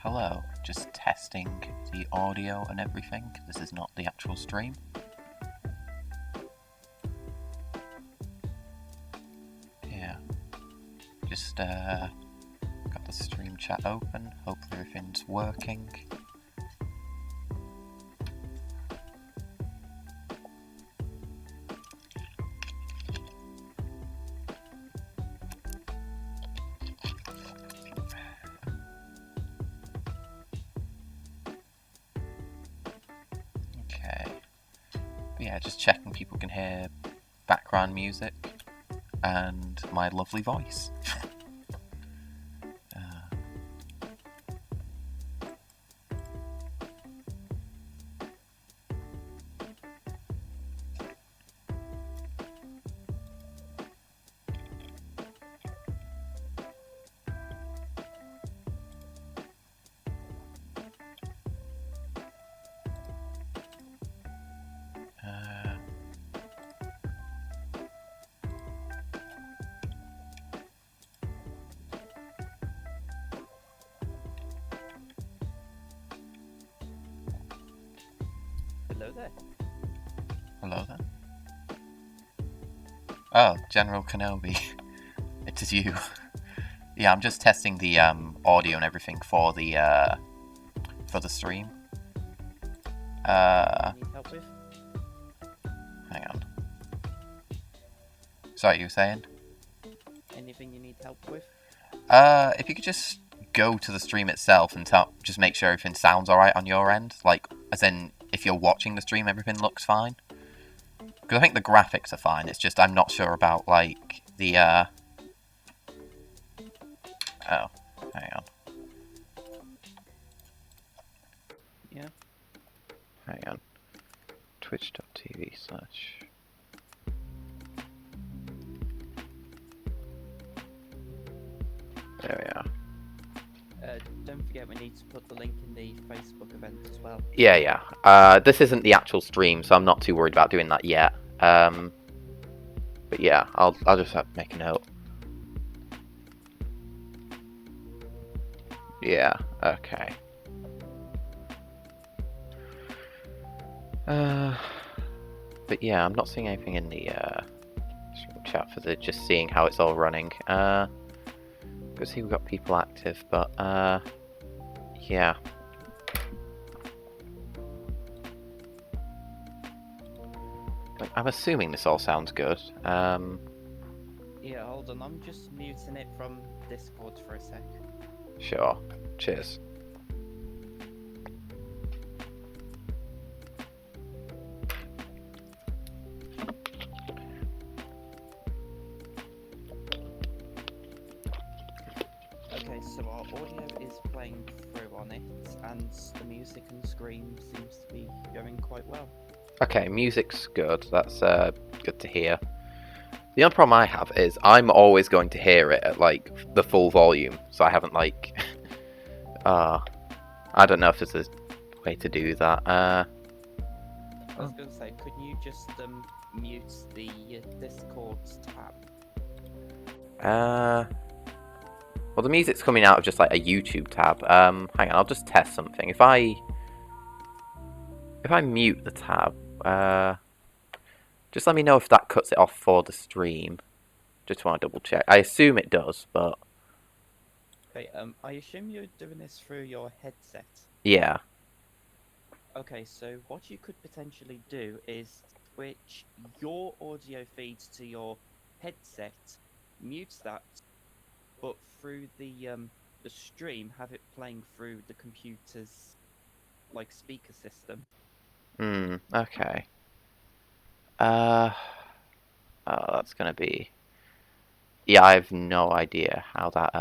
hello. Just testing the audio and everything. This is not the actual stream. Yeah. Just got the stream chat open. Hopefully everything's working. Yeah, just checking people can hear background music and my lovely voice. Hello there. Hello there. Oh, General Kenobi. It is you. Yeah, I'm just testing the audio and everything for the stream. Need help with? Hang on. Sorry, you were saying? Anything you need help with? If you could just go to the stream itself and just make sure everything sounds alright on your end. Like, as in, if you're watching the stream, everything looks fine. Because I think the graphics are fine, it's just I'm not sure about, like, the, Oh, hang on. Yeah. Hang on. Twitch.tv/. There we are. Don't forget we need to put the link in the Facebook event as well. Yeah. This isn't the actual stream, so I'm not too worried about doing that yet. But yeah, I'll just have to make a note. Yeah, okay. But yeah, I'm not seeing anything in the stream chat for just seeing how it's all running. Go see we've got people active, but yeah. Like, I'm assuming this all sounds good. Yeah, hold on, I'm just muting it from Discord for a sec. Sure. Cheers. Okay, so our audio is playing through on it, and the music and screen seems to be going quite well. Okay, music's good. That's good to hear. The only problem I have is I'm always going to hear it at, like, the full volume, so I haven't, like... I don't know if there's a way to do that. I was going to say, couldn't you just mute the Discord's tab? Well, the music's coming out of just, like, a YouTube tab. Hang on, I'll just test something. If I mute the tab, just let me know if that cuts it off for the stream. Just want to double check. I assume it does, but... Okay, I assume you're doing this through your headset. Yeah. Okay, so what you could potentially do is switch your audio feeds to your headset, mute that, but through the stream, have it playing through the computer's, like, speaker system. Okay. Oh, that's gonna be... Yeah, I have no idea how that,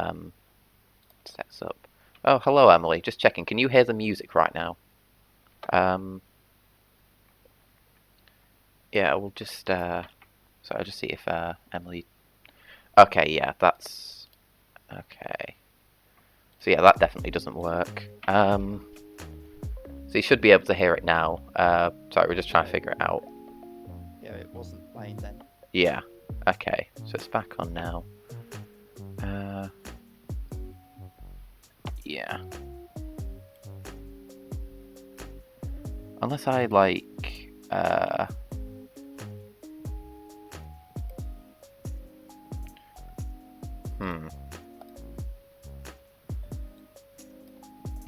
sets up. Oh, hello, Emily. Just checking. Can you hear the music right now? Yeah, we'll just, so I'll just see if, Emily... Okay, yeah, that's... Okay. So yeah, that definitely doesn't work. So you should be able to hear it now. Sorry, we're just trying to figure it out. Yeah, it wasn't playing then. Yeah. Okay, so it's back on now. Yeah. Unless I, like...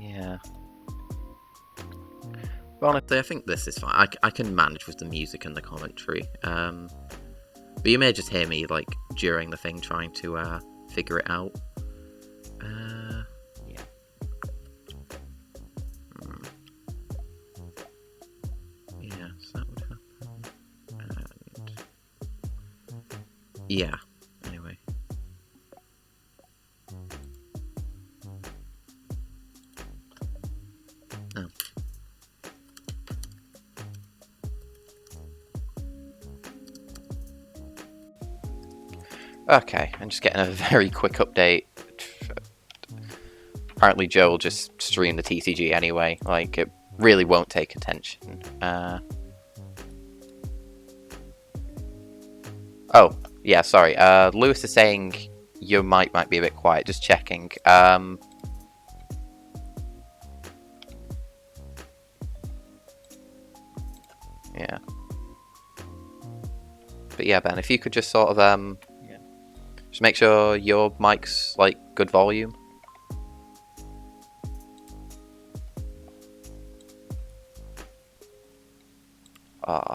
Yeah. But honestly, I think this is fine. I can manage with the music and the commentary. But you may just hear me, like, during the thing trying to figure it out. Yeah. Yeah, so that would happen. And... Yeah, anyway. Oh. Okay, I'm just getting a very quick update. Apparently Joe will just stream the TCG anyway, like, it really won't take attention. Oh, yeah, sorry, Lewis is saying your mic might be a bit quiet, just checking. Yeah. But yeah, Ben, if you could just sort of, Yeah. just make sure your mic's, like, good volume. Ah.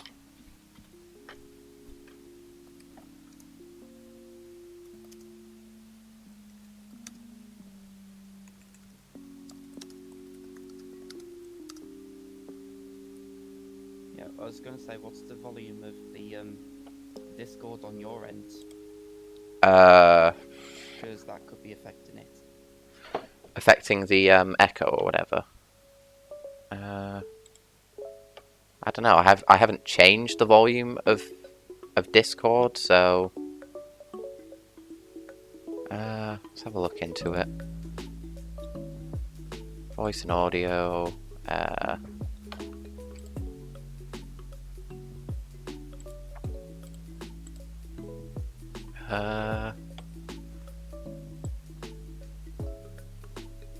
Yeah, I was going to say, what's the volume of the Discord on your end? Because that could be affecting it. Affecting the echo or whatever. I don't know. I haven't changed the volume of Discord, so let's have a look into it. Voice and audio.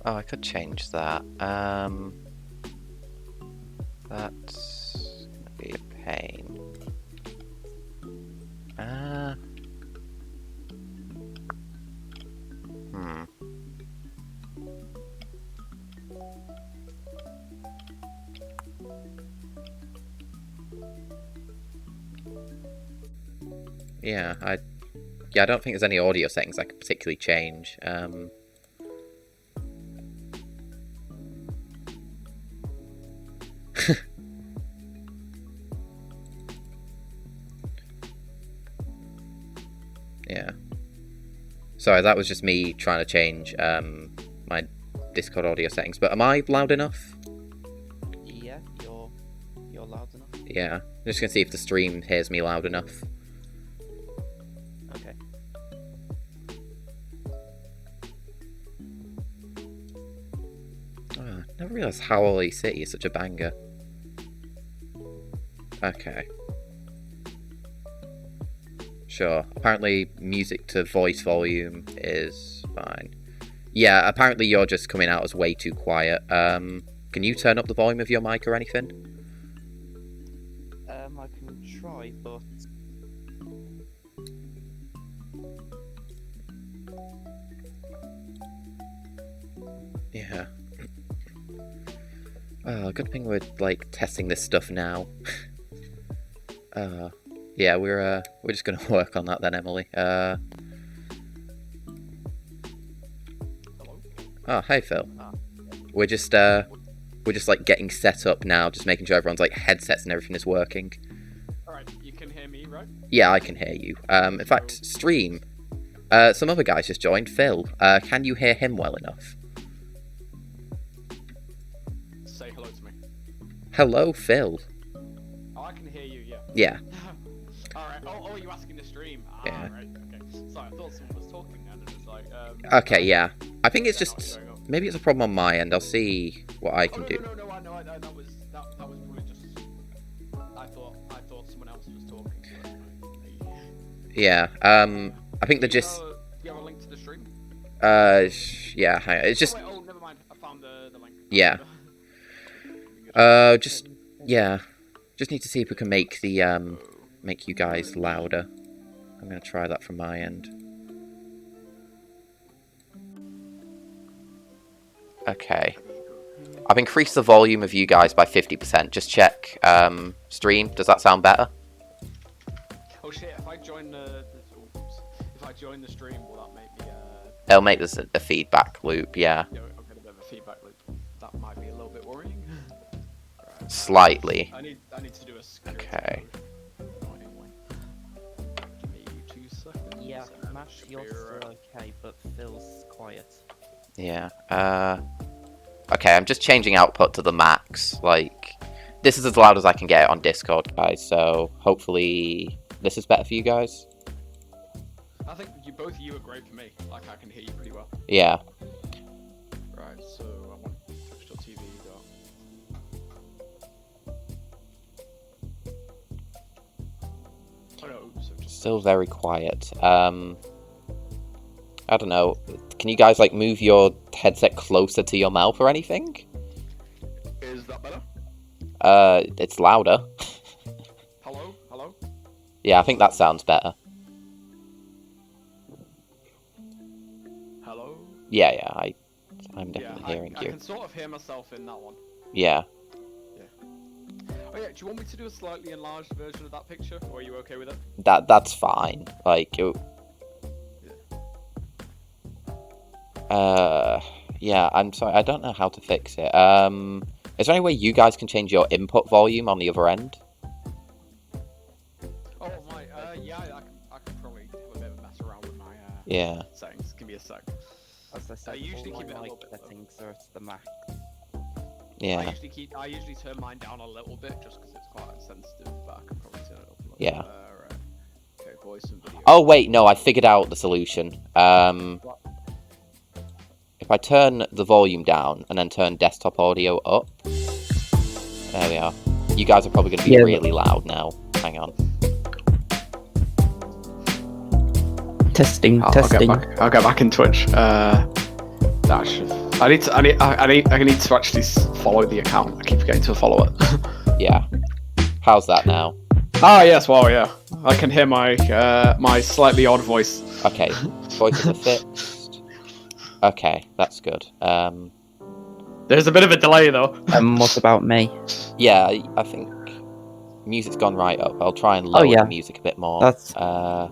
Oh, I could change that. That's gonna be a pain. Yeah, I don't think there's any audio settings I could particularly change. Yeah. Sorry, that was just me trying to change my Discord audio settings. But am I loud enough? Yeah, you're loud enough. Yeah. I'm just gonna see if the stream hears me loud enough. Okay. Oh, I never realised Howley City is such a banger. Okay. Sure. Apparently, music to voice volume is fine. Yeah, apparently you're just coming out as way too quiet. Can you turn up the volume of your mic or anything? I can try, but yeah. Good thing we're, like, testing this stuff now. Yeah, we're just gonna work on that then, Emily. Hello? Oh, hey, Phil. Ah. We're just like getting set up now, just making sure everyone's, like, headsets and everything is working. Alright, you can hear me, right? Yeah, I can hear you. In fact, stream. Some other guys just joined. Phil, can you hear him well enough? Say hello to me. Hello, Phil. Oh, I can hear you, yeah. Yeah. Alright, oh, you're asking to stream? Ah, Yeah. right, okay. Sorry, I thought someone was talking and it was like, Okay, yeah. I think it's they're not just... showing up. Maybe it's a problem on my end. I'll see what I can Oh, do. no, I know, that was probably just... I thought someone else was talking. Yeah, I think they're just... Do you have a link to the stream? Yeah, hang on. It's just... Oh, wait, never mind. I found the link. Yeah. Just Yeah, just need to see if we can make the make you guys louder. I'm gonna try that from my end. Okay. I've increased the volume of you guys by 50%. Just check stream. Does that sound better? Oh shit! If I join if I join the stream, will that make me? It'll make this a feedback loop. Yeah. Yeah, I'll get a bit of a feedback loop. That might be a little bit worrying. Right. Slightly. I need to do a security Okay. code. Annoyingly. Give me 2 seconds. Yeah, and Mash, should you're be still right. okay, but Phil's quiet. Yeah. Okay, I'm just changing output to the max. Like, this is as loud as I can get it on Discord, guys. So hopefully this is better for you guys. I think both of you are great for me. Like, I can hear you pretty well. Yeah. Right, so I want twitch.tv. Oh no, so just Still very quiet. I don't know. Can you guys like move your headset closer to your mouth or anything? Is that better? It's louder. Hello? Hello? Yeah, I think that sounds better. Hello? Yeah, I'm definitely hearing I you. can sort of hear myself in that one. Yeah. Oh yeah, do you want me to do a slightly enlarged version of that picture, or are you okay with it? That's fine. Like, yeah, I'm sorry, I don't know how to fix it. Is there any way you guys can change your input volume on the other end? Oh my, yeah, I can probably have a bit of a mess around with my Yeah. settings. Give me a sec. As I said, usually all keep it a my little mic bit low. settings are at the max. Yeah. I usually turn mine down a little bit just because it's quite sensitive, but I can probably turn it up a little. Yeah. Right. Okay, voice and video. Oh wait, no, I figured out the solution. If I turn the volume down and then turn desktop audio up, there we are. You guys are probably going to be really loud now. Hang on. Testing. I'll get back in Twitch. That should. I need to actually follow the account. I keep forgetting to follow it. Yeah. How's that now? Ah yes, wow, yeah. I can hear my my slightly odd voice. Okay, voices are fixed. Okay, that's good. There's a bit of a delay though. What about me? Yeah, I think music's gone right up. I'll try and lower the music a bit more. That's yeah,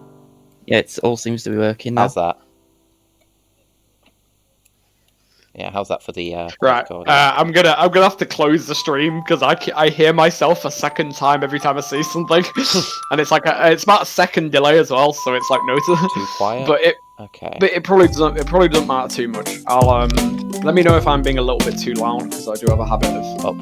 it all seems to be working now. How's that? Yeah, how's that for the Right. recording? I'm gonna have to close the stream because I hear myself a second time every time I see something, and it's like it's about a second delay as well, so it's like noticeable. Too quiet. But it probably doesn't matter too much. I'll let me know if I'm being a little bit too loud because I do have a habit of Up.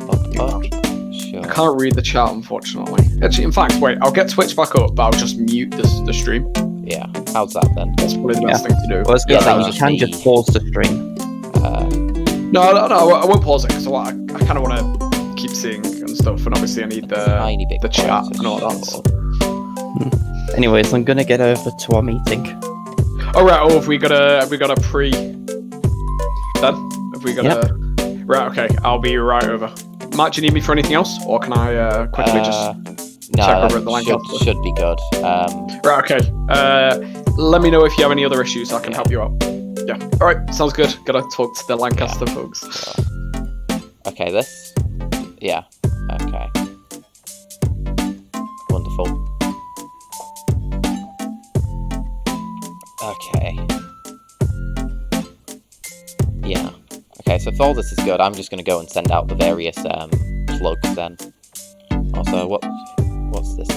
Sure. I can't read the chat unfortunately. Actually, in fact, wait, I'll get Twitch back up, but I'll just mute the stream. Yeah. How's that then? That's probably the best thing to do. Well, I was gonna Yeah, say, that you was can the- just pause the stream. No, I won't pause it because I kind of want to keep seeing and stuff, and obviously I need Tiny bit the chat quieter, and all that. Anyways, I'm gonna get over to our meeting. Oh right, have we got a pre done? Have we got a right? Okay, I'll be right over. Matt, do you need me for anything else, or can I quickly just no, check over that at the Lancaster? should be good. Right, okay. Let me know if you have any other issues. I can help you out. Yeah. All right, sounds good. Gotta talk to the Lancaster folks. Sure. Okay, this. Yeah. Okay. Wonderful. Okay. Yeah. Okay, so if all this is good, I'm just gonna go and send out the various plugs then. Also, what's this?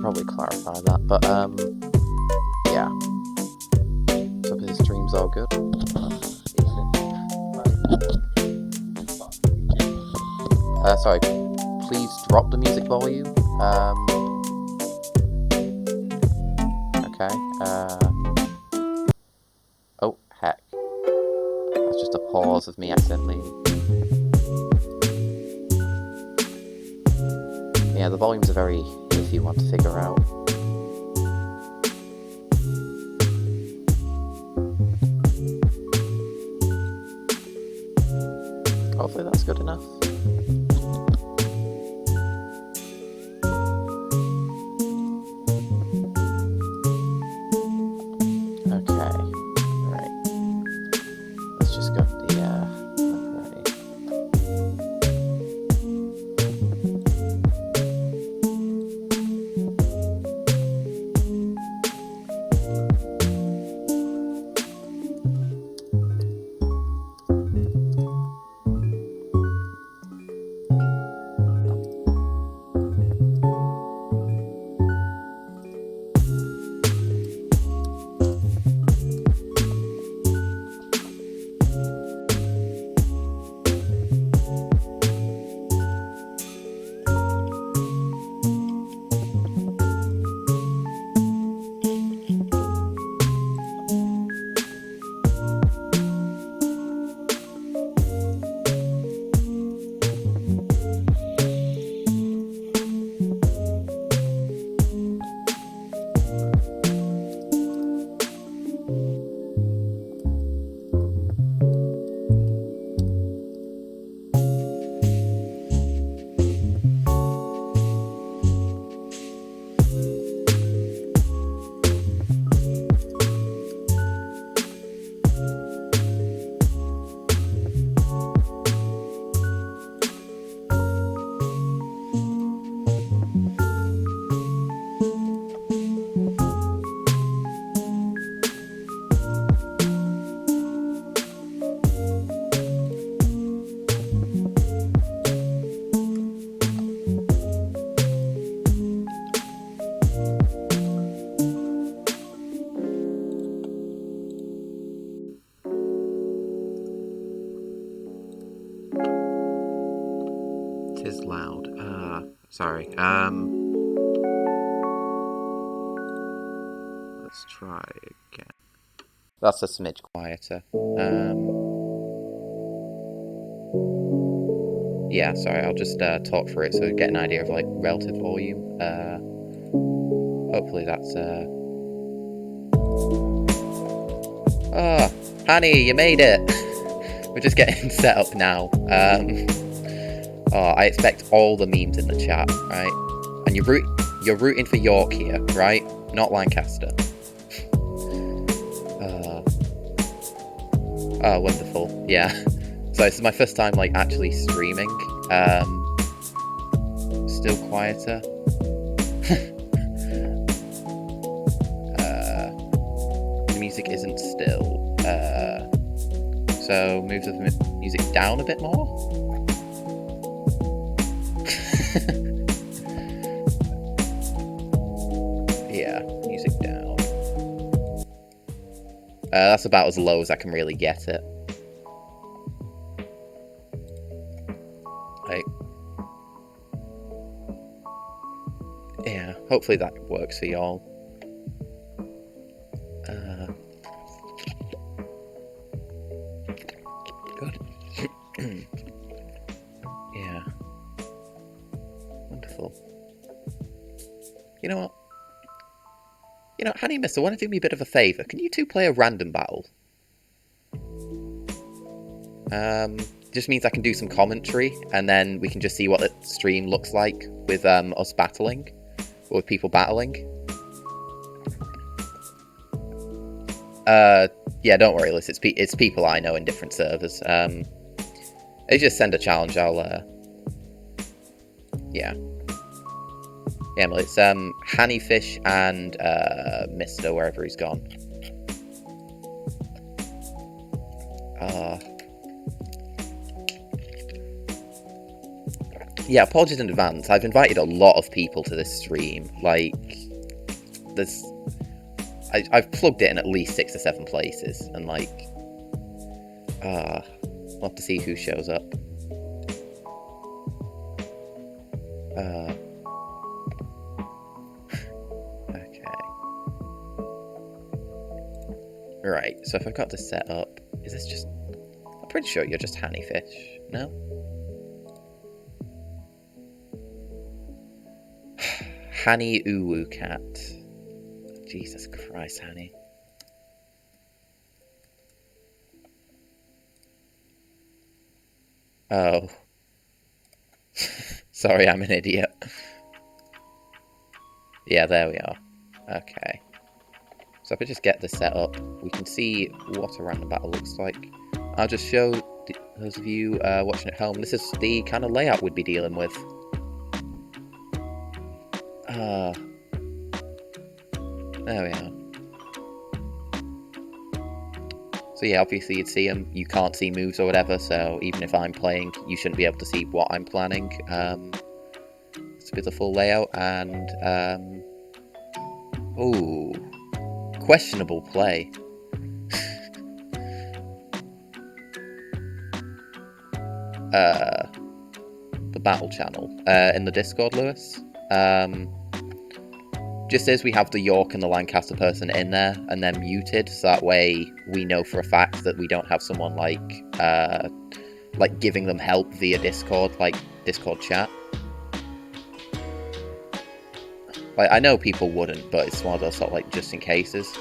Probably clarify that, but yeah. So his stream's all good. Sorry, please drop the music volume. Okay. Oh, heck. That's just a pause of me accidentally. Yeah, the volumes are very iffy one to figure out. Hopefully that's good enough. Okay, right. Let's just go to the library. It is loud. Sorry. Let's try again. That's a smidge quieter. Yeah, sorry, I'll just talk through it so we get an idea of like relative volume. Hopefully that's honey, you made it! We're just getting set up now. I expect all the memes in the chat, right? And you're rooting for York here, right? Not Lancaster. Oh, wonderful. Yeah. So this is my first time like actually streaming. Still quieter. The music isn't still. So move the music down a bit more. Yeah, music down. That's about as low as I can really get it. Like, yeah, hopefully that works for y'all. Good. Yeah. Wonderful. You know what? Honey Mister, want to do me a bit of a favour? Can you two play a random battle? Just means I can do some commentary, and then we can just see what the stream looks like with us battling, or with people battling. Yeah, don't worry, Liz. It's people I know in different servers. They just send a challenge. I'll yeah. Yeah, well, it's Honeyfish and Mister, wherever he's gone. Yeah, apologies in advance. I've invited a lot of people to this stream. Like, I've plugged it in at least 6 or 7 places, and like, we'll have to see who shows up. Right, so if I've got this set up, is this just... I'm pretty sure you're just Honeyfish, no? Hanny Uwu Cat. Jesus Christ, Hanny. Oh. Sorry, I'm an idiot. Yeah, there we are. Okay. So if I just get this set up, we can see what a random battle looks like. I'll just show those of you watching at home, this is the kind of layout we'd be dealing with. There we are. So yeah, obviously you'd see them. You can't see moves or whatever, so even if I'm playing, you shouldn't be able to see what I'm planning. It's a bit of full layout, and ooh, questionable play. The battle channel in the Discord, Lewis. Just as we have the York and the Lancaster person in there, and they're muted, so that way we know for a fact that we don't have someone like giving them help via Discord, like Discord chat. Like, I know people wouldn't, but it's one of those sort of like just in cases.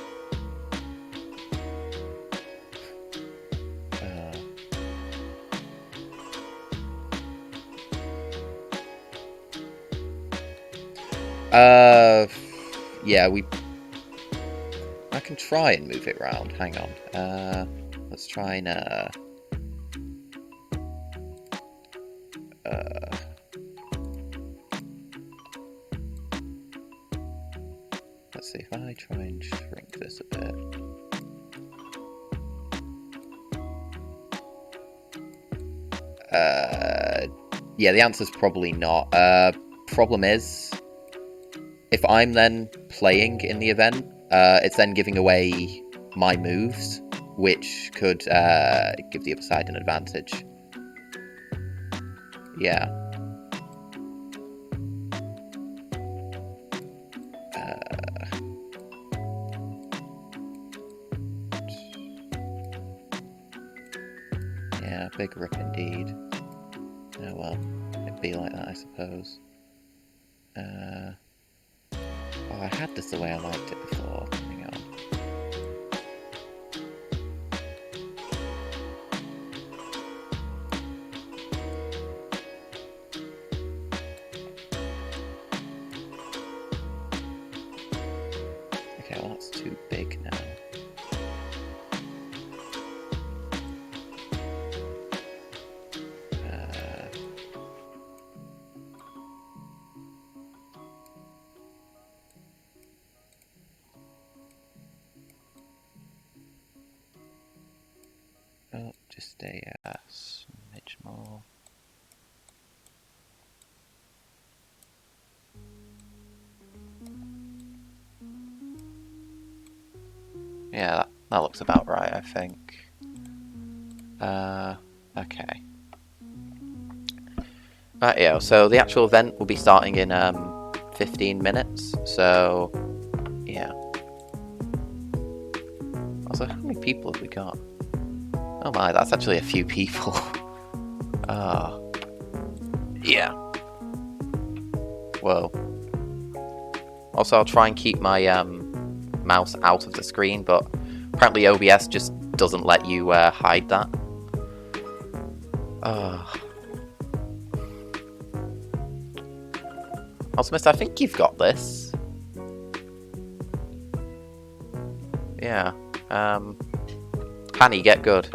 Yeah, I can try and move it around. Hang on. Let's try and let's see if I try and shrink this a bit. Yeah, the answer's probably not. Problem is, if I'm then playing in the event, it's then giving away my moves, which could give the other side an advantage. Yeah. Yeah, big rip indeed. Oh well, it'd be like that, I suppose. Oh, I had this the way I liked it before. Hang on. Okay, well that's too big now. Oh, just a smidge more. Yeah, that looks about right, I think. Okay. Right, yeah, so the actual event will be starting in 15 minutes, so yeah. Also, how many people have we got? Oh my, that's actually a few people. Yeah. Whoa. Also, I'll try and keep my mouse out of the screen, but apparently OBS just doesn't let you hide that. Also, mister, I think you've got this. Yeah. Hanny, get good.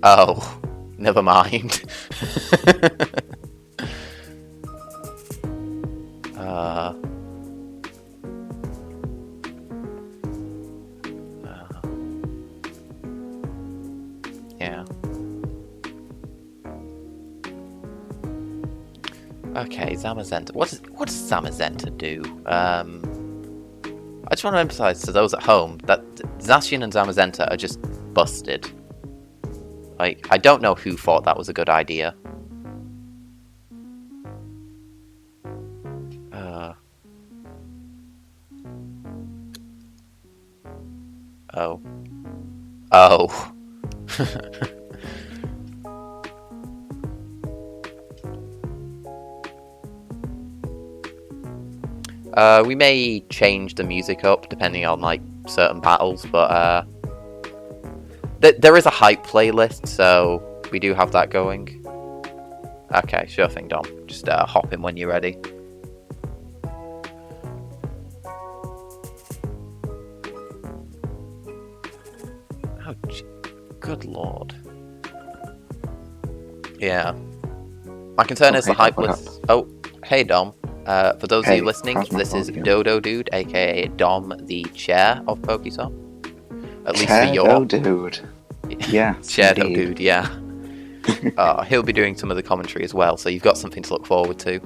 Oh, never mind. Yeah. Okay, Zamazenta. What does Zamazenta do? I just want to emphasize to those at home that Zacian and Zamazenta are just busted. Like, I don't know who thought that was a good idea. Oh. Oh. We may change the music up depending on like certain battles, but there is a hype playlist, so we do have that going. Okay, sure thing, Dom. Just hop in when you're ready. Oh, good lord. Yeah. My concern is the hype list. Oh, hey Dom. For those of you listening, this is Dodo Dude, aka Dom, the chair of Pokésoc. At least for your Dude. Yeah. Chair Dude, yeah. He'll be doing some of the commentary as well, so you've got something to look forward to.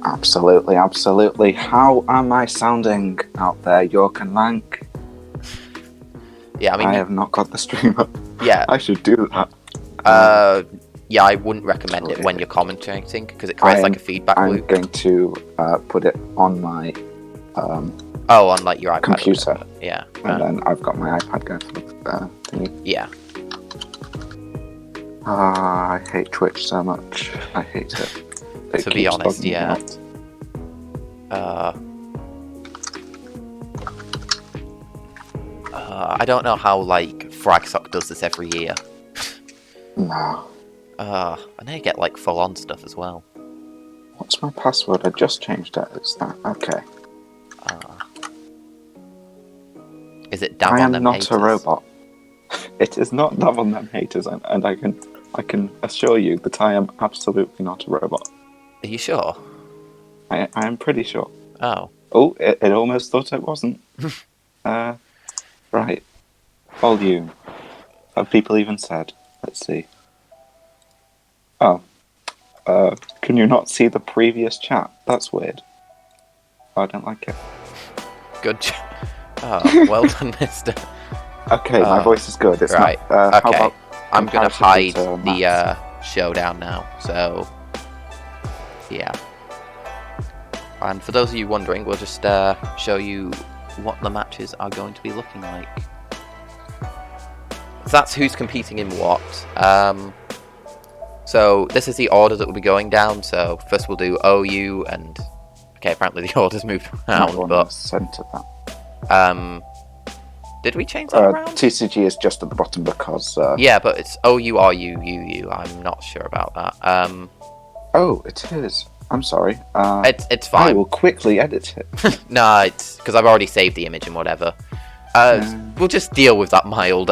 Absolutely, absolutely. How am I sounding out there, York and Lank? Yeah, I mean, I have not got the stream up. Yeah. I should do that. Yeah, I wouldn't recommend it when you're commentating because it creates like a feedback loop. I'm going to put it on my on like your iPad computer. Yeah. And then I've got my iPad going for the thingy. Yeah. I hate Twitch so much. I hate it. To be honest, yeah. I don't know how like Fragsock does this every year. No. I know you get like full-on stuff as well. What's my password? I just changed it. It's that. Okay. Is it damn I on am them not haters? a robot. It is not damn on them haters, and I can assure you that I am absolutely not a robot. Are you sure? I am pretty sure. Oh. Oh, it almost thought it wasn't. Right. Volume. Have people even said? Let's see. Oh. Can you not see the previous chat? That's weird. I don't like it. Good job. Oh, well done, mister. Okay, my voice is good. It's right. not, okay. how about I'm going to hide the Matt's? showdown now. So, yeah. And for those of you wondering, we'll just show you what the matches are going to be looking like. So that's who's competing in what. So this is the order that will be going down. So first we'll do OU and... Okay, apparently the order's moved around, but... Centre that. Did we change that around? TCG is just at the bottom because... Yeah, but it's OU, RU, UU. I'm not sure about that. Oh, it is. I'm sorry. It's fine. I will quickly edit it. No, it's because I've already saved the image and whatever. We'll just deal with that mild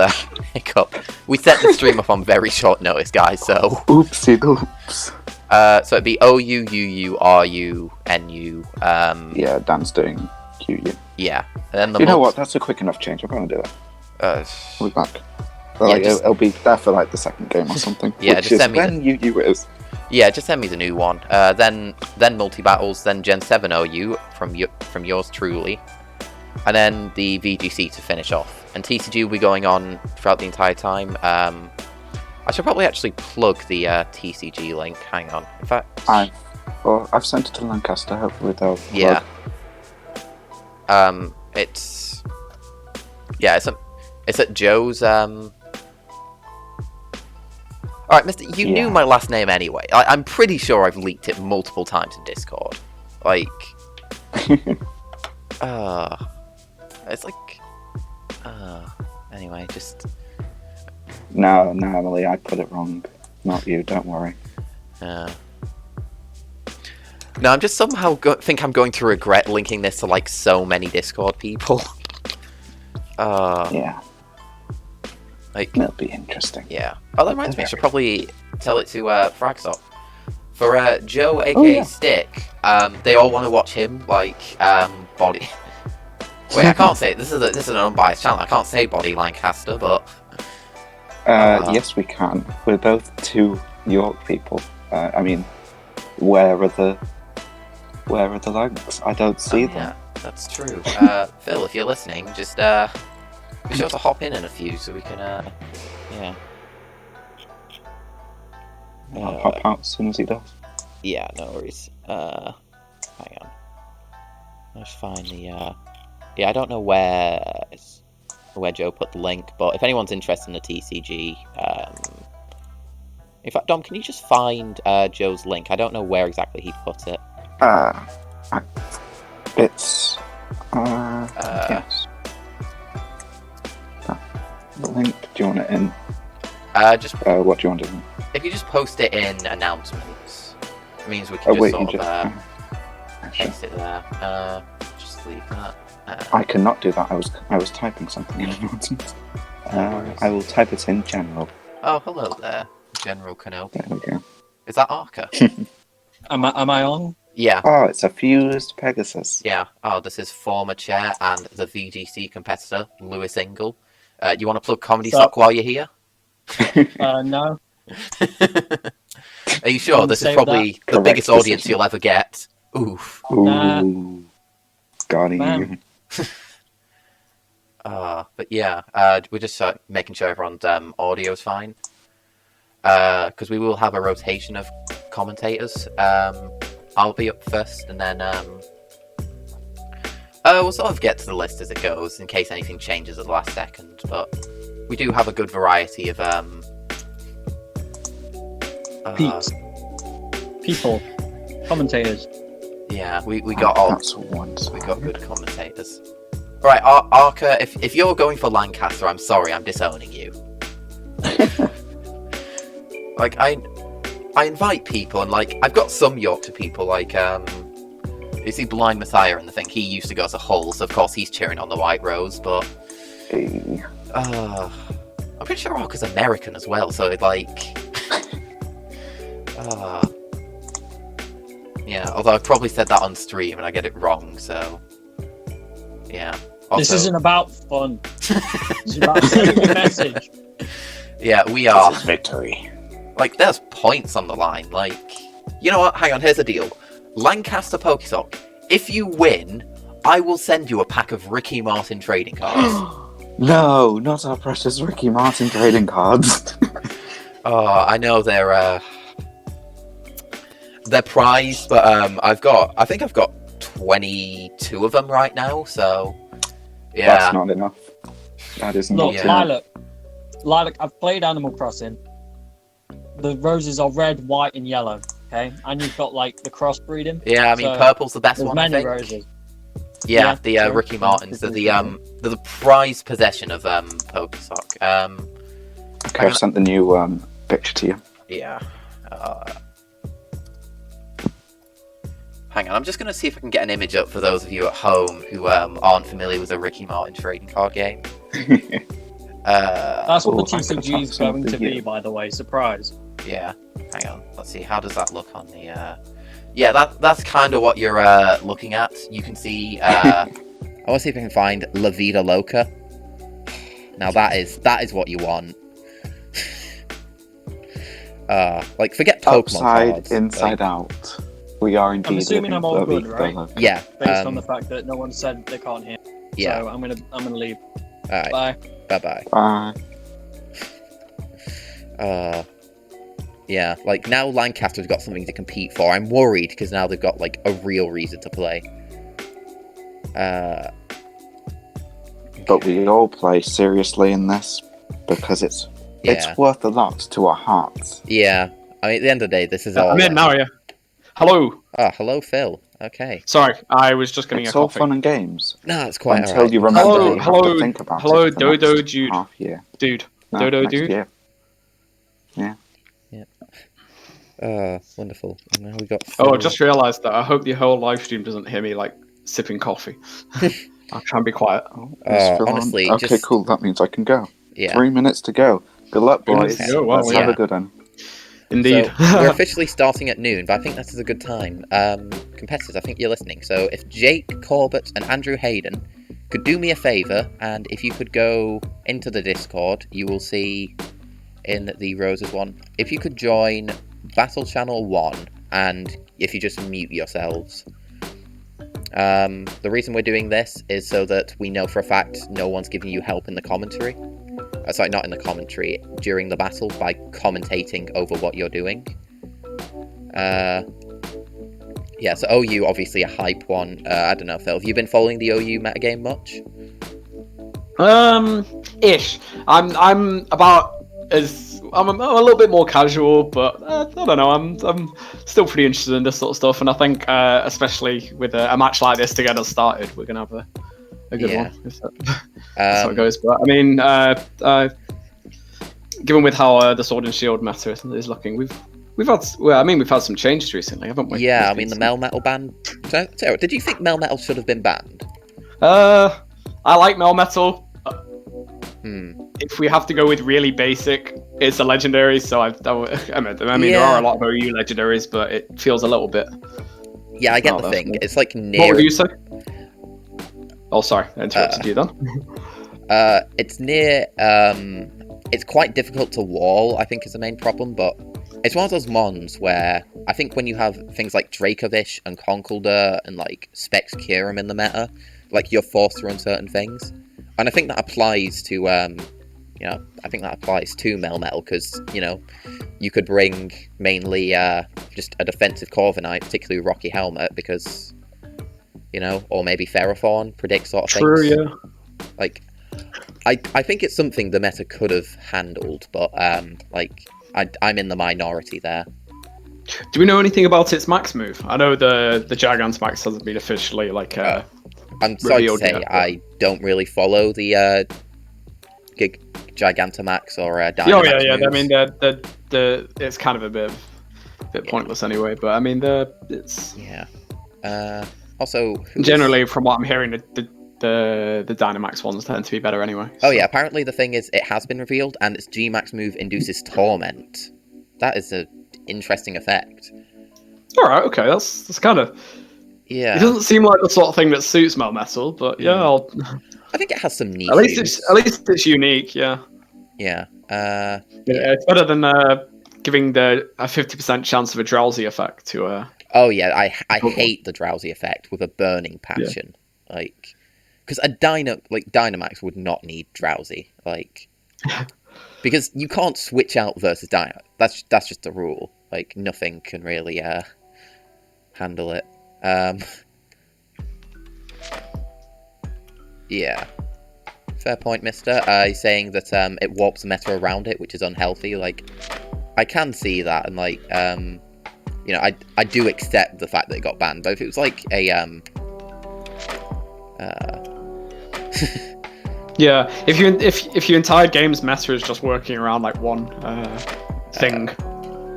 hiccup. We set the stream up on very short notice, guys, so... Oopsie doops. So it'd be OU, UU, RU, NU. Yeah, Dan's doing QU. Yeah. And then You know what? That's a quick enough change. I'm going to do it. We'll be back. It'll be there for like the second game or something. Yeah, which just is send me when UU is. Yeah, just send me the new one. Then multi-battles, then Gen 7 OU from yours truly. And then the VGC to finish off. And TCG will be going on throughout the entire time. I should probably actually plug the TCG link. Hang on. In fact... I've sent it to Lancaster, hopefully they'll plug. Yeah. It's... Yeah, it's at Joe's... Alright, mister, you knew my last name anyway. I'm pretty sure I've leaked it multiple times in Discord. Like... It's like... Anyway, just... No, Emily, I put it wrong. Not you, don't worry. No, I'm just somehow think I'm going to regret linking this to, like, so many Discord people. Yeah. Like... It'll be interesting. Yeah. Oh, that reminds me, I should probably tell it to Fragsock. For Joe, aka Stick, they all want to watch him, like, body... Wait, I can't say it. This is an unbiased channel. I can't say body Lancaster, but... Yes, we can. We're both two York people. I mean, where are the Lanks? I don't see them. Yeah, that's true. Phil, if you're listening, just be sure to hop in a few so we can, yeah. I'll pop out as soon as he does. Yeah, no worries. Hang on. Let's find the, Yeah, I don't know where Joe put the link, but if anyone's interested in the TCG, in fact, Dom, can you just find Joe's link? I don't know where exactly he put it. It's yes. The link. Do you want it in? Just What do you want it in? if you just post it in announcements, it means we can Oh wait, just you sort of sure. paste it there. Just leave that. I cannot do that. I was typing something in announcements. I will type it in general. Oh, hello there, General Kenobi. There we go. Is that Arca? Am I on? Yeah. Oh, it's a fused Pegasus. Yeah. Oh, this is former chair and the VGC competitor, Lewis Ingle. You want to plug Comedy Sup? Sock while you're here? No. Are you sure? This is Save probably the Correct biggest audience decision. you'll ever get. Oof. Ooh, Nah. got Man. you. But yeah, we're just making sure everyone's audio's fine. Because we will have a rotation of commentators. I'll be up first, and then we'll sort of get to the list as it goes, in case anything changes at the last second. But we do have a good variety of Peeps. People. Commentators. Yeah, we got all That's one we got good commentators. Right, Arca, if you're going for Lancaster, I'm sorry, I'm disowning you. Like I invite people, and like I've got some Yorkshire people, like you see Blind Messiah and the thing. He used to go to Hull, so of course he's cheering on the White Rose. But Hey. I'm pretty sure Arca's American as well. So it's like, yeah. Although I've probably said that on stream and I get it wrong. So yeah. Also, This isn't about fun. It's about sending a message. yeah, we are. This is victory. Like, there's points on the line. Like, you know what? Hang on, here's the deal. Lancaster Pokésoc, if you win, I will send you a pack of Ricky Martin trading cards. No, not our precious Ricky Martin trading cards. Oh, I know they're prized, but I think I've got 22 of them right now, so yeah. That's not enough. That is not Look, enough. Lilac, I've played Animal Crossing. The roses are red, white, and yellow. Okay, and you've got like the crossbreeding. Yeah, I mean, So, purple's the best There's one, I many think. roses. Yeah, Yeah, the true. Ricky Yeah, Martins, they're it's the prized possession of Pokésoc. Okay, I've sent the new picture to you. Yeah. Hang on, I'm just going to see if I can get an image up for those of you at home who aren't familiar with a Ricky Martin trading card game. That's what Oh, the I could've TCG is found some going for to be, you. by the way. Surprise. Yeah, hang on. Let's see, how does that look on the... Yeah, that's kind of what you're looking at. You can see... I want to see if I can find La Vida Loca. Now that is what you want. Like, forget Pokemon Upside, cards. inside out. We are indeed. I'm assuming I'm all living good, the right? life. Yeah. Based on the fact that no one said they can't hear. Yeah. So I'm gonna leave. Alright, Bye. bye-bye. Bye. Yeah, like, now Lancaster's got something to compete for. I'm worried, because now they've got, like, a real reason to play. But we all play seriously in this because it's worth a lot to our hearts. Yeah. I mean, at the end of the day, this is all... I'm in now, yeah. Hello. Oh, hello, Phil. Okay. Sorry, I was just getting It's a all coffee. fun and games No, it's quite until alright. you remember Hello, you have hello, to think about hello, it for the Dodo next Dude. half year. Dude. No, Dodo next dude. year. Wonderful. And now we got Oh, I Phil. just realised that I hope the whole live stream doesn't hear me, like, sipping coffee. I'll try and be quiet. Oh, is Phil on? honestly, Okay, just- cool. That means I can go. Yeah. 3 minutes to go. Good luck, 3 minutes boys. to go, wow, Let's yeah. have a good one. Indeed. So, we're officially starting at noon, but I think this is a good time. Competitors, I think you're listening. So if Jake, Corbett, and Andrew Hayden could do me a favour, and if you could go into the Discord, you will see in the Roses one, if you could join Battle Channel 1, and if you just mute yourselves. The reason we're doing this is so that we know for a fact no one's giving you help in the commentary. Sorry, not in the commentary, during the battle by commentating over what you're doing. Yeah, so OU obviously a hype one. I don't know, Phil. Have you been following the OU metagame much? Ish. I'm about as I'm a little bit more casual, but I don't know. I'm still pretty interested in this sort of stuff, and I think especially with a match like this to get us started, we're gonna have a good Yeah. one. If that's how it goes. But I mean, given with how the Sword and Shield meta is looking, we've had some changes recently, haven't we? Yeah, There's I mean been the Mel Metal ban. Sarah, did you think Mel Metal should have been banned? I like Mel Metal. Hmm. If we have to go with really basic, it's a legendary. So I mean, there are a lot of OU legendaries, but it feels a little bit. Yeah, I get Oh, the that's thing. nice. It's like What near. would you say? Oh, sorry, I interrupted you then. It's near. It's quite difficult to wall, I think, is the main problem, but it's one of those mons where I think when you have things like Dracovish and Conkeldurr and like Specs Kyurem in the meta, like you're forced to run certain things. And I think that applies to I think that applies to Mel Metal because, you could bring mainly just a defensive Corviknight, particularly Rocky Helmet, because or maybe Ferrothorn predict sort of True, things. yeah. Like I think it's something the meta could have handled, but I'm in the minority there. Do we know anything about its max move? I know the Gigantamax hasn't been officially I'm sorry to revealed say, yet, but- I don't really follow the Gigantamax or Dynamax Oh yeah. moves. I mean, the it's kind of a bit pointless anyway. But I mean, it's Also, generally from what I'm hearing, the Dynamax ones tend to be better anyway. Oh yeah, apparently the thing is, it has been revealed, and its G-Max move induces Torment. That is an interesting effect. All right, okay, that's kind of. Yeah. It doesn't seem like the sort of thing that suits Mel Metal, but yeah, I think it has some niche at least use. it's unique, yeah. Yeah. It's better than giving a 50% chance of a drowsy effect to. Oh yeah, I hate the drowsy effect with a burning passion, because a Dynamax would not need drowsy, because you can't switch out versus Dynamax. That's just a rule. Like nothing can really handle it. Yeah. Fair point, mister. He's saying that it warps the meta around it, which is unhealthy. I can see that, and I do accept the fact that it got banned. But if it was like a Yeah, if your entire game's meta is just working around like one thing,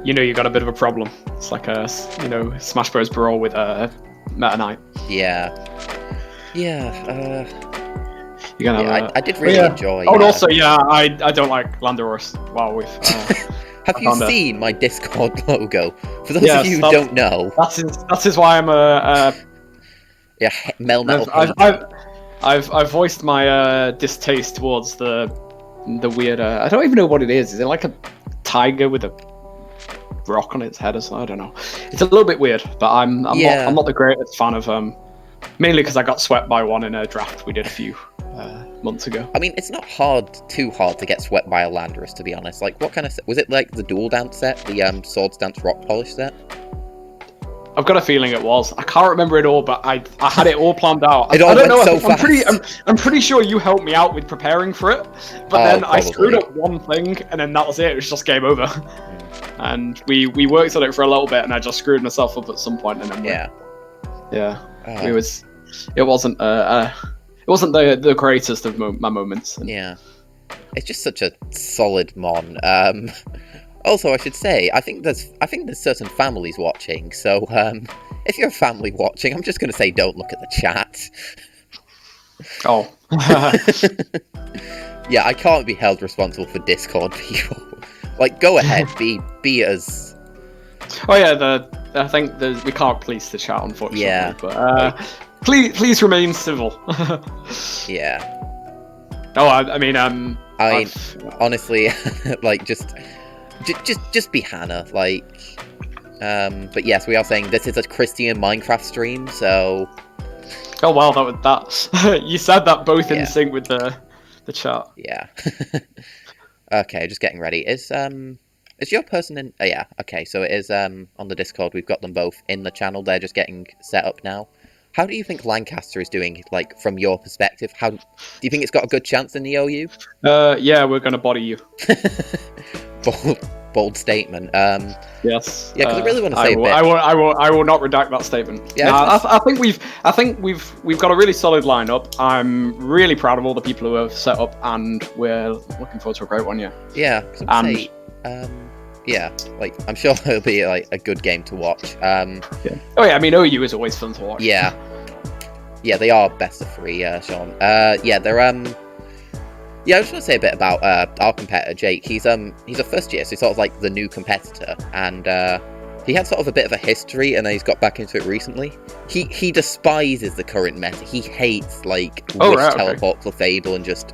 you got a bit of a problem. It's like a Smash Bros. Brawl with a Meta Knight. Yeah. You're gonna have I did really enjoy. Oh, and also, I don't like Landorus. Wow, we've. Have you seen my Discord logo? For those of you who don't know, that is why I'm a. Mel Metal. I've voiced my distaste towards the weird. I don't even know what it is. Is it like a tiger with a rock on its head or something? I don't know. It's a little bit weird, but I'm not the greatest fan of mainly because I got swept by one in a draft we did a few months ago. I mean, it's not too hard to get swept by a Landorus, to be honest. Like, what kind of was it? Like the Dual Dance set, the Swords Dance Rock Polish set? I've got a feeling it was. I can't remember it all, but I had it all planned out. I don't know. I'm pretty sure you helped me out with preparing for it, but then I screwed up one thing, and then that was it. It was just game over. And we worked on it for a little bit, and I just screwed myself up at some point, and then it wasn't the greatest of my moments. Yeah, it's just such a solid mon. Also, I should say, I think there's certain families watching, so if you're a family watching, I'm just going to say don't look at the chat. Oh. Yeah, I can't be held responsible for Discord people. Go ahead, be as... Oh yeah, I think we can't police the chat, unfortunately. Yeah. But please remain civil. Yeah. Oh, I mean, honestly, just be Hannah, but yes, we are saying this is a Christian Minecraft stream, so... Oh wow, that you said that both in sync with the chat. Yeah. Okay, just getting ready. Is Is your person in? Oh, yeah. Okay, so it is on the Discord. We've got them both in the channel. They're just getting set up now. How do you think Lancaster is doing? Like from your perspective, how do you think it's got a good chance in the OU? Yeah, we're gonna body you. bold statement. Yes. Yeah, because I really want to say I a will, bit. I will not redact that statement. Yeah, No, I think we've got a really solid lineup. I'm really proud of all the people who have set up, and we're looking forward to a great one. Yeah. Yeah, 'cause I would say, yeah, like I'm sure it'll be like a good game to watch. Yeah. Oh yeah, I mean OU is always fun to watch. Yeah, yeah, they are best of 3, Sean. Yeah, they're Yeah, I just want to say a bit about our competitor Jake. He's a first year, so he's sort of like the new competitor, and he had sort of a bit of a history, and then he's got back into it recently. He despises the current meta. He hates like Teleport, Clefable, and just.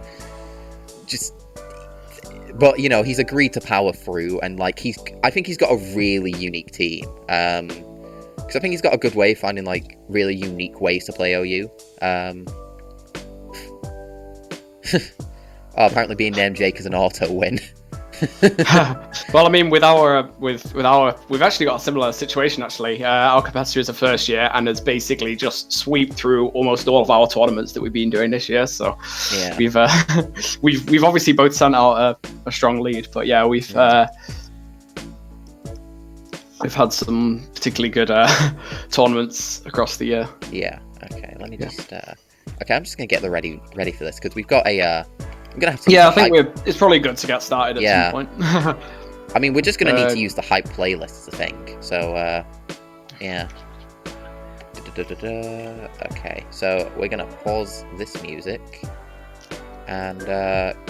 But you know, he's agreed to power through, and like I think he's got a really unique team. Because I think he's got a good way of finding like really unique ways to play OU. Oh, apparently being named Jake is an auto win. Well, I mean, with our we've actually got a similar situation. Actually, our competitor is a first year and has basically just swept through almost all of our tournaments that we've been doing this year. So Yeah. we've obviously both sent out a strong lead, but yeah, we've had some particularly good tournaments across the year. Yeah. Okay. Let me just. Okay, I'm just gonna get ready for this because we've got a. I'm gonna have to. Yeah, I think it's probably good to get started at some point. I mean, we're just gonna need to use the hype playlist, I think. So, yeah. Okay, so we're gonna pause this music and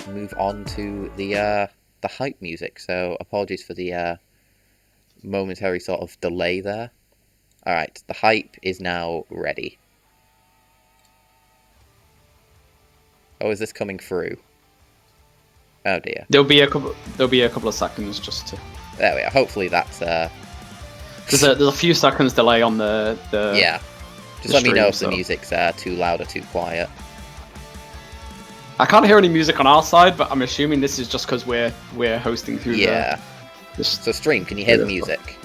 move on to the hype music. So, apologies for the momentary sort of delay there. All right, the hype is now ready. Oh, is this coming through? Oh dear. There'll be a couple of seconds just to. There we are. Hopefully that's There's a few seconds delay on the yeah. Just let me know if the music's too loud or too quiet. I can't hear any music on our side, but I'm assuming this is just because we're hosting through So stream, can you hear the music?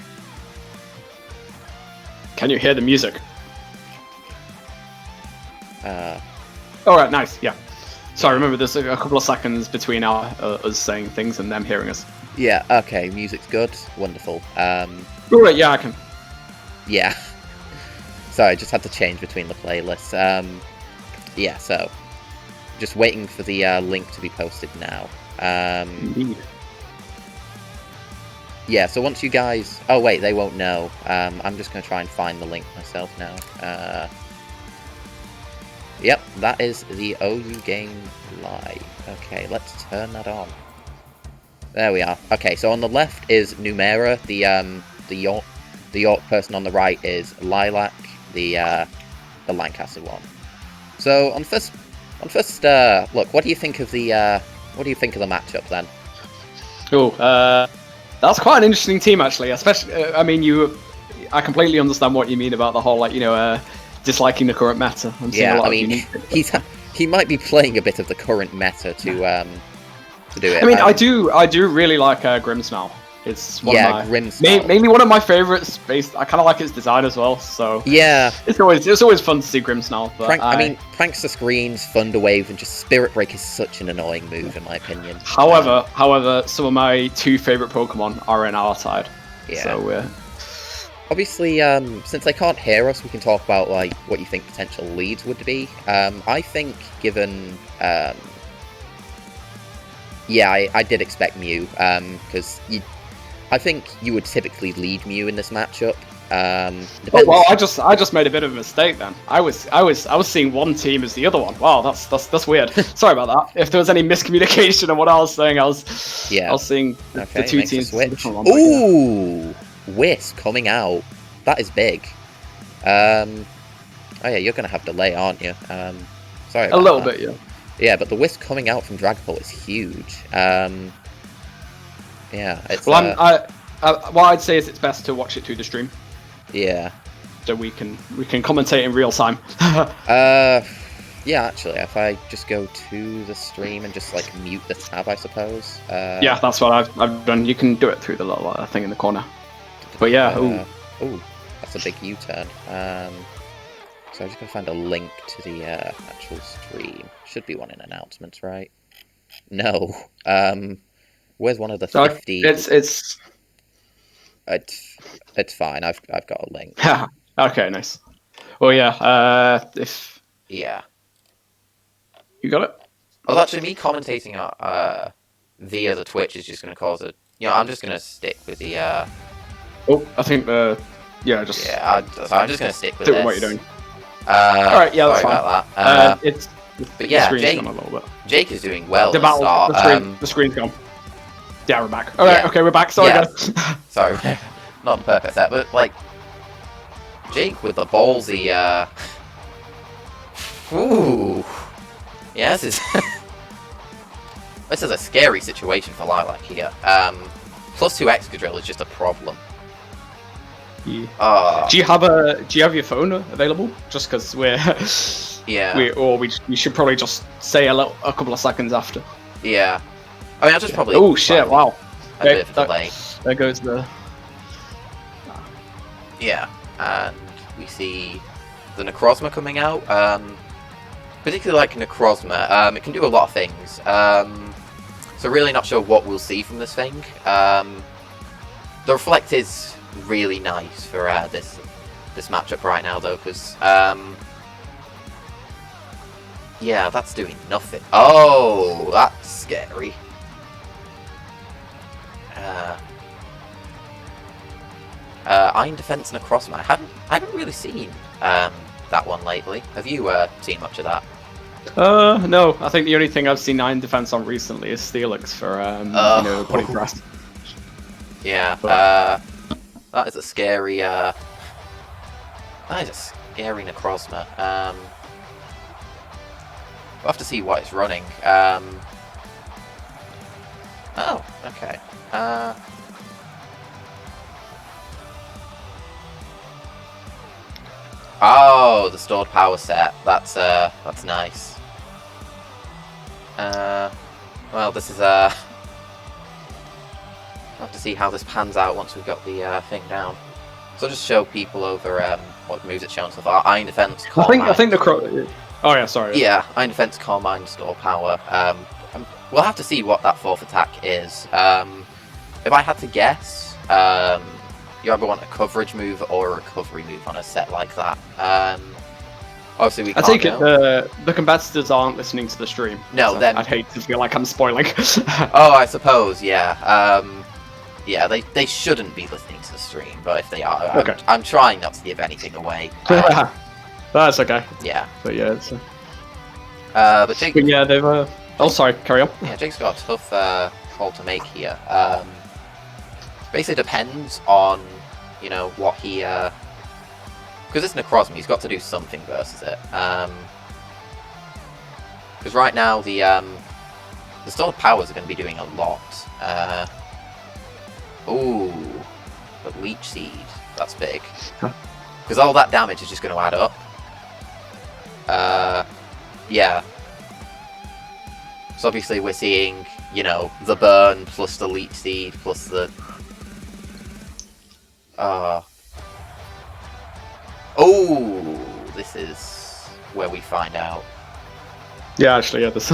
Can you hear the music? Alright, nice, yeah. So I remember there's a couple of seconds between us saying things and them hearing us. Yeah, okay, music's good. Wonderful. Alright, yeah, I can. Yeah. Sorry, I just had to change between the playlists. Yeah, so just waiting for the link to be posted now. Indeed. Yeah, so once you guys... Oh, wait, they won't know. I'm just going to try and find the link myself now. Yep, that is the OU game live. Okay, let's turn that on. There we are. Okay, so on the left is Numera. The York person on the right is Lilac. The Lancaster one. So on first look, what do you think of the matchup then? Oh, that's quite an interesting team actually. Especially, I mean, I completely understand what you mean about the whole disliking the current meta. Yeah, I mean, he might be playing a bit of the current meta to do it. I mean, I do really like Grimmsnarl. It's Grimmsnarl. Mainly one of my favorites. I kind of like its design as well. So yeah, it's always fun to see Grimmsnarl. But I mean, Pranks the Screens, Thunder Wave, and just Spirit Break is such an annoying move in my opinion. However, some of my 2 favorite Pokemon are in our side. Yeah. So obviously, since they can't hear us, we can talk about like what you think potential leads would be. I think given, I did expect Mew because I think you would typically lead Mew in this matchup. Well, I just made a bit of a mistake then. I was seeing one team as the other one. Wow, that's weird. Sorry about that. If there was any miscommunication on what I was saying, I was seeing the 2 teams. Ooh. Whisk coming out. That is big. Oh yeah, you're gonna have delay, aren't you? Sorry about a little that. bit, yeah. Yeah, but the whisk coming out from Dragapult is huge. Yeah, it's. Well, what I'd say is it's best to watch it through the stream. Yeah. So we can commentate in real time. Yeah, actually, if I just go to the stream and just like mute the tab, I suppose. Yeah, that's what I've done. You can do it through the little thing in the corner. But yeah, ooh, that's a big U-turn. So I'm just gonna find a link to the actual stream. Should be one in announcements, right? No. Where's one of the 50? It's It's fine. I've got a link. okay, nice. Well, yeah. If Yeah. you got it. Well, actually, me commentating via the Twitch is just gonna cause a. I'm just gonna stick with the. Oh, I think just Yeah, so I'm just gonna stick with stick this. with what you're doing. All right, yeah, that's sorry fine. about that. But yeah, the screen's Jake- gone a little bit. Jake is doing well. The at battle, start. the screen's gone. Yeah, we're back. All right, Yeah. okay, we're back. Sorry, Yeah. guys. Sorry, not the perfect set, but like Jake with the ballsy. Ooh, yeah, this is this is a scary situation for Lilac here. Plus 2 Excadrill is just a problem. Yeah. Do you have your phone available? Just because Yeah. we should probably just say a couple of seconds after. Yeah. I mean, I'll just probably. Oh shit! Wow. A bit of a delay. There goes the. Yeah, and we see the Necrozma coming out. Particularly like Necrozma, it can do a lot of things. So really not sure what we'll see from this thing. The Reflect is really nice for this matchup right now, though, because yeah, that's doing nothing. Oh, that's scary. Iron Defense Necrozma. I haven't really seen that one lately. Have you seen much of that? No. I think the only thing I've seen 9 defense on recently is Steelix for Body Thrust. Yeah. That is a scary. That is a scary Necrozma. We'll have to see what it's running. Oh, okay. Oh, the stored power set. That's nice. Well, this is We'll have to see how this pans out once we've got the thing down. So I'll just show people over what moves it's shown so far. Iron Defense, I think the Oh yeah, sorry. Yeah, Iron Defense, Calm Mind, Store Power. We'll have to see what that 4th attack is. If I had to guess, you either want a coverage move or a recovery move on a set like that. Obviously, we can't. I take it the competitors aren't listening to the stream. No, so then I'd hate to feel like I'm spoiling. Oh, I suppose, yeah. Yeah, they shouldn't be listening to the stream, but if they are, Okay. I'm trying not to give anything away. That's okay. Yeah. But yeah, it's. But Jake. But yeah, they've. Oh, sorry. Carry on. Yeah, Jake's got a tough call to make here. Basically depends on, what he... Because it's Necrozma, he's got to do something versus it. Because right now, the stored powers are going to be doing a lot. Ooh, but Leech Seed, that's big. Because all that damage is just going to add up. Yeah. So obviously we're seeing, the burn plus the Leech Seed plus the... Oh, this is where we find out. Yeah, actually, yeah, this.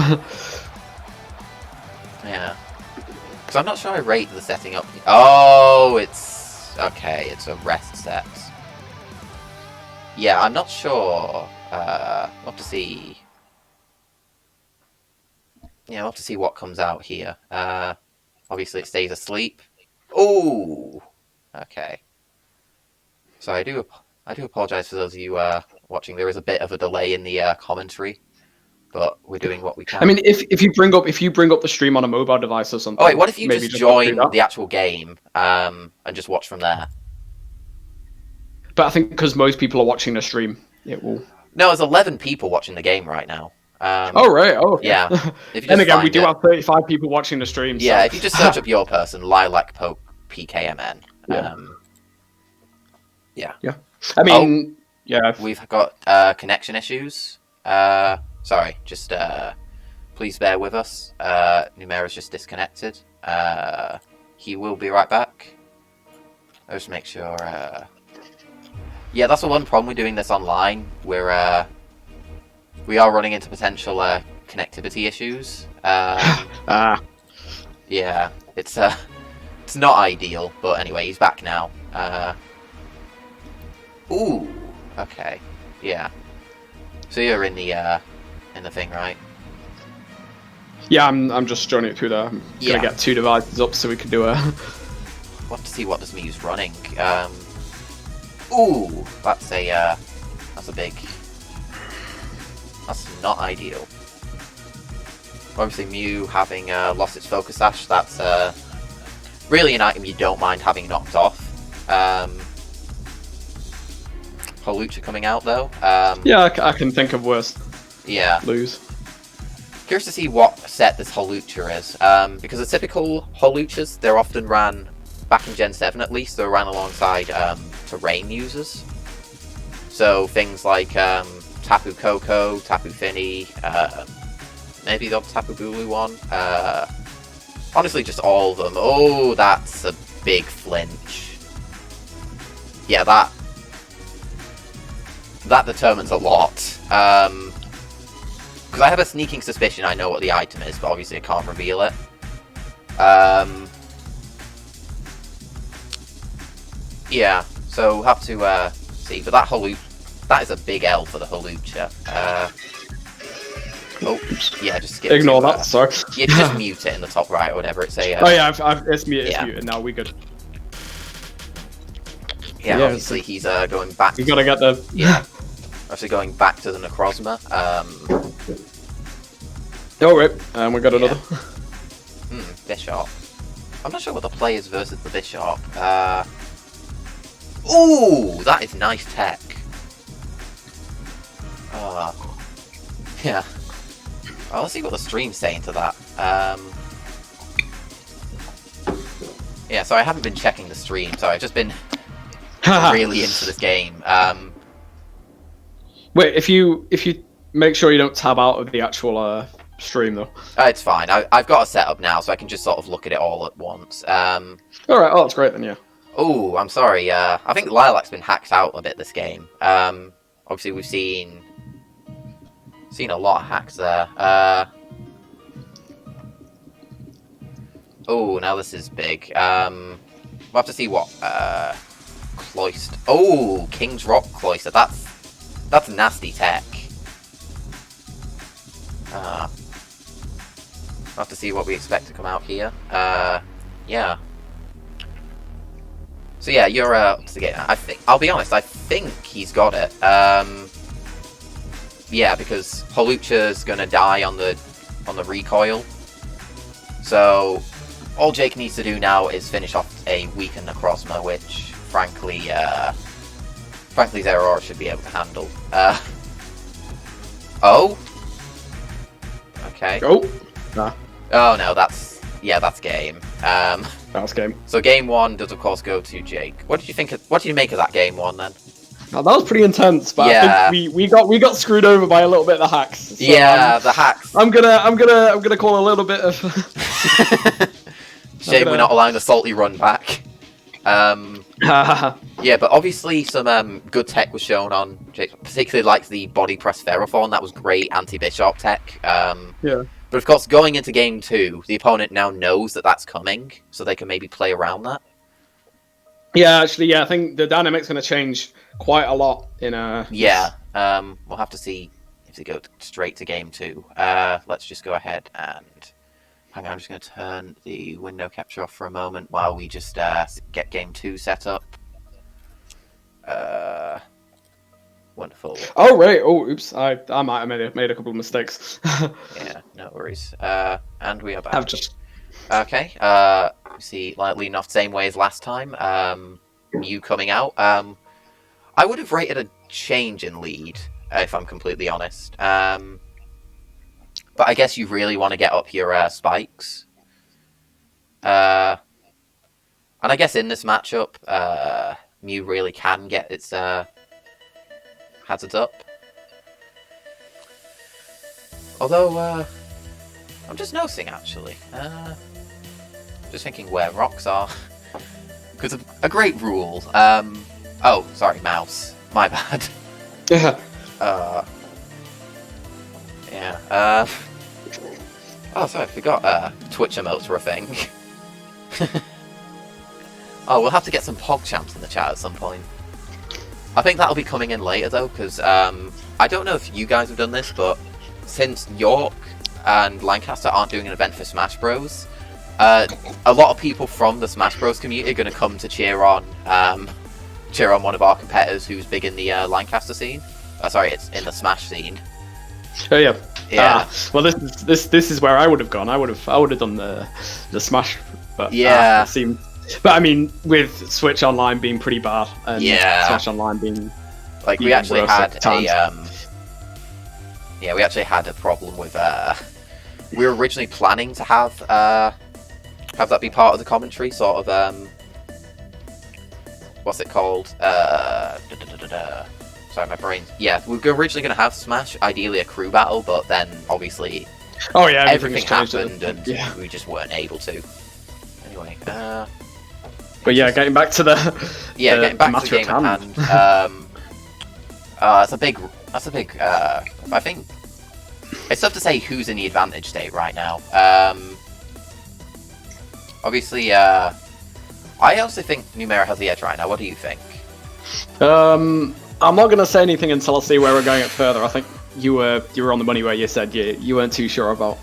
Yeah. Because I'm not sure I rate the setting up. Oh, it's... Okay, it's a rest set. Yeah, I'm not sure. We'll have to see... Yeah, we'll have to see what comes out here. Obviously it stays asleep. Oh! Okay. So I do apologise for those of you watching. There is a bit of a delay in the commentary, but we're doing what we can. I mean, if you bring up the stream on a mobile device or something. Oh wait, what if you maybe just join do that? the actual game and just watch from there? But I think because most people are watching the stream, it will. No, there's 11 people watching the game right now. Oh right, oh okay. Yeah. If you And just again, we find do it- have 35 people watching the stream. Yeah, so. if you just search up your person, Lilac Poke PKMN. Yeah. I mean, yeah. We've got connection issues. sorry, just please bear with us. Numera's just disconnected. He will be right back. I'll just make sure. Yeah, that's the one problem with doing this online. We are running into potential connectivity issues. Yeah, it's not ideal, but anyway, he's back now. Ooh, okay, yeah. So you're in the thing, right? Yeah, I'm just joining it through there. I'm Yeah. gonna get 2 devices up so we can do a. Want to see what this Mew's running. Ooh, that's a big. That's not ideal. Obviously, Mew having lost its Focus Sash, that's really an item you don't mind having knocked off. Holucha coming out though. Yeah, I can think of worse. Yeah. Lose. Curious to see what set this Holucha is, because the typical Holuchas, they're often ran, back in Gen 7 at least, they're ran alongside terrain users. So things like Tapu Koko, Tapu Fini, maybe the Tapu Bulu one. Honestly, just all of them. Oh, that's a big flinch. Yeah, that determines a lot. Because I have a sneaking suspicion I know what the item is, but obviously I can't reveal it. Yeah, so we'll have to see. But that is a big L for the Holucha. Oh, yeah, just skip. Ignore that. Sorry. Yeah, just mute it in the top right or whatever. It's a. Oh yeah, it's muted. Yeah. It's muted now. We good. Yeah, Yeah, obviously he's going back. We gotta get the. Yeah. Actually going back to the Necrozma. Oh right, we got another. Bishop. I'm not sure what the play is versus the Bishop. Ooh, that is nice tech. Yeah. Well, let's see what the stream's saying to that. Yeah, so I haven't been checking the stream, so I've just been really into this game. Wait, if you make sure you don't tab out of the actual stream though. It's fine. I've got a setup now, so I can just sort of look at it all at once. All right. Oh, that's great then. Yeah. Oh, I'm sorry. I think Lilac's been hacked out a bit this game. Obviously we've seen a lot of hacks there. Oh, now this is big. We'll have to see what Cloister. Oh, King's Rock Cloister. That's nasty tech. We'll have to see what we expect to come out here. Yeah. So yeah, you're up to get. I'll be honest. I think he's got it. Yeah, because Holucha's gonna die on the recoil. So all Jake needs to do now is finish off a weakened Necrozma, which frankly Zeraora should be able to handle. Oh. Okay. Oh. Nah. Oh no, that's game. That's game. So game 1 does of course go to Jake. What did you make of that game 1 then? Now, that was pretty intense, but Yeah. I think we got screwed over by a little bit of the hacks. So, Yeah, the hacks. I'm gonna call a little bit of. Shame we're not allowing the salty run back. Yeah, but obviously some good tech was shown on Jake, particularly like the body press Ferrothorn. That was great anti-Bishop tech. Yeah. But of course, going into game 2, the opponent now knows that that's coming, so they can maybe play around that. Yeah, actually, yeah, I think the dynamic's going to change quite a lot in Yeah, we'll have to see if they go straight to game 2. Let's just go ahead and hang on. I'm just going to turn the window capture off for a moment while we just get game 2 set up. Wonderful. Oh right. Oh, oops. I might have made a couple of mistakes. Yeah, no worries. And we are back. I've just. Okay. See, like leading off the same way as last time. Mew coming out. I would have rated a change in lead, if I'm completely honest. But I guess you really want to get up your spikes. And I guess in this matchup, Mew really can get its hazards up. Although, I'm just noticing actually. Just thinking where rocks are. Because a great rule. Oh, sorry, mouse. My bad. Yeah. Yeah. Oh, sorry, I forgot. Twitch emotes were a thing. Oh, we'll have to get some PogChamps in the chat at some point. I think that'll be coming in later though, because I don't know if you guys have done this, but since York and Lancaster aren't doing an event for Smash Bros, a lot of people from the Smash Bros community are going to come to cheer on one of our competitors who's big in the Lancaster scene. Sorry, it's in the Smash scene. Oh yeah. Yeah. Well, this is where I would have gone. I would have done the Smash, but Yeah. it seemed. But I mean, with Switch Online being pretty bad and Yeah. Smash Online being Like we even actually worse had at times. we actually had a problem with we were originally planning to have that be part of the commentary, sort of what's it called? Sorry, my brain. Yeah, we were originally going to have Smash, ideally a crew battle, but then obviously Oh yeah, everything changed happened and yeah. we just weren't able to. Anyway, But yeah, getting back to the getting back to matter the game at at hand. hand. That's a big. I think it's tough to say who's in the advantage state right now. Obviously, I honestly think Numera has the edge right now. What do you think? I'm not gonna say anything until I see where we're going it further. I think you were on the money where you said you weren't too sure about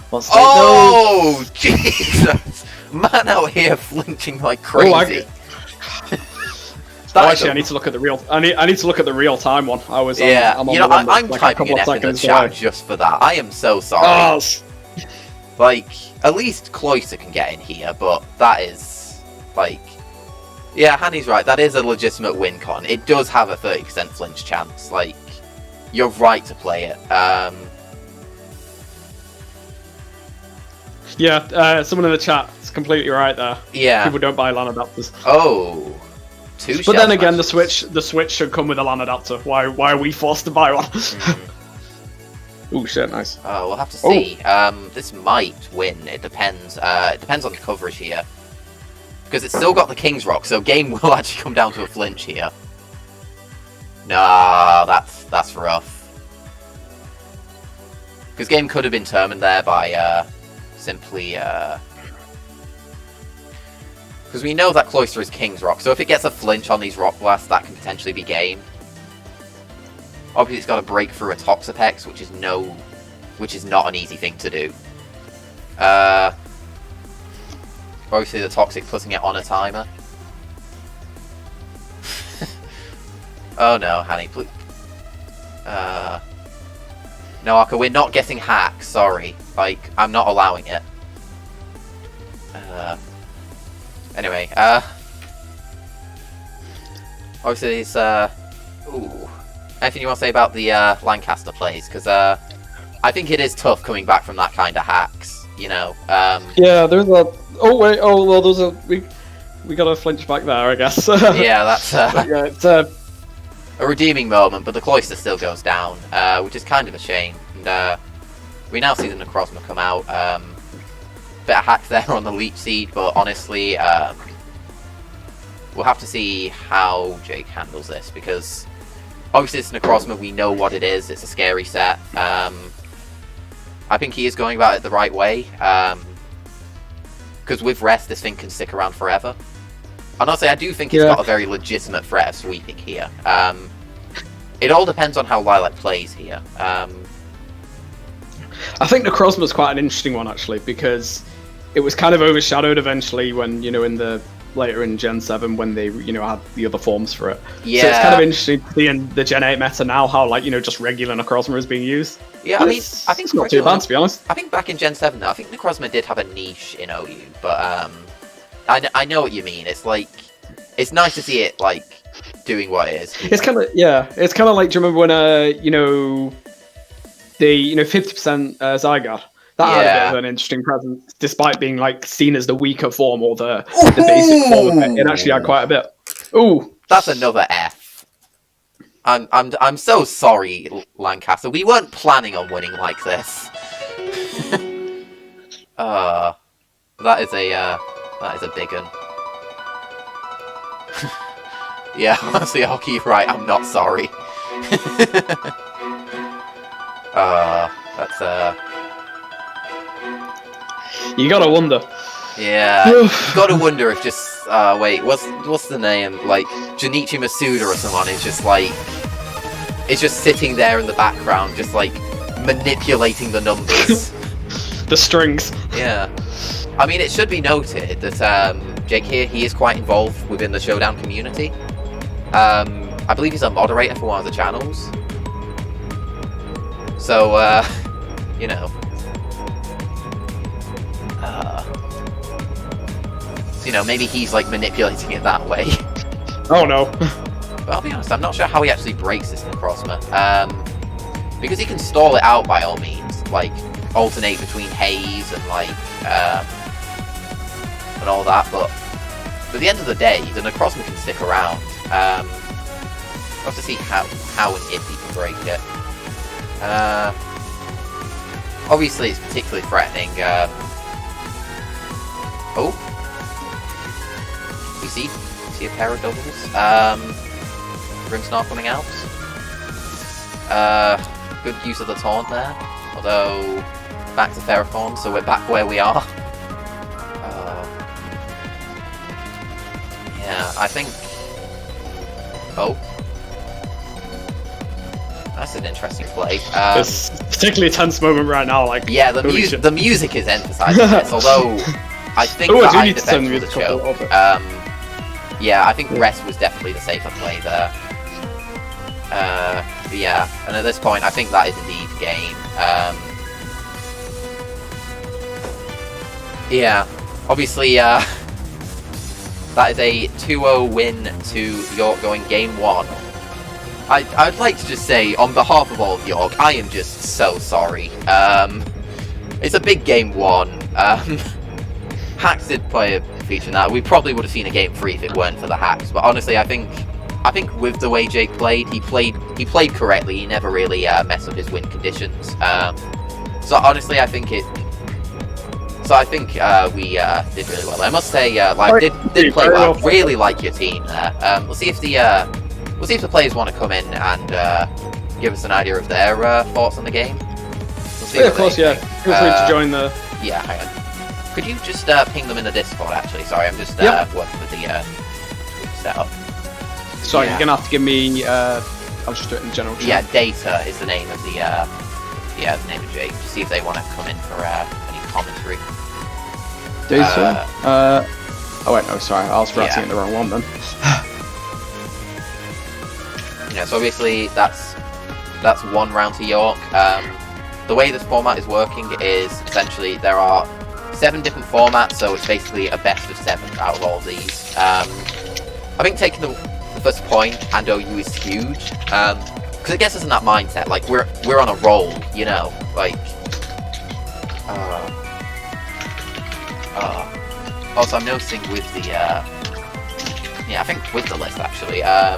what state. Oh, Jesus! Man out here flinching like crazy. Actually, I need to look at the real. I need to look at the real time one. I was. Yeah, I'm on you know, the one I'm that's, like, a typing couple an of F in the seconds chat away. just for that. I am so sorry. Oh, Like, at least Cloyster can get in here, but that is, like... Yeah, Hanny's right, that is a legitimate win con. It does have a 30% flinch chance, like, you're right to play it. yeah. Someone in the chat is completely right there. Yeah. People don't buy LAN adapters. Oh. But then again, the Switch should come with a LAN adapter. Why are we forced to buy one? Oh shit, nice. Oh, we'll have to see. This might win. It depends. It depends on the coverage here. Because it's still got the King's Rock, so game will actually come down to a flinch here. Nah, that's rough. Because game could have been determined there by simply... Because we know that Cloyster is King's Rock, so if it gets a flinch on these Rock Blasts, that can potentially be game. Obviously, it's got to break through a Toxapex, which is not an easy thing to do. Obviously, the Toxic putting it on a timer. Oh no, Hanny, please. No, Aka, we're not getting hacked. Sorry, like I'm not allowing it. Anyway, obviously, it's ooh. Anything you want to say about the Lancaster plays? Because I think it is tough coming back from that kind of hacks, you know. Yeah, there's a. Oh wait, oh well, there's a. We got a flinch back there, I guess. Yeah, that's yeah, it's a redeeming moment, but the Cloyster still goes down, which is kind of a shame. And we now see the Necrozma come out. Bit of hack there on the Leech Seed, but honestly, we'll have to see how Jake handles this, because obviously it's Necrozma, we know what it is, it's a scary set. I think he is going about it the right way, because with Rest, this thing can stick around forever. And honestly, I do think it's got a very legitimate threat of sweeping here. It all depends on how Lilac plays here. I think Necrozma's quite an interesting one, actually, because it was kind of overshadowed eventually when, later in Gen 7 when they, had the other forms for it. Yeah. So it's kind of interesting to see in the Gen 8 meta now how, just regular Necrozma is being used. Yeah, I mean, I think it's not too bad, to be honest. I think back in Gen 7, though, I think Necrozma did have a niche in OU, but I know what you mean. It's like, it's nice to see it, doing what it is. It's kind of, it's kind of like, do you remember when, the 50% Zygarde? That had a bit of an interesting presence, despite being seen as the weaker form or the basic form of it. It actually had quite a bit. Ooh, that's another F. I'm so sorry, Lancaster. We weren't planning on winning like this. That is a big one. Yeah, honestly, I'll keep right. I'm not sorry. That's You gotta wonder. Yeah, you gotta wonder if just wait, what's the name? Like Junichi Masuda or someone is just like sitting there in the background, just like manipulating the numbers. The strings. Yeah. I mean, it should be noted that Jake here, he is quite involved within the Showdown community. I believe he's a moderator for one of the channels. So, you know. So, you know, maybe he's like manipulating it that way. Oh no. But I'll be honest, I'm not sure how he actually breaks this Necrozma. Because he can stall it out by all means, like alternate between haze and like and all that, but at the end of the day, the Necrozma can stick around. We'll have to see how and if he can break it. Obviously, it's particularly threatening. Oh, we see a pair of doubles. Grimsnar coming out. Good use of the taunt there. Although, back to Ferrothorn, so we're back where we are. Yeah, I think... Oh. That's an interesting play. It's particularly a tense moment right now, like... Yeah, the music is emphasizing this, although I think I that do I need to turn the defended the music up a choke. little bit. Yeah, I think Rest was definitely the safer play there. But yeah, and at this point, I think that is indeed game. Yeah, obviously, that is a 2-0 win to York going game 1. I'd like to just say, on behalf of all of York, I am just so sorry. It's a big game 1. Hacks did play a feature in that. We probably would have seen a game 3 if it weren't for the hacks. But honestly, I think with the way Jake played, he played correctly. He never really messed up his win conditions. So honestly, I think we did really well. I must say, Live did play well. Really like your team there. We'll see if the players want to come in and give us an idea of their thoughts on the game. We'll see Yeah, of course, yeah. Feel free to join the... Yeah, hang on. Could you just ping them in the Discord, actually? Sorry, I'm just working with the setup. Sorry, Yeah. you're gonna have to give me... I'll just do it in the general chat. Yeah, Data is the name of the name of Jake. See if they want to come in for any commentary. Data? Oh wait, no, sorry, I was writing it the wrong one then. You know, so obviously that's one round to York. The way this format is working is essentially there are 7 different formats, so it's basically a best of 7 out of all of these. I think taking the first point and OU is huge, because it gets us in that mindset, like we're on a roll, you know, like. Also, I'm noticing with the I think with the list actually. Yeah,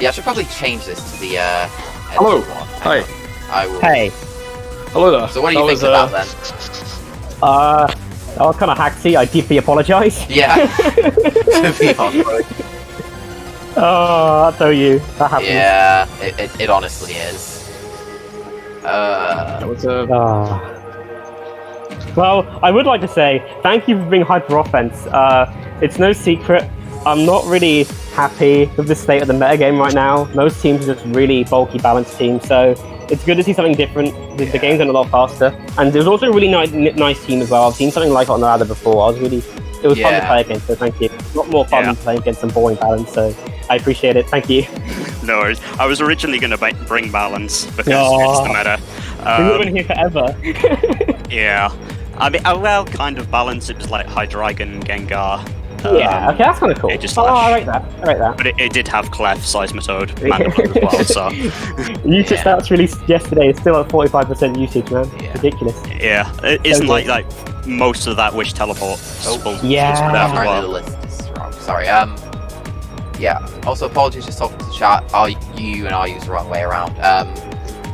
I should probably change this to the Hello. one. Hi. I will. Hey. Hello there. So what do you think about then? That was kind of hacksy. I deeply apologise. Yeah. To be honest. Oh, I'll tell you. That happens. Yeah, it honestly is. That was a... Well, I would like to say thank you for being Hyper Offense. It's no secret, I'm not really happy with the state of the metagame right now. Most teams are just really bulky, balanced teams, so it's good to see something different. The game's going a lot faster, and there's also a really nice team as well. I've seen something like it on the ladder before. It was fun to play against, so thank you. A lot more fun than playing against some boring balance, so I appreciate it. Thank you. No worries. I was originally going to bring balance because it's the meta. We would have been here forever. Yeah. I mean, well, kind of balance. It was like Hydreigon, Gengar. Yeah, okay, that's kind of cool. I like that. But it did have Clef, Seismitoad, Mandible as well, so... Usage stats released yesterday is still at 45% usage, man. Yeah. Ridiculous. Yeah, it isn't like most of that Wish Teleport. Yeah. That as Apparently well. the list is wrong. Sorry. Yeah. Also, apologies just talking to the chat. You and I used the wrong way around.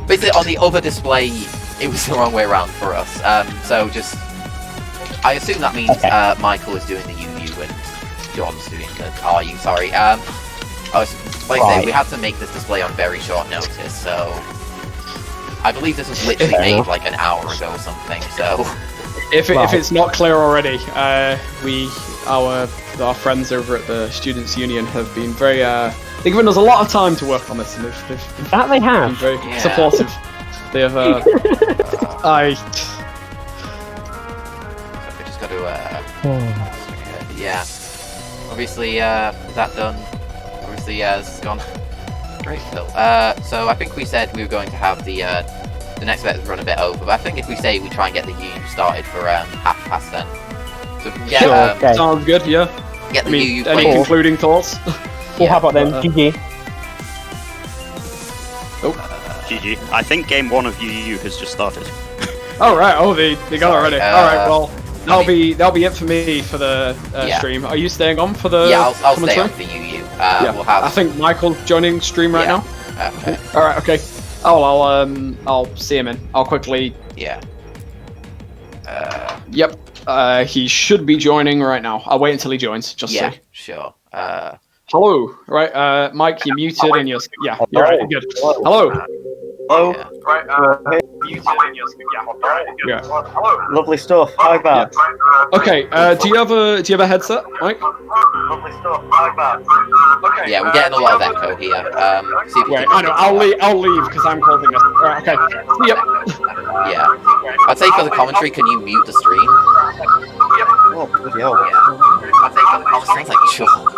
Basically, on the other display, it was the wrong way around for us. So just, I assume that means Michael is doing the UU and John's doing the RU. Sorry. I say we had to make this display on very short notice, so I believe this was literally made like an hour ago or something. So if it's not clear already, our friends over at the Students' Union have been very they've given us a lot of time to work on this, and they've been very supportive. They have I just got to yeah. Obviously that done. Obviously this has gone great, Phil. So I think we said we were going to have the next bit run a bit over, but I think if we say we try and get the UU started for 10:30, so we can get sounds good. Yeah. Get the UU any played. concluding thoughts? Well, how about then? GG. GG. I think game 1 of UU has just started. Oh right. Oh, they got it already. All right. Well, that'll be it for me for the stream. Are you staying on for the? Yeah, I'll stay commentary? on for UU. Yeah. We'll have. I think Michael joining stream right now. Okay. All right. Okay. Oh, I'll see him in. I'll quickly. Yeah. Yep. He should be joining right now. I'll wait until he joins. Just Yeah. say. Sure. Hello. Right. Mike, you're muted and you're. Yeah. You're right. You're good. Hello. Hello. Yeah. Right. Muted and you're. Yeah. Hello. Lovely stuff. Hi, Bad. Okay. Do you have a headset, Mike? Lovely stuff. Hi, Bad. Okay. Yeah, we're getting a lot of echo here. See if we Wait, can I know. I'll leave because I'm causing this. Alright, okay. Yep. Yeah. I'd say for the commentary, can you mute the stream? Oh, bloody hell. Yeah. I'd say for the commentary, sounds like chalk.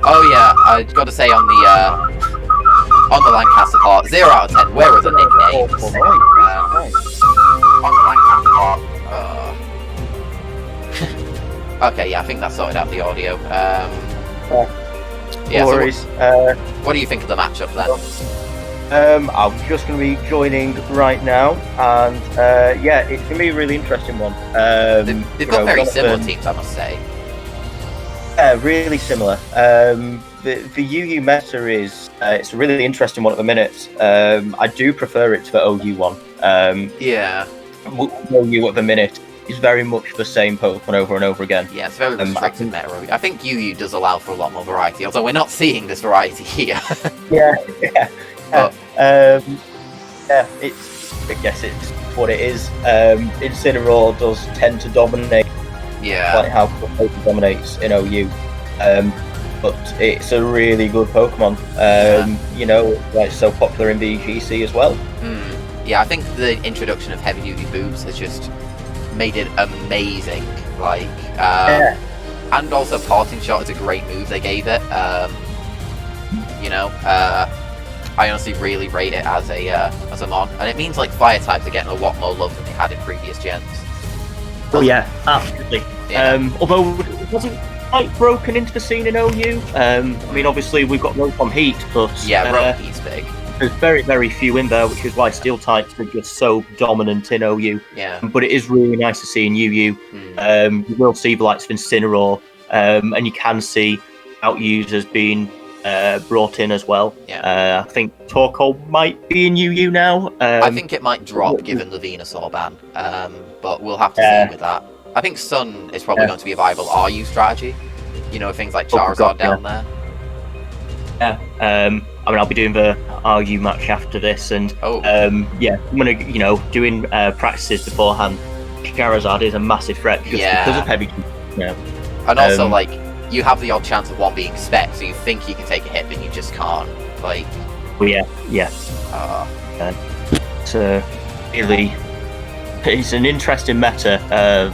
Oh yeah, I got to say on the Lancaster part, 0 out of 10. Where are the nicknames? On the Lancaster part. Okay, yeah, I think that sorted out the audio. Yeah. No worries. What do you think of the matchup then? I'm just going to be joining right now, and yeah, it's going to be a really interesting one. They've got very similar teams, I must say. Yeah, really similar. The UU meta is it's a really interesting one at the minute. I do prefer it to the OU one. Yeah. OU at the minute is very much the same Pokemon over and over again. Yeah, it's very restricted meta. I think UU does allow for a lot more variety, although we're not seeing this variety here. Yeah. But, yeah, I guess it's what it is. Incineroar does tend to dominate, yeah. like how Pokemon dominates in OU. But it's a really good Pokemon. You know, like it's so popular in VGC as well. Yeah, I think the introduction of heavy duty boots has just made it amazing. Like, and also Parting Shot is a great move they gave it. You know, I honestly really rate it as a mon, and it means like fire types are getting a lot more love than they had in previous gens. Oh yeah, absolutely. Yeah. Although it wasn't quite broken into the scene in OU. I mean, obviously we've got Rotom Heat, but Yeah, Rotom-Heat's big. there's very, very few in there, which is why Steel types are just so dominant in OU. Yeah. But it is really nice to see in UU. You will see the likes of Incineroar, and you can see out users being brought in as well. Yeah. I think Torkoal might be in UU now. I think it might drop given the Venusaur ban, but we'll have to see with that. I think Sun is probably going to be a viable RU strategy. You know, things like Charizard down there. Yeah. I mean, I'll be doing the RU match after this, and yeah, I'm gonna, you know, doing practices beforehand. Charizard is a massive threat just because of heavy. Yeah. And also, like, you have the odd chance of one being spec, so you think you can take a hit, but you just can't. Like, well, yeah. So really, it's an interesting meta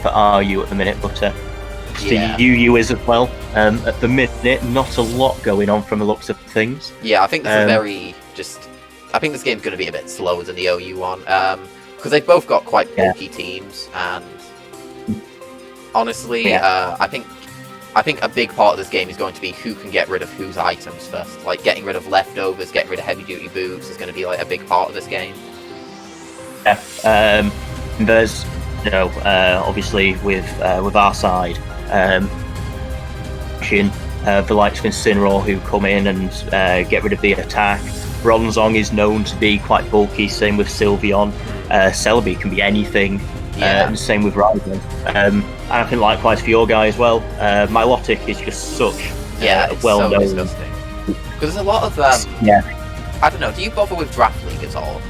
for RU at the minute, but the UU is as well. At the minute, not a lot going on from the looks of things. Yeah, I think this is very I think this game's going to be a bit slower than the OU one, because they've both got quite bulky teams, and honestly, I think a big part of this game is going to be who can get rid of whose items first. Like, getting rid of leftovers, getting rid of heavy duty boots is going to be like a big part of this game. Yeah. There's, you know, obviously with our side, The likes of Incineroar who come in and get rid of the attack. Bronzong is known to be quite bulky, same with Sylveon. Celebi can be anything, and same with Raikou. And I think likewise for your guy as well. Milotic is just such it's well so known. disgusting. Because there's a lot of I don't know. Do you bother with draft league at all?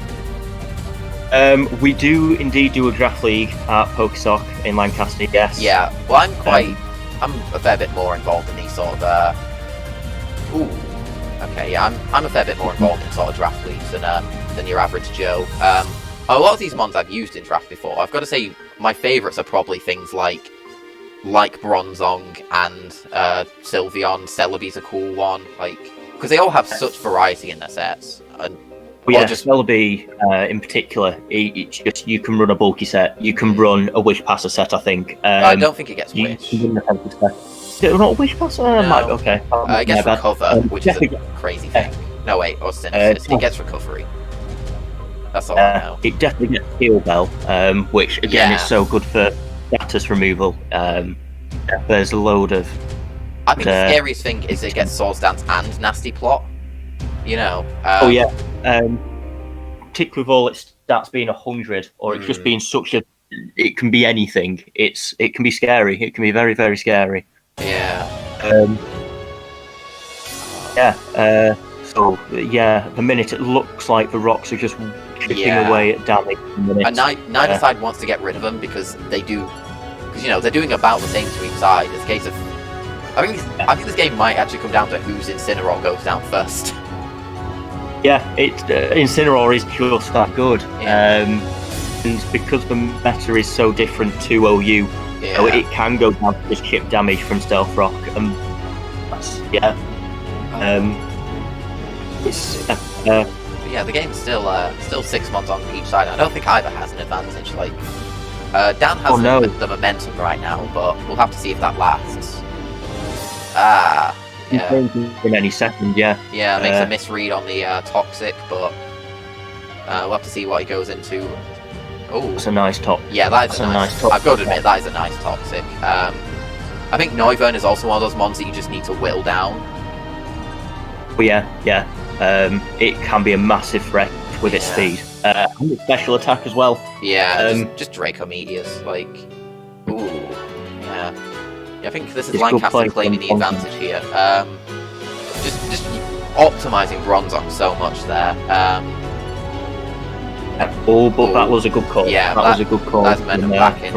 We do indeed do a draft league at Pokésoc in Lancaster. Yes. Yeah. Well, I'm a fair bit more involved in these sort of. Okay. Yeah. I'm a fair bit more involved in sort of draft leagues than your average Joe. A lot of these mons I've used in draft before. I've got to say my favourites are probably things like Bronzong and Sylveon. Celebi's a cool one, because they all have such variety in their sets. Celebi in particular, it's just you can run a bulky set. You can run a Wish Passer set, I think. I don't think it gets Wish. Is it not a Wish Passer? No. Okay. It gets Recover, which is a crazy thing. No, wait, or Synthesis. It gets Recovery. That's all I know. It definitely gets Heal Bell, which again is so good for status removal. There's a load of. I think the scariest thing is it gets Swords Dance and Nasty Plot. Particularly with all its stats being 100, or it's just being such a. It can be anything. It can be scary. It can be very, very scary. Yeah. The minute it looks like the rocks are just chipping away at damage. And neither side wants to get rid of them because they do. Because they're doing about the same to each side. It's a case of. I think this game might actually come down to whose Incineroar goes down first. Yeah, Incineroar is just that good. And because the meta is so different to OU, it can go down to just chip damage from Stealth Rock, and that's the game's still 6 months on each side. I don't think either has an advantage. Dan has the momentum right now, but we'll have to see if that lasts. In any second, makes a misread on the Toxic, but we'll have to see what he goes into. Oh, it's a nice top. Yeah, that's a nice top. I've got to admit, that is a nice Toxic. I think Noivern is also one of those mons that you just need to whittle down. It can be a massive threat with its speed. And its special attack as well. Yeah, just Draco Meteors, I think this is Lancaster claiming the advantage here. Just optimizing Bronzong so much there. That was a good call. Yeah, that was a good call. That's meant back in.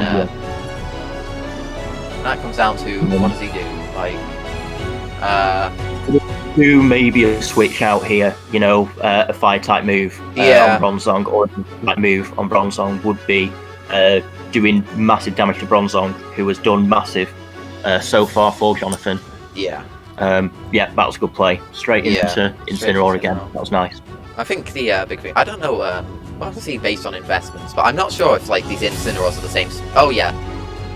That comes down to what does he do? Do maybe a switch out here. A fire type move on Bronzong, or a type move on Bronzong would be doing massive damage to Bronzong, who has done massive. So far for Jonathan. That was a good play. Straight into Incineroar again. That was nice. I think the big thing, I don't know, obviously based on investments, but I'm not sure if these Incineroars are the same. Oh yeah,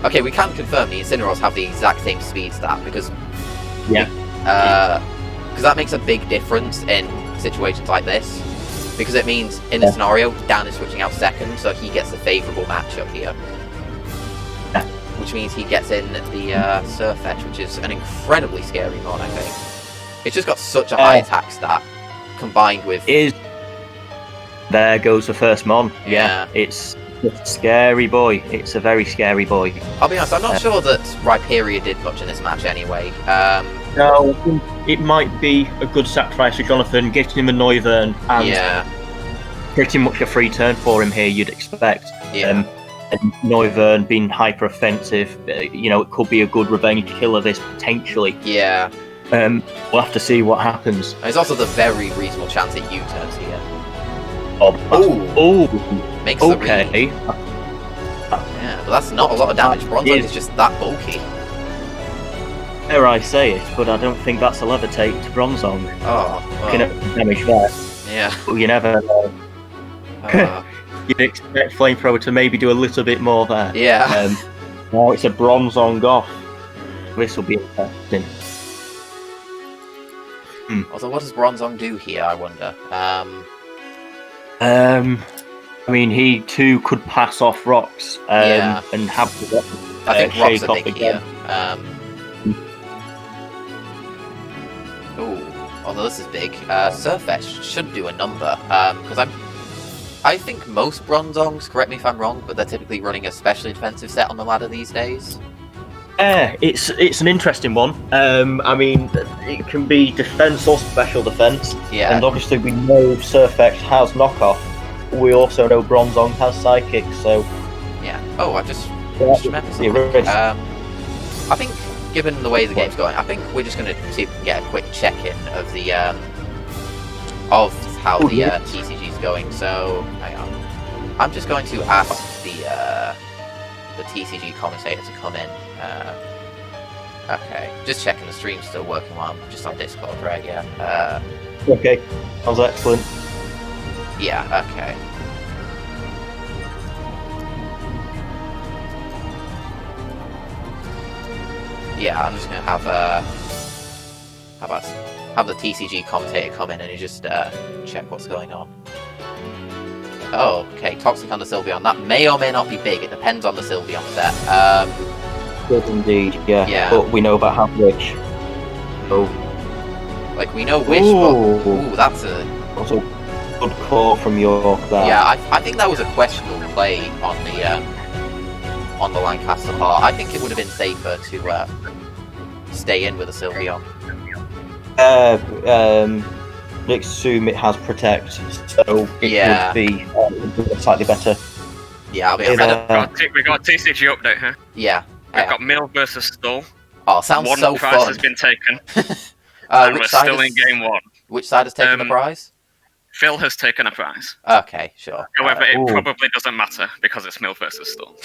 okay, we can confirm the Incineroars have the exact same speed stat because that makes a big difference in situations like this, because it means in this scenario Dan is switching out second, so he gets the favourable matchup here. Which means he gets in the Surf Edge, which is an incredibly scary mod, I think. It's just got such a high attack stat, combined with... There goes the first mon. Yeah, it's a scary boy. It's a very scary boy. I'll be honest, I'm not sure that Rhyperior did much in this match anyway. No, I think it might be a good sacrifice for Jonathan, getting him a Noivern, and pretty much a free turn for him here, you'd expect. And Noivern being hyper offensive, it could be a good revenge killer this potentially. Yeah. We'll have to see what happens. There's also the very reasonable chance it U-turns here. Makes the read. Yeah, but that's not a lot of damage. Bronzong is just that bulky. Dare I say it, but I don't think that's a levitate to Bronzong. Damage there. Yeah. But you never know. You'd expect Flamethrower to maybe do a little bit more there. Yeah. Now it's a Bronzong off. This will be interesting. Also, what does Bronzong do here, I wonder? I mean, he too could pass off rocks and have the I think rocks shake are off big again. here. Although this is big, Surfetch should do a number, because I think most Bronzongs, correct me if I'm wrong, but they're typically running a specially defensive set on the ladder these days. It's an interesting one. I mean, it can be defense or special defense. Yeah. And obviously we know Surfetch has knockoff. We also know Bronzong has psychic, so... Yeah. Oh, I just remembered Yeah, something. I think, given the way the game's going, I think we're just going to see if we can get a quick check-in of the, of how the TCG's going. So, hang on. I'm just going to ask the TCG commentator to come in. Okay, just checking the stream's still working while I'm just on Discord, right? Yeah. Okay, that was excellent. Yeah, okay. Yeah, I'm just gonna have have the TCG commentator come in and just check what's going on. Oh, okay, Toxic on the Sylveon. That may or may not be big. It depends on the Sylveon set. Good indeed, yeah. Yeah. But we know about half Witch. Oh. Like, we know Wish, but... Ooh, that's a... That's a good call from York there. Yeah, I think that was a questionable play on the Lancaster part. I think it would have been safer to stay in with a Sylveon. Let's assume it has Protect, so it would be slightly better. Yeah, I'll be we got a TCG update here. Yeah. We've got Mill versus Stull. Oh, sounds one so prize fun. has been taken. And we're still in game one. Which side has taken the prize? Phil has taken a prize. Okay, sure. However, it probably doesn't matter because it's Mill versus Stull.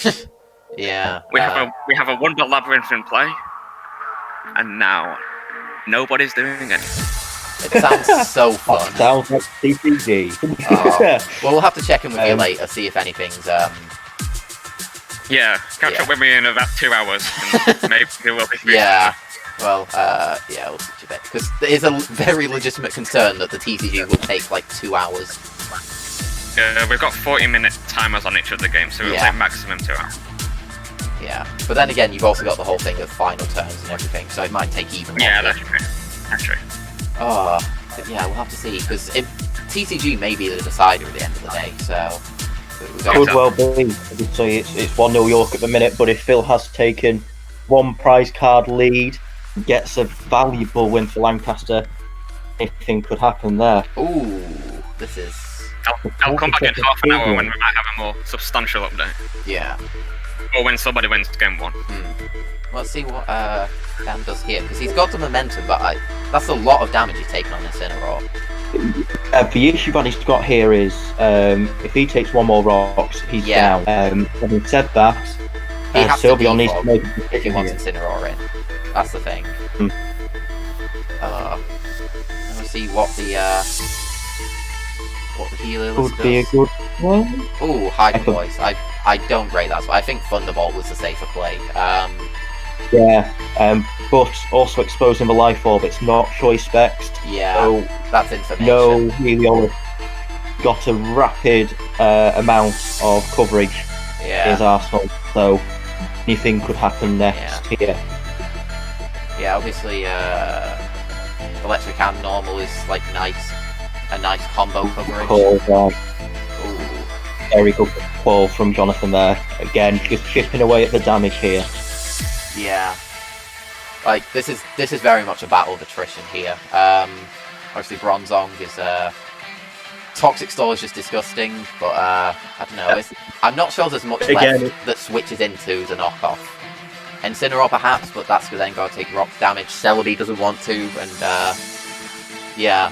Yeah. We have a Wonder Labyrinth in play, and now nobody's doing anything. It sounds so fun. Sounds like TCG. Well, we'll have to check in with you later, see if anything's Yeah, catch up with me in about 2 hours, and maybe we'll be free. Yeah. Well, yeah, we'll switch a bit. Because there is a very legitimate concern that the TCG will take like 2 hours. We've got 40-minute timers on each of the games, so it'll take maximum 2 hours. Yeah, but then again, you've also got the whole thing of final turns and everything, so it might take even longer. Yeah, that's true. That's true. Oh, but yeah, we'll have to see, because TCG may be the decider at the end of the day, so... Could well be. So it's 1-0 York at the minute, but if Phil has taken one prize card lead, gets a valuable win for Lancaster, anything could happen there. Ooh, this is... I'll come back in half an hour when we might have a more substantial update. Yeah. Or when somebody wins game one. Let's see what Dan does here, because he's got the momentum, but that's a lot of damage he's taken on Incineroar. The issue that he's got here is if he takes one more rocks, he's down. Having said that, Sylveon needs to make a decision if he wants Incineroar in. That's the thing. Let's see what the healer could be a good one. Ooh, High Voice. I don't rate that, so I think Thunderbolt was the safer play. But also exposing the life orb, it's not choice specs. Yeah, so that's information. No, Heliolisk got a rapid amount of coverage in his arsenal, so anything could happen next here. Yeah, obviously, Electric and Normal is like a nice combo coverage. Very good call from Jonathan there. Again, just chipping away at the damage here. Yeah. Like, this is very much a battle of attrition here. Obviously Bronzong is Toxic Stall is just disgusting, but I don't know. I'm not sure there's much left that switches into the knockoff. Incineroar perhaps, but that's then got to take rock damage. Celebi doesn't want to, and yeah.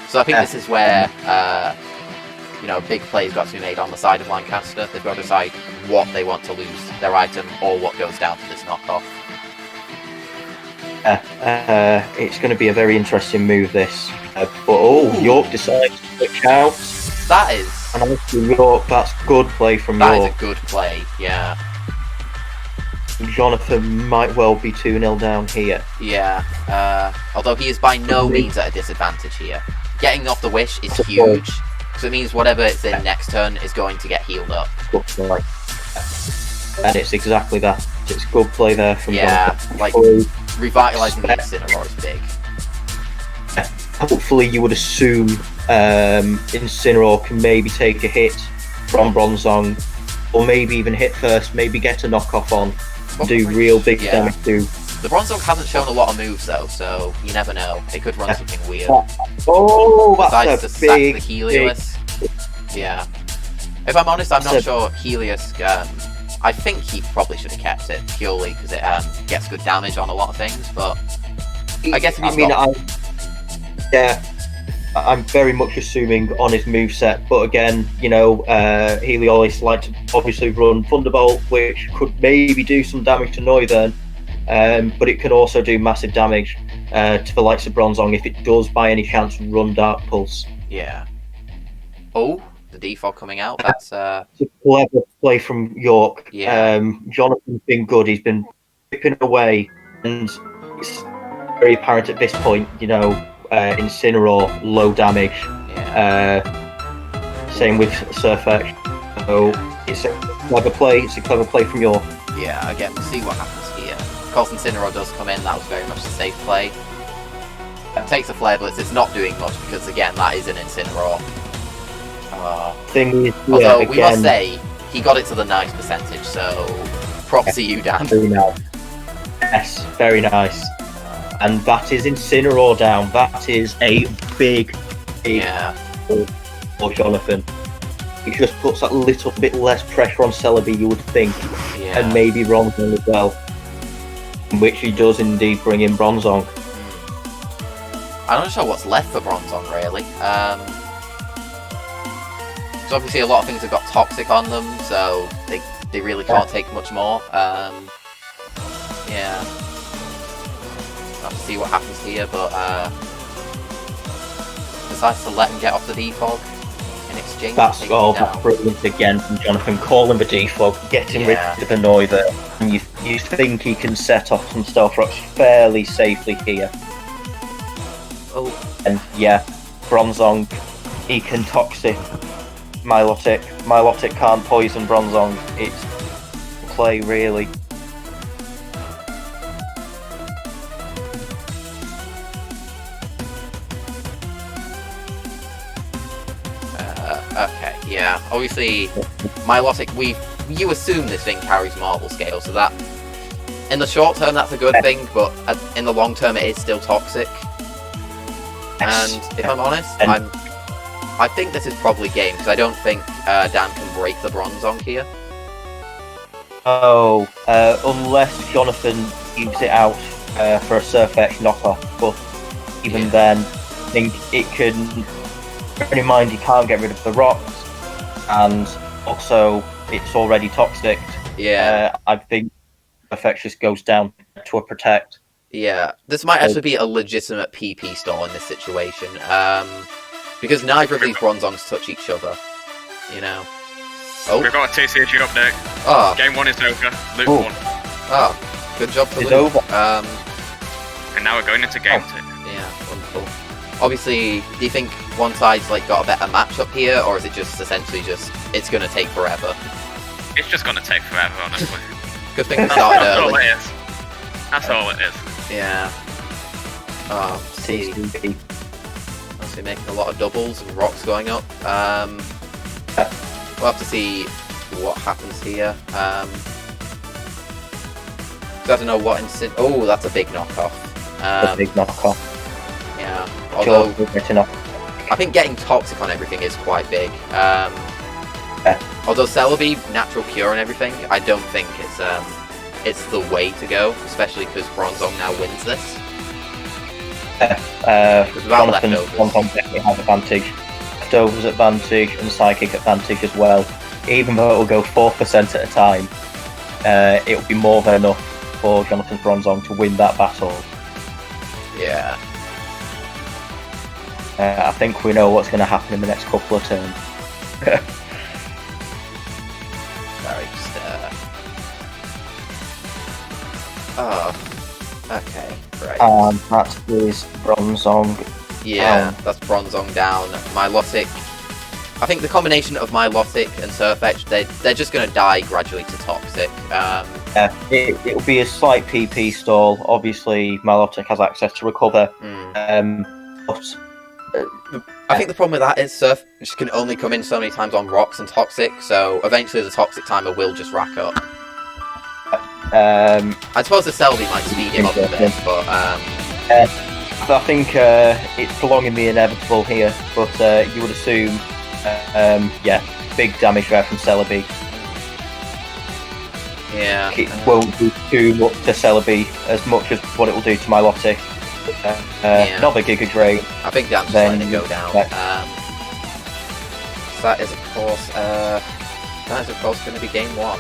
So I think this is where big plays got to be made on the side of Lancaster. They've got to decide what they want to lose, their item, or what goes down to this knockoff. It's going to be a very interesting move, this. York decides to switch out. That is... And honestly, York, that's good play from York. That is a good play, yeah. Jonathan might well be 2-0 down here. Yeah, although he is by no means at a disadvantage here. Getting off the Wish is huge, so it means whatever it's in next turn is going to get healed up. And it's exactly that. It's good play there from Yeah, Jonathan. like revitalizing the Incineroar is big. Hopefully, you would assume Incineroar can maybe take a hit from Bronzong, or maybe even hit first, maybe get a knockoff on, do real big damage to. The Bronzong hasn't shown a lot of moves though, so you never know. It could run something weird. Oh, Besides that's to a big, sack the Helios. Yeah. If I'm honest, I'm not sure Helios. I think he probably should have kept it purely because it gets good damage on a lot of things. But I guess if he's I'm very much assuming on his moveset, but again, Healy always likes to obviously run Thunderbolt, which could maybe do some damage to Noivern, but it can also do massive damage to the likes of Bronzong if it does by any chance run Dark Pulse. Yeah. Oh, the defog coming out. That's It's a clever play from York. Yeah. Jonathan's been good. He's been ripping away, and it's very apparent at this point, Incineroar, low damage. Yeah. Same with Surfetch. So it's a clever play. It's a clever play from York. Yeah, again, we'll see what happens here. Of course, Incineroar does come in. That was very much a safe play. Takes a Flare Blitz. It's not doing much because, again, that is an Incineroar. Thing is, although we must say, he got it to the nice percentage, so props to you, Dan. Very nice. Yes, very nice. And that is Incineroar down. That is a big for Jonathan. It just puts that little bit less pressure on Celebi, you would think, and maybe Bronzong as well, which he does indeed bring in Bronzong. I'm not sure what's left for Bronzong, really. So obviously a lot of things have got Toxic on them, so they really can't take much more. Yeah. I'll have to see what happens here, but decides to let him get off the defog in exchange. That's brilliant again from Jonathan, calling the defog, getting rid of the Noivern, and you think he can set off some Stealth Rocks fairly safely here. Oh. And Bronzong, he can Toxic Milotic. Milotic can't poison Bronzong. It's play, really. Okay, yeah. Obviously, Milotic, you assume this thing carries Marble Scale, so that, in the short term, that's a good thing, but in the long term, it is still toxic. And if I'm honest, I think this is probably game, because I don't think Dan can break the Bronzong here. Oh, unless Jonathan keeps it out for a Surfetch knockoff, but even then, I think it can. Bear in mind, he can't get rid of the rocks, and also it's already toxic. Yeah. I think Surfetch just goes down to a Protect. Yeah, this might actually be a legitimate PP stall in this situation, because neither of these Bronzongs touch each other, Oh. We've got a TCG update. Oh. Game 1 is over. Loop 1. Oh, good job for It's Luke. over. And now we're going into game 2. Yeah, wonderful. Obviously, do you think one side's got a better matchup here, or is it just essentially it's going to take forever? It's just going to take forever, honestly. Good thing we started That's all early. it is. That's all it is. Yeah. Oh, see. Obviously making a lot of doubles and rocks going up. We'll have to see what happens here. I don't know what oh, that's a big knockoff. A big knockoff. Yeah. Although I think getting toxic on everything is quite big. Although Celebi, natural cure and everything, I don't think it's the way to go, especially because Bronzong now wins this. Jonathan definitely has advantage. Leftovers advantage and Psychic advantage as well. Even though it will go 4% at a time, it will be more than enough for Jonathan Bronzong to win that battle. Yeah. I think we know what's going to happen in the next couple of turns. Sorry, just oh, okay, right. And that is Bronzong. Yeah, that's Bronzong down. Milotic. I think the combination of Milotic and Surfetch, they're just going to die gradually to Toxic. It'll be a slight PP stall. Obviously, Milotic has access to recover. But, I think the problem with that is Surf just can only come in so many times on rocks and toxic, so eventually the toxic timer will just rack up. I suppose the Celebi might speed him up a bit, but I think it's prolonging the inevitable here, but you would assume, big damage there from Celebi. Yeah. It won't do too much to Celebi as much as what it will do to Milotic. Another Giga Drain. I think that's just letting it go down. So that is of course going to be game 1.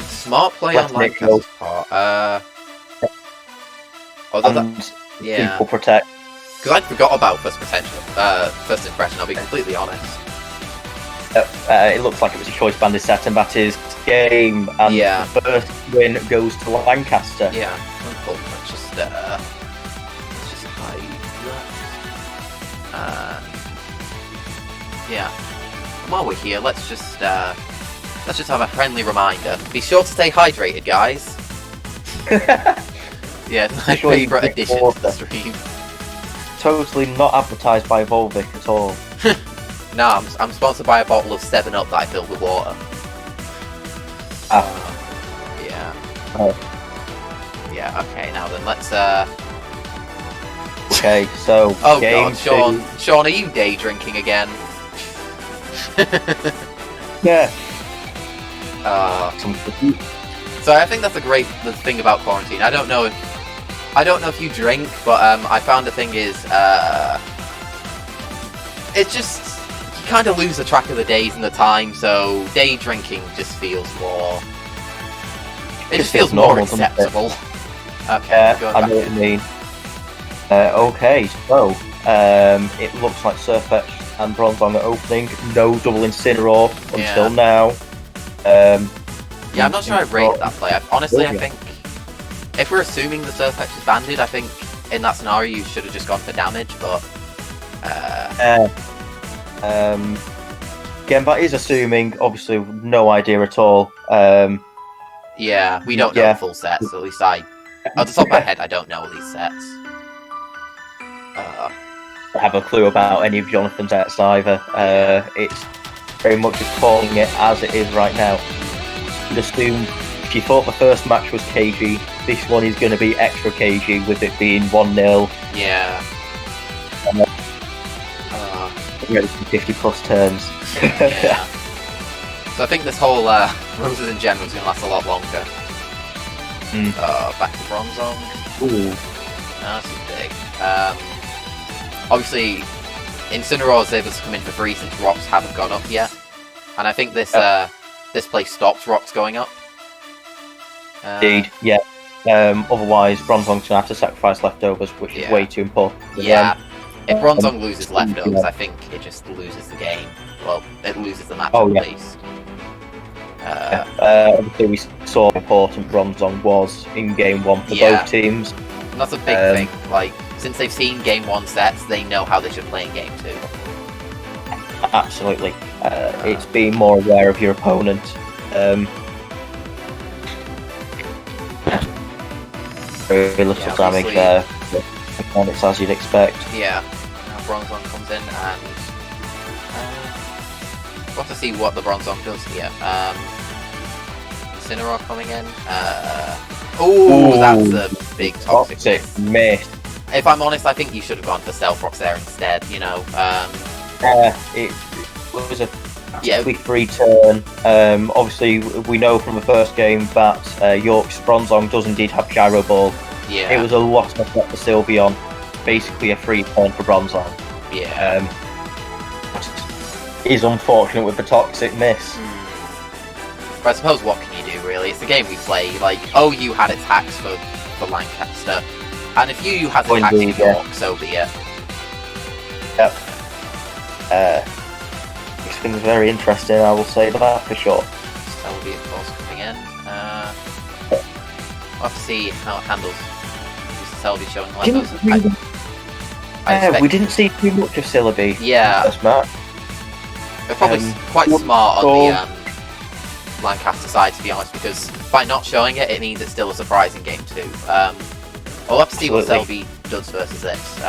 Smart play on Lancaster's part. Although that, People protect. Because I forgot about first impression. I'll be completely honest. It looks like it was a choice banded set, and that is game. And the first win goes to Lancaster. Yeah. Let's just hide that. Yeah. And while we're here, let's just have a friendly reminder. Be sure to stay hydrated, guys. Yeah, it's my favourite addition to the stream. Totally not advertised by Volvic at all. No, I'm sponsored by a bottle of 7-Up that I filled with water. Yeah. Yeah, okay, now then, let's, Okay, so, oh game god, Sean, are you day drinking again? Yeah. So I think that's the thing about quarantine. I don't know if you drink, but I found the thing is, it's just, you kind of lose the track of the days and the time, so day drinking just feels more... It just feels more acceptable. Okay, I know what you mean. Okay, so, it looks like Surfetch and Bronzong are opening. No double Incineroar until now. Yeah, I'm not sure I rate that play. Honestly, I think if we're assuming the Surfetch is banded, I think in that scenario you should have just gone for damage, but... Again, that is assuming, obviously, no idea at all. Yeah, we don't know the full sets, at least off the top of my head, I don't know all these sets. I have a clue about any of Jonathan's sets either. It's very much just calling it as it is right now. You'd assume she thought the first match was KG, this one is going to be extra KG with it being 1-0. Yeah. 50 plus turns. Yeah. So I think this whole Roses in general is going to last a lot longer. Back to Bronzong. Ooh. That's big. Obviously, Incineroar is able to come in for free since rocks haven't gone up yet. And I think this this play stops rocks going up. Indeed, yeah. Otherwise, Bronzong's going to have to sacrifice leftovers, which is way too important. Yeah. If Bronzong loses leftovers, I think it just loses the game. Well, it loses the match at least. Obviously, we saw how important Bronzong was in Game 1 for both teams. And that's a big thing. Like, since they've seen Game 1 sets, they know how they should play in Game 2. Absolutely. It's being more aware of your opponent. Very little damage there. It's as you'd expect. Yeah. Now Bronzong comes in and we'll have to see what the Bronzong does here. Incineroar coming in. That's a big toxic miss. If I'm honest, I think you should have gone for Stealth Rocks there instead, you know. It was a free turn. Obviously, we know from the first game that York's Bronzong does indeed have Gyro Ball. Yeah. It was a lot of effort for Sylveon. Basically a free turn for Bronzong. Yeah. Is unfortunate with the toxic miss. But I suppose what can you do, really? It's the game we play. Like, OU had its hacks for Lancaster. And if UU has its hacks for York, so be it. Yep. It's been very interesting, I will say that for sure. Celebi, of course, coming in. We'll have to see how it handles. Celebi showing levels. We didn't see too much of Celebi. Yeah. That's Matt. They're probably quite smart on Lancaster side, to be honest, because by not showing it, it means it's still a surprising game too. We'll have to see what Selby does versus this.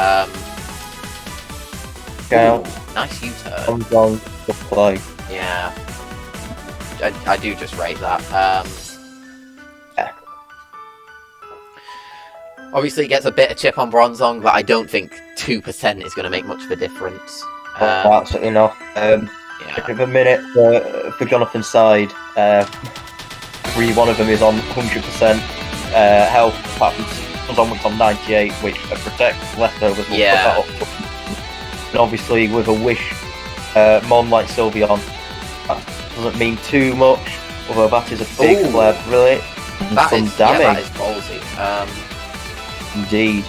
Nice U-turn. Play. Yeah. I do just rate that. Yeah. Obviously, it gets a bit of chip on Bronzong, but I don't think 2% is going to make much of a difference. Absolutely not. Give a minute for Jonathan's side. Every one of them is on 100% health, apart from Bronzong on 98, which a Protect leftovers will put that up to. And obviously, with a Wish Mon like Sylveon, that doesn't mean too much, although that is a big flare, really. That some is, damage. yeah, that is ballsy. Indeed.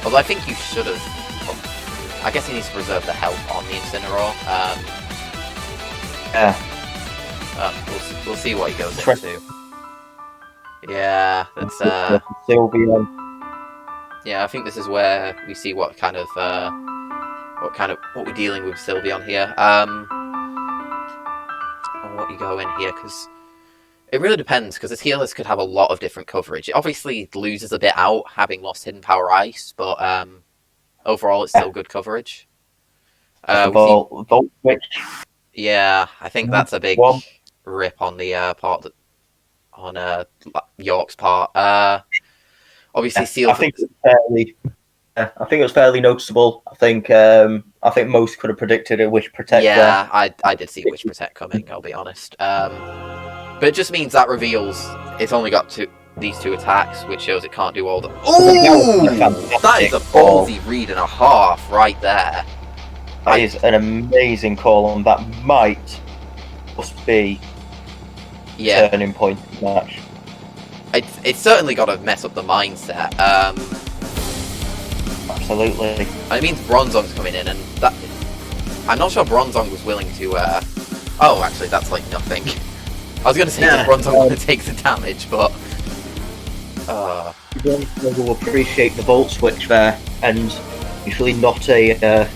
Although I think you should have... I guess he needs to reserve the health on the Incineroar. We'll see what he goes into. Yeah, that's... Sylveon. Yeah, I think this is where we see what we're dealing with Sylveon here. What you go in here, because it really depends, because his healers could have a lot of different coverage. It obviously loses a bit out, having lost Hidden Power Ice, but overall it's still good coverage. Volt Switch. Yeah, I think that's a big rip on the on York's part. Obviously, Seal. I think it was fairly noticeable. I think most could have predicted a Wish Protect. Yeah, I did see Wish Protect coming. I'll be honest. But it just means that reveals it's only got these two attacks, which shows it can't do all the. Ooh, that is a ballsy read and a half right there. That is an amazing call, and that might just be a turning point in the match. It's certainly got to mess up the mindset. Absolutely. And it means Bronzong's coming in, and that... I'm not sure Bronzong was willing to, Oh, actually, that's like nothing. I was going to say that Bronzong want to take the damage, but... Will appreciate the Volt Switch there, and usually not a...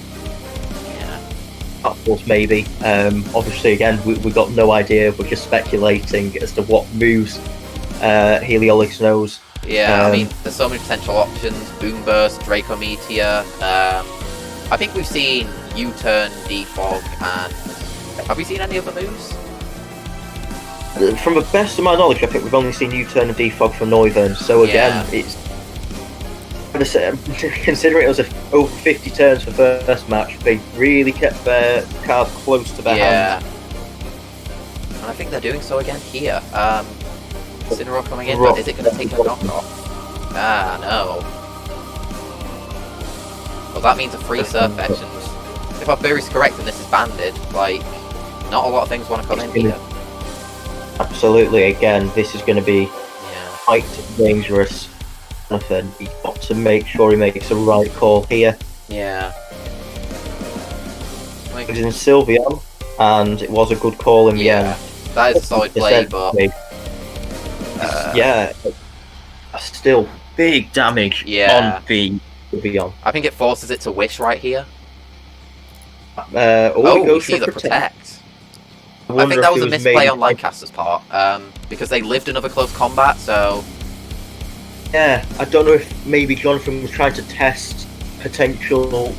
Upwards maybe. Obviously, again, we got no idea. We're just speculating as to what moves Heliolix knows. Yeah, I mean, there's so many potential options. Boom Burst, Draco Meteor. I think we've seen U-Turn, Defog, and... Have we seen any other moves? From the best of my knowledge, I think we've only seen U-Turn and Defog for Noivern. So again, it's... Considering it was over 50 turns for first match, they really kept their cards close to their hand. And I think they're doing so again here. Incineroar coming in, but is it going to take a knockoff? Ah, no. Well, that means a free Surfetch, and if our theory's correct and this is banded, like, not a lot of things want to come in here. Absolutely, again, this is going to be quite dangerous. Jonathan, he's got to make sure he makes the right call here. Yeah. It was in Sylveon, and it was a good call in the end. That is a solid play, but... still big damage on the Sylveon. I think it forces it to Wish right here. We see the Protect. I think that was a misplay on Lancaster's part, because they lived another close combat, so... Yeah, I don't know if maybe Jonathan was trying to test potential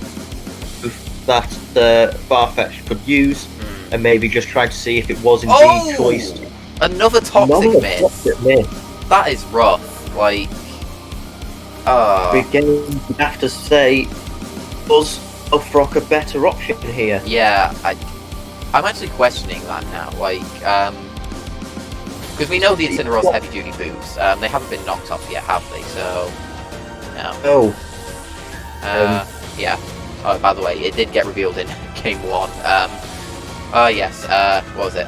that the Farfetch could use, and maybe just trying to see if it was indeed choice. Another toxic miss. That is rough. Like, again, you have to say, was Elfrock a better option here? Yeah, I'm actually questioning that now. Like, because we know the Incineroar's heavy-duty boots. They haven't been knocked off yet, have they? So, no. Yeah. Oh, by the way, it did get revealed in Game 1. Yes. What was it?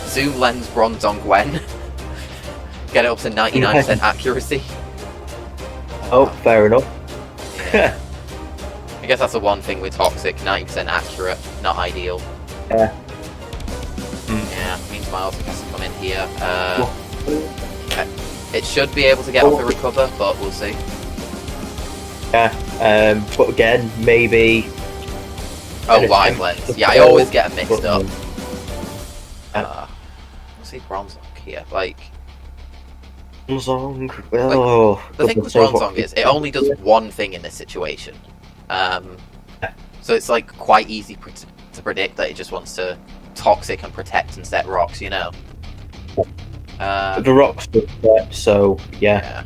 Zoom Lens Bronzong Gwen. Get it up to 99% accuracy. Oh, fair enough. Yeah. I guess that's the one thing with Toxic, 90% accurate, not ideal. Yeah. Yeah, means Miles has to come in here. It should be able to get off the recover, but we'll see. Yeah, but again, maybe... Oh, Live Lens. Yeah, I always get them mixed up. say Bronzong here? Like, Bronzong. Oh, the thing with Bronzong is it only does one thing in this situation. So it's like quite easy to predict that it just wants to toxic and protect and set rocks, you know. The rocks are set, so yeah.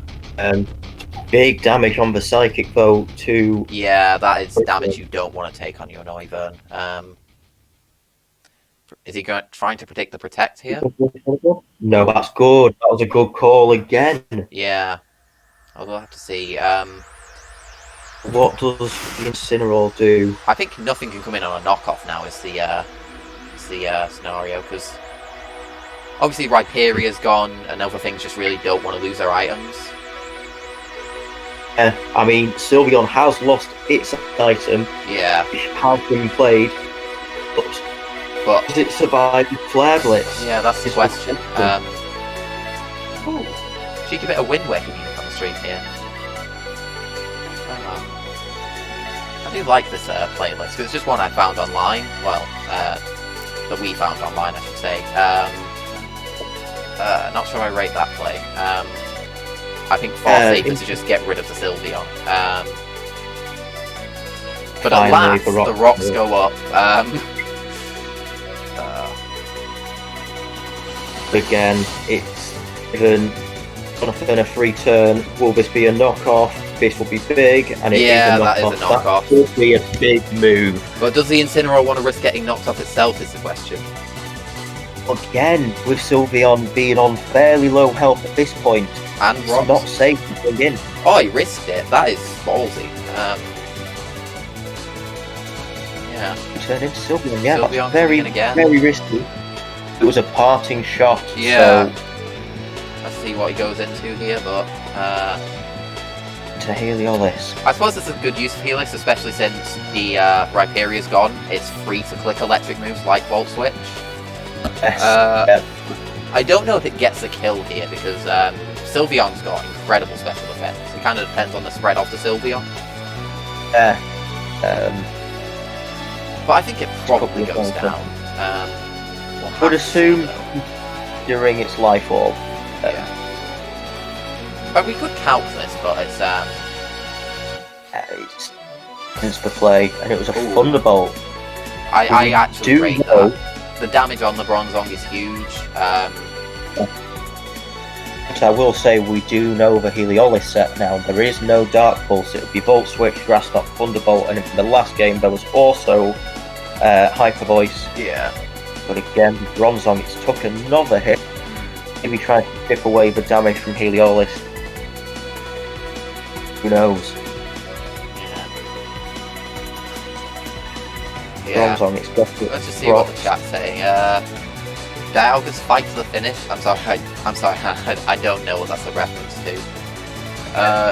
Big damage on the psychic though too. Yeah, that is damage you don't want to take on your Noivern. Is he trying to predict the protect here? No, that's good. That was a good call again. Yeah. I'll have to see. What does the Incineroar do? I think nothing can come in on a knockoff now is the scenario, because obviously Rhyperia's gone and other things just really don't want to lose their items. I mean, Sylveon has lost its item. Yeah. It has been played, but does it survive the Flare Blitz? Yeah, that's the question. Cheeky bit of wind waking music on the stream here. I do like this playlist, because it's just one I found online. Well, that we found online, I should say. Not sure I rate that play. I think far safer to just get rid of the Sylveon. But alas, the rocks go up. Again, it's even on a free turn. Will this be a knockoff? This will be big, and it is a knockoff. That is a knockoff. That will be a big move. But does the Incineroar want to risk getting knocked off itself is the question. Again, with Sylveon being on fairly low health at this point, and it's not safe to bring in. Oh, he risked it. That is ballsy. Yeah. Turn into Sylveon, yeah, Sylveon that's very, very risky. It was a parting shot, yeah. So... Let's see what he goes into here, but... to Heliolisk. I suppose it's a good use of Helix, especially since the Rhyperia's gone. It's free to click electric moves like Volt Switch. Yes. I don't know if it gets a kill here, because Sylveon's got incredible special effects. It kind of depends on the spread of the Sylveon. But I think it probably goes down. Would assume during its life orb. But we could count this, but it's the play, and it was a Thunderbolt. I actually rate that. The damage on the Bronzong is huge. So I will say we do know the Heliolisk set now. There is no Dark Pulse. It would be Volt Switch, Grass Knot, Thunderbolt, and in the last game there was also Hyper Voice. Yeah. But again, Bronzong, it's took another hit. Maybe trying to chip away the damage from Heliolisk. Who knows? Yeah. Bronzong, it's got to. Let's just see what the chat's saying. Dialga's fight to the finish. I'm sorry, I don't know what that's a reference to.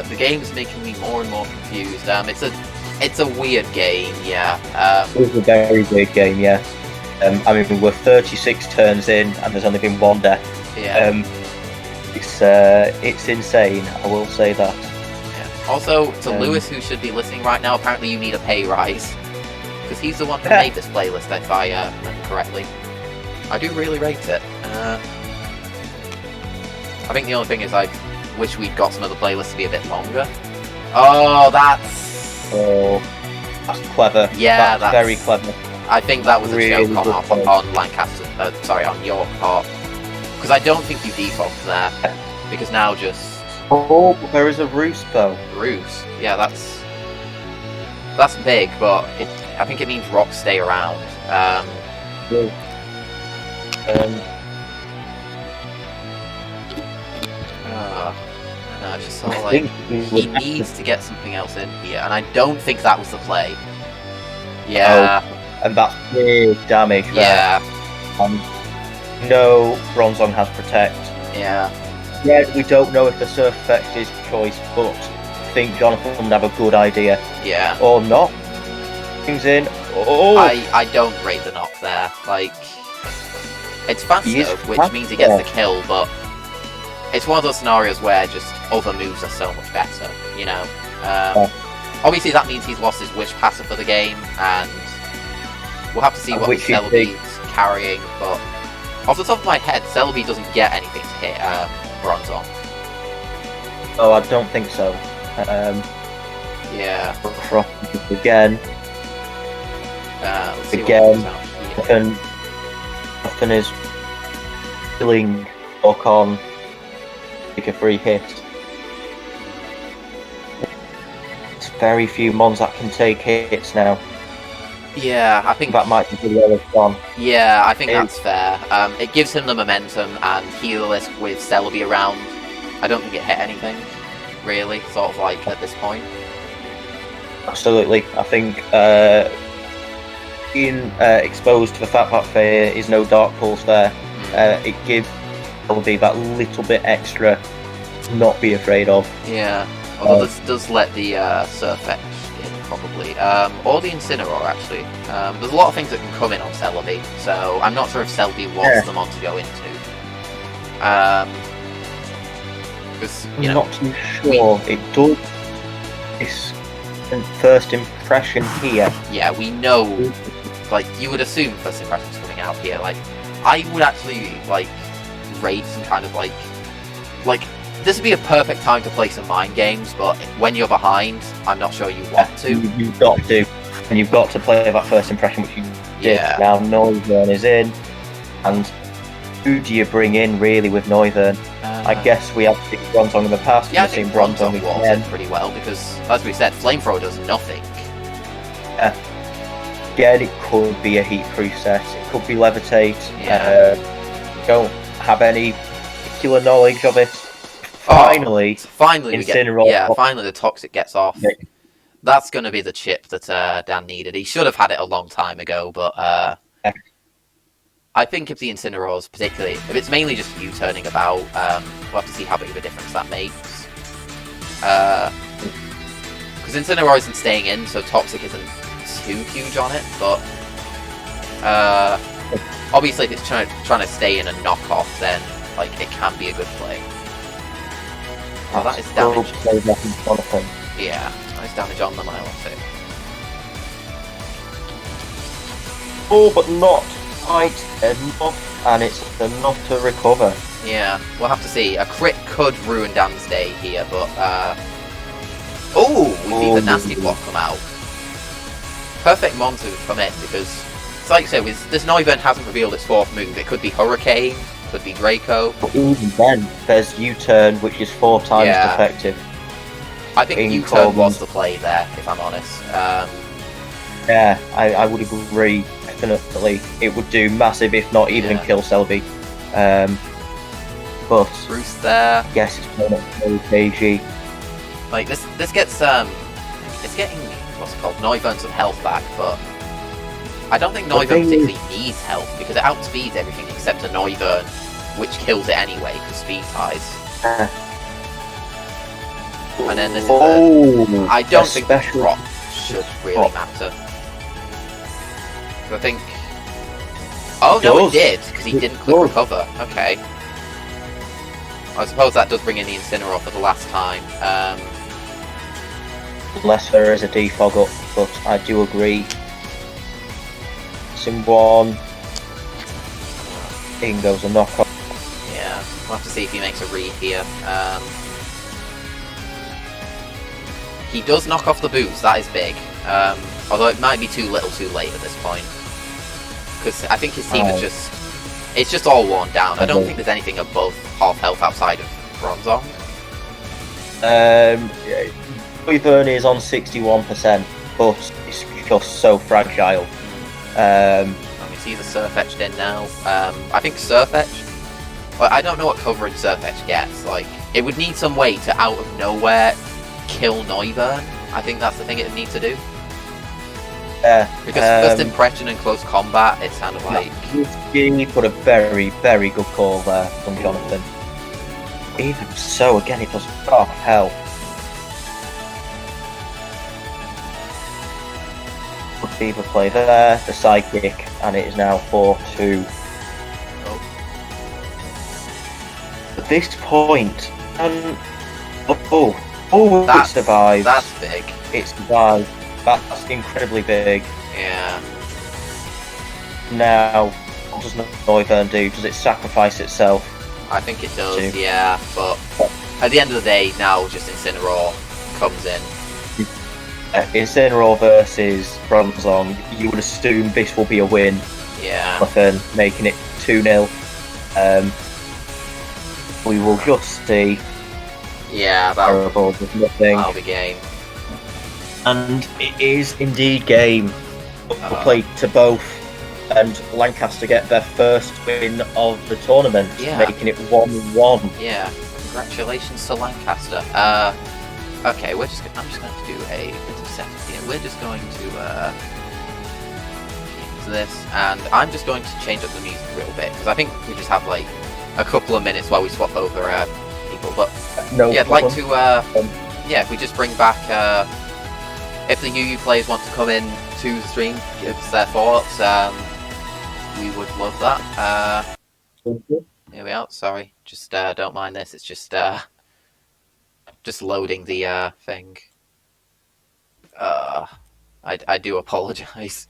The game's making me more and more confused. It's a weird game, yeah. It's a very weird game, yeah. I mean, we're 36 turns in, and there's only been one death. Yeah. It's insane. I will say that. Yeah. Also, to Lewis, who should be listening right now, apparently you need a pay rise, because he's the one who made this playlist, if I remember correctly. I do really rate it. I think the only thing is I wish we'd got some of the playlists to be a bit longer. Oh, that's clever. Yeah, that's very clever. I think that was really a joke on Lancaster. Sorry, on your part, because I don't think you default there. Because now just there is a roost though. Roost, yeah, that's big, but I think it means rocks stay around. I just saw like he needs to get something else in here, and I don't think that was the play. Yeah. And that's big damage there. No, Bronzong has Protect. Yeah. Yeah, we don't know if the Surf Effect is choice, but I think Jonathan would have a good idea. Yeah. Or not. Things in. Oh! I don't rate the knock there. Like, it's fast enough, which means he gets the kill, but it's one of those scenarios where just other moves are so much better, you know? Obviously that means he's lost his Wish passive for the game, and we'll have to see what Celebi's carrying, but Off the top of my head, Celebi doesn't get anything to hit Bronzong. Oh, I don't think so. Yeah. Again. Let's see Again. what comes out here. Often is killing Orcon. Take a free hit. It's very few mons that can take hits now. Yeah, I think that might be the lowest one. Yeah, I think that's fair. It gives him the momentum and heal-less with Celebi around. I don't think it hit anything, really, sort of like at this point. Absolutely. I think being exposed to the fact that there is no Dark Pulse there, it gives Celebi that little bit extra to not be afraid of. Yeah, although this does let the Surf Edge in, probably. Or the Incineroar, actually. There's a lot of things that can come in on Celebi, so I'm not sure if Celebi wants them on to go into. Because, you know, I'm not too sure. It does. This first impression here. Yeah, we know. Like, you would assume first impressions coming out here. Like, I would actually like rate some kind of like this would be a perfect time to play some mind games. But when you're behind, I'm not sure you want to. You've got to, and you've got to play that first impression, which you did. Yeah. Now Noivern is in, and who do you bring in really with Noivern? I guess we have seen Bronzong in the past. Yeah, I we've think seen Bronzong walks in pretty well because, as we said, Flamethrower does nothing. Again, it could be a heat-proof set. It could be Levitate. Yeah. Don't have any particular knowledge of it. Finally, finally we get, Incineroar. finally the Toxic gets off. Yeah. That's going to be the chip that Dan needed. He should have had it a long time ago, but I think if the Incineroar's particularly, if it's mainly just you turning about, we'll have to see how big of a difference that makes. Because Incineroar isn't staying in, so Toxic isn't too huge on it, but obviously if it's trying to stay in and knock off, then like it can be a good play. Oh, that is damage. Yeah, nice damage on the Milotic. Oh, but not quite enough, and it's enough to recover. Yeah, we'll have to see. A crit could ruin Dan's day here, but oh, we see the nasty block come out. Perfect mon to come in because, it's like I said, this Noivern hasn't revealed its fourth move. It could be Hurricane, could be Draco. But even then, there's U-turn, which is 4 times effective. I think U-turn was the play there, if I'm honest. Yeah, I would agree. Definitely, it would do massive, if not even kill Celebi. But Bruce there. I guess it's playing up to KG. Like this gets it's getting what's it called, Noivern some health back, but I don't think Noivern particularly needs health because it outspeeds everything except a Noivern, which kills it anyway because speed ties. And then this is I don't think the drop should really matter. I think. Oh no, it did because he didn't click recover. Okay. I suppose that does bring in the Incineroar for the last time. Unless there is a defog up, but I do agree. Sim 1. In goes a knockoff. Yeah, we'll have to see if he makes a read here. He does knock off the boots, that is big. Although it might be too little too late at this point. Because I think his team is just... It's just all worn down. I don't think there's anything above half health outside of Bronzong. Noivern is on 61%, but it's just so fragile. Let me see the Surf Edge in now. I think Surf Edge... Well, I don't know what coverage Surf Edge gets. Like, it would need some way to, out of nowhere, kill Noivern. I think that's the thing it would need to do. Because first impression and close combat, it's kind of like... You put a very, very good call there from Jonathan. Even so, again, it does half health. Good Fever play there, the Psychic, and it is now 4-2. At this point, it survives. That's big. It survives. That's incredibly big. Yeah. Now, does Noivern do? Does it sacrifice itself? I think it does, Two. yeah, but at the end of the day, now just Incineroar comes in. Incineroar versus Bronzong, you would assume this will be a win. Yeah. Nothing, making it 2-0. We will just see. Yeah, Terrible, there's nothing. that'll be game. And it is indeed game. We'll play to both, and Lancaster get their first win of the tournament, making it 1-1. Yeah, congratulations to Lancaster. Okay, I'm just going to do a bit of setup here. We're just going to into this, and I'm just going to change up the music a little bit because I think we just have like a couple of minutes while we swap over people. But yeah, I'd like to if we just bring back if the UU players want to come in to the stream, give us their thoughts. We would love that. Here we are. Sorry, just don't mind this. It's just loading the thing. I do apologise.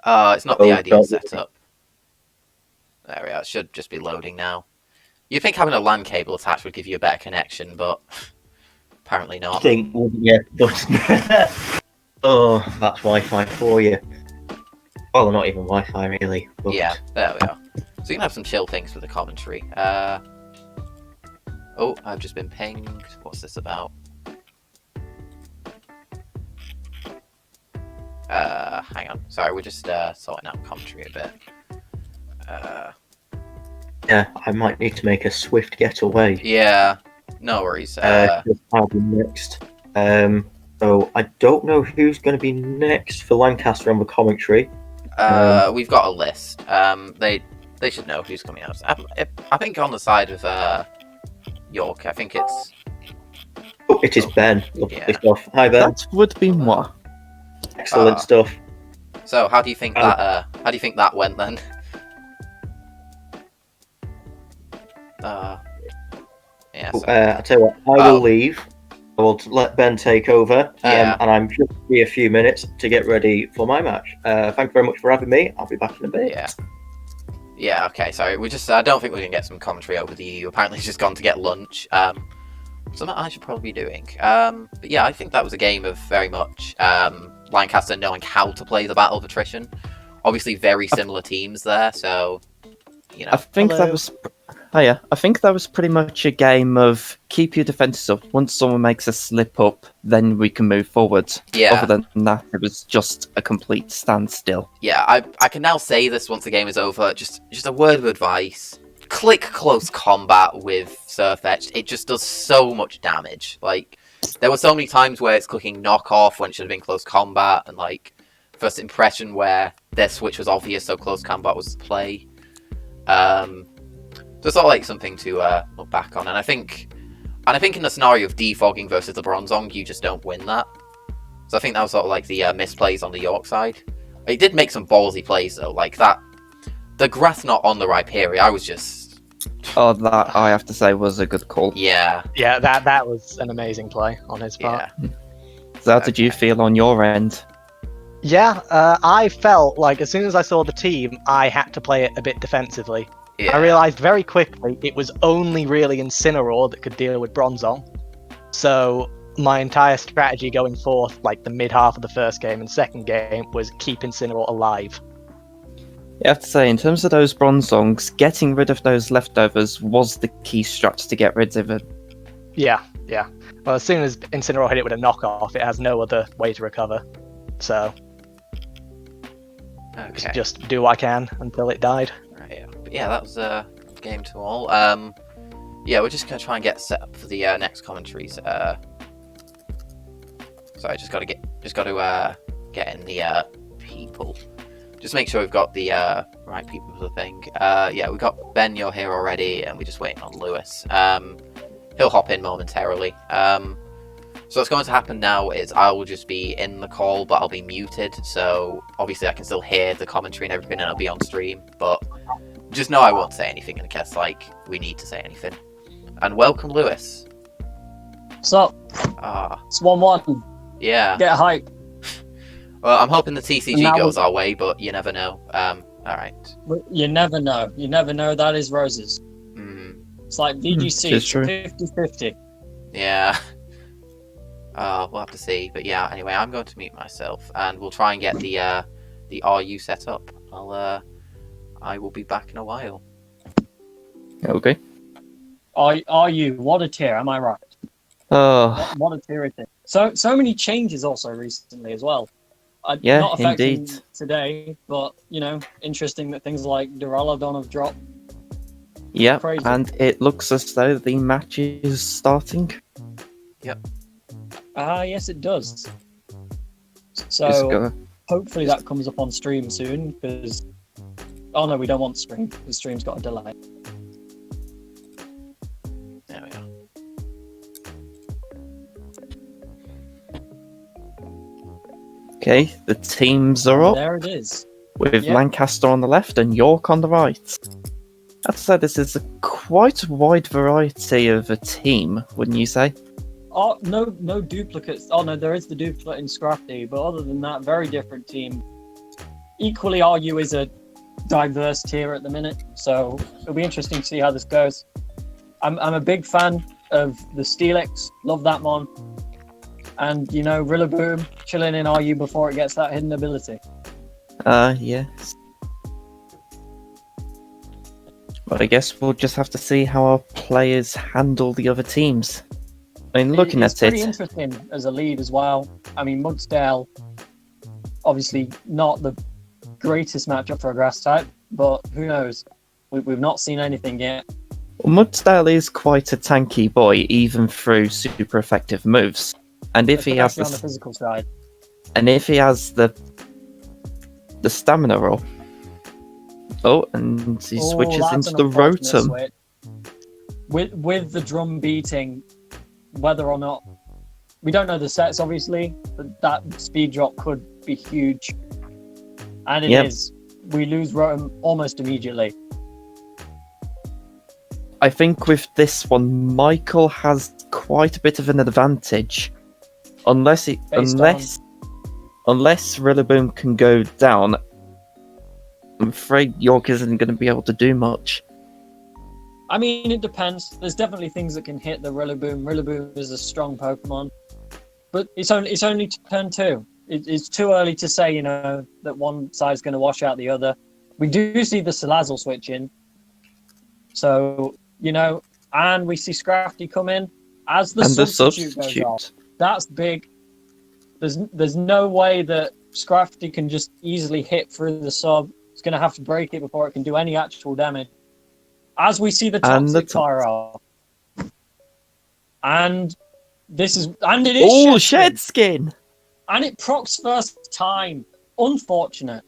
It's not the ideal setup. There we are. It should just be loading now. You'd think having a LAN cable attached would give you a better connection, but apparently not. Oh, that's Wi-Fi for you. Well, not even Wi-Fi really. But... Yeah, there we are. So you can have some chill things for the commentary. Oh, I've just been pinged. What's this about? Hang on. Sorry, we're just sorting out commentary a bit. Yeah, I might need to make a swift getaway. Yeah, no worries. I'll be next. So I don't know who's going to be next for Lancaster on the commentary. We've got a list. They should know who's coming out. I think on the side of York, I think it's. Oh, it is Ben. Lovely stuff. Hi Ben. That would be moi. Excellent stuff. So how do you think that? How do you think that went then? Yeah. I tell you what, I will leave. I will let Ben take over, and I'm just be a few minutes to get ready for my match. Thank you very much for having me. I'll be back in a bit. Yeah. Yeah. Okay. Sorry. We just. I don't think we're gonna get some commentary over the EU. Apparently, he's just gone to get lunch. Something I should probably be doing. But yeah, I think that was a game of very much Lancaster knowing how to play the battle of attrition. Obviously, very similar teams there, so you know. I think that was. I think that was pretty much a game of keep your defences up. Once someone makes a slip up, then we can move forward. Yeah. Other than that, it was just a complete standstill. Yeah, I can now say this once the game is over. Just a word of advice. Click close combat with Surfetched. It just does so much damage. Like, there were so many times where it's clicking knockoff when it should have been close combat, and like first impression where their switch was obvious, so close combat was the play. So it's all like something to look back on, and I think in the scenario of defogging versus the Bronzong, you just don't win that. So I think that was sort of like the misplays on the York side. It did make some ballsy plays though, like that. The grass not on the Rhyperior, I was just. Oh, that I have to say was a good call. Yeah. Yeah, that was an amazing play on his part. Yeah. So how did you feel on your end? Yeah, I felt like as soon as I saw the team, I had to play it a bit defensively. Yeah. I realised very quickly it was only really Incineroar that could deal with Bronzong. So my entire strategy going forth, like the mid half of the first game and second game, was keep Incineroar alive. You have to say, in terms of those Bronzongs, getting rid of those leftovers was the key strat to get rid of it. Yeah. Well, as soon as Incineroar hit it with a knockoff, it has no other way to recover. So just do what I can until it died. Right, but yeah, that was a game to all. Yeah, we're just gonna try and get set up for the next commentaries. Sorry, just gotta get in the people. Just make sure we've got the right people for the thing. Yeah, we've got Ben, you're here already, and we're just waiting on Lewis. He'll hop in momentarily. So what's going to happen now is I will just be in the call, but I'll be muted. So obviously I can still hear the commentary and everything, and I'll be on stream. But just know I won't say anything in case like we need to say anything. And welcome, Lewis. What's up? It's 1-1. Yeah. Get hype. Well, I'm hoping the TCG Now goes our way, but you never know. Alright. You never know. You never know. That is Roses. It's like VGC. It's It's true. 50-50. Yeah. We'll have to see. But yeah, anyway, I'm going to mute myself, and we'll try and get the RU set up. I will be back in a while. Okay. Are you? What a tier, am I right? Oh, What a tier it is. So many changes also recently as well. Yeah, not affecting indeed. today, but interesting that things like Duraludon have dropped. yeah, Crazy. and it looks as though the match is starting. Yes, it does. Just So go- hopefully that comes up on stream soon. Because oh no, we don't want stream. The stream's got a delay. There we are. Okay, the teams are up There it is. with Yep. Lancaster on the left and York on the right. I'd say this is quite a wide variety of a team, wouldn't you say? Oh no duplicates. Oh no, there is the duplicate in Scrafty, but other than that, very different team. Equally, RU is a diverse tier at the minute, so it'll be interesting to see how this goes. I'm a big fan of the Steelix, love that mon, and Rillaboom chilling in RU before it gets that hidden ability. Yes. But I guess we'll just have to see how our players handle the other teams. I mean, looking It's at pretty it, interesting as a lead as well. I mean, Mudsdale, obviously not the greatest matchup for a grass type, but who knows? We've not seen anything yet. Mudsdale is quite a tanky boy, even through super effective moves. And if he has Especially on the physical side. the stamina roll. Oh, and he switches that's into an the unfortunate Rotom. switch. With the drum beating, whether or not we don't know the sets, obviously, but that speed drop could be huge, and it is. Yep. We lose Rotom almost immediately. I think with this one, Michael has quite a bit of an advantage, unless Rillaboom can go down. I'm afraid York isn't going to be able to do much. I mean, it depends. There's definitely things that can hit the Rillaboom. Rillaboom is a strong Pokemon, but it's only turn 2. It's too early to say, that one side's going to wash out the other. We do see the Salazzle switch in, so and we see Scrafty come in as the substitute goes off. That's big. There's no way that Scrafty can just easily hit through the sub. It's going to have to break it before it can do any actual damage. As we see the toxic fire off. And it is Shed Skin! And it procs first time. Unfortunate.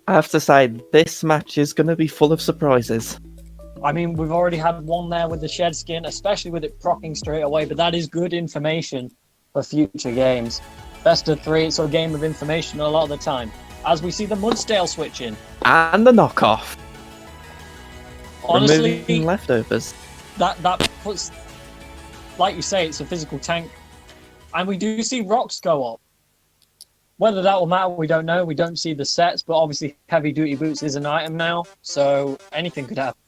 I have to say, this match is going to be full of surprises. I mean, we've already had one there with the Shed Skin, especially with it procking straight away, but that is good information for future games. Best of 3, it's a game of information a lot of the time. As we see the Mudsdale switch in. And the knockoff. Honestly, removing leftovers. That puts, like you say, it's a physical tank. And we do see rocks go up. Whether that will matter, we don't know. We don't see the sets, but obviously heavy duty boots is an item now, so anything could happen.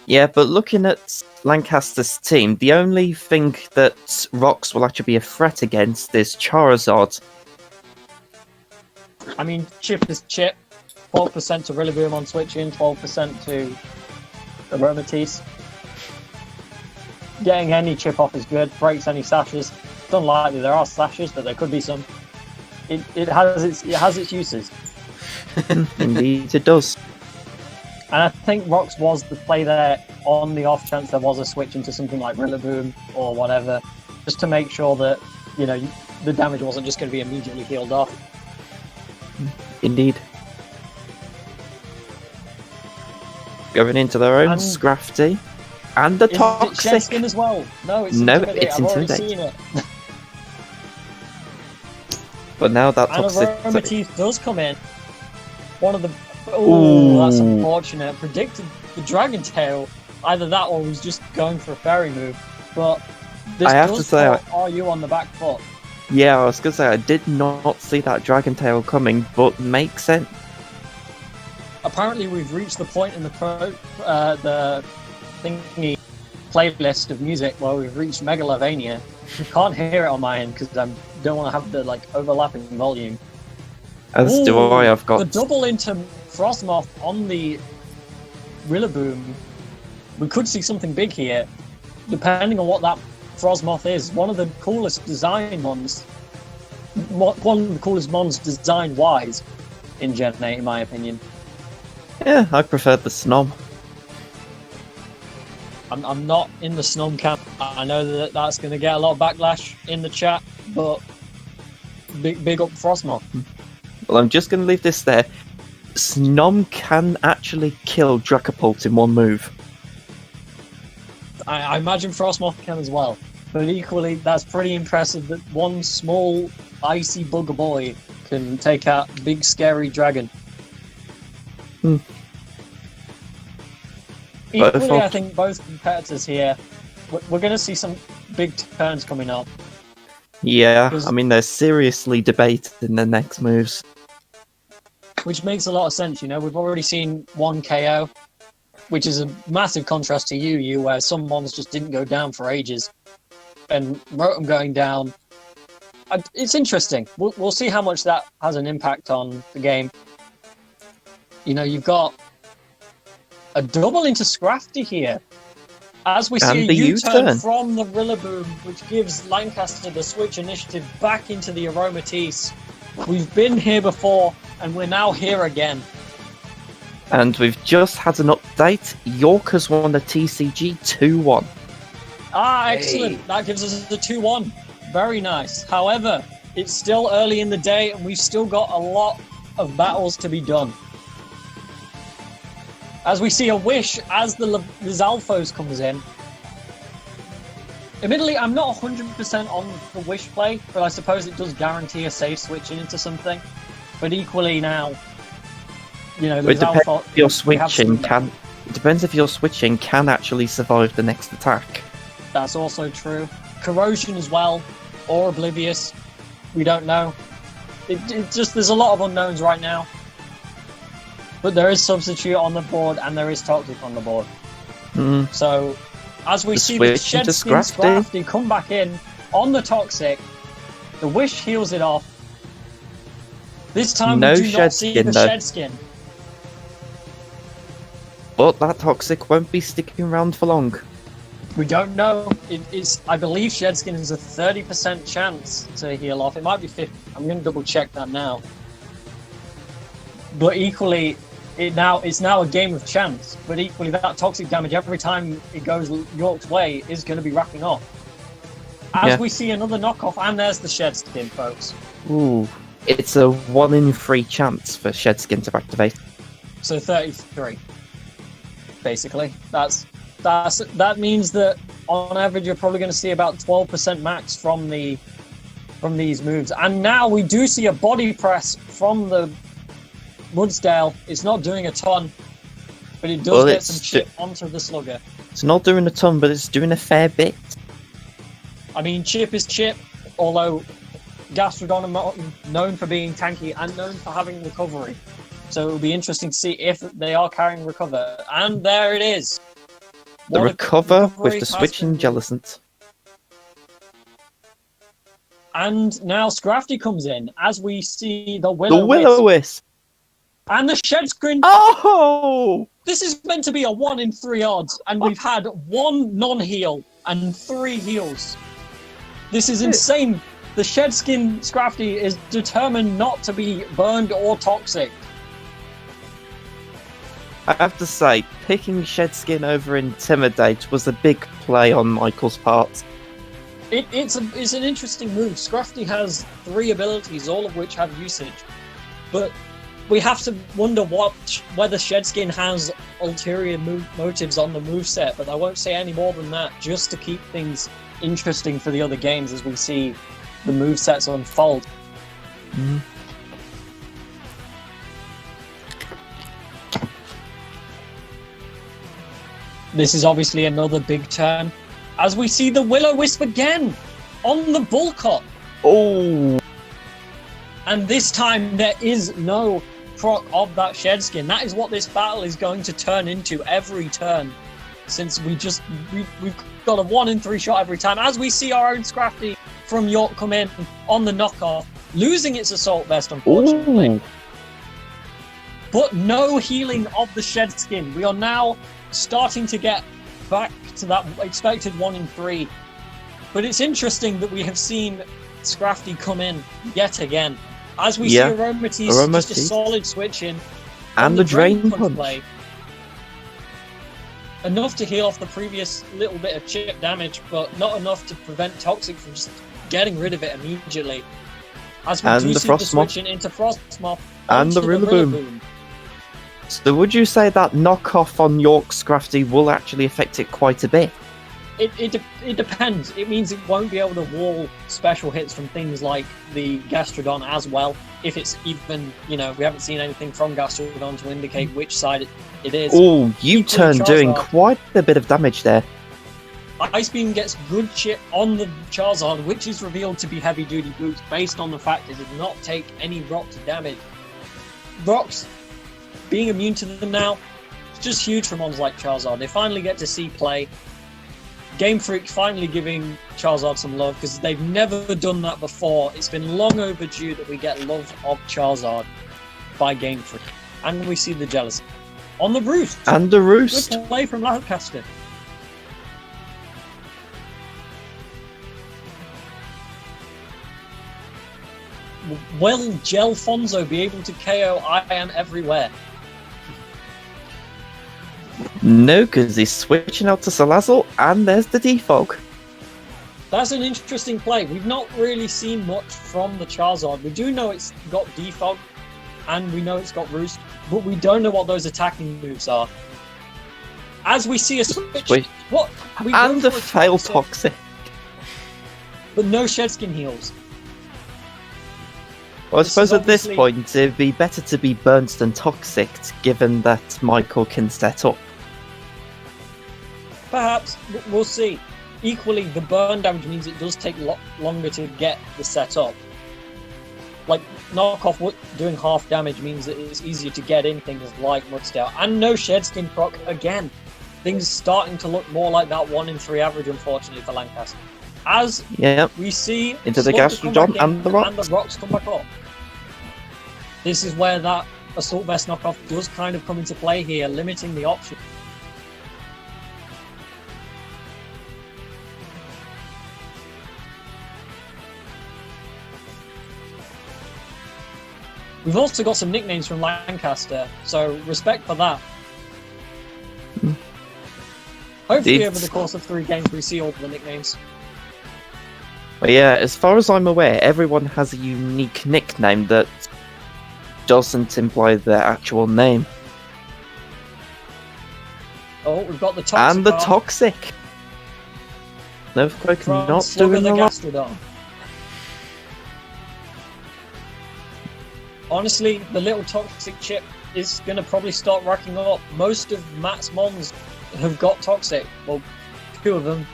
Yeah, but looking at Lancaster's team, the only thing that rocks will actually be a threat against is Charizard. I mean, chip is chip. 12% to Rillaboom on switching, 12% to Aromatisse. Getting any chip off is good. Breaks any sashes. It's unlikely there are sashes, but there could be some. It has its uses. Indeed, it does. And I think Rocks was the play there on the off chance there was a switch into something like Rillaboom or whatever, just to make sure that the damage wasn't just going to be immediately healed off. Indeed. Going into their own And- Scrafty. And the Is it Toxic. Shed Skin as well? No, it's No, Intimidate. it's I've already Intimidate. seen it. But now that And Toxic. Aromatisse does come in. One of the... Ooh. Oh, that's unfortunate. Predicted the Dragon Tail. Either that or was just going for a fairy move. But this I have to does say, put RU on the back foot. Yeah, I was gonna say I did not see that Dragon Tail coming, but makes sense. Apparently, we've reached the point in the thingy playlist of music where we've reached Megalovania. Can't hear it on my end because I don't want to have the overlapping volume. As do I. I've got the double into Frostmoth on the Rillaboom. We could see something big here, depending on what that Frostmoth is. One of the coolest design ones. One of the coolest mons design-wise in Gen 8, in my opinion. Yeah, I prefer the Snom. I'm not in the Snom camp. I know that's going to get a lot of backlash in the chat, but big up Frostmoth. Well, I'm just going to leave this there. Snom can actually kill Dracopult in one move. I imagine Frostmoth can as well. But equally, that's pretty impressive that one small, icy bugger boy can take out a big, scary dragon. Equally, I think both competitors here, we're going to see some big turns coming up. Yeah, I mean, they're seriously debating their next moves. Which makes a lot of sense, We've already seen one KO, which is a massive contrast to you, where some mons just didn't go down for ages. And Rotom going down. It's interesting. We'll see how much that has an impact on the game. You've got a double into Scrafty here. As we see a U-turn from the Rillaboom, which gives Lancaster the switch initiative back into the Aromatisse. We've been here before, and we're now here again. And we've just had an update. York has won the TCG 2-1. Ah, excellent. Hey. That gives us a 2-1. Very nice. However, it's still early in the day, and we've still got a lot of battles to be done. As we see a Wish as the Zalfos comes in. Admittedly, I'm not 100% on the Wish play, but I suppose it does guarantee a safe switching into something. But equally now, the Zalfos... It depends if your switching can actually survive the next attack. That's also true. Corrosion as well, or Oblivious. We don't know. There's a lot of unknowns right now. But there is Substitute on the board, and there is Toxic on the board. So, as we see the Shedskin Scrafty come back in on the Toxic, the Wish heals it off. This time we do not see the Shedskin. But that Toxic won't be sticking around for long. We don't know. I believe Shedskin has a 30% chance to heal off. It might be 50. I'm going to double check that now. But equally, it's now a game of chance. But equally, that toxic damage every time it goes York's way is going to be racking off. As we see another knockoff, and there's the Shedskin, folks. Ooh, it's a 1 in 3 chance for Shedskin to activate. So 33, basically. That means that on average you're probably going to see about 12% max from these moves. And now we do see a body press from the Mudsdale. It's not doing a ton, but it does get some chip onto the Slugger. It's not doing a ton, but it's doing a fair bit. I mean, chip is chip, although Gastrodon are known for being tanky and known for having recovery. So it'll be interesting to see if they are carrying recover. And there it is. The recover with the switching Jellicent. And now Scrafty comes in as we see the Will-O-Wisp. And the Shedskin. Oh! This is meant to be a 1 in 3 odds, and we've had 1 non-heal and 3 heals. This is insane. The Shedskin Scrafty is determined not to be burned or toxic. I have to say, picking Shedskin over Intimidate was a big play on Michael's part. It's an interesting move. Scrafty has 3 abilities, all of which have usage. But we have to wonder whether Shedskin has ulterior motives on the moveset, but I won't say any more than that, just to keep things interesting for the other games as we see the movesets unfold. Mm. This is obviously another big turn, as we see the Will-O-Wisp again on the Bullcut. Oh! And this time there is no proc of that shed skin. That is what this battle is going to turn into every turn. Since we've got a 1 in 3 shot every time. As we see our own Scrafty from York come in on the knockoff, losing its Assault Vest, unfortunately. Ooh. But no healing of the shed skin. We are now starting to get back to that expected 1 in 3. But it's interesting that we have seen Scrafty come in yet again. As we see Aromatisse, just a solid switch in. And the Drain Punch. Play. Enough to heal off the previous little bit of chip damage, but not enough to prevent Toxic from just getting rid of it immediately. As we do see the switching into Frostmoth and the Rillaboom. So would you say that knockoff on York's Scrafty will actually affect it quite a bit? It depends. It means it won't be able to wall special hits from things like the Gastrodon as well. If it's even, we haven't seen anything from Gastrodon to indicate which side it is. Oh, U-turn doing quite a bit of damage there. Ice Beam gets good chip on the Charizard, which is revealed to be heavy duty boots based on the fact it did not take any rock damage. Rocks being immune to them now, it's just huge for mons like Charizard. They finally get to see play. Game Freak finally giving Charizard some love because they've never done that before. It's been long overdue that we get love of Charizard by Game Freak. And we see the jealousy. On the Roost! And the Roost! Good play from Lancaster. Will Gelfonso be able to KO I Am Everywhere? No, because he's switching out to Salazzle, and there's the Defog. That's an interesting play. We've not really seen much from the Charizard. We do know it's got Defog, and we know it's got Roost, but we don't know what those attacking moves are. As we see a switch, what? And the fail Toxic. But no Shedskin heals. Well, I suppose at this point it'd be better to be burnt than Toxic, given that Michael can set up. Perhaps, we'll see. Equally, the burn damage means it does take longer to get the setup. Like, knockoff doing half damage means that it's easier to get in things like Mudstail. And no Shedskin proc again. Things starting to look more like that 1 in 3 average, unfortunately, for Lancaster. As we see into the Gastrodon and the Rocks. And the Rocks come back up. This is where that Assault Vest knockoff does kind of come into play here, limiting the option. We've also got some nicknames from Lancaster, so respect for that. Hopefully over the course of 3 games we see all the nicknames. But yeah, as far as I'm aware, everyone has a unique nickname that doesn't imply their actual name. Oh, we've got the Toxic. And the Toxic. Nerfquake not doing the a lot. Gastrodon. Honestly, the little Toxic chip is going to probably start racking up. Most of Matt's mons have got Toxic. Well, 2 of them.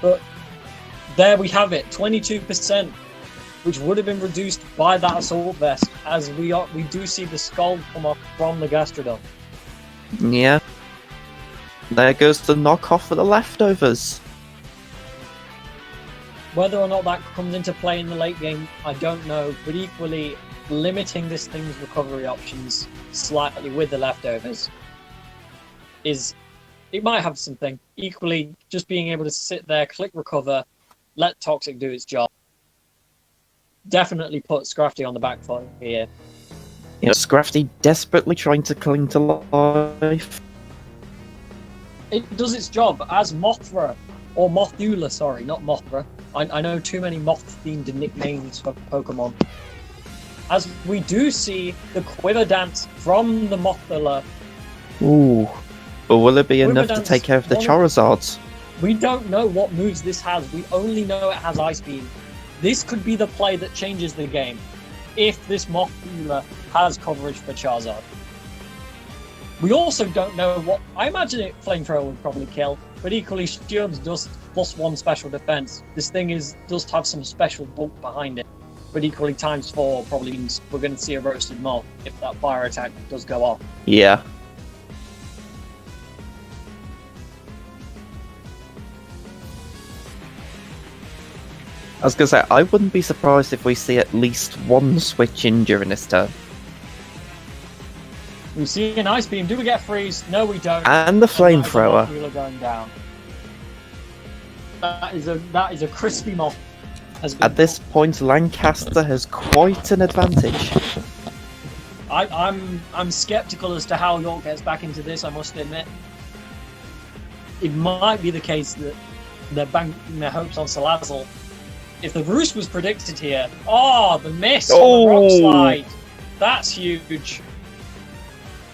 But there we have it, 22%, which would have been reduced by that Assault Vest, as we do see the skull come off from the Gastrodon. Yeah. There goes the knockoff for the leftovers. Whether or not that comes into play in the late game, I don't know, but equally, limiting this thing's recovery options slightly with the leftovers it might have something. Equally, just being able to sit there, click recover, let Toxic do its job. Definitely put Scrafty on the back foot here. Scrafty desperately trying to cling to life. It does its job as Mothra, or Mothula, sorry, not Mothra. I know too many moth-themed nicknames for Pokemon. As we do see the Quiver Dance from the Mothula. Ooh. But will it be Quiver enough to Dance, take care of the Charizards? We don't know what moves this has. We only know it has Ice Beam. This could be the play that changes the game. If this Mothula has coverage for Charizard. We also don't know what... I imagine Flamethrower would probably kill. but equally shields does +1 special defense. This thing does have some special bulk behind it, but equally ×4 probably means we're going to see a roasted moth if that fire attack does go off. Yeah. I was going to say, I wouldn't be surprised if we see at least one switch in during this turn. We see an ice beam. Do we get freeze? No, we don't. And the flamethrower. Wheeler going down. That is a crispy moth. At this point, Lancaster has quite an advantage. I'm skeptical as to how York gets back into this, I must admit. It might be the case that they're banking their hopes on Salazzle. If the Roost was predicted here, the miss on the rock slide. That's huge.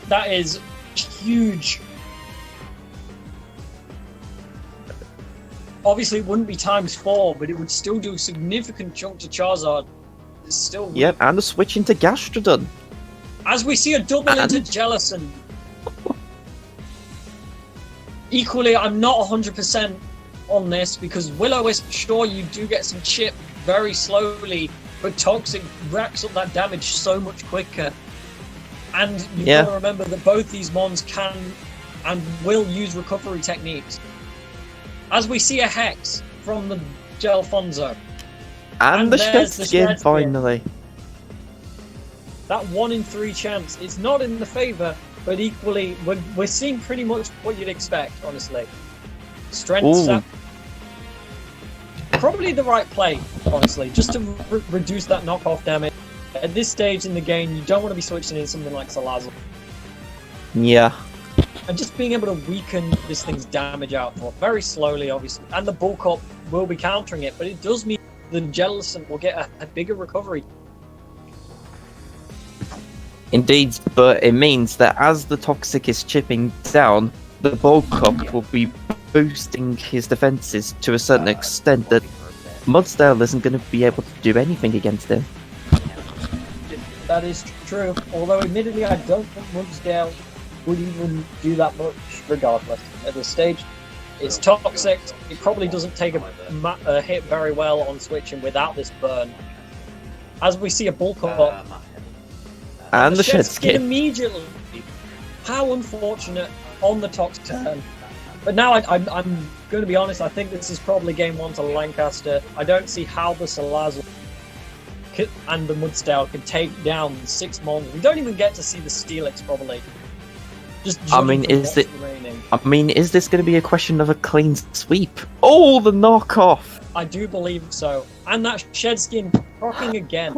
That is huge. Obviously, it wouldn't be ×4, but it would still do a significant chunk to Charizard. It's still. Yep, and a switch into Gastrodon. As we see a double into Jellicent. Equally, I'm not 100% on this because Will-O-Wisp, sure, you do get some chip very slowly, but Toxic racks up that damage so much quicker. And you've got to remember that both these mons can and will use recovery techniques. As we see a Hex from the Gelfonzo. And the Shed Skin, finally. That 1 in 3 chance, it's not in the favour, but equally, we're seeing pretty much what you'd expect, honestly. Strength Sap. Probably the right play, honestly, just to reduce that knockoff damage. At this stage in the game, you don't want to be switching in something like Salazzle. Yeah. And just being able to weaken this thing's damage output very slowly, obviously. And the bulk up will be countering it, but it does mean the Jellicent will get a bigger recovery. Indeed, but it means that as the Toxic is chipping down, the bulk up will be boosting his defenses to a certain extent that Mudsdale isn't going to be able to do anything against him. That is true, although admittedly I don't think Mudsdale would even do that much regardless at this stage. It's Toxic, it probably doesn't take a hit very well on switching without this burn. As we see a bulk up, and the Shed Skin immediately. How unfortunate on the Toxic turn. But now I'm going to be honest, I think this is probably game 1 to Lancaster. I don't see how the Salazzle and the Mudsdale can take down 6 mons. We don't even get to see the Steelix probably. Is this going to be a question of a clean sweep? Oh, the knockoff! I do believe so. And that Shed Skin rocking again.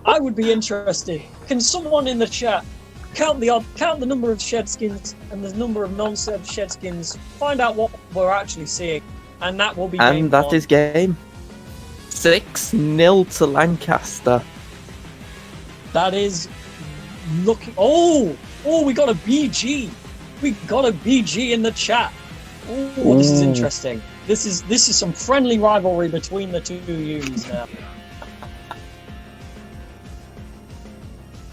I would be interested. Can someone in the chat count the number of Shed Skins and the number of non-shed Shed Skins, find out what we're actually seeing, and that will be game And that one. is game 6-0 to Lancaster. That is looking. Oh, we got a BG. We got a BG in the chat. Oh, this is interesting. This is some friendly rivalry between the two U's now.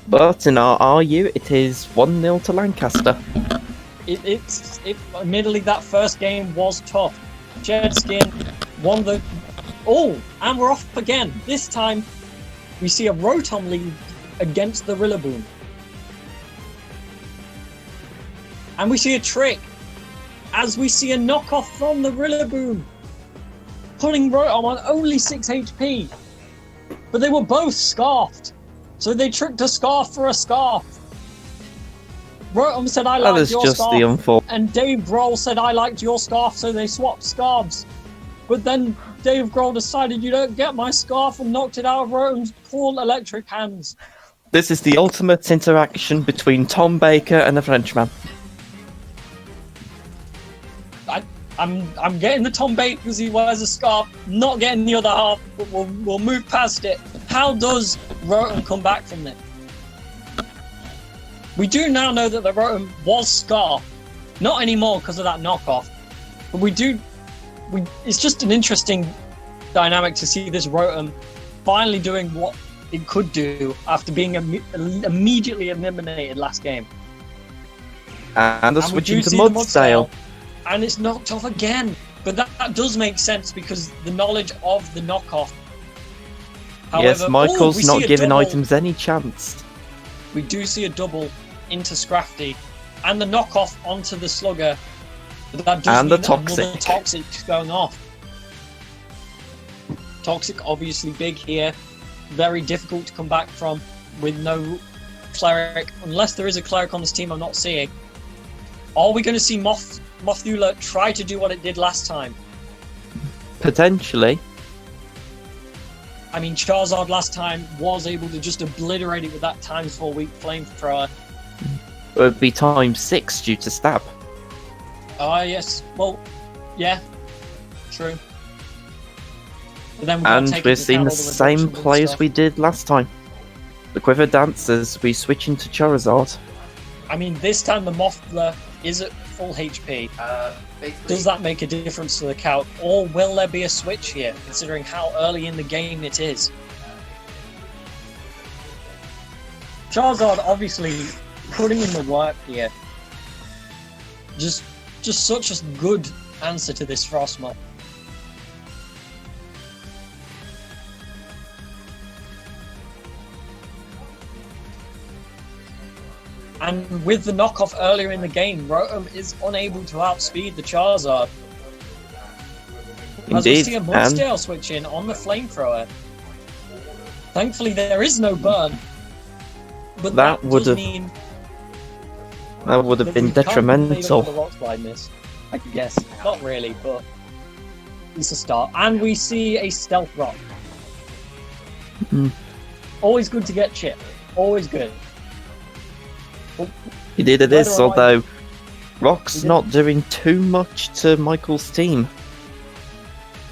But in our RU, it is 1-0 to Lancaster. Admittedly, that first game was tough. Shed Skin won the. Oh, and we're off again. This time, we see a Rotom lead against the Rillaboom. And we see a trick, as we see a knockoff from the Rillaboom, putting Rotom on only 6 HP. But they were both scarfed, so they tricked a scarf for a scarf. Rotom said, "I liked your scarf," and Dave Grohl said, "I liked your scarf," so they swapped scarves. But then Dave Grohl decided, "You don't get my scarf," and knocked it out of Rotom's cool electric hands. This is the ultimate interaction between Tom Baker and the Frenchman. I'm getting the Tom Baker because he wears a scarf, not getting the other half, but we'll move past it. How does Rotom come back from this? We do now know that the Rotom was scarfed. Not anymore because of that knockoff. But it's just an interesting dynamic to see this Rotom finally doing what it could do after being immediately eliminated last game. And the switching to Mudsdale. and it's knocked off again. But that does make sense because the knowledge of the knockoff. However, Yes, Michael's we not see a giving double. items any chance. We do see a double into Scrafty, and the knockoff onto the Slugger. But that does And the mean Toxic. another Toxic going off. Toxic obviously big here. Very difficult to come back from with no Cleric. Unless there is a Cleric on this team I'm not seeing. Are we going to see Mothula try to do what it did last time? Potentially. I mean, Charizard last time was able to just obliterate it with that ×4 weak flamethrower. It would be ×6 due to stab. Yes. Well, yeah. True. But then And we're seeing the same play as we did last time. The Quiver Dancers, we switch into Charizard. I mean, this time the Mothla is at full HP. Does that make a difference to the count? Or will there be a switch here, considering how early in the game it is? Charizard obviously putting in the work here. Just such a good answer to this Frostmoth. And with the knockoff earlier in the game, Rotom is unable to outspeed the Charizard. As we Indeed, see a and Mudsdale switch in on the flamethrower. Thankfully, there is no burn. But That would does have- mean that would have that been we can't play detrimental. the rock slidiness. I guess. Not really, but it's a start. And we see a Stealth Rock. Hmm. Always good to get Chip. Always good. He did this, Whether or not- although Rock's He did- not doing too much to Michael's team.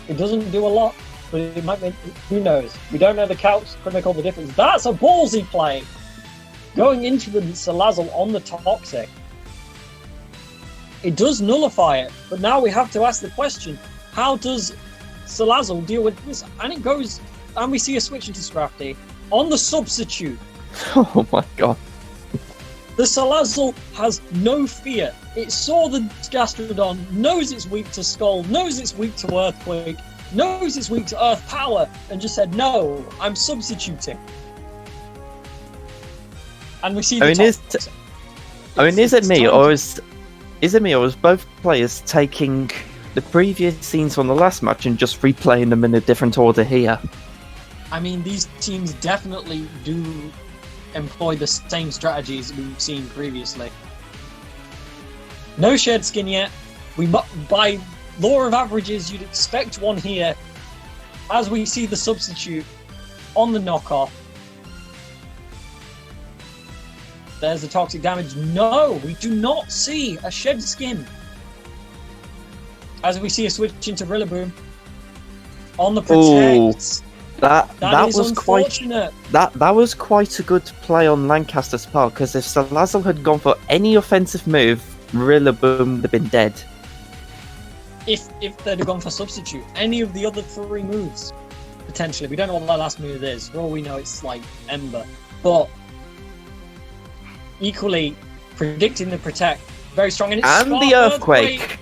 It doesn't do a lot, but it might make. Who knows? We don't know the counts. Could make all the difference. That's a ballsy play! Going into the Salazzle on the Toxic. It does nullify it, but now we have to ask the question: how does Salazzle deal with this? And it goes, and we see a switch into Scrafty on the Substitute. Oh my god. The Salazzle has no fear. It saw the Gastrodon, knows it's weak to Skull, knows it's weak to Earthquake, knows it's weak to Earth Power, and just said, no, I'm substituting. And we see the I mean, is it me, or is it me, or is both players taking the previous scenes from the last match and just replaying them in a different order here? I mean, these teams definitely do employ the same strategies we've seen previously. No shed skin yet. By law of averages, you'd expect one here. As we see the substitute on the knockoff. There's the toxic damage. No, we do not see a shed skin. As we see a switch into Rillaboom on the protect. That is was quite unfortunate. that was quite a good play on Lancaster's part, because if Salazzle had gone for any offensive move, Rillaboom would have been dead. If they'd have gone for substitute, any of the other three moves, potentially. We don't know what that last move is. For all we know, it's like Ember. But equally, predicting the protect, very strong. And, it's And the Scarf Earthquake.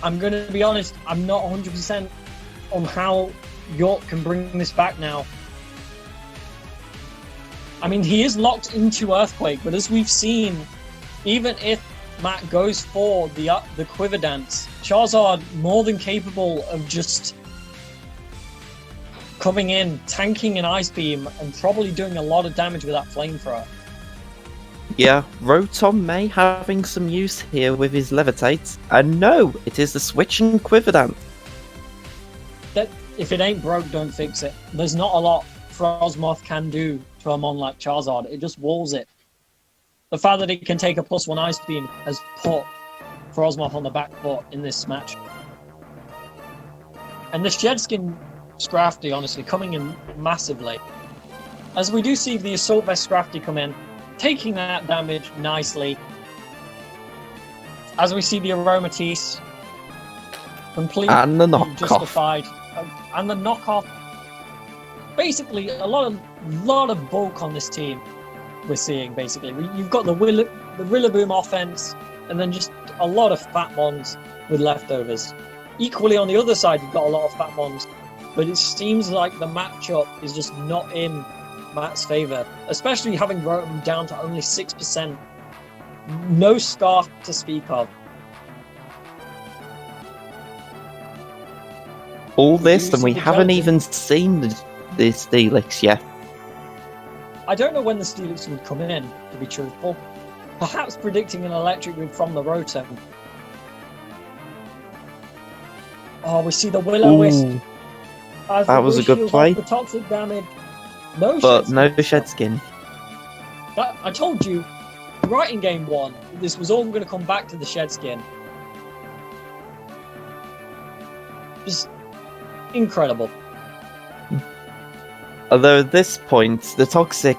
I'm going to be honest, I'm not 100% on how York can bring this back now. I mean, he is locked into Earthquake, but as we've seen, even if Matt goes for the Quiver Dance, Charizard more than capable of just coming in, tanking an Ice Beam, and probably doing a lot of damage with that Flamethrower. Yeah, Rotom may having some use here with his Levitate, and no, it is the switch and Quiver Dance. That if it ain't broke, don't fix it. There's not a lot Frostmoth can do to a mon like Charizard. It just walls it. The fact that it can take a +1 Ice Beam has put Frostmoth on the back foot in this match. And the Shedskin Scrafty, honestly, coming in massively. As we do see the Assault Vest Scrafty come in, taking that damage nicely. As we see the Aromatisse completely And the knockoff. justified. And the knockoff. Basically, a lot of bulk on this team we're seeing, basically. You've got the Rillaboom offense, and then just a lot of fat mons with leftovers. Equally on the other side, you've got a lot of fat mons, but it seems like the matchup is just not in Matt's favour, especially having Rotom down to only 6%. No Scarf to speak of. All this, You and we see the haven't joke? even seen the Steelix yet. I don't know when the Steelix would come in, to be truthful. Perhaps predicting an electric move from the Rotom. Oh, we see the Will-O-Wisp. Ooh, As that the was a Wish good heals play. off the toxic damage. No but Shed no Skin. shed skin. I told you, right in game 1, this was all going to come back to the Shed Skin. Just incredible. Although at this point, the Toxic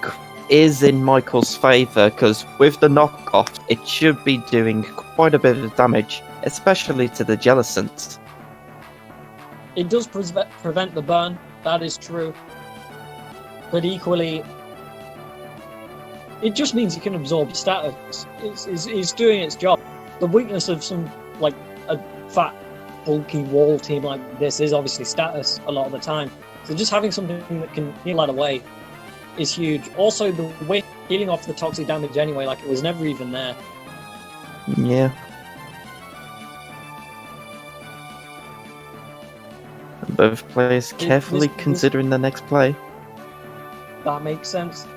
is in Michael's favour, because with the knockoff, it should be doing quite a bit of damage, especially to the Jellicent. It does prevent the burn, that is true. But equally, it just means it can absorb status. It's doing its job. The weakness of some, like, a fat, bulky wall team like this is obviously status a lot of the time. So just having something that can heal that away is huge. Also, the way healing off the toxic damage anyway, like it was never even there. Yeah. Both players carefully considering the next play. That makes sense.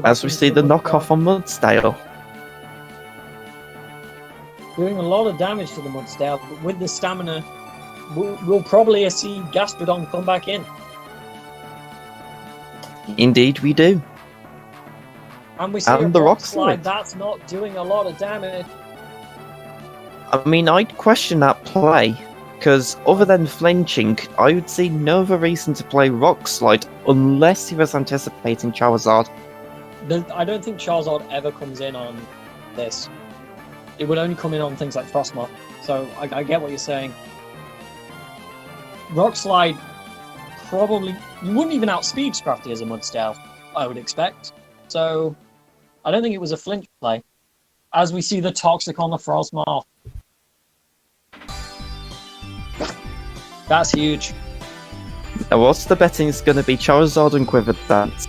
As we see the knockoff on Mudsdale. Doing a lot of damage to the Mudsdale, but with the stamina, we'll probably see Gastrodon come back in. Indeed we do. And we see a And the rock Rock slide Slide. that's not doing a lot of damage. I mean, I'd question that play, because other than flinching, I would see no other reason to play Rock Slide unless he was anticipating Charizard. I don't think Charizard ever comes in on this. It would only come in on things like Frostmoth. So I get what you're saying. Rock Slide probably... You wouldn't even outspeed Scrafty as a Mudsdale, I would expect. So I don't think it was a flinch play. As we see the Toxic on the Frostmoth. That's huge. Now what's the betting is going to be Charizard and Quiver Dance?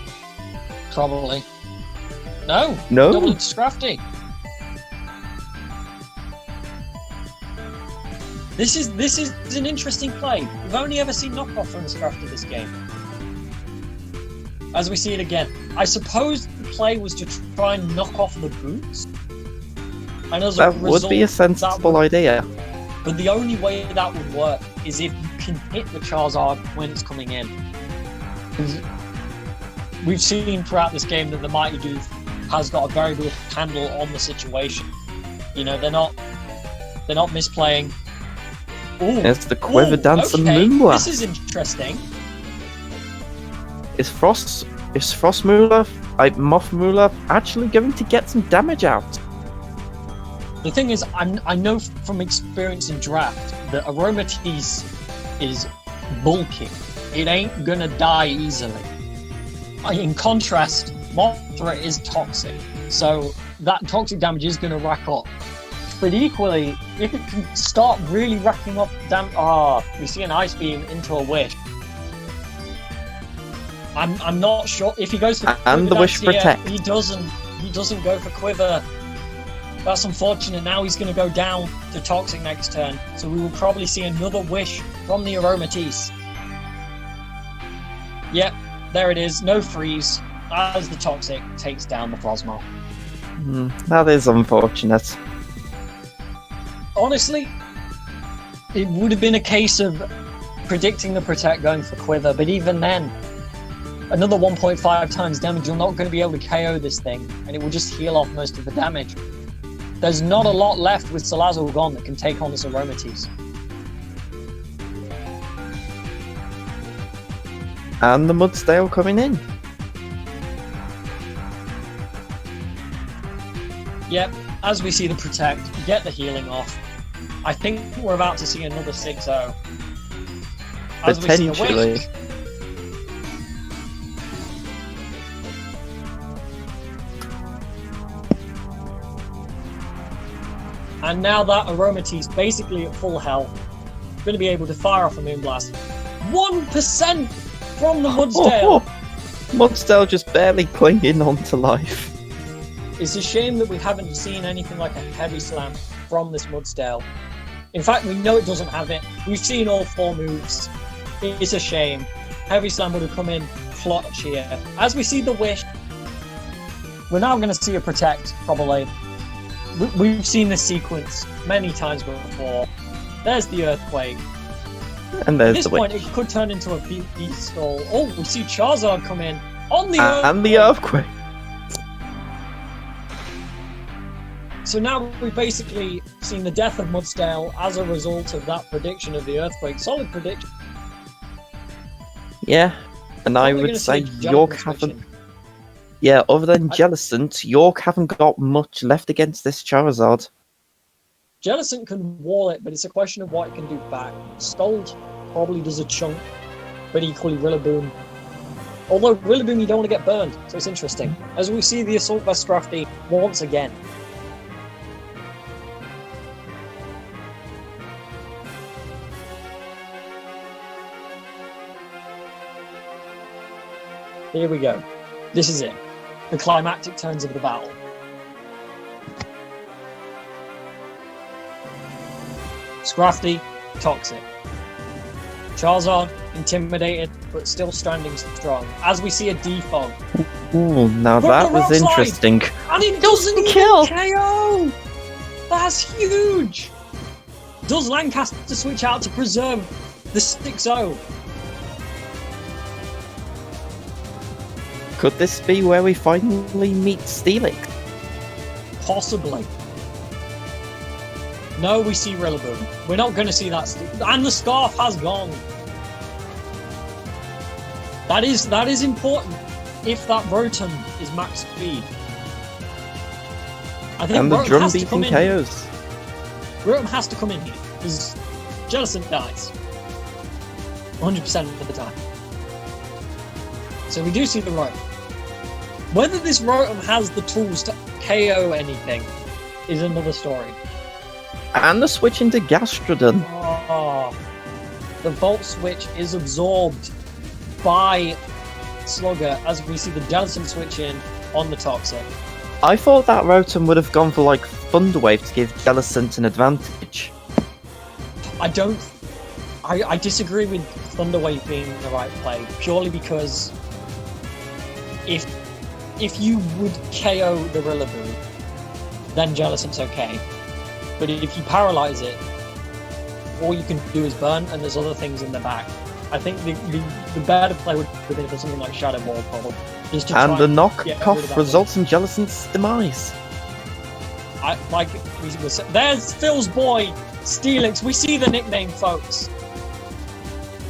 Probably. No. No? Double into Scrafty. This is an interesting play. We've only ever seen knockoff from Scrafty this game. As we see it again. I suppose the play was to try and knock off the boots. And as That a would be a result, sensible idea. But the only way that would work is if you can hit the Charizard when it's coming in. 'Cause we've seen throughout this game that the Mighty Doof has got a very good handle on the situation. You know, they're not misplaying. Ooh, It's the Quiver Dance and okay, Moonblast. this is interesting. Is Frostmoola, Mothmoola, actually going to get some damage out? The thing is, I know from experience in draft that Aromatisse is bulky. It ain't gonna die easily. In contrast, Mothra is toxic, so that toxic damage is gonna rack up. But equally, if it can start really racking up damage, we see an Ice Beam into a Wish. I'm not sure if he goes for And the Wish Quiver Dance here, Protect. He doesn't go for Quiver. That's unfortunate. Now he's going to go down to Toxic next turn, so we will probably see another Wish from the Aromatisse. Yep, there it is. No freeze as the Toxic takes down the Frostmoth. That is unfortunate. Honestly, it would have been a case of predicting the Protect going for Quiver, but even then, another 1.5 times damage, you're not going to be able to KO this thing, and it will just heal off most of the damage. There's not a lot left with Salazzle gone that can take on this Aromatisse. And the Mudsdale coming in. Yep, as we see the Protect, get the healing off. I think we're about to see another 6-0. As we see a Potentially. Wish. And now that Aromatisse basically at full health, going to be able to fire off a Moonblast. 1% from the Mudsdale! Mudsdale just barely clinging on to life. It's a shame that we haven't seen anything like a Heavy Slam from this Mudsdale. In fact, we know it doesn't have it. We've seen all 4 moves. It's a shame. Heavy Slam would have come in clutch here. As we see the Wish, we're now going to see a Protect, probably. We've seen this sequence many times before. There's the Earthquake. And there's At this the point, Wish. it could turn into a Beast Stall. Oh, we see Charizard come in on the Earthquake. And the Earthquake. So now we've basically seen the death of Mudsdale as a result of that prediction of the Earthquake. Solid prediction. Yeah, and I would say York haven't... Yeah, other than Jellicent, York haven't got much left against this Charizard. Jellicent can wall it, but it's a question of what it can do back. Scald probably does a chunk, but equally Rillaboom. Although Rillaboom you don't want to get burned, so it's interesting. As we see the Assault Vest Scrafty once again. Here we go. This is it. The climactic turns of the battle. Scrafty, toxic. Charizard, intimidated, but still standing strong. As we see a defog. Ooh, now that was interesting. And it doesn't kill KO! That's huge! Does Lancaster switch out to preserve the 6-0? Could this be where we finally meet Steelix? Possibly. No, we see Rillaboom. We're not going to see that. And the Scarf has gone. That is important. If that Rotom is max speed. I think And the Rotom drum has to beating come in. KOs. Rotom has to come in here because Jellicent dies 100% of the time. So we do see the Rotom. Whether this Rotom has the tools to KO anything is another story. And the switch into Gastrodon. Oh, the Volt Switch is absorbed by Slugger as we see the Jellicent switch in on the Toxic. I thought that Rotom would have gone for like Thunder Wave to give Jellicent an advantage. I disagree with Thunder Wave being the right play, purely because if you would KO the Rillaboom, then Jellicent's okay. But if you paralyze it, all you can do is burn, and there's other things in the back. I think the better play would have been for something like Shadow Ball, probably. Just to And try the get rid of knockoff that results in Jellicent's demise. There's Phil's boy, Steelix. We see the nickname, folks.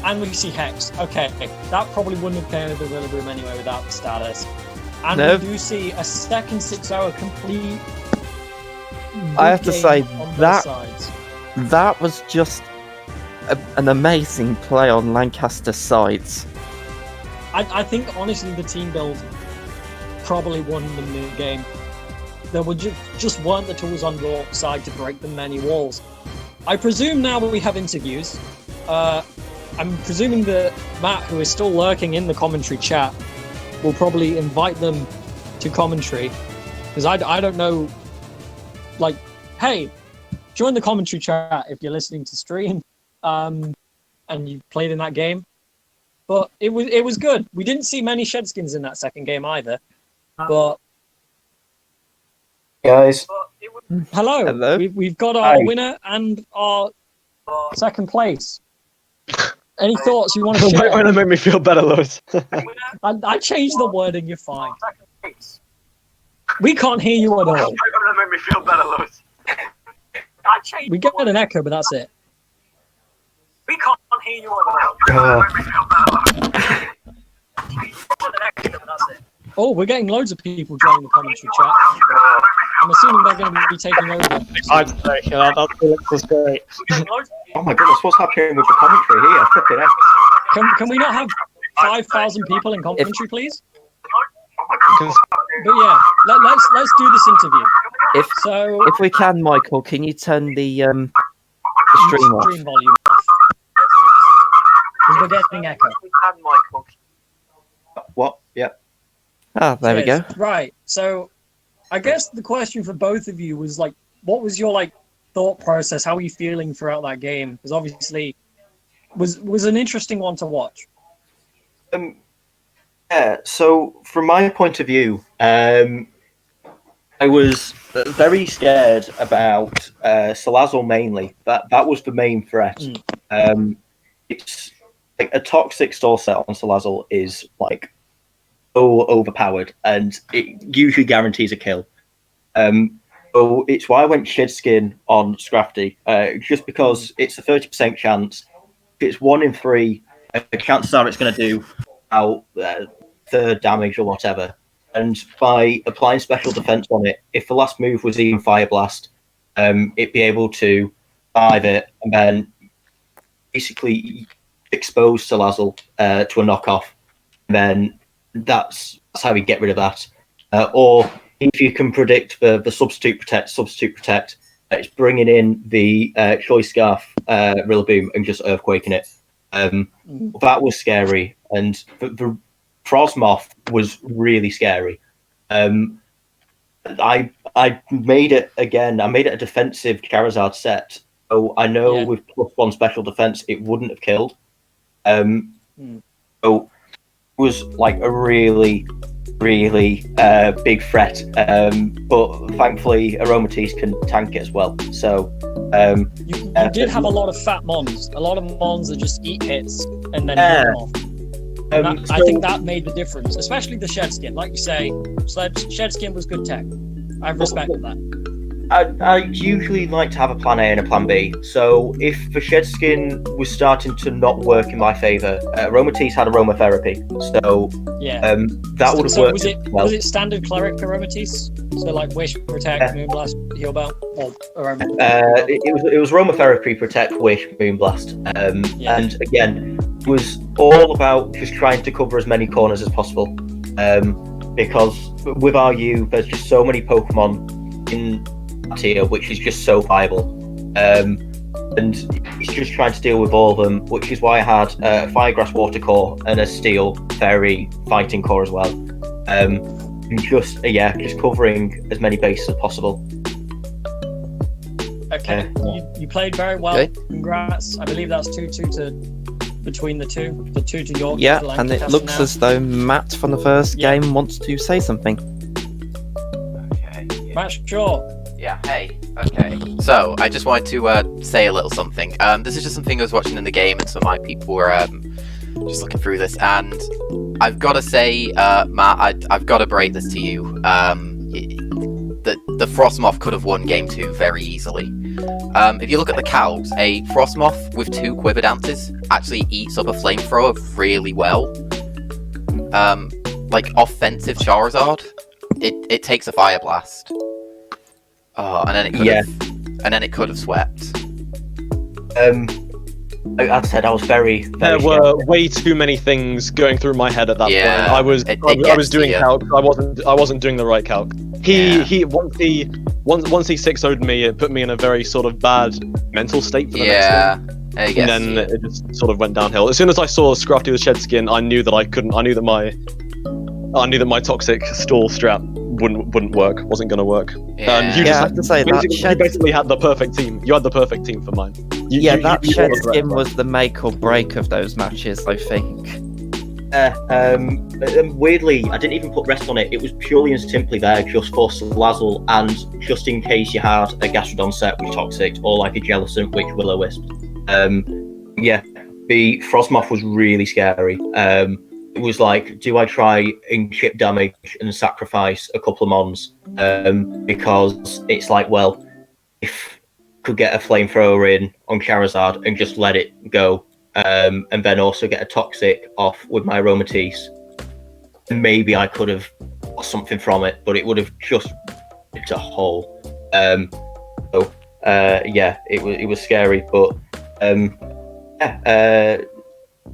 And we see Hex. Okay, that probably wouldn't have KO'd the Rillaboom anyway without the status. And No. we do see a second 6-hour complete. I have to game say, on both that sides. that was just an amazing play on Lancaster's sides. I think honestly the team build probably won the mid game. There were just weren't the tools on your side to break the many walls. I presume now we have interviews. I'm presuming that Matt, who is still lurking in the commentary chat, will probably invite them to commentary. Because I don't know, like, hey, join the commentary chat if you're listening to stream and you played in that game. But it was good. We didn't see many Shedskins in that second game either. But guys, hello. Hello. We've got our winner and our second place. Any thoughts you want to share? That made me feel better, Lewis. I changed the wording. You're fine. We can't hear you at all. That made me feel better, Lewis. We get an echo, but that's it. We can't hear you at all. Oh, we're getting loads of people joining the commentary chat. I'm assuming they're going to be taking over. That was great. Oh my goodness, what's happening with the commentary here? Flipping heck. Can we not have 5,000 people in commentary, please? But yeah, let's do this interview. If we can, Michael, can you turn the stream off? Stream volume off. Because we're getting echo. What? Yeah. Ah, there we go. Cheers. Right. So, I guess the question for both of you was like, what was your thought process? How were you feeling throughout that game? Because obviously, was an interesting one to watch. Yeah. So from my point of view, I was very scared about Salazzle mainly. That was the main threat. It's like a toxic store set on Salazzle is like so overpowered, and it usually guarantees a kill. So it's why I went Shed Skin on Scrafty, just because it's a 30% chance. If it's 1 in 3, the chances are it's going to do about third damage or whatever. And by applying special defense on it, if the last move was even Fire Blast, it'd be able to survive it and then basically expose Salazzle to a knockoff. And then that's how we get rid of that. Or if you can predict the substitute protect, it's bringing in the Choice Scarf Rillaboom and just earthquaking it. That was scary, and the Frosmoth was really scary. I made it again. I made it a defensive Charizard set, so I know with +1 special defense it wouldn't have killed. So it was like a really big threat, but thankfully Aromatisse can tank it as well. So you did have a lot of fat mons. A lot of mons that just eat hits and then hit them off. I think that made the difference, especially the Shed Skin. Like you say, Shed Skin was good tech. I respect that. I usually like to have a plan A and a plan B. So if the Shed Skin was starting to not work in my favour, Aromatisse had aromatherapy, so that would have worked. Was it standard cleric Aromatisse? So like Wish, Protect, Moonblast, Heal Bell, or it was aromatherapy, Protect, Wish, Moonblast, and again, it was all about just trying to cover as many corners as possible. Because with RU, there's just so many Pokemon in tier, which is just so viable, and it's just trying to deal with all of them, which is why I had a Firegrass Water Core and a Steel Fairy Fighting Core as well, and just covering as many bases as possible. Okay, you played very well. Okay. Congrats. I believe that's 2-2 to between the two to York. Yeah, and it looks as though Matt from the first game wants to say something. Okay. Matt, sure. Yeah, hey, okay. So, I just wanted to say a little something. This is just something I was watching in the game, and some of my people were just looking through this, and I've got to say, Matt, I've got to break this to you. The Frosmoth could have won Game 2 very easily. If you look at the calcs, a Frosmoth with 2 Quiver Dances actually eats up a Flamethrower really well. Like, offensive Charizard, it takes a Fire Blast. Oh, and then it could have swept. Like I said, I was very there were way too many things going through my head at that point. I was doing calc. I wasn't doing the right calc. Once he 6-0'd me, it put me in a very sort of bad mental state for the next game. And then it just sort of went downhill. As soon as I saw Scrafty with Shed Skin, I knew that I couldn't. I knew that my toxic stall strap wouldn't work. Wasn't going to work. You basically had the perfect team. You had the perfect team for mine. That Shed Skin was the make or break of those matches, I think. Weirdly, I didn't even put rest on it. It was purely and simply there just for Salazzle and just in case you had a Gastrodon set with Toxic or like a Jellicent which Will-O-Wisp. The Frosmoth was really scary. It was like, do I try and chip damage and sacrifice a couple of mons? Because it's like, well, if I could get a Flamethrower in on Charizard and just let it go, and then also get a Toxic off with my Aromatisse, maybe I could have got something from it, but it would have just ripped a hole. It was scary, but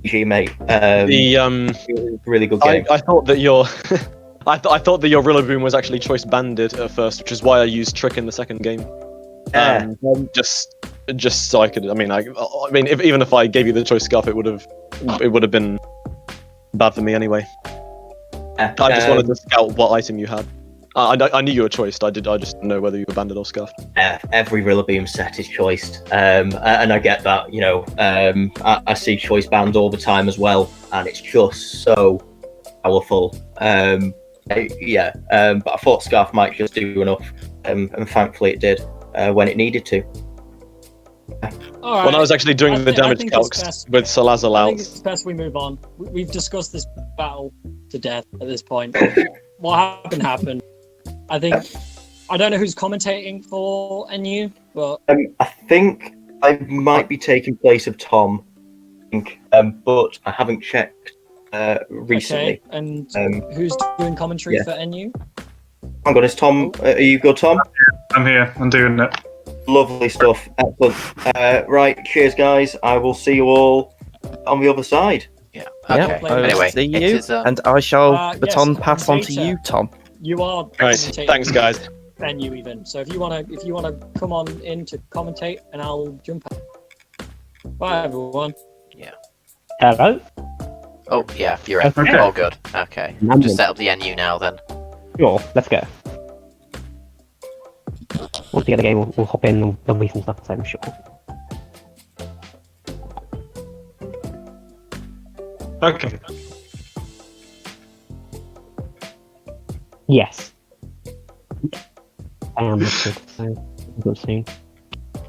GG, mate. It was a really good game. I thought that your I thought that your Rillaboom was actually choice banded at first, which is why I used Trick in the second game. Just so I could. I mean, even if I gave you the choice Scarf, it would have been bad for me anyway. I just wanted to scout what item you had. I knew you were choiced. I just didn't know whether you were banded or scuffed. Every Rillaboom set is choiced, and I get that. You know, I see choice bands all the time as well, and it's just so powerful. But I thought Scarf might just do enough, and thankfully it did when it needed to. When I was actually doing the damage calcs with Salazar I think it's best we move on. We've discussed this battle to death at this point. What happened. I don't know who's commentating for NU, but I think I might be taking place of Tom, but I haven't checked recently. Okay. And who's doing commentary for NU? Hang on, is Tom? Are you good, Tom? I'm here. I'm doing it. Lovely stuff. Excellent. Right, cheers, guys. I will see you all on the other side. Yeah. Okay. Anyway, see you, and I shall baton pass on to you, Tom. You are Nice. Thanks, guys. NU even. So if you wanna come on in to commentate, and I'll jump out. Bye everyone. Yeah. Hello? Oh, yeah, you're in. Okay. All good. Okay. Just set up the NU now then. Sure, let's go. Once we get the game, we'll hop in and there'll be some stuff to say, I'm sure. Okay. Yes. I am looking so soon.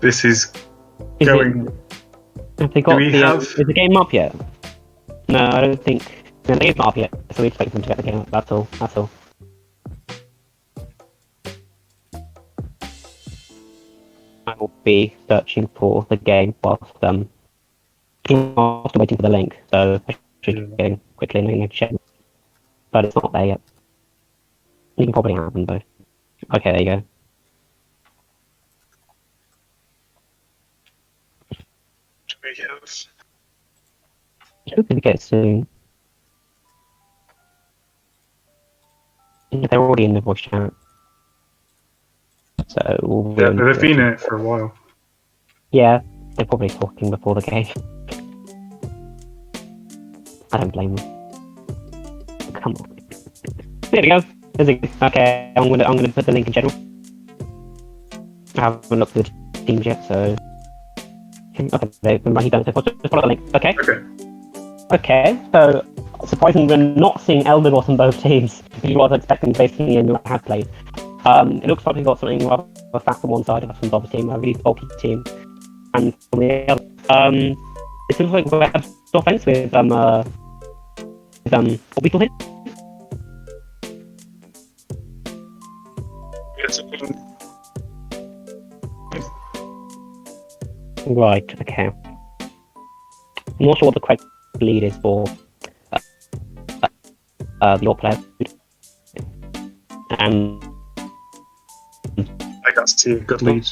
This is Is going. Have they got Do we have- is the game up yet? No, I don't think. No, the game's not up yet, so we expect them to get the game up. That's all. That's all. I will be searching for the game whilst waiting for the link. So I should get in quickly and check. But it's not there yet. You can probably have them both. Okay, there you go. Hopefully get it soon. They're already in the voice chat. So Yeah, they've been in it for a while. Yeah, they're probably talking before the game. I don't blame them. Come on. There we go. There's a, okay, I'm gonna put the link in general. I haven't looked at the teams yet, so okay, they've been writing down. So just follow the link. Okay. Okay. So surprisingly, we're not seeing Eldegoss on both teams. You was expecting basically in your had played. It looks like we've got something rather fast on one side of the team, a really bulky team, and on the other, it seems like we have offense with Orbital hit. Right. Okay. I'm not sure what the correct lead is for your player, and I got to see a good lead.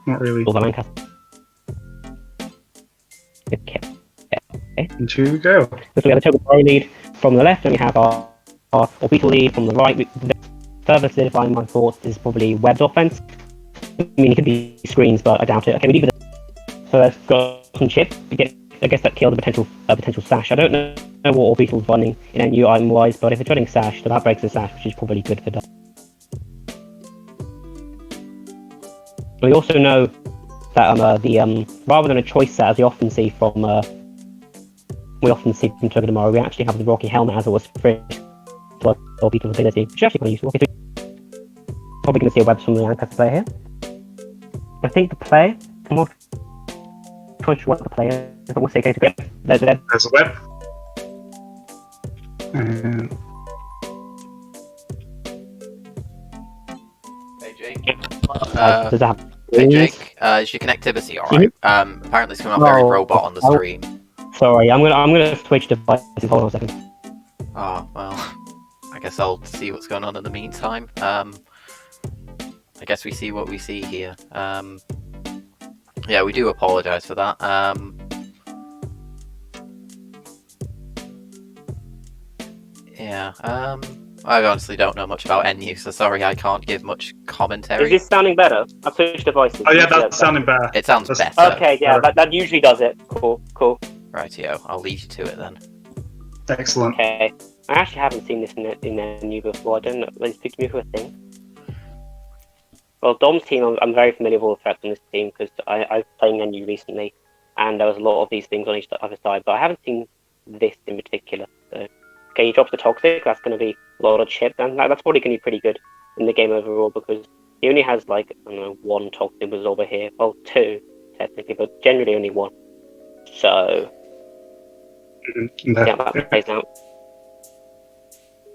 Not really. for the Lancaster. Okay. And here we go. So we have a total pro lead from the left, and we have our orbital lead from the right. The further solidifying my thoughts is probably Webb's offense. I mean, it could be screens, but I doubt it. Okay, we leave it. So let's go some chip. I guess that killed the potential sash. I don't know what orbital's running in NU item wise, but if it's running sash, then that breaks the sash, which is probably good for Dust. We also know that rather than a choice set as we often see from Togedemaru, we actually have the Rocky Helmet as it was free to orbital ability, which is actually quite useful. Probably going to see a web from the Lancaster player here. I think the player, I'm not quite sure what the player is, but we'll see. There's a web. Hey Jake. Does that Hey Jake, is your connectivity alright? Apparently it's coming up very robot on the stream. Sorry, I'm gonna switch devices. Hold on a second. Oh, well, I guess I'll see what's going on in the meantime. I guess we see what we see here. Yeah, we do apologise for that. Yeah, I honestly don't know much about NU, so sorry I can't give much commentary. Is this sounding better? I've switched devices. Oh yeah, that's sounding better. It sounds That's- better. Okay, yeah, that usually does it. Cool. Rightio, I'll leave you to it then. Excellent. Okay. I actually haven't seen this in NU before. I don't know. Is Pikachu a thing? Well, Dom's team, I'm very familiar with all the threats on this team because I've played NU recently, and there was a lot of these things on each other side, but I haven't seen this in particular. So, okay, he drops the Toxic, that's going to be a lot of chip, and that's probably going to be pretty good in the game overall because he only has, like, I don't know, 1 Toxic Absorber here. Well, 2, technically, but generally only 1. So, No. yeah, that plays out.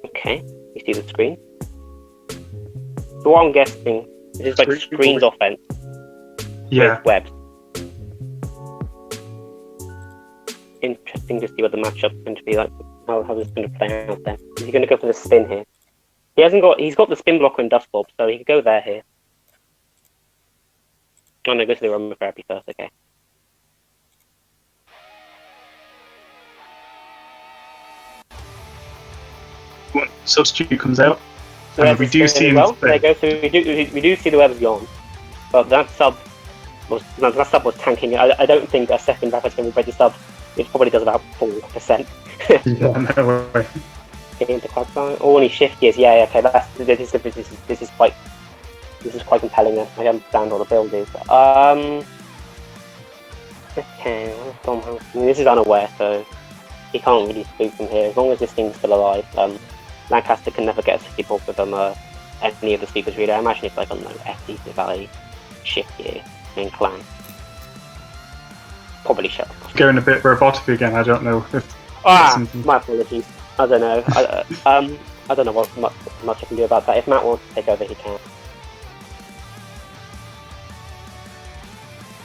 Okay, you see the screen? So what I'm guessing, this is like screens offense Yeah. with webs. Interesting to see what the matchup's going to be like, how this is going to play out then. Is he going to go for the spin here? He's got the spin blocker and Dust Bulb, so he could go there here. Oh no, go to the Aromatherapy first, okay. When Substitute comes out, So and there's we the do spin see as him. well. There you go, so we do see the webs gone. But that sub was tanking it. I don't think a second rapid spin with Reggie sub, it probably does about 4%. Yeah, no way. Into Quagsire. Oh, and he shift gears. Yeah, okay. This is quite compelling. Then I understand what the build is. Okay. This is unaware, so he can't really spook from here. As long as this thing's still alive, Lancaster can never get a city ball with any of the speakers really. I imagine it's like, I don't know, FD, Valley, shift gear, main clan. Probably shut. Going a bit robotic again. I don't know if. My apologies. I don't know. I don't know what much I can do about that. If Matt wants to take over, he can.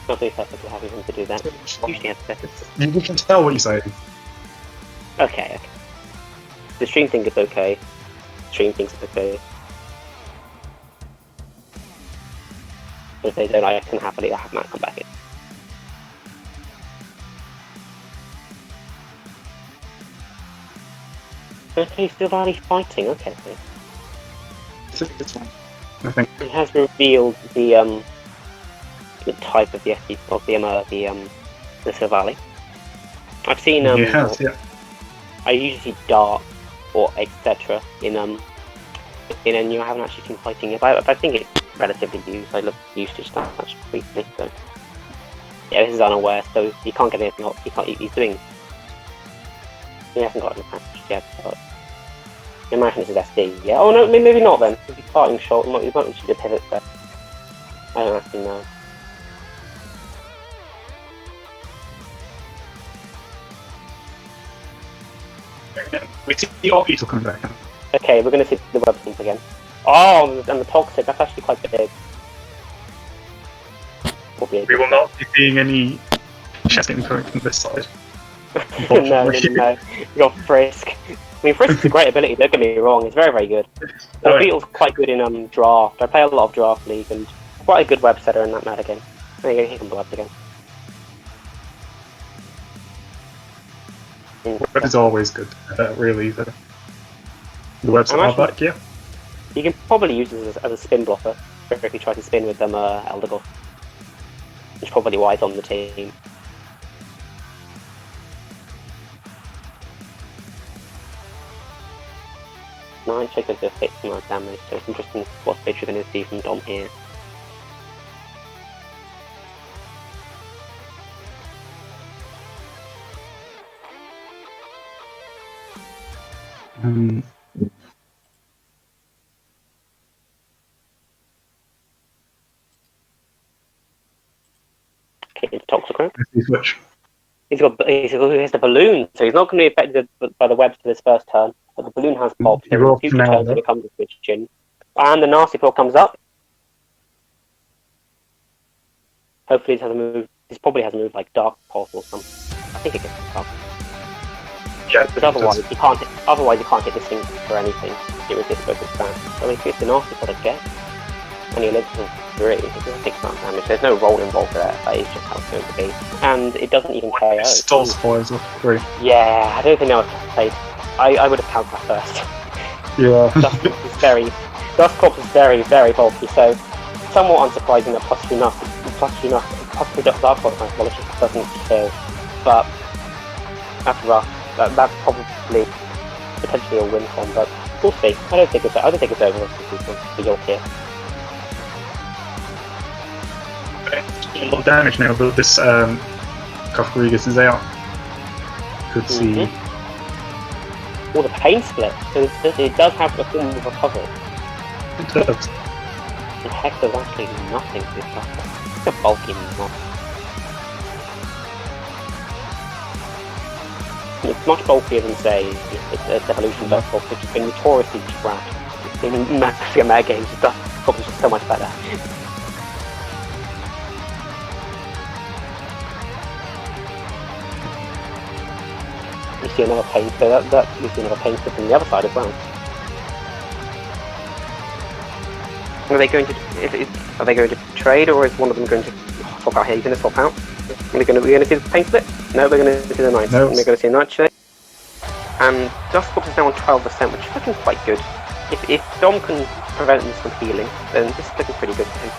I'll be perfectly happy for him to do that. Usually have seconds. You can tell what you're saying. Okay. The stream thing is okay. Stream thing's okay. If they don't, I can happily have Matt come back in. Okay, still Valley fighting. Okay. I think He has revealed the type of the SD of the Silvally. I've seen he has, yeah. I usually see Dark or etc. in NU. I haven't actually seen fighting yet, but I think it's relatively used. I looked usage stats briefly, so yeah, this is unaware, so he can't get anything up. He's doing. He hasn't got any match yet, but I imagine this is SD. Yeah. Oh no, maybe not then. If he's starting short, he might actually do a pivot there. I don't actually know. We see the Orbeetle coming back. Okay, we're going to see the web things again. Oh, and the Toxic, that's actually quite big. We will not be seeing any chesting coming from this side. no. You got Frisk. I mean, Frisk is a great ability, don't get me wrong, it's very, very good. Orbeetle's quite good in draft. I play a lot of draft league and quite a good web setter in that meta game. There you go, he can blow up again. Web is always good, really. The webs are back, yeah. You can probably use this as a spin blocker if you try to spin with them Eldegoss. Which is probably why it's on the team. Nine check of the fix amount of damage, so it's interesting what stage you're going to see from Dom here. Okay, it's Toxicroak. Which? He has the balloon, so he's not going to be affected by the webs for this first turn. But the balloon has popped, so in future turns it becomes a switch in. And the nasty pull comes up. Hopefully this has a move. This probably has a move like Dark Pulse or something. I think it gets up. Yeah. Because otherwise you can't hit this thing for anything. It would just focus down. So if it's the nasty pull again, and he lives for 3, it does 6 amount of damage. There's no roll involved there. That is just how it's going to be. And it doesn't even KO. Still spoils with 3. Yeah, I don't think that was played. I would have counted that first. Yeah. Dustcorp is very, very bulky, so somewhat unsurprising that possibly Dark Horse Technology doesn't kill, but that's rough. That's probably potentially a win con, but we'll see. I don't think it's over for York here. A lot of damage now, but this Kafkarigas is out. Could see. Well, the pain split. So it does have a form of recovery. It does. And heck, there's actually nothing to this battle. It's a bulky mod. It's much bulkier than, say, its evolution Dustcorp, which has been notoriously trash. In massive meta games, Dustcorp is just so much better. You see another pain split. You see another pain split from the other side as well. Are they going to trade, or is one of them going to swap out here? You're going to swap out? We're going to see the pain split? No, we're going to see the Knights. No. We're going to see a Knight trade. And Dustcorp is now on 12%, which is looking quite good. If Dom can prevent this from healing, then this is looking pretty good for him.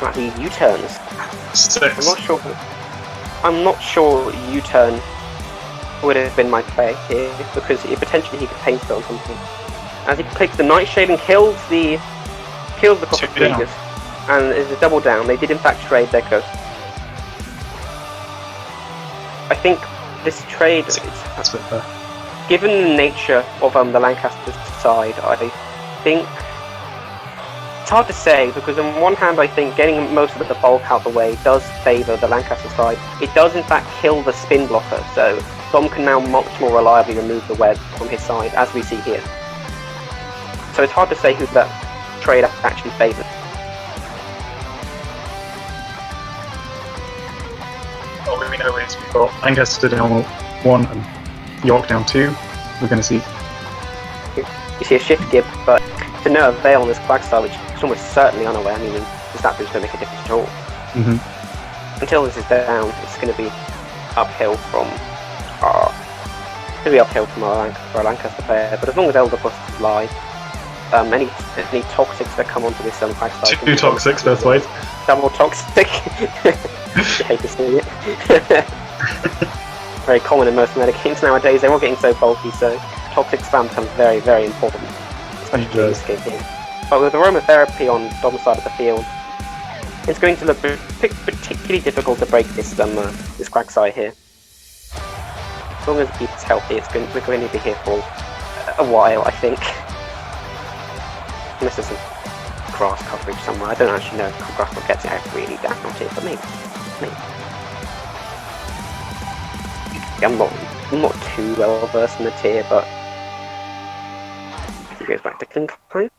Right, he U-turns. 6. I'm not sure U-turn would have been my play here, because potentially he could pain split on something. As he clicks the Nightshade and kills the Kafkarigas, and it's a double down. They did in fact trade their ghost. I think this trade, given the nature of the Lancaster side, I think it's hard to say, because on one hand I think getting most of the bulk out the way does favour the Lancaster side. It does in fact kill the spin blocker, so Dom can now much more reliably remove the web from his side, as we see here. So it's hard to say who that trade actually favours. All we know is we've got Lancaster down 1 and York down 2. We're going to see. You see a shift gib, but to no avail on this Quagsire, which is almost certainly unaware, meaning that boost going to make a difference at all. Until this is down, it's going to be uphill from our Lancaster player. But as long as Elder Plus is live, any toxics that come onto this Quagsire. 2 toxics both ways. Double toxic. You hate to see it. Very common in most meta games nowadays. They're all getting so bulky, so toxic spam becomes very, very important, especially in this game here. But with aromatherapy on Dom's side of the field, it's going to look particularly difficult to break this Quagsire here. As long as he keeps healthy, we're going to be here for a while, I think. Unless there's some grass coverage somewhere. I don't actually know if grass will get it out really down here, but maybe. I'm not too well versed in the tier, but he goes back to Klinkline.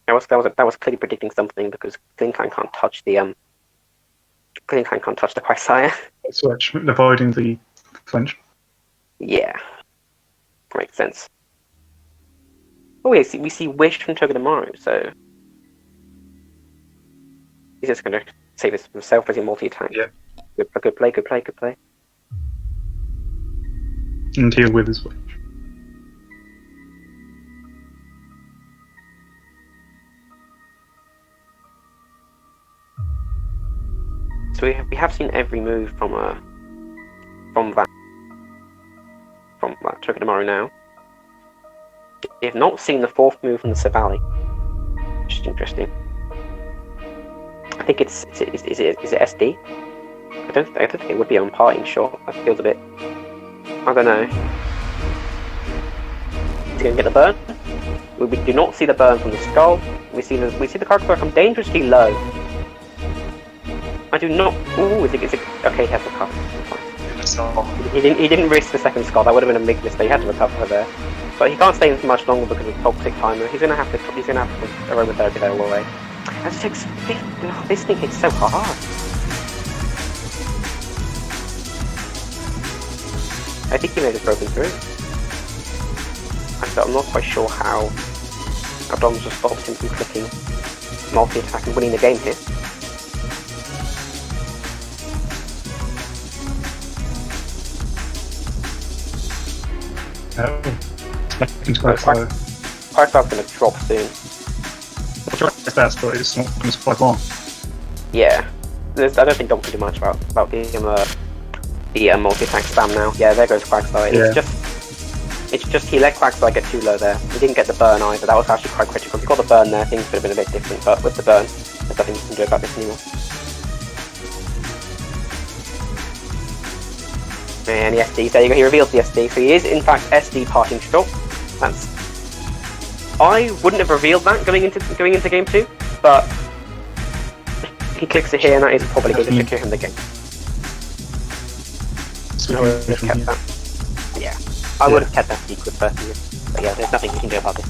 That was clearly predicting something, because Klinkline can't touch the Quagsire. Switch, avoiding the flinch. Yeah, makes sense. Oh, we see Wish from Togedemaru, so he's just going to save this for himself as he multi-attack. Yeah. Good play. And deal with his Wish. So we have seen every move from that Togedemaru now. We have not seen the 4th move from the Savali, which is interesting. I think is it SD? I don't think it would be on parting shot. That feels a bit. I don't know. Is he going to get the burn? We do not see the burn from the skull. We see the character come dangerously low. I do not. Ooh, is it okay? He has recovered. He didn't risk the second skull. That would have been a big mistake. He had to recover there, but he can't stay in for much longer because of toxic timer. He's gonna have to aromatherapy that all the way. This thing hits so hard. I think he may have broken through. I'm not quite sure how Dom's just stopped him from clicking multi-attack and winning the game here. Quagstar's gonna drop soon. That's but it's not going to spike on. Yeah. I don't think Dom can do much about the multi-attack spam now. Yeah, there goes Quagstar. It's just he let Quagstar get too low there. He didn't get the burn either. That was actually quite critical. If he got the burn there, things could have been a bit different, but with the burn, there's nothing you can do about this anymore. And the SD, there you go, he reveals the SD. So he is in fact SD parting shot. I wouldn't have revealed that going into game 2, but he clicks it here and that is probably going to secure him the game. I would have kept that. Yeah. I would have kept that secret personally. But yeah, there's nothing you can do about this.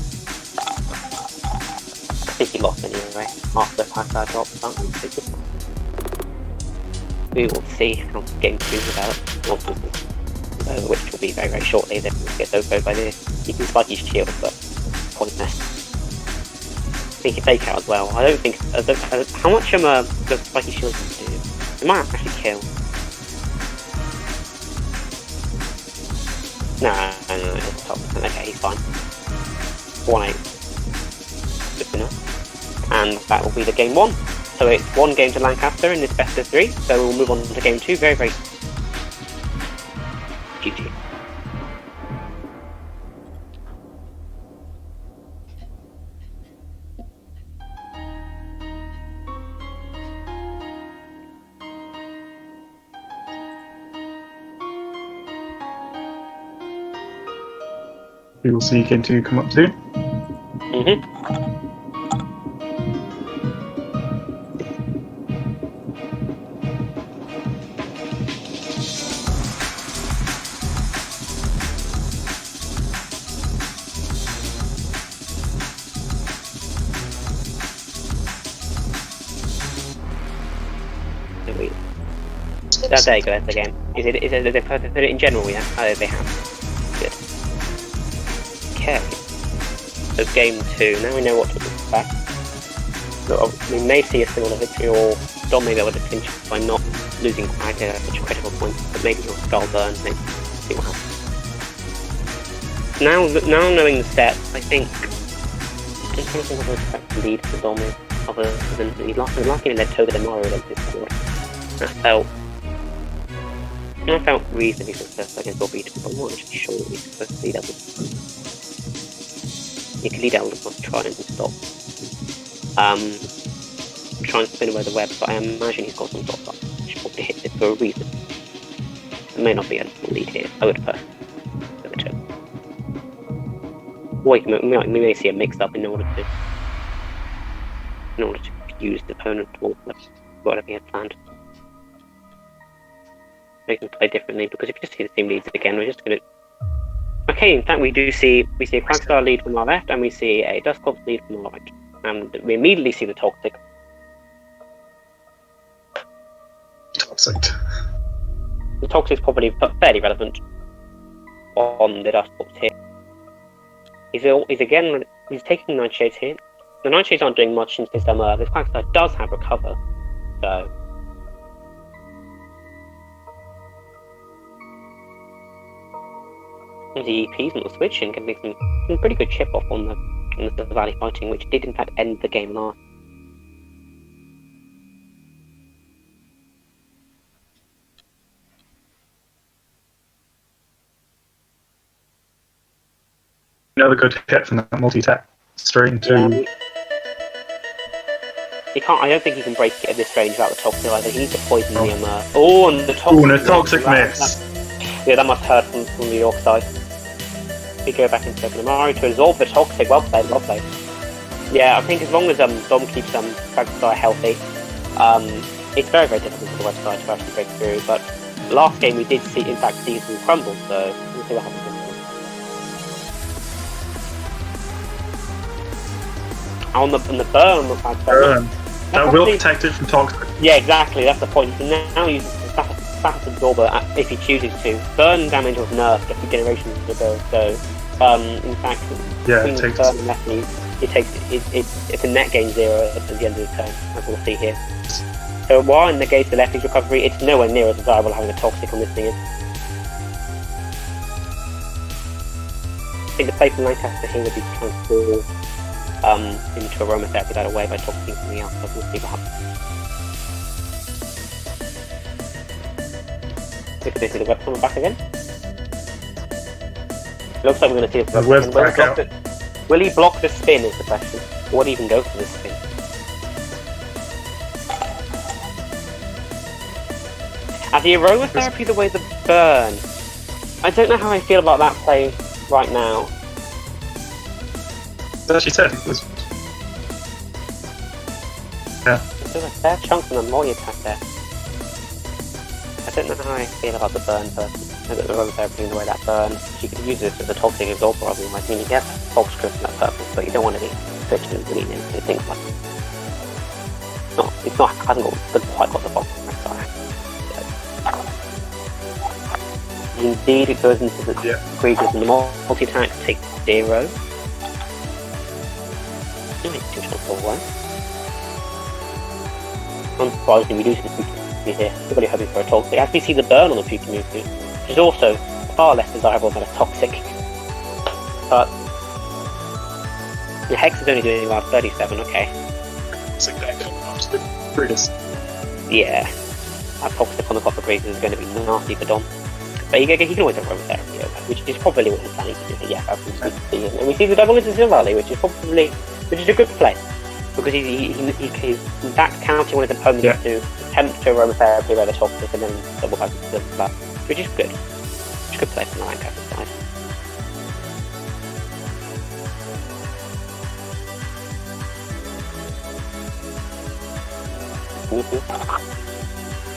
I think he lost anyway, after the Quagstar drop. We will see how game 2 develops, which will be very, very shortly. Then we'll get over by this. He can spike his shield, but pointless. I think he fake out as well. I don't think. How much does spiky shield do? It might actually kill. No, it's top. Okay, he's fine. 1-8. Good enough. And that will be the game 1. So it's 1 game to Lancaster in this best of 3. So we'll move on to game 2 very, very soon. GG. We will see game 2 come up soon. There you go, that's the game. Is it they put it in general, yeah? They have. Good. Okay. So game 2, now we know what to expect. So we may see a similar victory, or Dom may be able to clinch by not losing quite such a critical point, but maybe he'll skull burn, maybe. See what happens. Now knowing the set, I think I don't think I would expect to lead for Dom other than the last game in their Toga Demaru against this squad. I felt reasonably successful against Bobby, but I'm not actually sure that he's supposed to lead Elder. You can lead Elder to try and stop. Try and spin away the web, but I imagine he's got some dots up. He should probably hit it for a reason. It may not be a lead here, I would prefer. Or we may see a mix up in order to use the opponent towards whatever he had planned. We can play differently, because if you just see the same leads again, we're just going to... Okay, in fact we see a Quagstar lead from our left, and we see a Dusclops lead from our right. And we immediately see the Toxic. The Toxic's probably fairly relevant on the Dusclops here. He's taking Nightshades here. The Nightshades aren't doing much since this Quagstar does have Recover, so... The EPs and the switching can make some pretty good chip off on the Valley fighting, which did in fact end the game last. Another good hit from that multi-attack string too. He can't. I don't think he can break it at this range without the Toxic either. He needs to poison the and the Toxic. Oh, and a Toxic miss. That must hurt from the York side. We go back into second Amari to absorb the Toxic. Well played, well played. Yeah, I think as long as Dom keeps Quagstar healthy, it's very, very difficult for the website to actually break through. But last game we did see some crumble, so we'll see what happens. On the burn, that will protect it from Toxic. Yeah, exactly. That's the point. You can now use the Status Absorber if he chooses to. Burn damage was nerfed a few generations ago, so in fact, it takes burn and left it's a net gain 0 at the end of the turn, as we'll see here. So while it negates the lefty's recovery, it's nowhere near as desirable having a Toxic on this thing. think the play from Lancaster here would be transform into aromatherapy that away by talking something else, but we'll see what happens. Look at this, is the web coming back again? It looks like we're going to see the web back again. Will he block the spin is the question. Or will he even go for the spin? And the aromatherapy the way the burn. I don't know how I feel about that play right now. As she said, it was. Yeah. There's a fair chunk from the Moy attack there. I don't know how I feel about the burn person. I got the aromatherapy in the way that burn. She could use this as a toxic absorb problem. I mean, yes, Fox script in that purpose, but you don't want to be switched and lean into things like that. It's not, hasn't quite got the box. Indeed, it goes into the creatures and the multi-attack takes 0. Unsurprisingly, we do see the Pukemon here. Everybody hoping for a toxic. As we see the burn on the Pukemon, which is also far less desirable than a toxic. But the Hex is only doing about 37, okay. It's like that coming up to the greatest. Yeah. That toxic on the Copper Grease is going to be nasty for Dom. But he can always have aromatherapy over, which is probably what he's planning to do. Yeah, absolutely. And we see the double into Silvally, which is a good play. Because he's in fact counting on his opponent to attempt to aromatherapy by the toxic and then double back into Silvally, which is good. Which is a good play from the Lancaster side.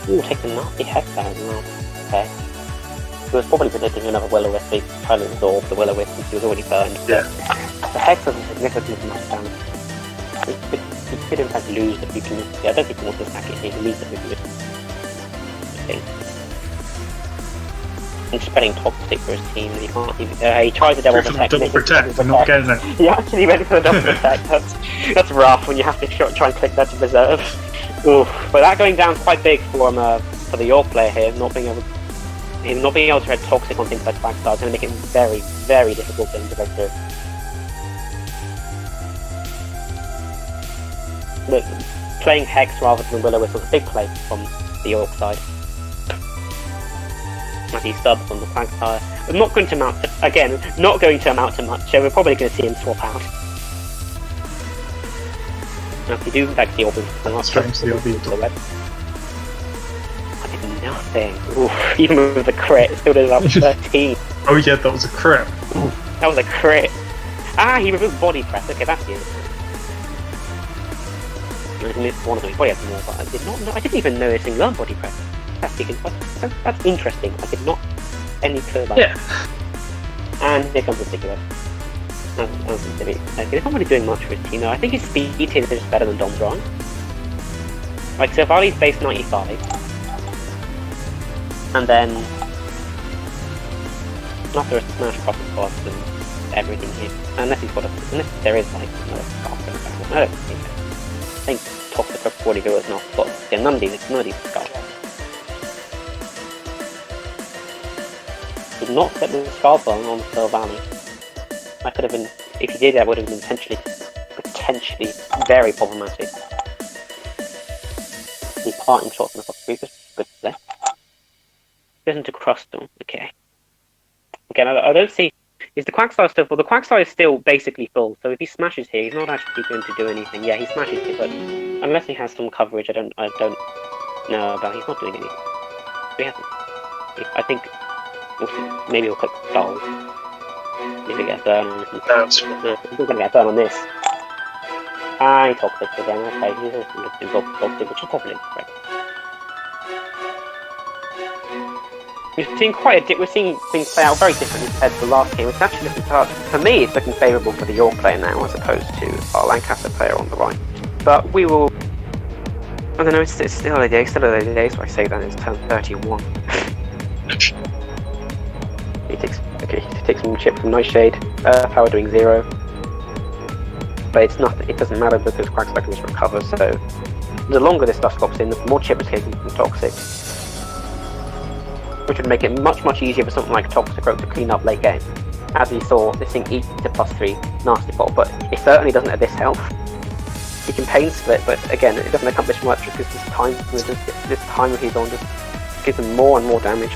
Ooh, take the nasty Hex out as well. Okay. He was probably predicting another Will-O-Wisp, he's trying to absorb the Will-O-Wisp since he was already burned. Yeah. The Hex doesn't significantly much damage. He could in fact lose the Pokemon. Yeah, I don't think he wants to attack it, he can lose the Pokemon. He's spreading toxic for his team, and he can't even. He tries to double protect. Double protect, but not getting it. He actually went for the double protect. That's rough when you have to try and click that to preserve. Oof. But that going down quite big for the York player here, not being able to read toxic on things like Quagstar is going to make it very, very difficult for him to go through. But playing Hex rather than Will-O-Wisp was a big play from the York side. As he subs on the Quagstar. But not going to amount to much, so we're probably going to see him swap out. Now if you do in fact see Orbeez come up, strange the Orbeez to the web. I did nothing. Oof, even with the crit, it still did about 13. Oh yeah, that was a crit. Ooh. That was a crit. Ah, he removed body press. Okay, that's it. I missed one of them. He probably has more, but I did not know. I didn't even notice he learned body press. That's interesting. I did not any clue about it. And here comes the sticky web. He's not really doing much for his team though. I think his speed is just better than Dom's Run. Like, so far he's base 95. And then after a smash profit boss and everything here. Unless there is like another scarf going back. I don't think so. I think top of the 40 go is not, but yeah, none of these scarf. Did not set the scarf on Pearl Valley. That could have been, if he did, that would have been potentially very problematic. The parting shot from the Fox Creepers, good play. Goes into Crustle, okay. Again, I don't see, is the Quagstar still full? The Quagstar is still basically full, so if he smashes here, he's not actually going to do anything. Yeah, he smashes here, but unless he has some coverage, I don't know about, he's not doing anything. He hasn't. I think, maybe he'll click Gold. If we get a burn on this, we're going to get a burn on this. He toxic again, okay, he's just toxic, which is probably correct. We're seeing things play out very differently compared to the last game, which actually for me, it's looking favourable for the York player now, as opposed to our Lancaster player on the right. But we will, I don't know, it's still early days, so I say that it's turn 31. He takes some chip from Nightshade, power doing 0. But it's nothing, it doesn't matter because Quagstar can just recover, so the longer this stuff drops in, the more chip is taken from Toxic. Which would make it much easier for something like Toxic Oak to clean up late game. as you saw, this thing eats a +3 nasty ball, but it certainly doesn't at this health. You can pain split, but again, it doesn't accomplish much because this time he's on just gives him more and more damage.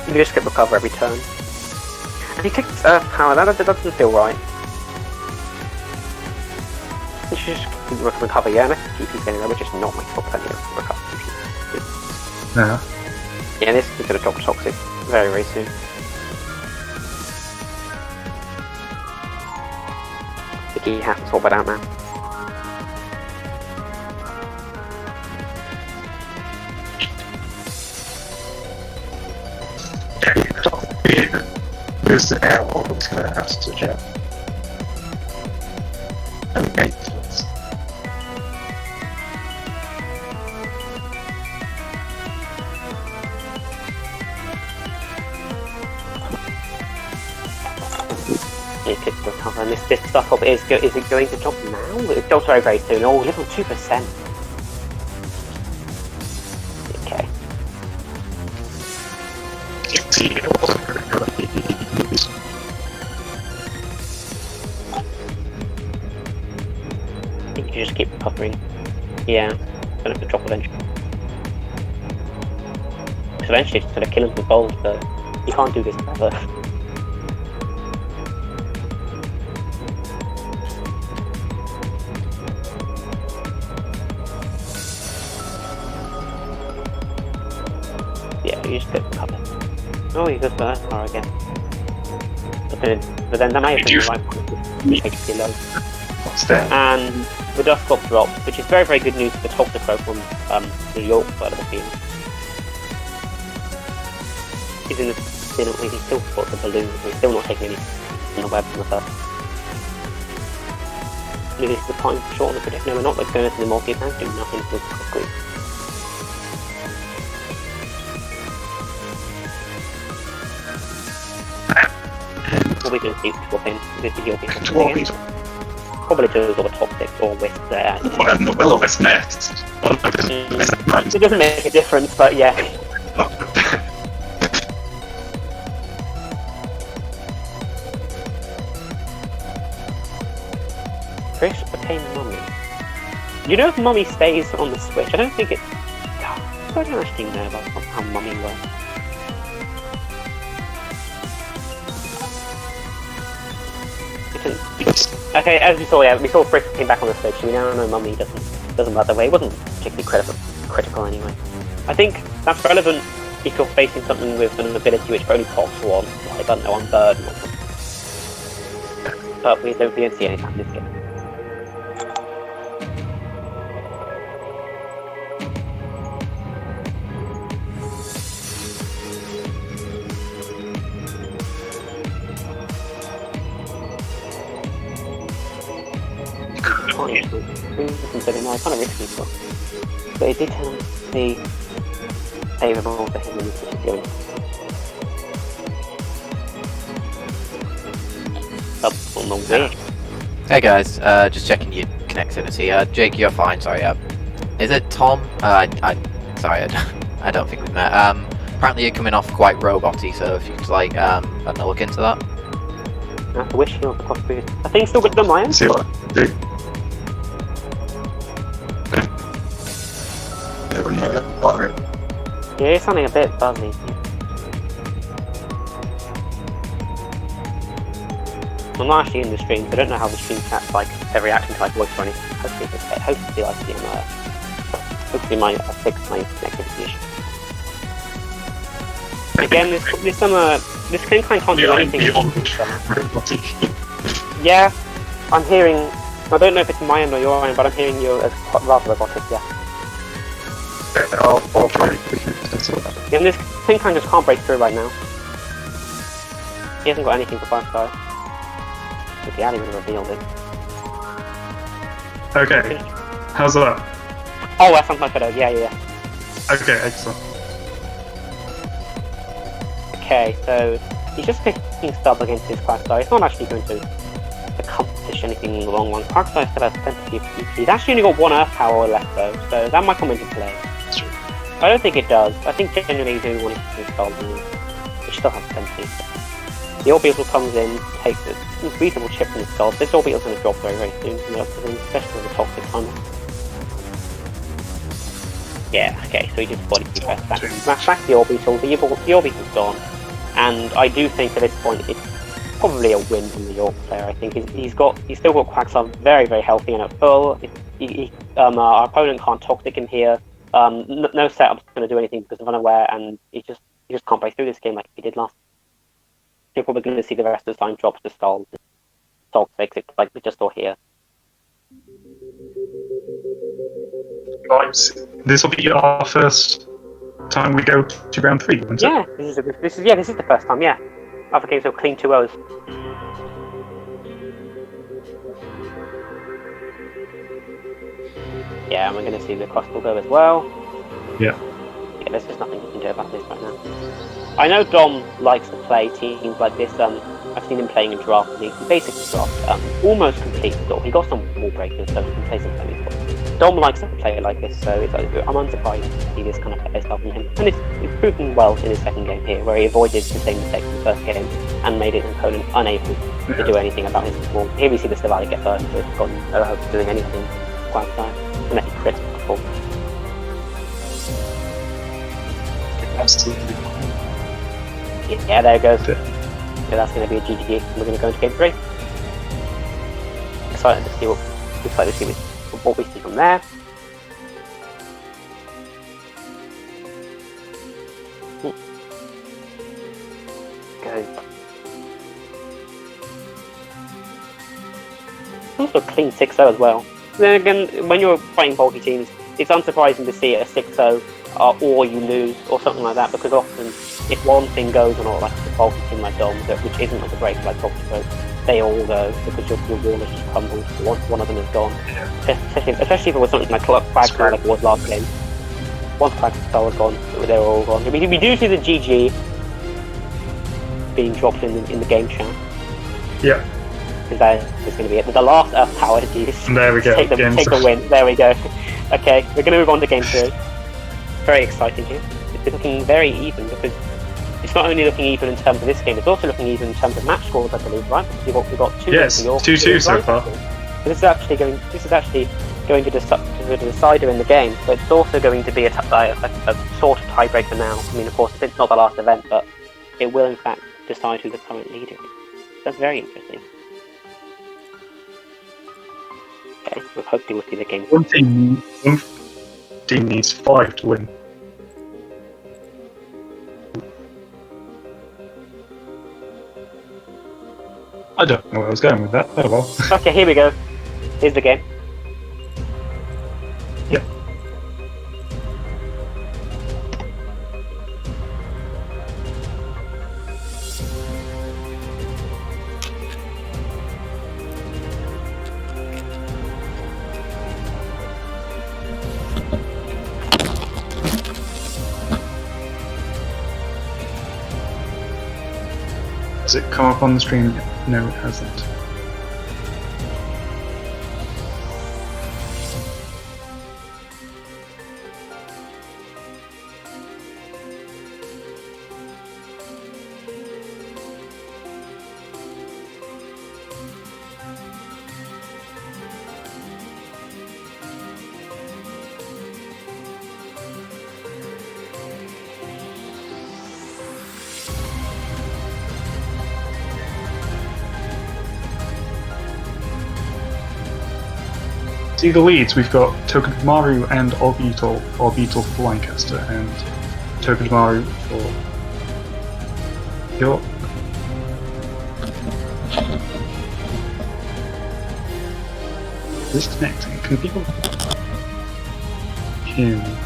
You just get recover every turn. And he takes Earth Power, that doesn't feel right. You should just recover, yeah, and I keep these anyway, which is not my top plenty of recovery. Yeah. Yeah, this is going to drop Toxic very, very soon. I think he has to sort that out now. Where's the air wall that's going to have to jump? And maintenance. It could recover, and this stuff up is it going to drop now? It drops very, very soon. Oh, level 2%. Okay. I think you just keep recovering. Yeah, it's going to drop eventually. Because eventually it's going to kill him with bold, but you can't do this forever. Yeah, you just get recovered. Oh, he goes for Earth Power again. But then that might have been the right point to HP low. And the Dust Clock drops, which is very, very good news for Toxic from New York side of the field. He's in the he's still got the balloon, he's still not taking any in the web from the first. Maybe this is the time for short on the predict. No, we're not like going to the multi can do nothing to quickly. Probably just keep swapping with the Yorkie. Probably just or Toxic or Wisp there. Well, the Will-O-Wisp next. It doesn't make a difference, but yeah. Chris became Mummy. You know if Mummy stays on the Switch? I don't think it... I don't actually know about how Mummy works. Okay, as we saw, yeah, we saw Frisk came back on the Switch, so we now know Mummy doesn't work that way. It wasn't particularly critical anyway. I think that's relevant if you're facing something with an ability which only pops one, like, I don't know, on Burden or something. But we don't see any time in this game. Considering I kind of risky, but it did turn out to be favourable for him in this game. Up on the way. Hey guys, just checking your connectivity. Jake, you're fine. Sorry. Is it Tom? Sorry, I don't think we've met. Apparently you're coming off quite roboty, so if you could like, I don't know, look into that. I wish you the possibility. I think still good on my end. See what? Yeah, it's sounding a bit buzzy. I'm not actually in the stream, so I don't know how the stream chat's like their reaction to my voice or anything. Hopefully I see hopefully I fix my connectivity issue. Again, this can kind of can't do anything. Yeah, I'm hearing. I don't know if it's my end or your end, but I'm hearing you as rather robotic. Yeah. I'll try. Yeah, and this thing kind of just can't break through right now. He hasn't got anything for 5-star. But he hadn't even revealed it. Okay. How's that? Oh, that sounds much better. Yeah. Okay, excellent. Okay, so he's just picking Stub against his Quagstar. It's not actually going to accomplish anything in the long run. Quagstar still has plenty of PP. He's actually only got one Earth Power left though, so that might come into play. I don't think it does. I think generally you do want to do Stub, which still has plenty. The Orbeetle comes in, takes a reasonable chip from the skull. This Orbeetle's going to drop very, very soon, especially with the toxic tunnel. Yeah, okay, so he just body press back. Smash back the Orbeetle. The Orbeetle's gone. And I do think at this point it's probably a win from the York player. I think he's still got Quagsire very, very healthy and at full. Our opponent can't toxic him here. No setup's going to do anything because of unaware, and he just can't break through this game like he did last. You're probably going to see the rest of the time drops to stall toxics like we just saw here. Right, this will be our first time we go to round 3, won't it? Yeah, this is the first time. Yeah, other games will clean 2-0s. Yeah, and we're going to see the crossball go as well. Yeah. Yeah, there's just nothing you can do about this right now. I know Dom likes to play teams like this. I've seen him playing in draft leagues. He basically got almost complete score. He got some wall breakers, so he can play some semi-score. Dom likes to play like this, so I'm unsurprised to see this kind of play style from him. And it's proven well in his second game here, where he avoided the same mistakes in the first game and made his opponent unable to do anything about his ball. Here we see the Stevali get burned, so he's got no hope of doing anything quite time, unless he crits the ball. Absolutely. Yeah, there it goes. So that's going to be a GG. We're going to go into game 3. Excited to see what we see from there. Go. Also clean 6-0 as well. Then again, when you're fighting bulky teams, it's unsurprising to see a 6-0 or you lose or something like that, because often if one thing goes on, or like a bulky team like Dom, which isn't like a break like Pokésoc, they all go because your wall has just crumbled once one of them is gone. Especially if it was something like Quagsire like it was last game. Once Quagsire was gone, they were all gone. We do see the GG being dropped in the game chat. Yeah. Because that is going to be it. The last Earth Power use. There we go. Take the win. There we go. Okay, we're going to move on to game 3. Very exciting here. It's looking very even, because it's not only looking even in terms of this game, it's also looking even in terms of match scores, I believe, right? Because we've got 2 yes, 2-2 so far. So this is actually going to decide the decider in the game, but it's also going to be a sort of tiebreaker now. I mean, of course, it's not the last event, but it will in fact decide who the current leader is. That's very interesting. Okay, so hopefully we'll see the game. One team needs 5 to win. I don't know where I was going with that. Oh well. Okay, here we go. Here's the game. Yep. Does it come up on the stream? No, it hasn't. See the leads, we've got Togedemaru and Orbeetle for Lancaster, and Togedemaru for York. Disconnecting. Can people hear me?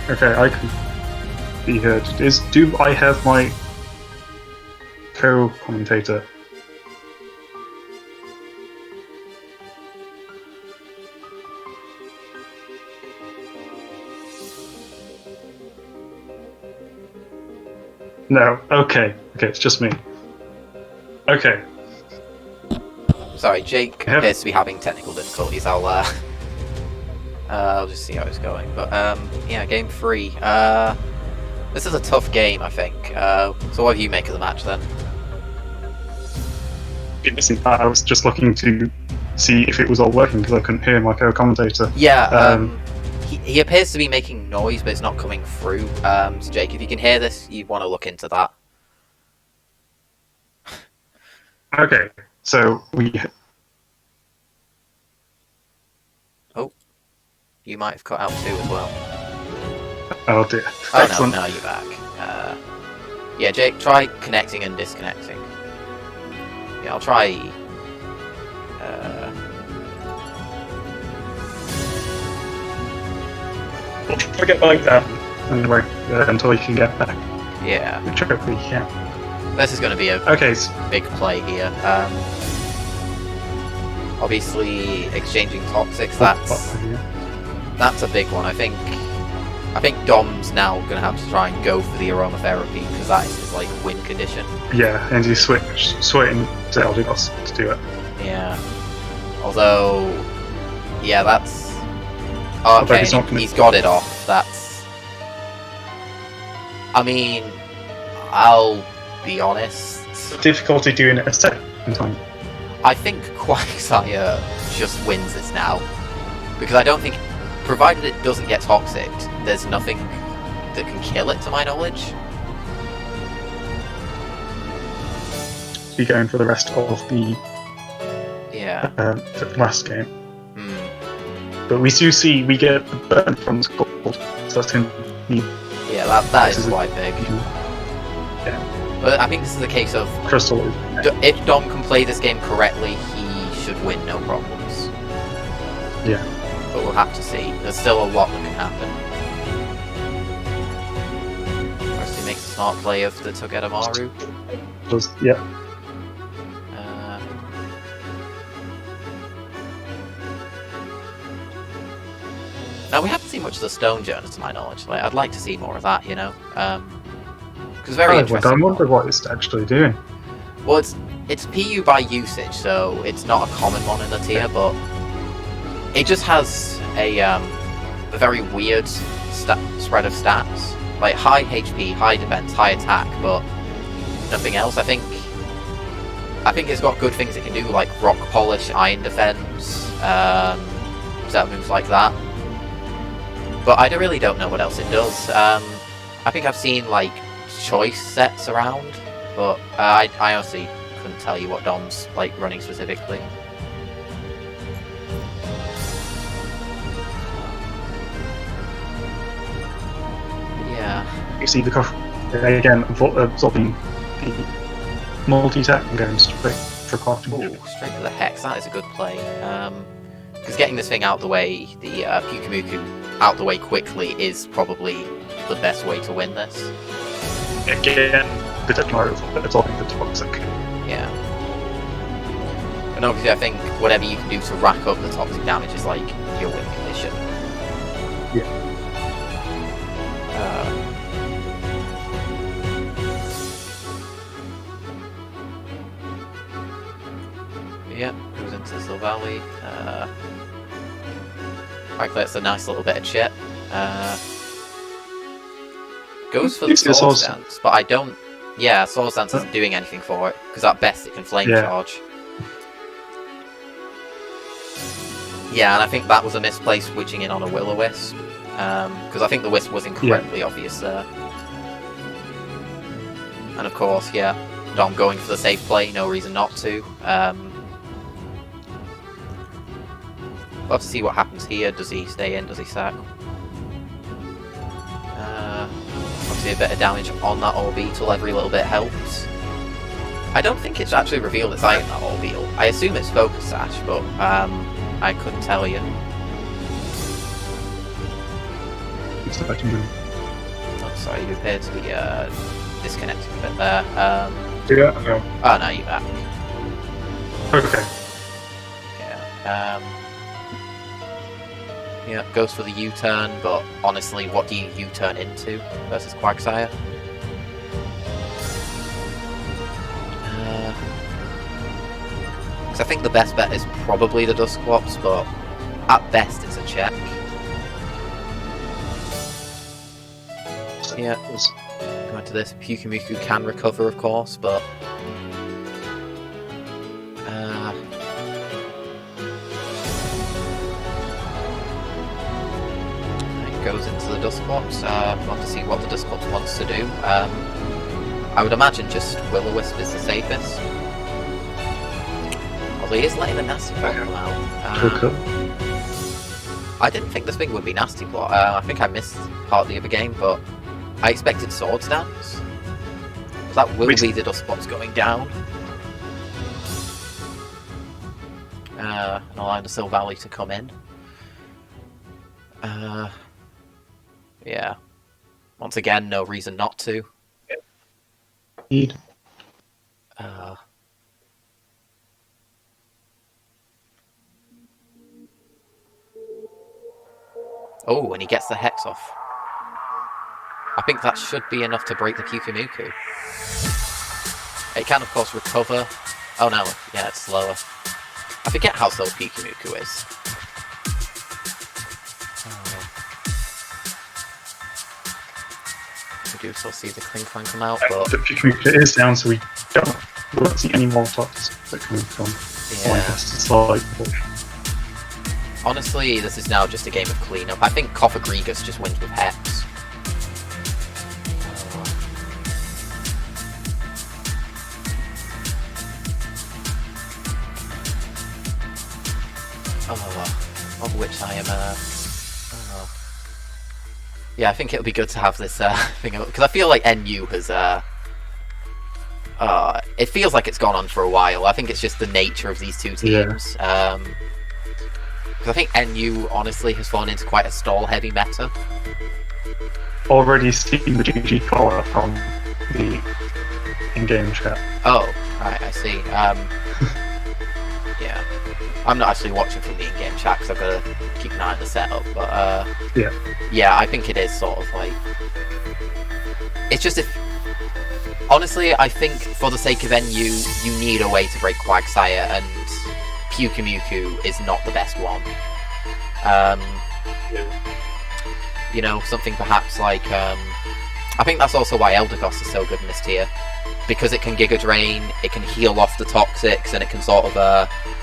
Okay, I can be heard. Do I have my co-commentator? No, okay, it's just me. Okay. Sorry, Jake appears to be having technical difficulties. I'll just see how it's going. But yeah, game 3. This is a tough game, I think. So what do you make of the match then? I was just looking to see if it was all working because I couldn't hear my co-commentator. Yeah, he appears to be making noise, but it's not coming through. So Jake, if you can hear this, you want to look into that. Okay, so we... Oh, you might have cut out too as well. Oh dear. Oh Excellent. no, you're back. Yeah, Jake, try connecting and disconnecting. Yeah, I'll try... We'll try to get like that anyway, until we can get back. Yeah. Which hopefully we can. This is going to be a big play here. Obviously, exchanging toxics, that's a big one. I think Dom's now going to have to try and go for the aromatherapy, because that is his, like, win condition. Yeah, and he's switching to Eldegoss to do it. Yeah. Although, yeah, that's... Oh, okay, he's got it off. That's... I mean, I'll be honest. Difficulty doing it a second time. I think Quagsire just wins this now. Because I don't think, provided it doesn't get toxic, there's nothing that can kill it, to my knowledge. Be going for the rest of the last game. But we do see we get the burn from the gold, so that's going to be... Yeah, that is quite big. Yeah. But I think this is a case of... Crystal. If Dom can play this game correctly, he should win, no problems. Yeah. But we'll have to see. There's still a lot that can happen. First, he makes a smart play of the Togedemaru. Yeah. Now, we haven't seen much of the Stone Journey, to my knowledge. Like, I'd like to see more of that, you know? Because very interesting. I wonder what it's actually doing. Well, it's PU by usage, so it's not a common one in the tier, but it just has a very weird spread of stats. Like, high HP, high defense, high attack, but nothing else. I think it's got good things it can do, like Rock Polish, Iron Defense, set moves like that. But I really don't know what else it does. I think I've seen, like, choice sets around, but I honestly couldn't tell you what Dom's, like, running specifically. Yeah. You see the cover again absorbing the multi-attack and going straight for crafting. Ooh, straight to the Hex, that is a good play. Because getting this thing out the way, the Pyukumuku out the way quickly, is probably the best way to win this. Again, the Togedemaru absorbing the toxic. Yeah. And obviously I think whatever you can do to rack up the toxic damage is like your win condition. Yeah. Yeah, goes into Silvally. Actually, that's a nice little bit of chip. Goes for the Swords Dance, but I don't... Yeah, Swords Dance isn't doing anything for it, because at best it can Flame Charge. Yeah, and I think that was a misplaced switching in on a Will-O-Wisp, because I think the Wisp was incorrectly obvious there. And of course, yeah, Dom going for the safe play, no reason not to. We'll have to see what happens here. Does he stay in? Does he sack? Obviously a bit of damage on that Orbeetle, every little bit helps. I don't think it's actually revealed it's item, that Orbeetle. I assume it's Focus Sash, but I couldn't tell you. Oh, sorry, you appear to be disconnected a bit there. Yeah, no. Oh, no, you're back. Okay. Yeah. Yeah, goes for the U-turn, but honestly, what do you U-turn into versus Quagsire? Because I think the best bet is probably the Dusclops, but at best it's a check. Yeah, going to this, Pokémon can recover, of course, but it goes into the Dusclops. Want to see what the Dusclops wants to do. I would imagine just Will-O-Wisp is the safest. Although he is letting the Nasty Plot come out. I didn't think this thing would be Nasty Plot. I think I missed part of the other game, but I expected Swords Dance. That will be the Dusclops going down. And allowing the Silvally to come in. Yeah. Once again, no reason not to. Indeed. Oh, and he gets the Hex off. I think that should be enough to break the Pyukumuku. It can, of course, recover. Oh no, yeah, it's slower. I forget how slow Pyukumuku is. We do still see the Kling Clan come out, but The Pyukumuku is down, so we won't see any more tops that coming from Lancaster side. Honestly, this is now just a game of cleanup. I think Copper Gregus just wins with Hex. Of which I am yeah, I think it'll be good to have this thing, because I feel like NU has it feels like it's gone on for a while. I think it's just the nature of these two teams. Because I think NU honestly has fallen into quite a stall-heavy meta. Already seen the GG collar from the in-game chat. Oh, right, I see. Yeah. I'm not actually watching from the in-game chat because I've got to keep an eye on the setup, but yeah, I think it is sort of like... It's just if... Honestly, I think for the sake of NU, you need a way to break Quagsire, and Pyukumuku is not the best one. You know, something perhaps like... I think that's also why Eldegoss is so good in this tier. Because it can Giga Drain, it can heal off the Toxics, and it can sort of,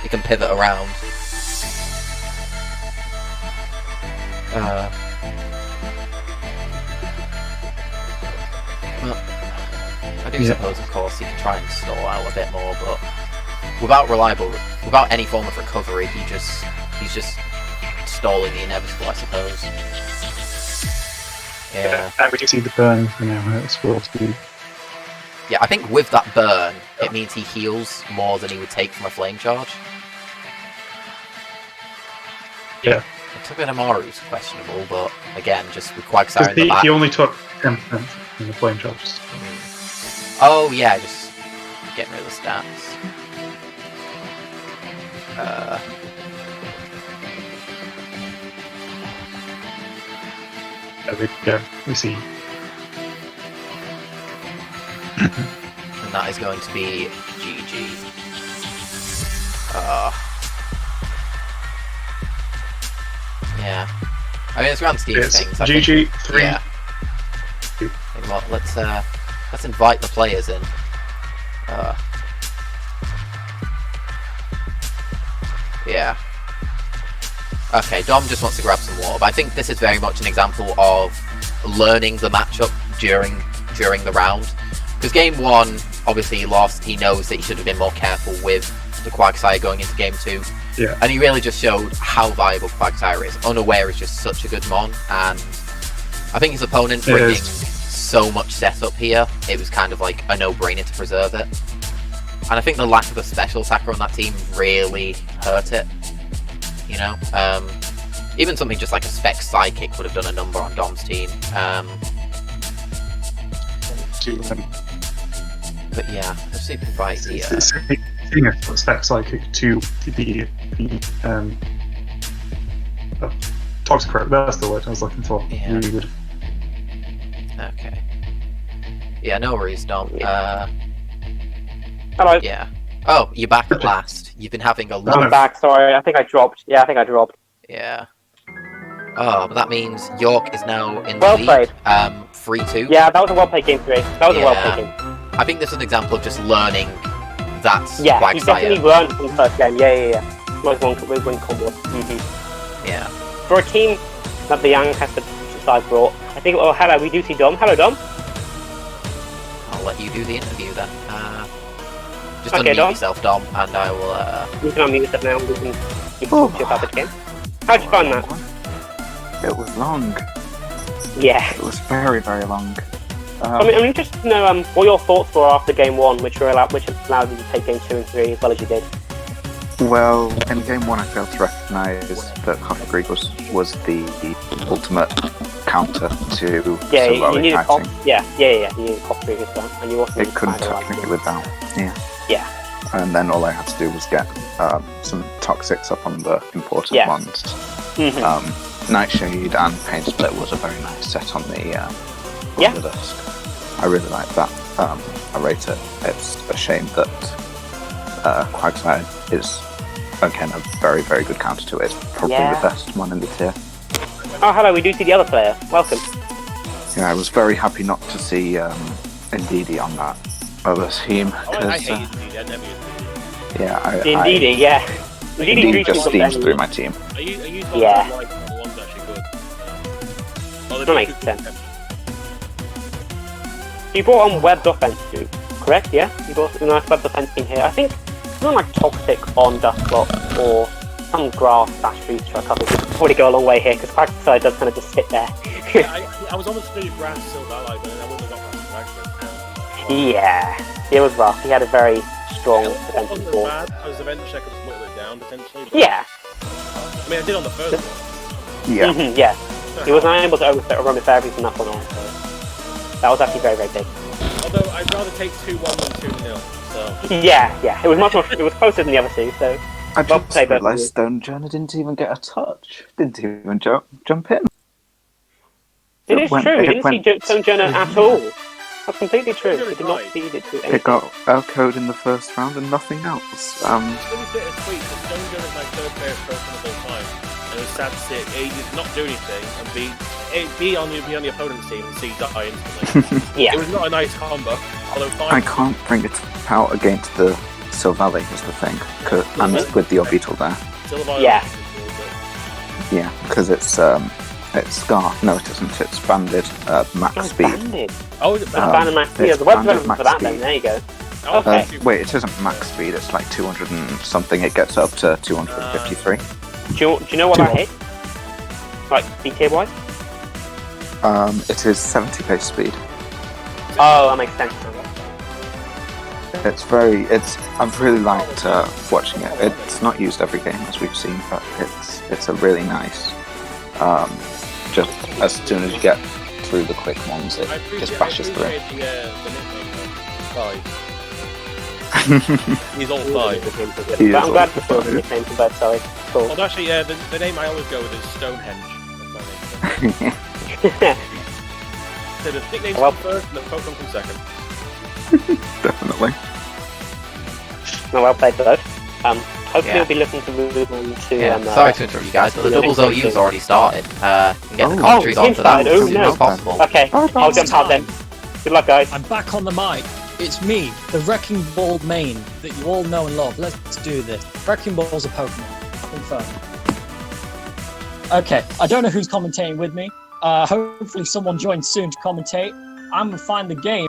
it can pivot around. Well, I do suppose, of course, he can try and stall out a bit more, but without any form of recovery, he's just stalling the inevitable, I suppose. Yeah. And we do see the burn for now as well too. Yeah, I think with that burn, it means he heals more than he would take from a flame charge. Yeah. Togedemaru's questionable, but again, just with Quagsire in the back. He only took 10% from the flame charges. Oh yeah, just getting rid of the stats. We see. And that is going to be GG. Yeah. I mean, it's grand scheme of things. GG 3. Yeah. Well, let's invite the players in. Yeah. Okay, Dom just wants to grab some water, but I think this is very much an example of learning the matchup during the round. Because game 1, obviously he lost, he knows that he should have been more careful with the Quagsire going into game 2. Yeah. And he really just showed how viable Quagsire is. Unaware is just such a good mon, and I think his opponent bringing so much setup here, it was kind of like a no-brainer to preserve it. And I think the lack of a special attacker on that team really hurt it. You know? Even something just like a Spec Psychic would have done a number on Dom's team. But yeah, let's see if we can fight the... Seeing a Spec Psychic to the Toxic Rat, that's the word I was looking for. Yeah. Really good. Okay. Yeah, no worries, Dom. Hello. Yeah. Oh, you're back at last. You've been having a lot. I'm back. Sorry, I think I dropped. Yeah, I think I dropped. Yeah. Oh, but that means York is now in the Well lead. played. 3-2. Yeah, that was a well played game, 3. That was a well played game. I think this is an example of just learning. That's Yeah, he Quagsire. definitely learned from the first game. Yeah. Like one combo. Yeah. For a team that the Lancaster side brought, I think. Oh, hello, we do see Dom. Hello, Dom. I'll let you do the interview then. Just Okay, unmute Dom. yourself, Dom, and I will. You can unmute yourself now. We can talk to you about the game. How'd you find that? It was long. Yeah. It was very, very long. I'm interested to know what your thoughts were after game 1, which allowed you to take game 2 and 3 as well as you did. Well, in game 1, I failed to recognise that Coffee Creek was the ultimate counter to you needed fighting. You needed Coffee Creek as well, and you also It couldn't touch me without. Yeah. And then all I had to do was get some Toxics up on the important ones. Nightshade and Pain Split was a very nice set on the Dusk. I really like that. I rate it. It's a shame that Quagsire is, again, a very, very good counter to it. It's probably the best one in the tier. Oh, hello, we do see the other player. Welcome. Yeah, I was very happy not to see Indeedee on that other team. I hate Indeedee, I never use Indeedee, Indeedee just steams through my team. I use one Yeah. that I like, and the one's actually good. That makes sense. You brought on web defense too, correct? Yeah? You brought a nice web defense team here. I think something like Toxic on Dustblock or some grass / tree strike cover would probably go a long way here because Quagsire does kind of just sit there. I was almost through grass Silver Ally, but then I wouldn't have got grass action. Yeah, it was rough. He had a very strong It defensive wasn't as ball. bad, because eventually I could just whittle it down potentially. But Yeah. I mean, I did on the first one. Yeah. He was unable to run with fairies enough on it, so that was actually very, very big. Although I'd rather take 2-1 than 2-0. So. Yeah. It was much more. It was closer than the other two. So. I just realised Stone Journey didn't even get a touch. Didn't even jump in. It is true. We didn't see Stone Journey at all. That's completely true. We did not see it. It got outcode in the first round and nothing else. It's really bittersweet because Stone Journey is my third favourite Pokemon of all time. And it was sad to see A, not do anything, and B on the opponent's team and C die instantly. It was not a nice combo. Although I can't bring it out against the Silvally is the thing, and with the Orbital there. Yeah. Yeah, because it's Scar. No, it isn't. It's banded max speed. Banded. Oh, is it banded max speed? The web development for that then. There you go. Okay. Wait, it isn't max speed. It's like 200 and something. It gets up to 253. Do you know what I hit? Like DK wise? It is 70 pace speed. Oh, that makes sense. I've really liked watching it. It's not used every game as we've seen, but it's a really nice. Just as soon as you get through the quick ones, it just bashes through. He's all 5. I'm glad to see the nickname for both sides. Cool. Well, actually, the name I always go with is Stonehenge. That's my name. So the nicknames come first and the Pokemon come second. Definitely. No, well played for those. Hopefully we'll be looking to move on to... sorry to interrupt you guys, but the doubles OU's already started. You can get the commentaries on for that as soon as possible. Okay, I'll jump out then. Good luck, guys. I'm back on the mic. It's me, the Wrecking Ball main that you all know and love. Let's do this. Wrecking Ball's a Pokemon. Confirm. Okay, I don't know who's commentating with me. Hopefully someone joins soon to commentate. I'm going to find the game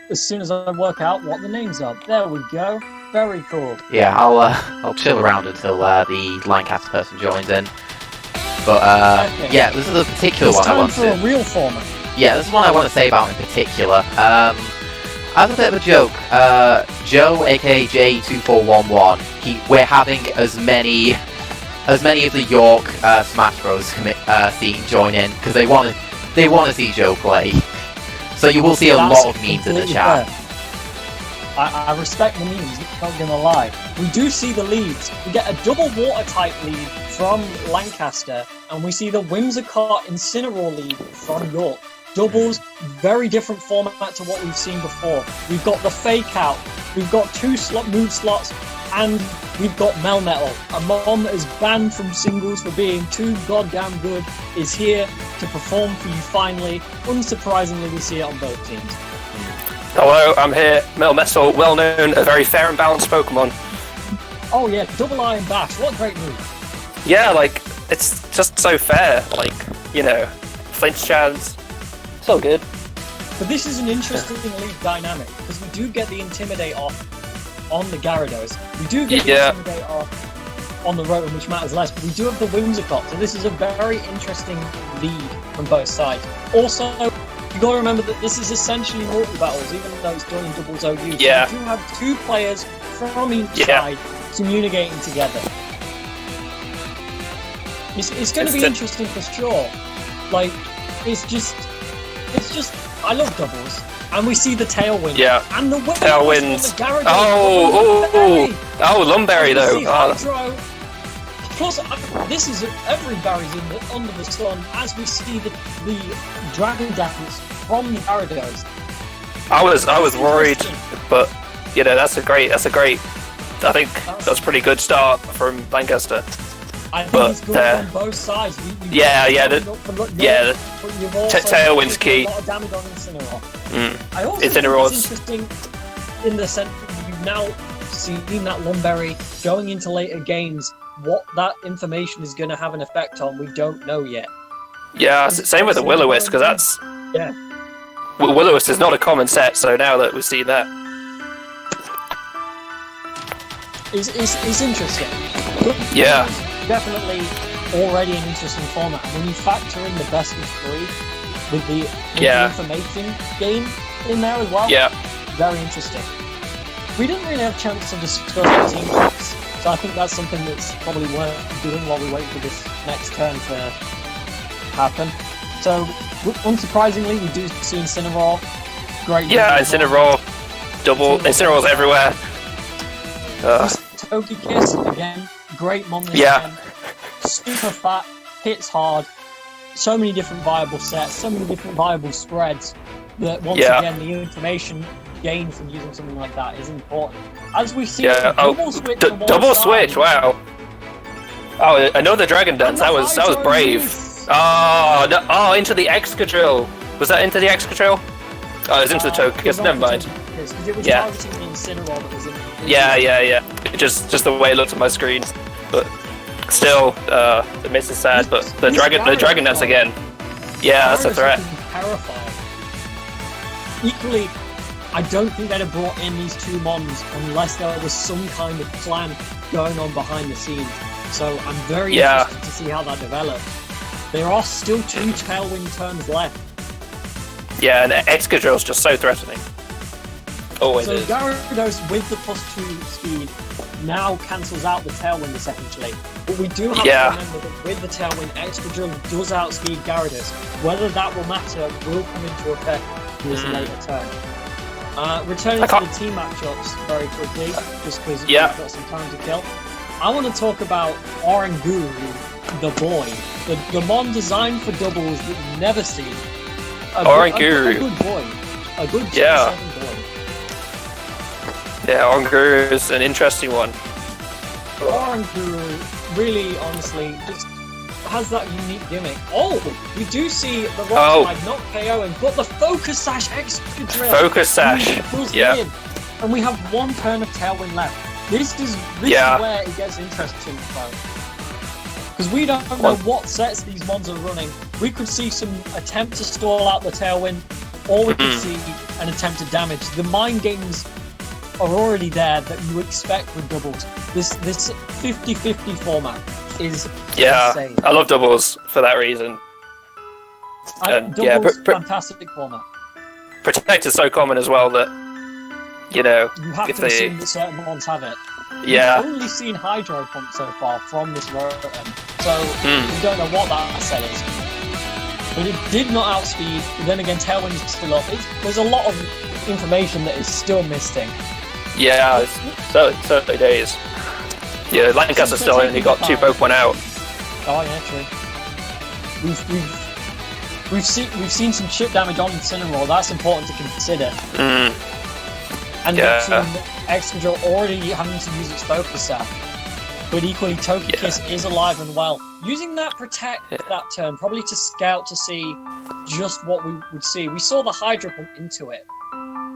as soon as I work out what the names are. There we go. Very cool. Yeah, I'll chill around until the Lancaster person joins in. But yeah, this is a particular one I want to. It's time for a real format. Yeah, this is one I want to say about in particular. As a bit of a joke, Joe, aka J2411, we're having as many of the York Smash Bros scene join in because they want to see Joe play. So you will see a lot of memes in the chat. I respect the memes, not gonna lie. We do see the leads. We get a double water type lead from Lancaster, and we see the Whimsicott Incineroar lead from York. Doubles, very different format to what we've seen before. We've got the fake out, we've got 2 move slots, and we've got Melmetal, a mon that is banned from singles for being too goddamn good, is here to perform for you finally. Unsurprisingly, we see it on both teams. Hello, I'm here. Melmetal, well known, a very fair and balanced Pokemon. Oh yeah, double iron bash, what a great move. Yeah, like, it's just so fair. Like, you know, flinch chance. It's all good. But this is an interesting league dynamic, because we do get the Intimidate off on the Gyarados. We do get the Intimidate off on the Rotom, which matters less, but we do have the Whimsicott, so this is a very interesting lead from both sides. Also, you got to remember that this is essentially multi-battles, even though it's done in doubles OU. So Yeah. we do have 2 players from each side communicating together. It's going to be interesting for sure. Like, it's just, I love doubles. And we see the Tailwind. Yeah. And the Tailwind. Oh, Lumberry though. Plus, this is everybody's under the sun as we see the Dragon Dance from the Gyarados. I was worried, but you know that's a great. I think that's a pretty good start from Lancaster. I think it's good on both sides. Tailwind's key. A lot of damage on Incineroar. I also think it's interesting in the sense that you've now seen that Lumberry going into later games. What that information is going to have an effect on, we don't know yet. Yeah, same with the Will-O-Wisp, because that's... Yeah. Will-O-Wisp is not a common set, so now that we see that... It's interesting. Yeah. Definitely already an interesting format. When you factor in the best of 3 with the information game in there as well, very interesting. We didn't really have a chance to discuss the team picks, so I think that's something that's probably worth doing while we wait for this next turn to happen. So, unsurprisingly, we do see Incineroar. Great. Yeah, Incineroar. Incineroar's everywhere. Togekiss, again, great mon this time. Super fat, hits hard. So many different viable sets, so many different viable spreads. That once again, the information gained from using something like that is important. As we see, double switch. Double switch. Wow. Oh, another Dragon Dance. That was brave. Oh, no, oh, into the Excadrill. Was that into the Excadrill? Oh, it was into the Togekiss. Never mind. It was targeting the Incineroar that was in. Yeah. Just the way it looked on my screen, but still, the miss is sad. But the Dragon Dance again. Yeah, that's a threat. Terrifying. Equally, I don't think they'd have brought in these 2 mons unless there was some kind of plan going on behind the scenes. So I'm very interested to see how that develops. There are still 2 Tailwind turns left. Yeah, and Excadrill's just so threatening. Always is. So Gyarados with the +2 speed now cancels out the Tailwind essentially. But we do have to remember that with the Tailwind, Excadrill does outspeed Gyarados. Whether that will matter will come into effect in this later turn. Returning to the team matchups very quickly, just because we've got some time to kill. I want to talk about Oranguru, the boy. The mon designed for doubles that you've never seen. Oranguru. A good boy. A good Yeah. boy. Yeah, Oranguru is an interesting one. Oranguru, really, honestly, just has that unique gimmick. Oh, we do see the rock slide not KOing, but the Focus Sash Excadrill. Focus Sash, win. And we have 1 turn of Tailwind left. This is where it gets interesting, because we don't know what sets these mons are running. We could see some attempt to stall out the Tailwind, or we could see an attempt to damage. The mind games are already there that you expect with doubles. This 50-50 format is insane. I love doubles for that reason. Doubles, fantastic format. Protect is so common as well that, you know, you have to assume that certain ones have it. Yeah. We've only seen Hydro Pump so far from this Rotom, so we don't know what that set is. But it did not outspeed, but then again Tailwind is still up. There's a lot of information that is still missing. Yeah, it's so early days. Yeah, Lancaster still only got 2 Pokemon out. Oh yeah, true. we've seen some chip damage on Incineroar. That's important to consider. And we've seen Excadrill already having to use its Focus Sash. But equally, Togekiss is alive and well. Using that Protect that turn, probably to scout to see just what we would see. We saw the Hydro Pump into it.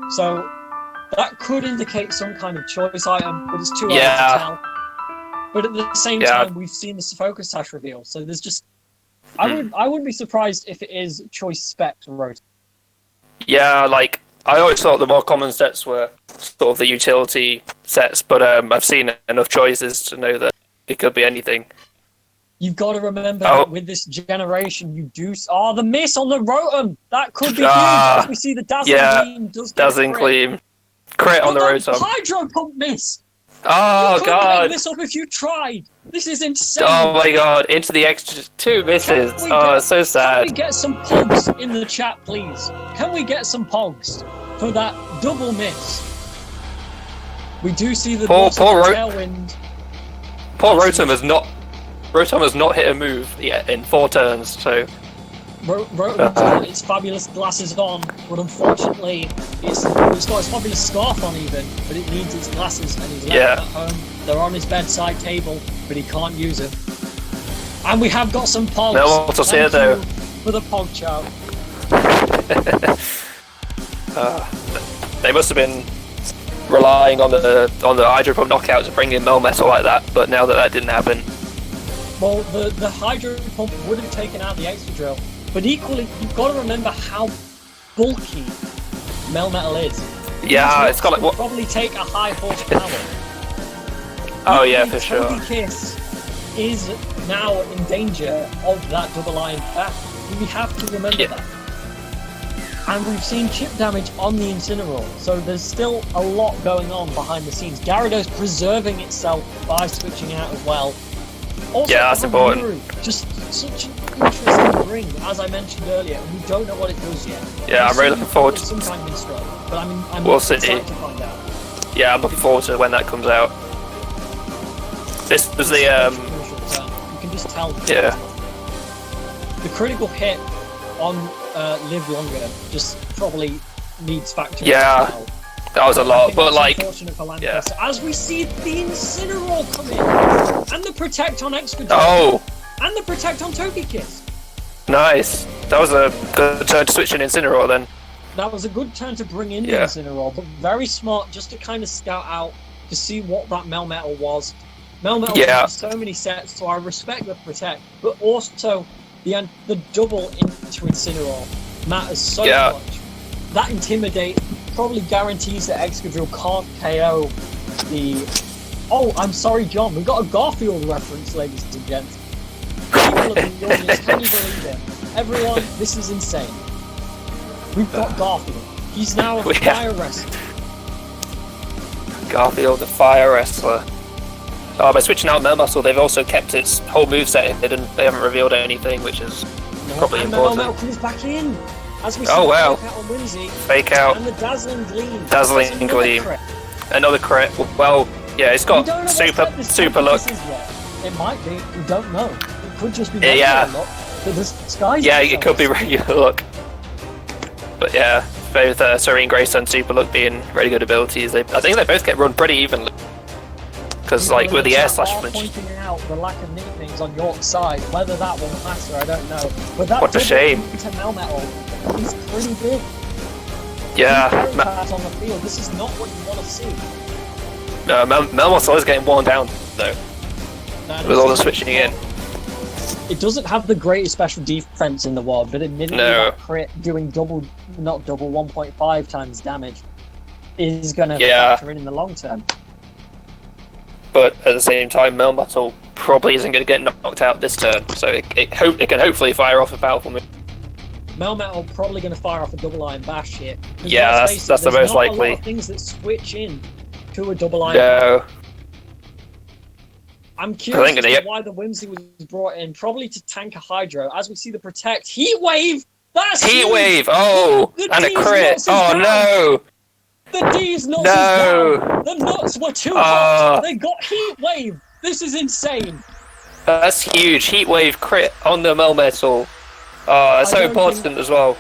So that could indicate some kind of choice item, but it's too early to tell. But at the same time, we've seen the Focus Sash reveal. So there's just... I wouldn't be surprised if it is choice specs Rotom. Yeah, like, I always thought the more common sets were sort of the utility sets, but I've seen enough choices to know that it could be anything. You've got to remember that with this generation, you do... Oh, the miss on the Rotom! That could be huge, as we see the Dazzling Gleam does get Dazzling Gleam. Crit on the Rotom. Hydro Pump miss! Oh, you God! Make this up if you tried! This is insane! Oh my God, into the extra 2 misses. Oh, it's so sad. Can we get some pogs in the chat, please? Can we get some pogs for that double miss? We do see the tailwind. Poor Rotom has not hit a move yet in 4 turns, so... Rotom's got its fabulous glasses on, but unfortunately, it's got its fabulous scarf on even, but it needs its glasses, and he's left them at home. They're on his bedside table, but he can't use them. And we have got some pogs. No, what's here though? For the pog chow. They must have been relying on the Hydro Pump knockout to bring in Melmetal like that, but now that didn't happen. Well, the Hydro Pump would have taken out the Excadrill, but equally, you've got to remember how bulky Melmetal is. Yeah, it's got like what? Probably take a high horsepower. Oh yeah, for sure. Togekiss is now in danger of that double iron back. We have to remember that. And we've seen chip damage on the Incineroar, so there's still a lot going on behind the scenes. Gyarados preserving itself by switching out as well. Also, that's important. Just such an interesting ring, as I mentioned earlier, and we don't know what it does yet. Yeah, I'm really looking forward to some kind of instruct, but I'm we'll excited see. to find out. Yeah, I'm looking forward to when that comes out. This was the You can just tell. Yeah. The critical hit on Live Longer just probably needs factoring. Yeah, that was a lot, but like, unfortunate for Lancaster. As we see the Incineroar come in, and the Protect on Excadrill. Oh. And the Protect on Togekiss. Nice. That was a good turn to switch in Incineroar then. That was a good turn to bring in the Incineroar, but very smart just to kind of scout out to see what that Melmetal was. Melmetal has so many sets, so I respect the Protect, but also the double into Incineroar matters so much. That Intimidate probably guarantees that Excadrill can't KO the... Oh, I'm sorry, John, we've got a Garfield reference, ladies and gents. People of the audience, can you believe it? Everyone, this is insane. We've got Garfield. He's now a fire wrestler. Garfield, the fire wrestler. Oh, by switching out Melmetal, they've also kept its whole moveset hidden. They haven't revealed anything, which is probably important. Melmetal comes back in. As we see Fake out on Whimsy. Fake out. And the Dazzling Gleam. Dazzling Gleam. Another crit. Well, yeah, it's got super luck. It might be. We don't know. It could just be regular luck. But the skies. Yeah, it could be regular luck. But yeah, both Serene Grace and Super Luck being really good abilities. I think they both get run pretty evenly. Because like with the air slash flinch. Pointing out the lack of nicknames on your side, whether that will matter, I don't know. But that what a shame. To Melmetal is pretty big. Yeah. On the field, this is not what you want to see. No, Melmetal is getting worn down though. With all the switching in. It doesn't have the greatest special defense in the world, but admittedly that crit doing 1.5 times damage is going to factor in the long term. But at the same time, Melmetal probably isn't going to get knocked out this turn, so it can hopefully fire off a powerful move. Melmetal probably going to fire off a double iron bash here. Yeah, that's the most likely. A lot of things that switch in to a double iron. No. I'm curious as to why the Whimsy was brought in, probably to tank a Hydro. As we see the Protect, Heat Wave. That's Heat huge. Wave. Oh, and a crit. Oh no. The D's nuts is down. The nuts were too hot. They got Heat Wave. This is insane. That's huge. Heat Wave crit on the Melmetal. Oh, that's so don't important as well.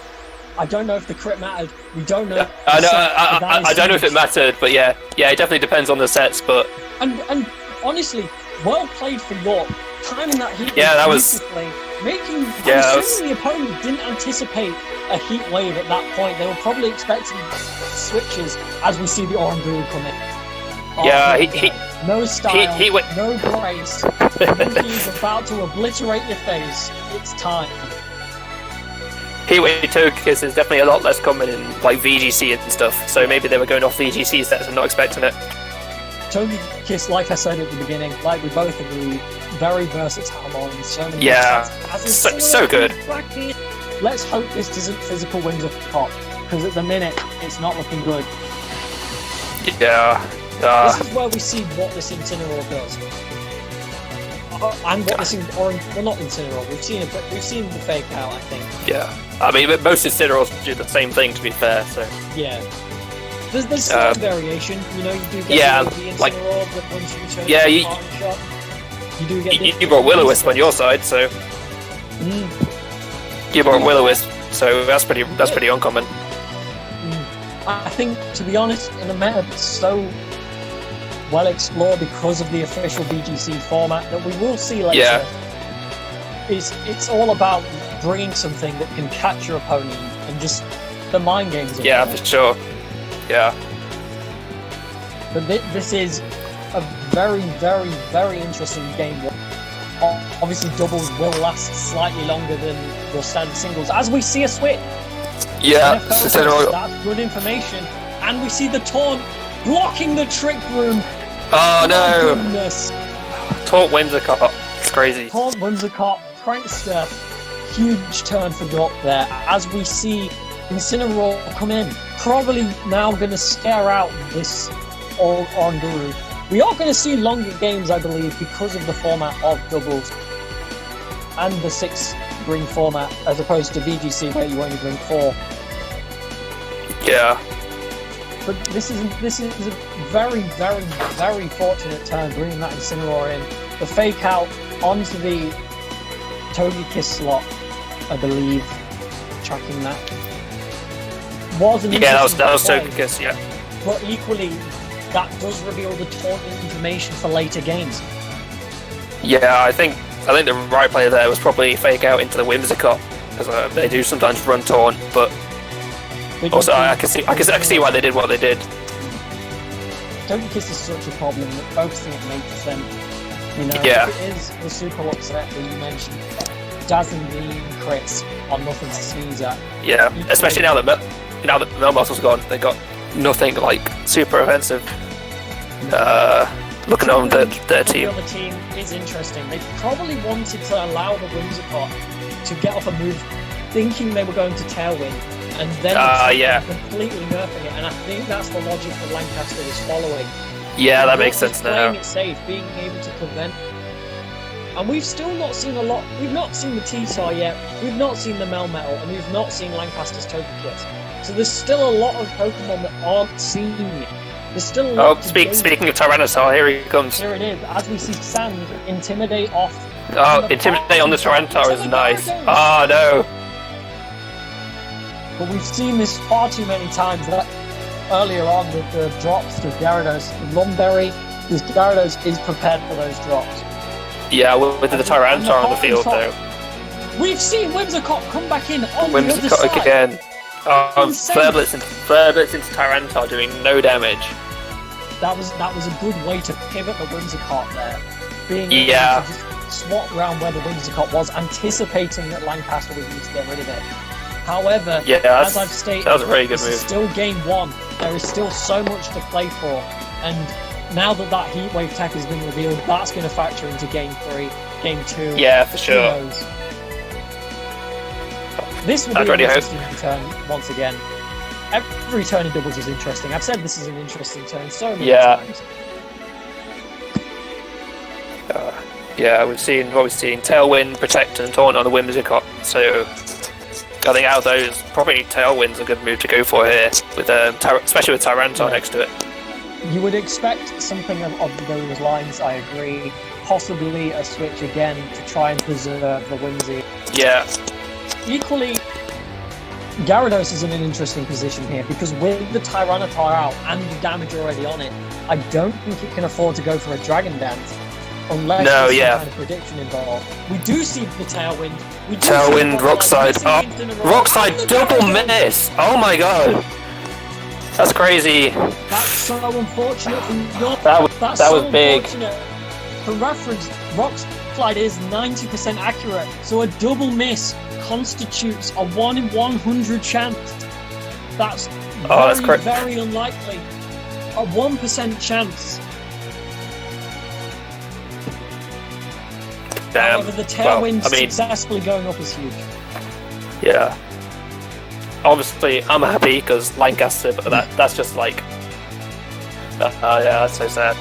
I don't know if the crit mattered. We don't know. I don't know if it mattered, but yeah, it definitely depends on the sets. But and honestly, well played for York. Timing that heat. Yeah, that was- beautifully, making. Yeah, I'm that assuming the opponent didn't anticipate a heat wave at that point. They were probably expecting switches as we see the Oranguru come in. Yeah, no style, he went- no grace. He's about to obliterate your face. It's time. Heatwave Togekiss is definitely a lot less common in like VGC and stuff. So maybe they were going off VGC sets and not expecting it. Togekiss, like I said at the beginning, like we both agree, very versatile on so many sets. As is so good. Let's hope this doesn't physical wins up top, because at the minute it's not looking good. Yeah. This is where we see what this Incineroar does. And what this well, not Incineroar. We've seen the fake out, I think. Yeah. I mean, most Incineroars do the same thing, to be fair. So. Yeah. There's slight variation. You know, you do get the Incineroar that once you turn into a parting shot, you do get. You brought Will-O-Wisp on your side, so. You brought Will-O-Wisp, so that's pretty uncommon. I think, to be honest, in the meta, it's so well explored because of the official VGC format that we will see later. Yeah. It's all about bringing something that can catch your opponent and just the mind games of Yeah, it. for sure. Yeah. But this is a very, very, very interesting game. Obviously, doubles will last slightly longer than your standard singles. As we see a switch. Yeah. That's good information. And we see the taunt blocking the trick room. Oh no! Goodness. Taunt Whimsicott. It's crazy. Taunt Whimsicott, Prankster. Huge turn for Dork there. As we see Incineroar come in. Probably now going to scare out this Oranguru. We are going to see longer games, I believe, because of the format of doubles and the 6-ring format, as opposed to VGC where you only bring 4. Yeah. But this is a very, very, very fortunate turn, bringing that Incineroar in. The fake out onto the Togekiss slot, I believe, tracking that. Was an that was interesting play, Togekiss, yeah. But equally, that does reveal the taunt information for later games. Yeah, I think the right play there was probably fake out into the Whimsicott, because they do sometimes run taunt, but also I can see why they did what they did. Togekiss is such a problem that focusing at 8%, you know, if it is the super upset that you mentioned, dazzling green crits are nothing to sneeze at. Yeah, especially now that Melmossel's gone, they got nothing like super offensive. Looking on their team. The other team is interesting. They probably wanted to allow the Whimsicott to get off a move, thinking they were going to Tailwind, and then completely nerfing it. And I think that's the logic that Lancaster was following. Yeah, that makes sense now. Playing it safe, being able to prevent. And we've still not seen a lot. We've not seen the T-Star yet. We've not seen the Melmetal, and we've not seen Lancaster's Togekiss. So there's still a lot of Pokemon that aren't seen yet. There's still a lot speaking of Tyrannosaur, here he comes. Here it is. As we see Sand Intimidate off. Oh, Intimidate on the Tyranitar is nice. Oh no! But we've seen this far too many times. That earlier on with the drops to Gyarados, Lumberry, this Gyarados is prepared for those drops. Yeah, with the Tyranitar on the field though. We've seen Whimsicott come back in on the other side. Whimsicott again. Flare Blitz into Tyranitar doing no damage. That was a good way to pivot the Whimsicott there. Being able to just swap around where the Whimsicott was, anticipating that Lancaster was going to get rid of it. However, as I've stated, that was a very good move. Still game 1. There is still so much to play for, and now that Heat Wave tech has been revealed, that's going to factor into game 3, game 2. Yeah, for sure. Who knows? This will be an interesting turn once again. Every turn in doubles is interesting. I've said this is an interesting turn so many times. We've seen Tailwind, Protect, and Taunt on the Whimsicott. So I think out of those, probably Tailwind's a good move to go for here, with especially with Tyranitar next to it. You would expect something of those lines. I agree. Possibly a switch again to try and preserve the Whimsy. Yeah. equally, Gyarados is in an interesting position here because with the Tyranitar out and the damage already on it, I don't think it can afford to go for a Dragon Dance unless there's some kind of prediction involved. We do see the Tailwind. Tailwind, Rock Slide. Rock Slide double miss! Oh my god! That's crazy. That's so unfortunate for your... That was big. For reference, Rock Slide is 90% accurate, so a double miss constitutes a 1 in 100 chance. That's very unlikely. A 1% chance. Damn. However, the Tailwind successfully going up is huge. Yeah. Obviously, I'm happy because Lancaster, but that's just like... yeah, that's so sad.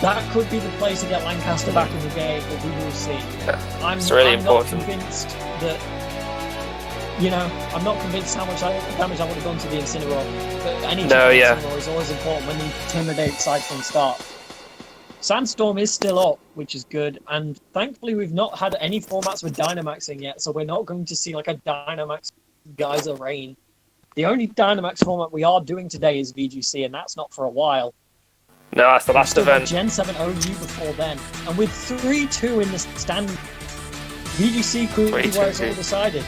That could be the place to get Lancaster back in the game, but we will see. Yeah, it's really important. I'm not convinced that... I'm not convinced how much damage I would have done to the Incineroar. But any Incineroar is always important when the Intimidate cycling starts. Sandstorm is still up, which is good, and thankfully we've not had any formats with Dynamaxing yet, so we're not going to see like a Dynamax Geyser Rain. The only Dynamax format we are doing today is VGC, and that's not for a while. No, that's the last event. Gen 7 OU before then, and with 3-2 in the stand, VGC could be where it's all decided.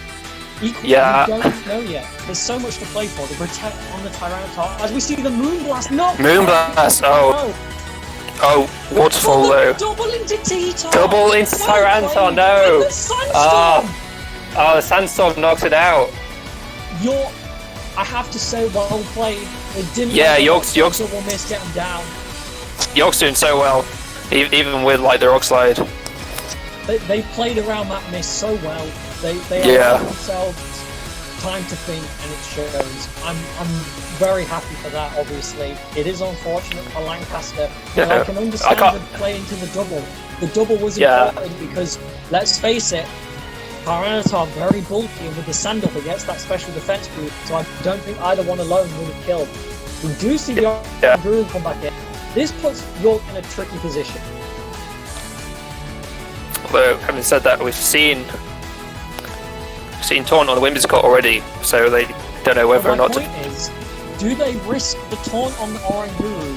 Equally, we don't know yet. There's so much to play for. The Protect on the Tyranitar, as we see the Moonblast. Moonblast! Oh, waterfall though. Double into Tito! Double into Tyranitar, no! The Sandstorm knocks it out. I have to say, well played. It didn't York's double miss, get him down. York's doing so well, even with like the Rock Slide. They played around that miss so well. They allowed themselves time to think, and it shows. I'm very happy for that. Obviously, it is unfortunate for Lancaster, but I can understand the play into the double. The double was important because, let's face it, Tyranitar very bulky, and with the sand up against that special defense group, so I don't think either one alone would have killed. We do see the Guru come back in. This puts York in a tricky position. Although, having said that, we've seen Taunt on the Whimsicott already, so they don't know whether or not do they risk the Taunt on the Oranguru,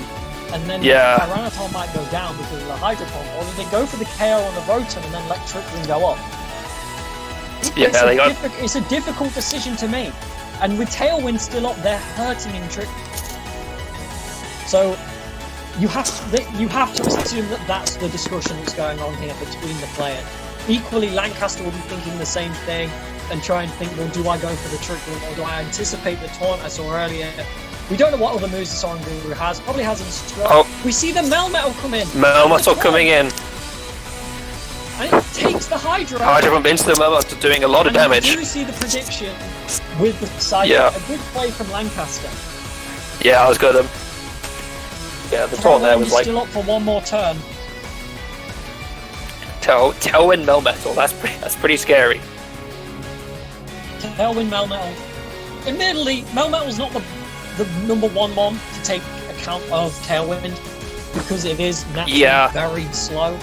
and then the Tyranitar might go down because of the Hydro Pump, or do they go for the KO on the Rotom and then let Trickling go up? It's a difficult decision to make, and with Tailwind still up, they're hurting in Trick. So you have to assume that that's the discussion that's going on here between the players. Equally, Lancaster will be thinking the same thing and try and think, well, do I go for the Trickling or do I anticipate the Taunt I saw earlier? We don't know what other moves the Oranguru has. Probably has in Stroke. We see the Melmetal come in. Melmetal coming in. And it takes the Hydra out. Hydra Pump into the Melmetal, doing a lot of damage. You do see the prediction with the side. A good play from Lancaster. Yeah, that was good. The Taunt there was like... still up for one more turn. Tailwind Melmetal, that's pretty scary. Tailwind Melmetal. Admittedly, Melmetal's not the number one to take account of Tailwind because it is naturally very slow.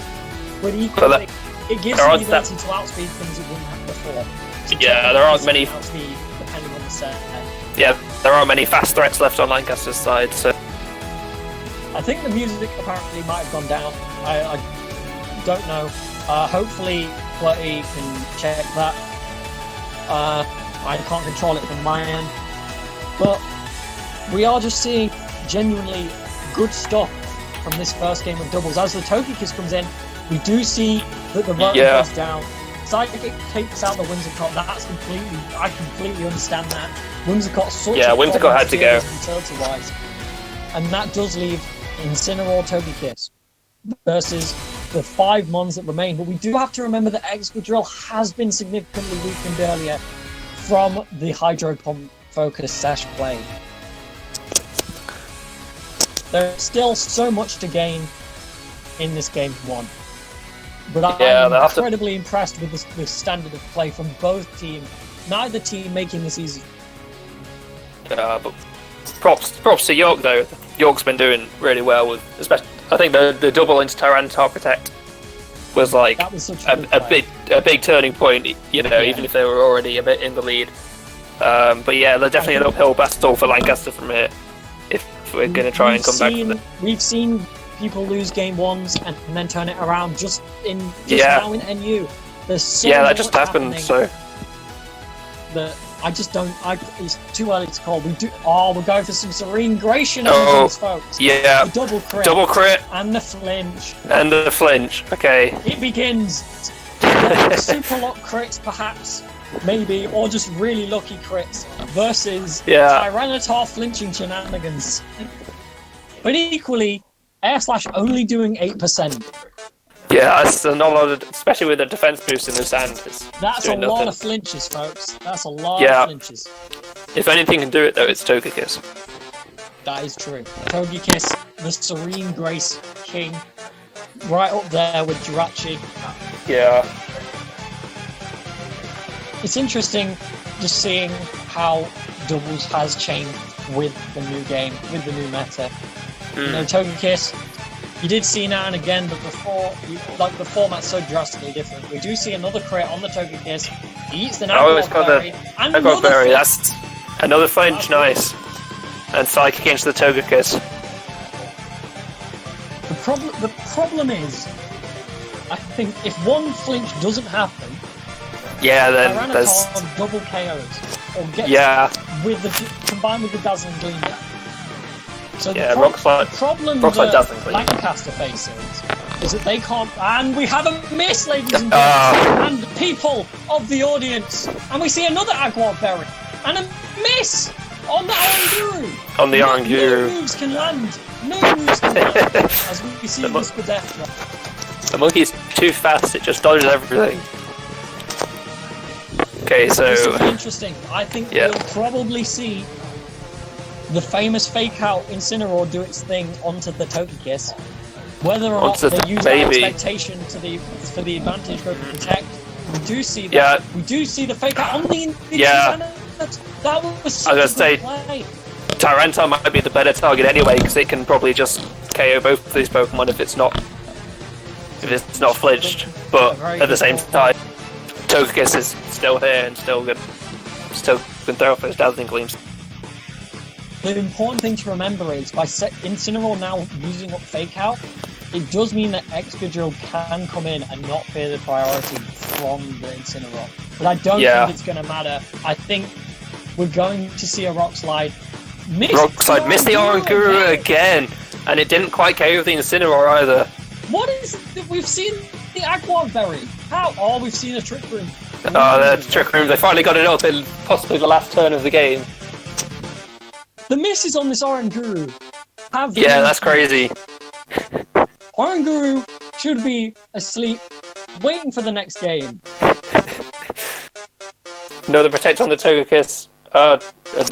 But equally, it gives you the ability to outspeed things it wouldn't have before. So there aren't many outspeed depending on the set. Yeah, there aren't many fast threats left on Lancaster's side, so I think the music apparently might have gone down. I don't know. Hopefully Flirty can check that. I can't control it from my end. But we are just seeing genuinely good stuff from this first game of doubles. As the Togekiss comes in, we do see that the Rotom goes down. Psychic takes out the Whimsicott. I completely understand that. Whimsicott's such a Whimsicott had to go. Utility-wise. And that does leave Incineroar Togekiss versus the 5 mons that remain. But we do have to remember that Excadrill has been significantly weakened earlier from the Hydro Pump focus Sash play. There's still so much to gain in this game 1. But I'm incredibly impressed with the standard of play from both teams. Neither team making this easy. But props to York though. York's been doing really well with, especially I think the double into Tyranitar Protect. was like That was such a big turning point. You know, even if they were already a bit in the lead. But yeah, they're definitely an uphill battle for Lancaster from here. If we're going to try and come back from it. We've seen people lose game ones and then turn it around just now in NU. There's so that just happened. So that I just don't. It's too early to call. We're going for some serene grace shenanigans, folks. Yeah, the double crit, and the flinch. Okay. It begins. Super lock crits, perhaps, maybe, or just really lucky crits versus Tyranitar flinching shenanigans. But equally, Air Slash only doing 8%. Yeah, that's not a lot of, especially with the defense boost in the sand. That's a lot of flinches, folks. That's a lot of flinches. If anything can do it, though, it's Togekiss. That is true. Togekiss, the Serene Grace King, right up there with Jirachi. Yeah. It's interesting just seeing how doubles has changed with the new game, with the new meta. You know, Togekiss, you did see now and again, but before, the format's so drastically different. We do see another crit on the Togekiss. He eats the It's got the berry. That's another flinch, nice. And Psychic into the Togekiss. The problem is, I think if one flinch doesn't happen, then there's double KOs or gets combined with the Dazzling Gleam. So the problem that Lancaster faces is that they can't, and we have a miss, ladies and gentlemen, and people of the audience, and we see another Agua Berry, and a miss on the Oranguru. On the Oranguru. No moves can land. No moves can land. As we see Whisper Death Drop. The monkey's too fast, it just dodges everything. Okay, so... This will be interesting. I think we'll probably see the famous Fake Out Incineroar do its thing onto the Togekiss. Whether or not they use that expectation for the advantage for Protect, we do see that. We do see the Fake Out on the That was such a good play. Tyranitar might be the better target anyway, because it can probably just KO both of these Pokemon if it's not flinched. But at the same time, Togekiss is still here and still can throw off those Dazzling Gleams. The important thing to remember is by Incineroar now using up Fake Out, it does mean that Excadrill can come in and not fear the priority from the Incineroar. But I don't think it's going to matter. I think we're going to see a Rock Slide. Miss the Oranguru again, and it didn't quite KO the Incineroar either. What is it? We've seen the Agua Berry. How? Oh, we've seen a Trick Room. The Trick Room, they finally got it up in possibly the last turn of the game. The misses on this Oranguru that's crazy. Oranguru should be asleep, waiting for the next game. No, the Protect on the Togekiss. A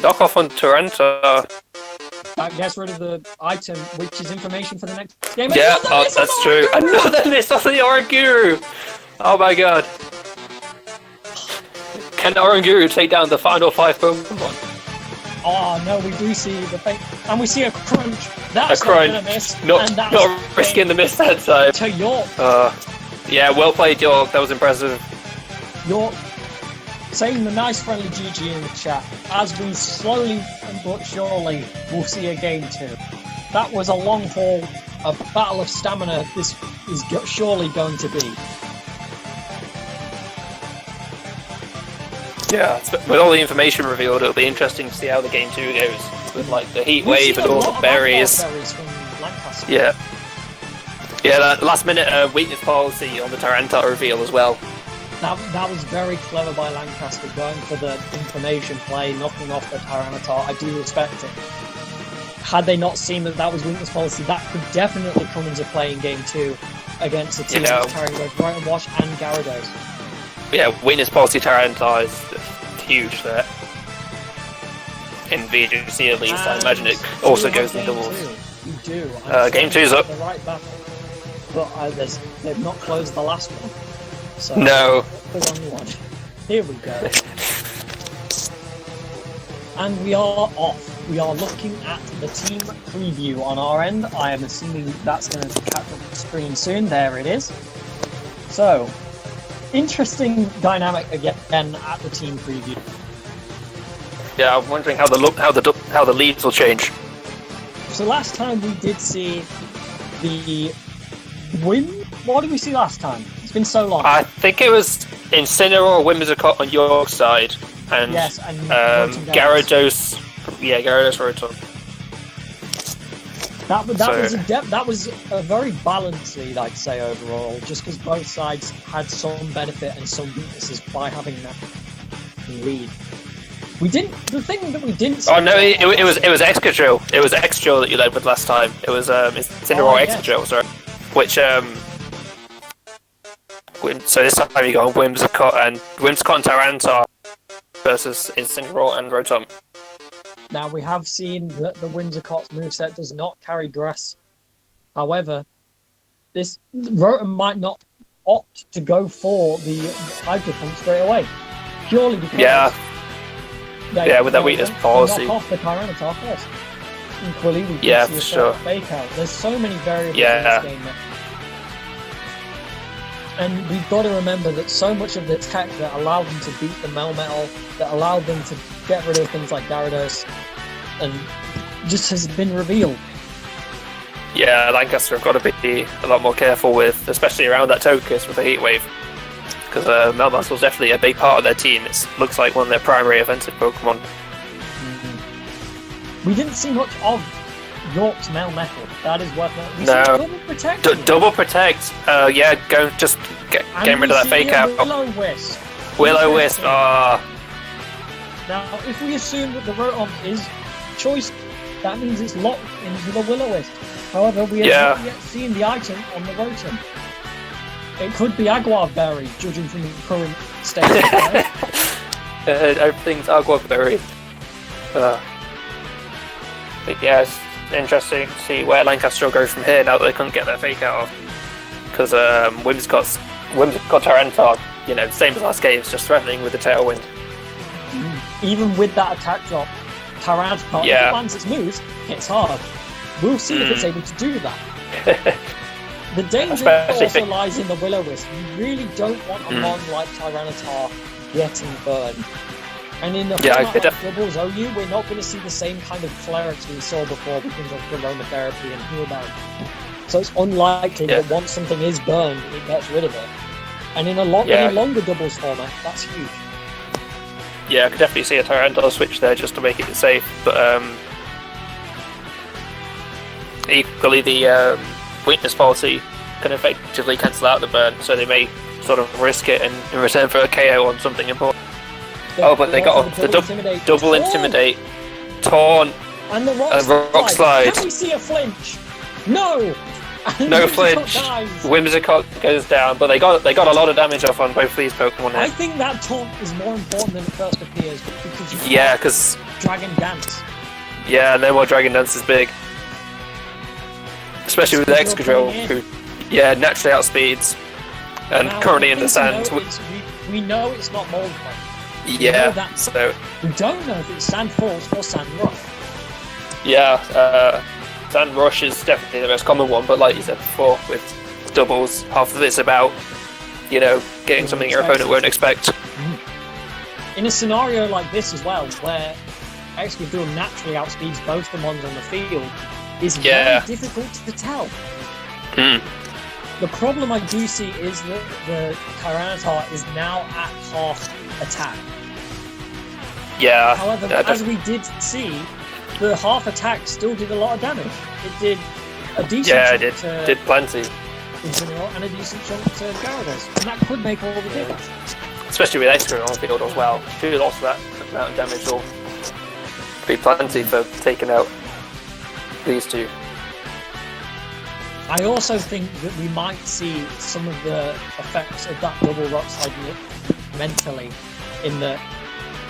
knockoff on Tyranitar. That gets rid of the item, which is information for the next game. Yeah, that's true. Another miss off the Oranguru! Oh my god. Can Oranguru take down the final 5 Pokemon? Oh no, we do see the fake, and we see a crunch. That's not gonna miss. Not risking the miss that time. To York. Well played, York. That was impressive. York saying the nice friendly GG in the chat as we slowly but surely will see a game 2. That was a long haul, a battle of stamina. This is surely going to be. Yeah, with all the information revealed, it'll be interesting to see how the game 2 goes with the heat wave and all the berries. Yeah, that last minute weakness policy on the Tyranitar reveal as well. That was very clever by Lancaster, going for the information play, knocking off the Tyranitar. I do respect it. Had they not seen that was weakness policy, that could definitely come into play in game 2 against the team carrying both Brighton Wash and Gyarados. Yeah, weakness policy Tyranitar is huge there. In VGC at least, I imagine it also goes in doubles. You do. Game 2's up. The right battle, but they've not closed the last one. So no. Here we go. And we are off. We are looking at the team preview on our end. I am assuming that's going to catch up the screen soon. There it is. So, interesting dynamic again at the team preview. Yeah, I'm wondering how the leads will change. So last time we did see the win. What did we see last time? It's been so long. I think it was Incineroar, Whimsicott on your side, and yes, and Gyarados. Yeah, Gyarados Rotom. That was a very balanced lead, I'd say, overall, just because both sides had some benefit and some weaknesses by having that lead. The thing that we didn't see... Oh no, it was Excadrill. It was Excadrill that you led with last time. It was Incineroar Excadrill, sorry. Which, so this time you got Whimsicott and Tyranitar versus Incineroar and Rotom. Now, we have seen that the Whimsicott's moveset does not carry Grass. However, this Rotom might not opt to go for the Hydro Pump straight away. Purely because... Yeah, with that weakness policy. Knock off the Tyranitar first. Equally, we yeah, can see for a fake out. There's so many variables in this game now. And we've got to remember that so much of the tech that allowed them to beat the Melmetal, that allowed them to get rid of things like Gyarados, and just has been revealed. Yeah, Lancaster have got to be a lot more careful with, especially around that Togekiss with the Heat Wave. Because Melmetal's definitely a big part of their team. It looks like one of their primary offensive Pokemon. Mm-hmm. We didn't see much of York's Melmetal. That is worth noting. We no. see Double Protect. Double Protect. Yeah, getting rid of that fake out. Will-O-Wisp. Will-O-Wisp. Now, if we assume that the Rotom is choice, that means it's locked into the Will-O-Wisp. However, we have not yet seen the item on the Rotom. It could be Agua Berry, judging from the current state of play. Everything's Agua Berry. But yeah, it's interesting to see where Lancaster will go from here now that they couldn't get their fake out off. Because Whimsicott Tyranitar, same as last game, it's just threatening with the Tailwind. Even with that attack drop, Tyranitar, if it lands its moves, hits hard. We'll see if it's able to do that. The danger also lies in the Will-O-Wisp. You really don't want a mon like Tyranitar getting burned. And in the format of doubles OU, we're not going to see the same kind of clerics we saw before because of aromatherapy and healbound. So it's unlikely that once something is burned, it gets rid of it. And in a longer doubles format, that's huge. Yeah, I could definitely see a Tyranitar switch there just to make it safe, but equally the weakness policy can effectively cancel out the burn, so they may sort of risk it in return for a KO on something important. But they got the double Intimidate, Taunt, and the Rock Slide. Can we see a flinch? No! No flinch. Whimsicott goes down, but they got a lot of damage off on both of these Pokemon. I think that taunt is more important than it first appears because because Dragon Dance. Yeah, no more Dragon Dance is big, especially with Excadrill, who naturally outspeeds, and currently in the sand. We know it's not Mold Point. Yeah, so we don't know if it's Sand Falls or Sand Rush. Yeah, Sand Rush is definitely the most common one, but like you said before, with doubles, half of it's about, getting something your opponent won't expect. In a scenario like this as well, where Excadrill naturally outspeeds both the mons on the field, is very difficult to tell. The problem I do see is that the Tyranitar is now at half attack. Yeah. However, as we did see, the half attack still did a lot of damage. It did a decent chunk it did plenty. And a decent chunk to Gyarados, and that could make all the difference. Especially with Excadrill on the field as well. If you lost that amount of damage, will be plenty for taking out these two. I also think that we might see some of the effects of that double rock slide mentally, in that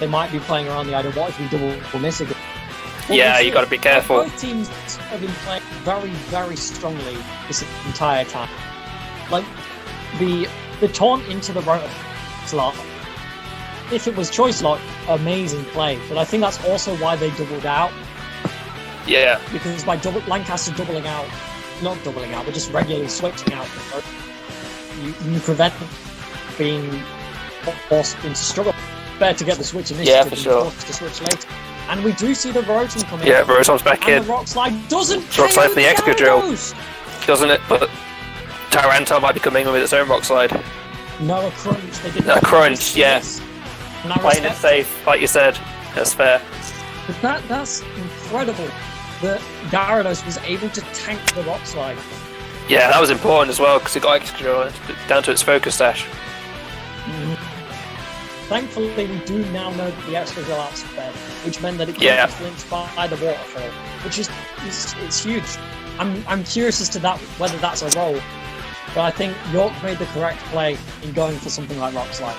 they might be playing around the idea, what if we double miss again? You got to be careful. Both teams have been playing very, very strongly this entire time. Like, the taunt into the rotor slot, if it was choice lock, amazing play, but I think that's also why they doubled out. Yeah. Because by Lancaster doubling out, not doubling out, but just regularly switching out, you prevent being forced into struggle. Better to get the switch initiative for sure. than forced to switch later. And we do see the Rotom coming. Yeah, Rotom's back and in. the Rock Slide doesn't. Rock Slide for the Excadrill, Gyarados! doesn't it? But Tyranitar might be coming in with its own Rock Slide. No, a crunch. They didn't. A crunch, yes. And I Playing it respect safe, like you said. That's fair. But that's incredible that Gyarados was able to tank the Rock Slide. Yeah, that was important as well because it got Excadrill down to its Focus Dash. Thankfully, we do now know that the Excadrill outsped, which meant that it Yeah. couldn't be flinched by the waterfall, which is it's huge. I'm curious as to whether that's a roll, but I think York made the correct play in going for something like Rock Slide.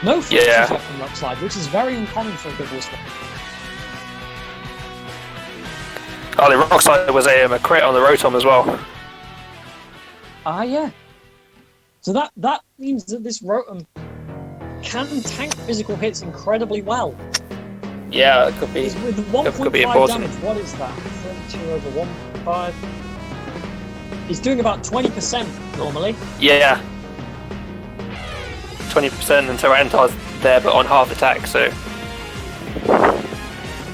No flinches Yeah. yet from Rock Slide, which is very uncommon for a double swap. Oh, the Rock Slide was a crit on the Rotom as well. Ah, yeah. So that means that this Rotom can tank physical hits incredibly well. Yeah, it could be. With It 1.5 could be important. damage, what is that? 32 over 1.5. He's doing about 20% normally. Yeah. 20% and Tyranitar's there but on half attack, so.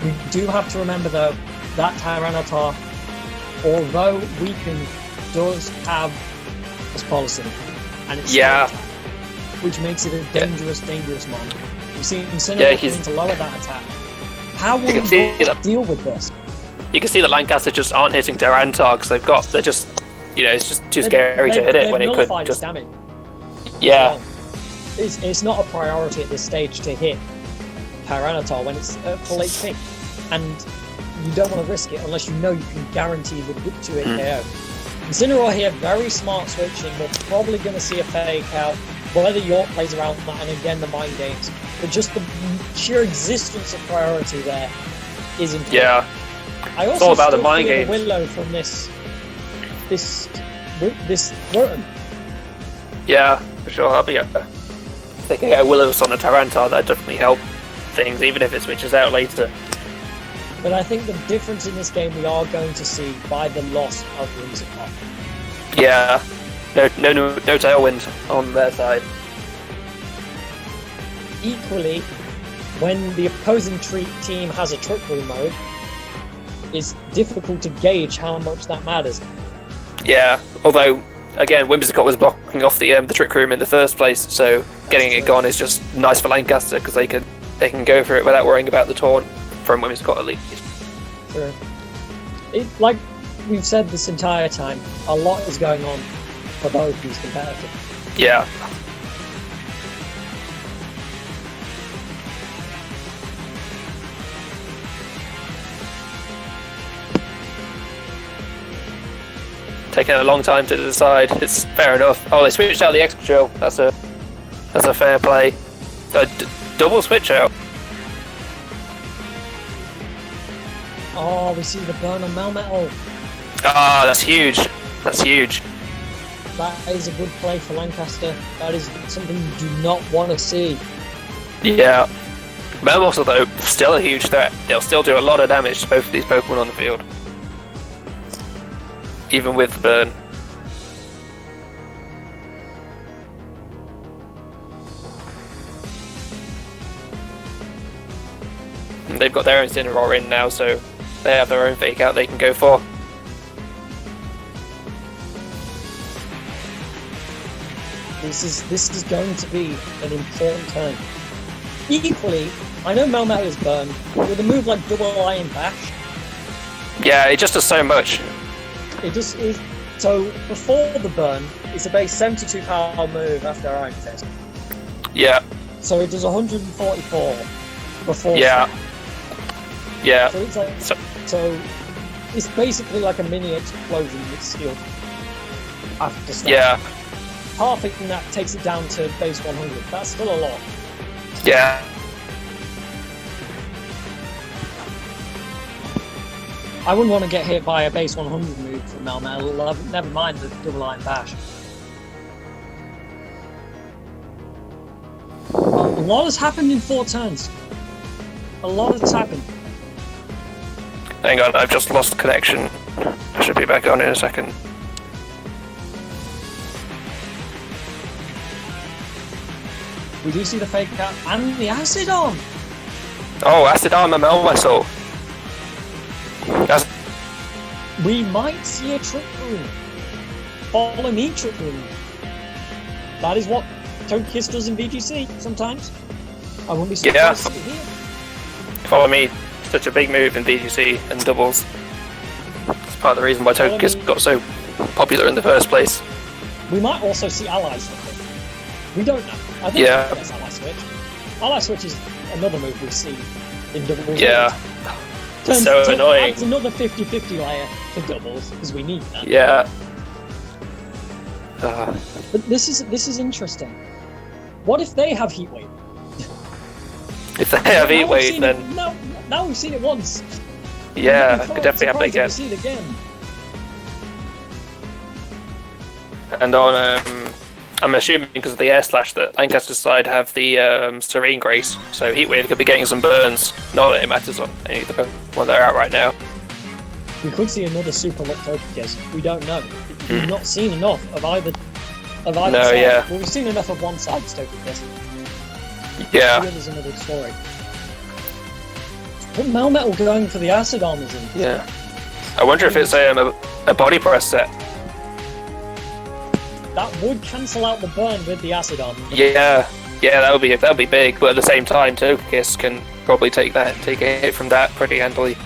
We do have to remember though that Tyranitar, although weakened, does have this policy, and it's Yeah. slow attack, which makes it a dangerous mon. We've seen Incineroar Yeah, he's- to lower that attack. How will You can see we that- deal with this? You can see that Lancaster just aren't hitting Tyranitar because they're just, it's just too scary to hit it when it could nullified just. its damage. Yeah. It's not a priority at this stage to hit Tyranitar when it's at full HP, and you don't want to risk it unless you know you can guarantee the whip to it KO. Incineroar here, very smart switching. We're probably going to see a fake out, whether York plays around that, and again the mind games, but just the sheer existence of priority there is important. Yeah. I It's also all about the still mind fear games. Willow from this Rotom. Yeah, for sure. I'll be thinking Willow's on a Tyranitar, that definitely help things, even if it switches out later. But I think the difference in this game we are going to see by the loss of Whimsicott. Yeah. No tailwind on their side. Equally, when the opposing team has a Trick Room mode, it's difficult to gauge how much that matters. Yeah, although again, Whimsicott was blocking off the Trick Room in the first place, so getting it gone is just nice for Lancaster because they can go for it without worrying about the taunt from Whimsicott at least. Sure. Like we've said this entire time, a lot is going on for both these competitors. Yeah. Taking a long time to decide. It's fair enough. Oh, they switched out the Excadrill. That's a fair play. Double switch out. Oh, we see the burn on Melmetal. Ah, that's huge. That's huge. That is a good play for Lancaster. That is something you do not want to see. Yeah. Melmetal, though, still a huge threat. They'll still do a lot of damage to both of these Pokemon on the field. Even with the burn. And they've got their own Incineroar in now, so they have their own fake out they can go for. This is going to be an important turn. Equally, I know Melmetal is burned, but with a move like Double Iron Bash, Yeah, it just does so much. it just is. So before the burn, it's a base 72 power move after Iron Fist. Yeah. So it does 144 before. Yeah. Yeah. So it's like so it's basically like a mini explosion with steel. After start. Yeah. Halving that takes it down to base 100. That's still a lot. Yeah. I wouldn't want to get hit by a base 100 move from Melmetal, never mind the Double Iron Bash. A lot has happened in 4 turns. A lot has happened. Hang on, I've just lost connection. I should be back on in a second. We do see the fake out and the acid arm. Oh, acid arm and Melmetal. We might see a trick room. Follow me, trick room. That is what Togekiss does in VGC sometimes. I wouldn't be surprised to see it here. Follow me. Such a big move in VGC and doubles. It's part of the reason why Togekiss got so popular in the first place. We might also see Ally Switch. We don't know. I think that's Ally Switch. Ally Switch is another move we see in doubles. Yeah. So annoying. It's another 50-50 layer for doubles, because we need that. Yeah. But this is interesting. What if they have Heat Wave? If they have Heat Wave, then... Now we've seen it once. Yeah, could definitely happen again. We see it again. And on, I'm assuming because of the air slash that Lancaster's side have the Serene Grace, so Heatwave could be getting some burns. Not that it matters on any of the Pokemon they're out right now. We could see another Super Lock Togekiss. We don't know. We've not seen enough of either side. Yeah. Well, we've seen enough of one side's Togekiss. Yeah. The other's another story. But Melmetal going for the acid arm is interesting. Yeah. I wonder if it's a body press set. That would cancel out the burn with the acid arm. Yeah, that would be big. But at the same time, Togekiss can probably take a hit from that pretty handily.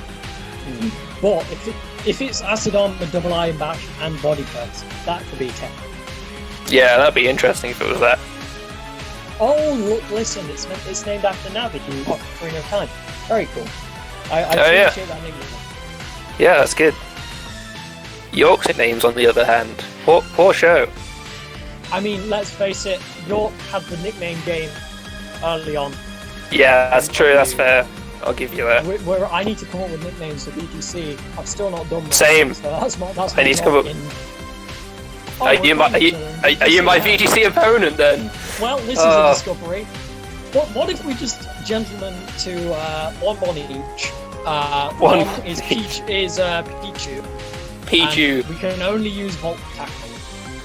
But if it's acid arm with double iron bash and body press, that could be a 10. Yeah, that'd be interesting if it was that. Oh look! Listen, it's named after Navi in Ocarina of Time. Very cool. I appreciate that name. Yeah, that's good. York's names, on the other hand, poor show. I mean, let's face it, York had the nickname game early on. Yeah, that's true, that's fair. I'll give you that. Where I need to come up with nicknames for BTC. I've still not done that. Same. So that's I need to come up. Are you my VGC opponent then? Well, this is a discovery. What if we just gentlemen to one each? One is Pichu. Pichu. We can only use Volt Tackle.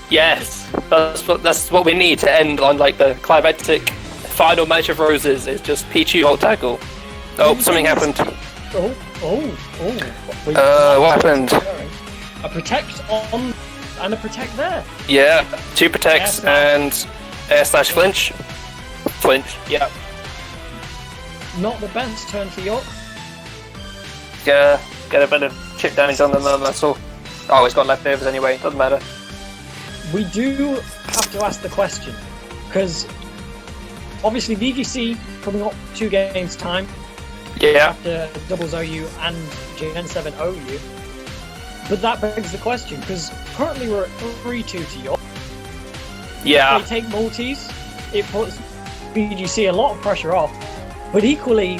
Yes, that's what we need to end on, like the climactic final match of Roses is just Pichu Volt Tackle. Oh, something happened. What happened? A protect on and a protect there. Yeah, 2 protects and air slash flinch. Flinch, yeah. Not the best turn for York. Yeah, get a bit of chip damage on them, that's all. Oh, he's got leftovers anyway, doesn't matter. We do have to ask the question, because obviously VGC coming up 2 games time. Yeah. After doubles OU and Gen 7 OU. But that begs the question, because currently we're at 3-2 to York. Yeah. If they take multis, it puts VGC a lot of pressure off. But equally,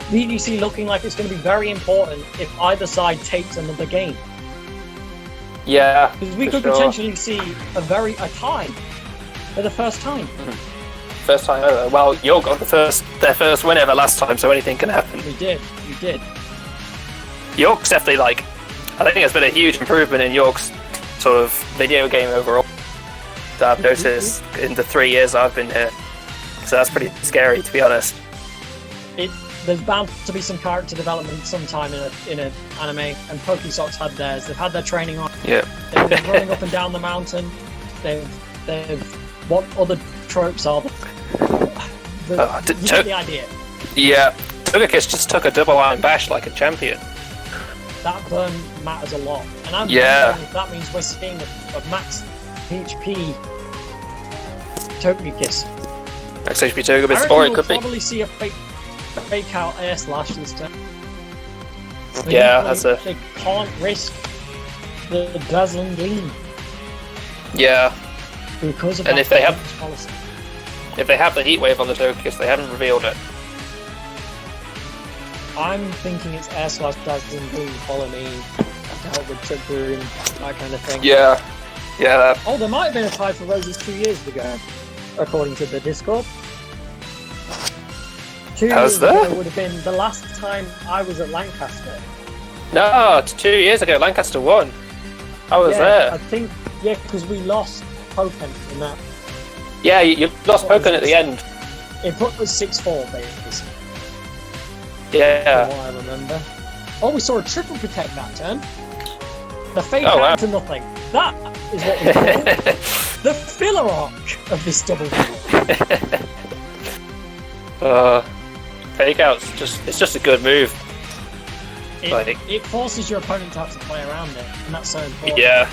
VGC looking like it's going to be very important if either side takes another game. Yeah, because we could potentially see a tie for the first time. First time ever. Well, York got their first win ever last time, so anything can happen. We did. York's definitely I think it's been a huge improvement in York's sort of video game overall that I've noticed in the 3 years I've been here. So that's pretty scary, to be honest. There's bound to be some character development sometime in an anime, and Pokésoc had theirs. They've had their training on. Yeah. They've been running up and down the mountain. They've what other tropes are you get the idea. Yeah, Togekiss just took a double iron bash like a champion. That burn matters a lot, and I'm wondering if that means we're seeing a max HP Togekiss. Max HP Togekiss, or it could be. We'll probably see a fake out air slash this time. Yeah, they can't risk the dazzling gleam. Yeah. Because of and that if they have policy. If they have the heat wave on the Togekiss, they haven't revealed it. I'm thinking it's air slash dazzling gleam, follow me, to help with trick room, that kind of thing. Yeah. Yeah. Oh, there might have been a tie for Roses 2 years ago, according to the Discord. 2 years ago would have been the last time I was at Lancaster. No, 2 years ago, Lancaster won. I was there. I think, because we lost Pokémon in that. Yeah, you lost Pokémon at the end. It put us 6-4 basically. Yeah. From what I remember. Oh, we saw a triple protect that turn. The fade Oh, down wow. to nothing. That is what we call the filler arc of this double. Fake out's it's just a good move. It forces your opponent to have to play around it, and that's so important. Yeah.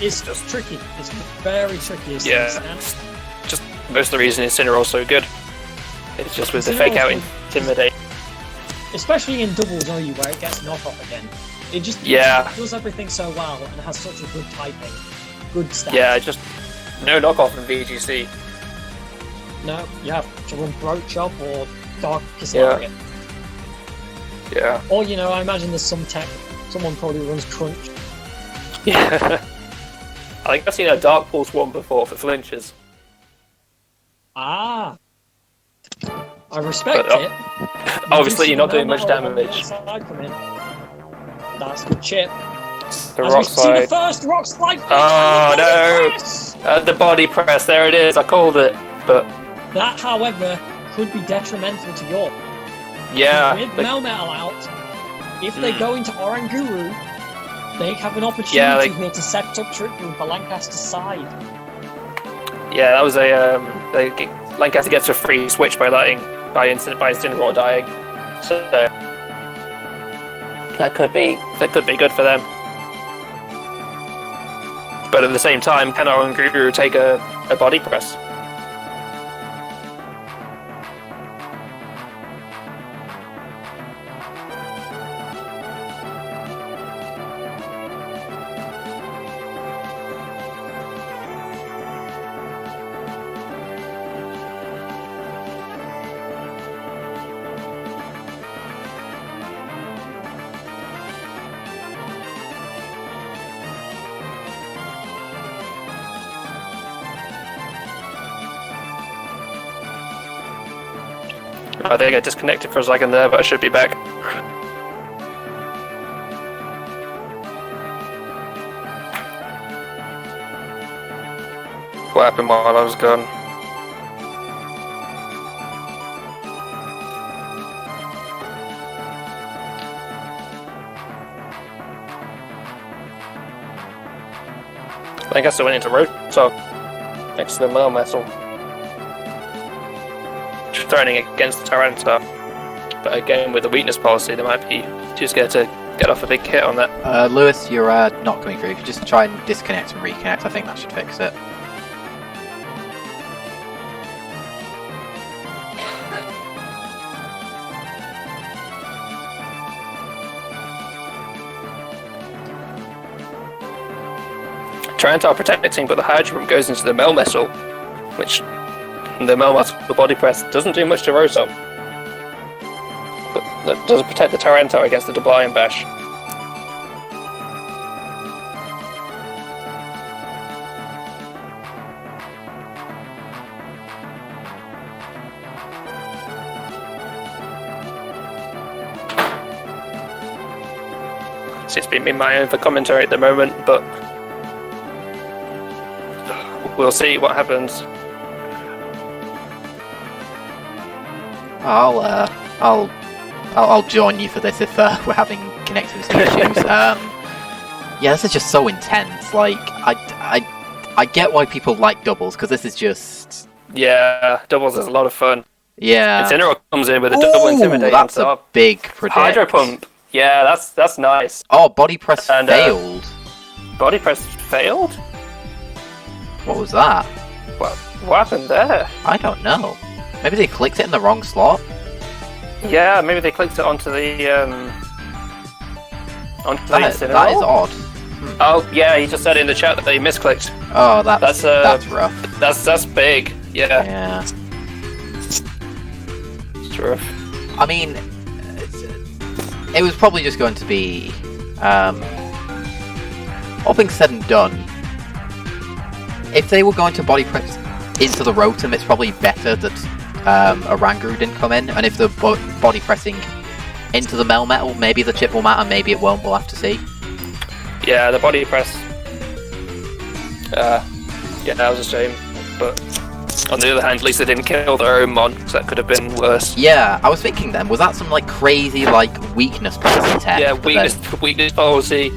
It's just tricky. It's very tricky. As Yeah. things Just most of the reason Incineroar's so good. It's just with the fake out intimidate. Especially in doubles OU where it gets knockoff again. It just does everything so well and has such a good typing. Good stats. Yeah, just no knockoff in VGC. No, you have to run Throat Chop or Darkest Lariat. Yeah. Or, I imagine there's some tech. Someone probably runs Crunch. Yeah. I think I've seen a Dark Pulse one before for flinches. Ah. I respect But, it. Obviously, you're not doing much damage. That's good chip. The As rock we see the slide. first rock slide. Oh no! The body press. There it is. I called it. But That, however, could be detrimental to York. yeah, With Melmetal out, if they go into Oranguru, they have an opportunity Yeah, here to set up Trick Room for Lancaster's side. yeah, that was a Lancaster gets a free switch by Incineroar dying. So that could be good for them. But at the same time, can Oranguru take a body press? I think I disconnected for a second there, but I should be back. What happened while I was gone? I guess I went into road, so next to the Melmetal. Thrown against the Tyranitar, but again with the weakness policy they might be too scared to get off a big hit on that. Lewis, you're not coming through. If you just try and disconnect and reconnect, I think that should fix it. Tyranitar protecting, but the Hydro Pump goes into the Melmetal, which the Melmetal body press doesn't do much to Rotom, but that does protect the Tyranitar against the double Iron Bash. So it's been me my own for commentary at the moment, but we'll see what happens. I'll join you for this if we're having connectivity issues. Yeah, this is just so intense. Like, I get why people like doubles because this is just. Yeah, doubles is a lot of fun. Yeah. Incineroar comes in with a double intimidate. That's a big predict. Hydro Pump. Yeah, that's nice. Oh, body press failed. Body press failed? What was that? What happened there? I don't know. Maybe they clicked it in the wrong slot. Yeah, maybe they clicked it onto the That is odd. Oh yeah, he just said in the chat that he misclicked. Oh, that's rough. That's big. Yeah. Yeah. It's rough. I mean, it was probably just going to be, all things said and done, if they were going to body press into the Rotom, it's probably better that Oranguru didn't come in, and if they're body pressing into the Melmetal, maybe the chip will matter, maybe it won't, we'll have to see. Yeah, the body press. Yeah, that was a shame. but on the other hand, at least they didn't kill their own mon, because that could have been worse. Yeah, I was thinking then, was that some like crazy like weakness policy tech? Yeah, weakness policy.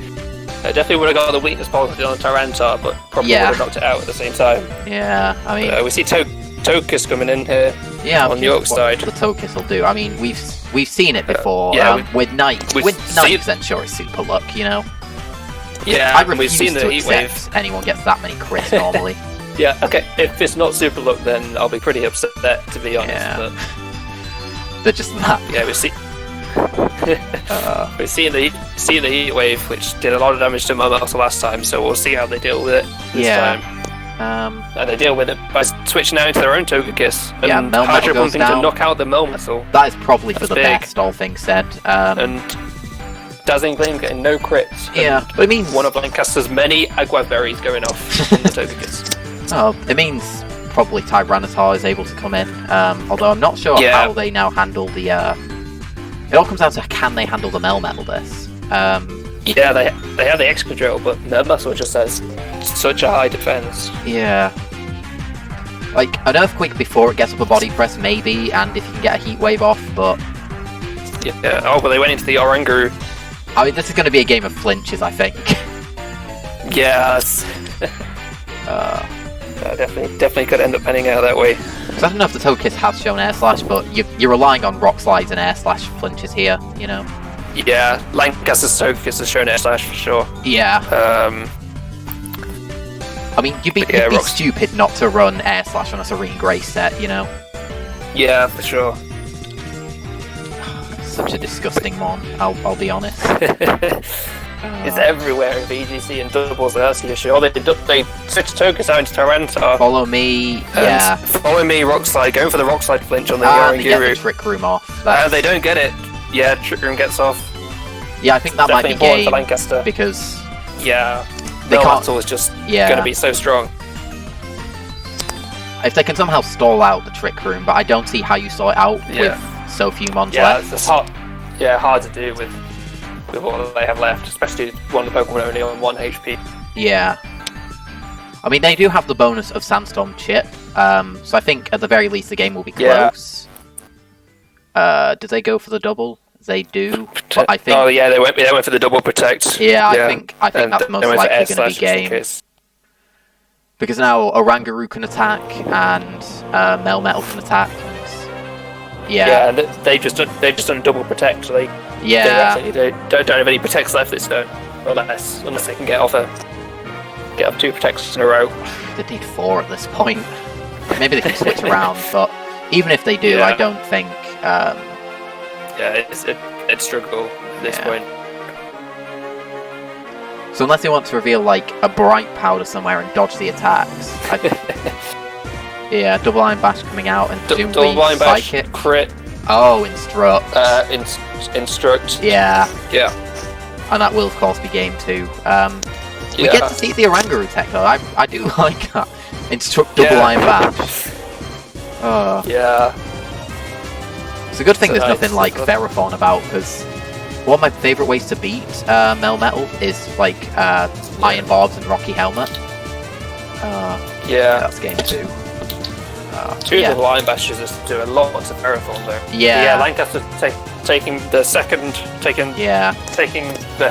Definitely would have got the weakness policy on Tyranitar, but probably would have knocked it out at the same time. Yeah, I mean, we see Tokus coming in here. Yeah, on York's side. The Tokus will do. I mean, we've seen it before. With Night, with 90% sure it's super luck, you know. Yeah, I we've seen the heat wave. Anyone gets that many crits normally. Yeah, okay. If it's not super luck, then I'll be pretty upset, to be honest. Yeah. But they're just that. Yeah, we're seeing the heat wave, which did a lot of damage to Melmetal last time. So we'll see how they deal with it this time. And they deal with it by switching out into their own Togekiss and Hydro Pumping to knock out the Melmetal. That is probably for the best, all things said. And Dazzling Gleam getting no crits. Yeah, but it means one of Lancaster's many Agua Berries going off on the Togekiss. Oh, it means probably Tyranitar is able to come in. Although I'm not sure how they now handle the. It all comes down to can they handle the Melmetal this? Yeah, they have the Excadrill, but Melmetal just has such a high defense. Yeah. Like, an Earthquake before it gets up a body press, maybe, and if you can get a Heat Wave off, but... Yeah, oh, but they went into the Oranguru. I mean, this is going to be a game of flinches, I think. Yes. Definitely could end up panning out that way. So I don't know if the Togekiss has shown Air Slash, but you're relying on Rock Slides and Air Slash flinches here, you know? Yeah, Lancaster's Togekiss has shown Air Slash for sure. Yeah. I mean, you'd be stupid not to run Air Slash on a Serene Grace set, you know? Yeah, for sure. Such a disgusting mon, I'll be honest. It's everywhere in VGC and doubles, that's the issue. They switch Togekiss out into Tyranitar. Follow me, yeah. Follow me, Rock Slide, going for the Rock Slide flinch on the They get the Trick Room off. They don't get it. Yeah, Trick Room gets off. Yeah, I think that might be game for Lancaster. Because... Yeah, they Melmetal is just going to be so strong. If they can somehow stall out the Trick Room, but I don't see how you stall it out with so few mons left. It's hard to do with what they have left, especially one of the Pokemon only on 1 HP. Yeah. I mean, they do have the bonus of Sandstorm Chip, so I think at the very least the game will be close. Did they go for the double? They do. But I think... Oh yeah, they went for the double protect. Yeah, I think that's most likely going to be game. Because now Oranguru can attack and Melmetal can attack. And... Yeah, and they've just done double protect. So they don't have any protects left this turn, unless they can get off 2 protects in a row. They need 4 at this point. Maybe they can switch around, but even if they do, I don't think. It's struggle at this point. So unless they want to reveal like a bright powder somewhere and dodge the attacks, double Iron Bash coming out and double Iron Bash crit. Oh, Instruct. Instruct. Yeah. Yeah. And that will of course be game 2. We get to see the Oranguru tech though. I do like that. Instruct double Iron Bash. Yeah. It's a good thing there's nothing like Veraphon about, because one of my favourite ways to beat Melmetal is like Iron Barbs and Rocky Helmet. That's game 2. Double Iron Bashes do a lot to Veraphon though. Yeah. Lancaster taking their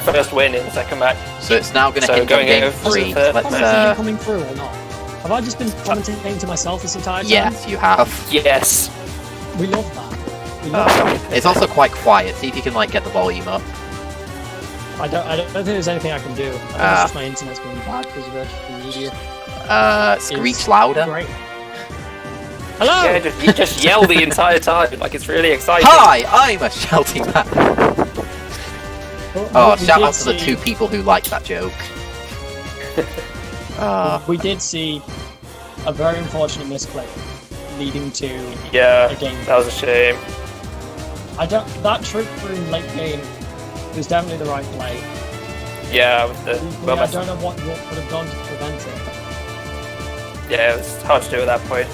first win in the second match. So it's now going to hit game 3. Let's coming through or not? Have I just been commentating to myself this entire time? Yes, you have. Yes. We love that. It's also quite quiet. See if you can like get the volume up. I don't think there's anything I can do. I think it's just my internet's being bad because of virtual media. Screech louder. Great. Hello. Yeah, just yell the entire time. Like it's really exciting. Hi, I'm a shouting man. Shout out to the 2 people who liked that joke. We did see a very unfortunate misclick leading to a game. That was a shame. That Trick Room late game was definitely the right play. Yeah, I don't know what would have done to prevent it. Yeah, it was hard to do at that point.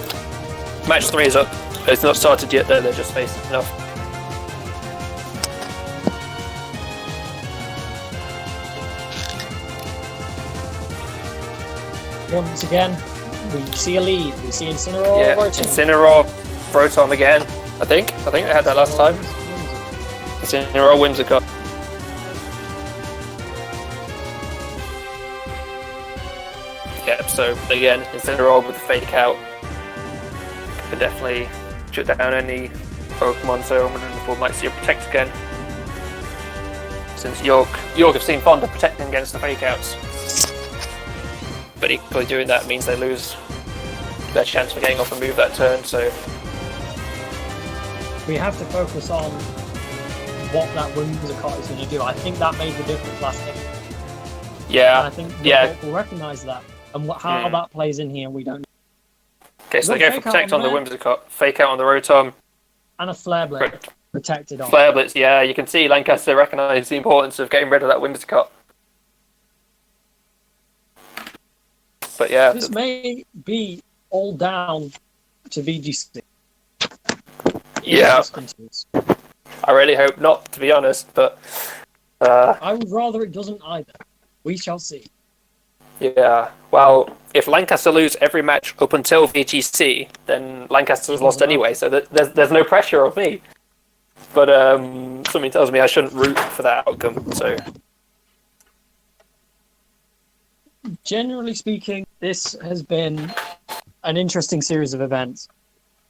Match 3 is up. It's not started yet though, they're just facing enough. Once again, We see a lead. We see Incineroar. Yeah, Rotom. Incineroar, Rotom again. I think they had that last time. Incineroar wins the cup. Yep, so again, Incineroar with the fake out could definitely shut down any Pokemon, so I'm wondering if we might see a Protect again. Since York have seemed fond of protecting against the fake outs. But equally doing that means they lose their chance for getting off a move that turn, so We have to focus on what that Whimsicott is going to do. I think that made the difference last game. yeah. And I think we'll recognise that. And how that plays in here, we don't know. Okay, so they go for Protect on the Whimsicott, Fake Out on the Rotom. And a Flare Blade protected on. Flare Blitz, yeah, you can see Lancaster recognise the importance of getting rid of that Whimsicott. But yeah. This may be all down to VGC. Yeah. I really hope not, to be honest, but... I would rather it doesn't either. We shall see. Yeah, well, if Lancaster lose every match up until VGC, then Lancaster's lost anyway, so there's no pressure on me. But something tells me I shouldn't root for that outcome, so... Generally speaking, this has been an interesting series of events.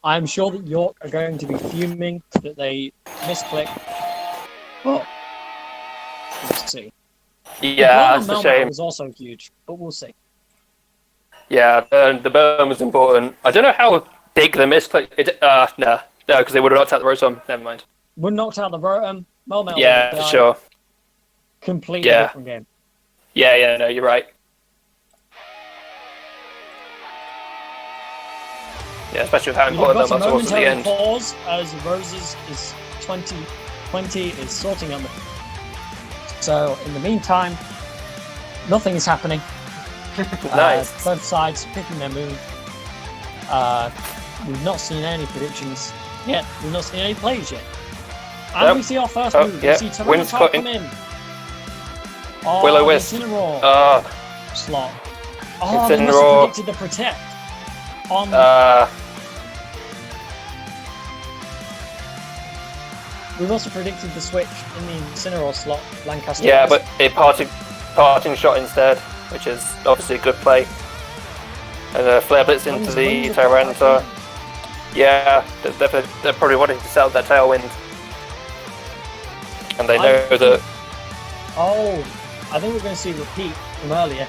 I'm sure that York are going to be fuming that they misclick, but we'll see. Yeah, that's a shame. Was also huge, but we'll see. Yeah, the burn was important. I don't know how big the misclick... No, because they would have knocked out the Rotom. Never mind. Would knocked out the Rotom. Melmetal. Yeah, for sure. Completely different game. Yeah, no, you're right. Yeah, especially with how important that was at the end. Pause as Roses is 2020 is sorting on the. So in the meantime, nothing is happening. Nice. Both sides picking their move. We've not seen any predictions yet. We've not seen any plays yet. And we see our first move. Yeah. We see Tyranitar come in. Will-O-Wisp. Incineroar slot. Oh, they must have predicted the Protect. We've also predicted the switch in the Incineroar slot, Lancaster. Yeah, but it parting shot instead, which is obviously a good play. And Flare Blitz into the Tyranitar. Yeah, they're probably wanting to sell that Tailwind. And they know that... Oh, I think we're going to see a repeat from earlier.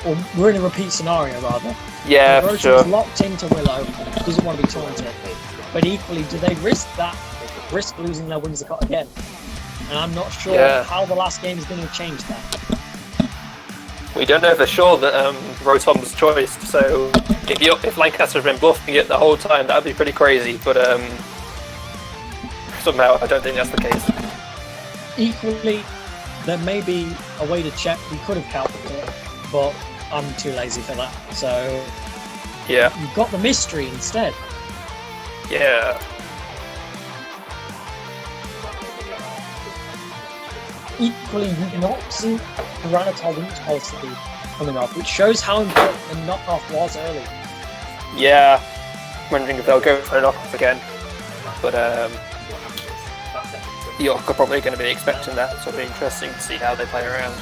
Or we're in a repeat scenario, rather. Yeah, for sure. Locked into Willow, doesn't want to be taunted. But equally, do they risk losing their Whimsicott again? And I'm not sure how the last game is going to change that. We don't know for sure that Rotom's choice, so if Lancaster's been bluffing it the whole time, that would be pretty crazy, but somehow I don't think that's the case. Equally, there may be a way to check. We could have calculated it, but I'm too lazy for that. So yeah, you've got the mystery instead. Yeah. Equally, we've not seen Tyranitar Wings Policy coming off, which shows how important the knockoff was early. Yeah, wondering if they'll go for a knockoff again, but York are probably going to be expecting that, so it'll be interesting to see how they play around.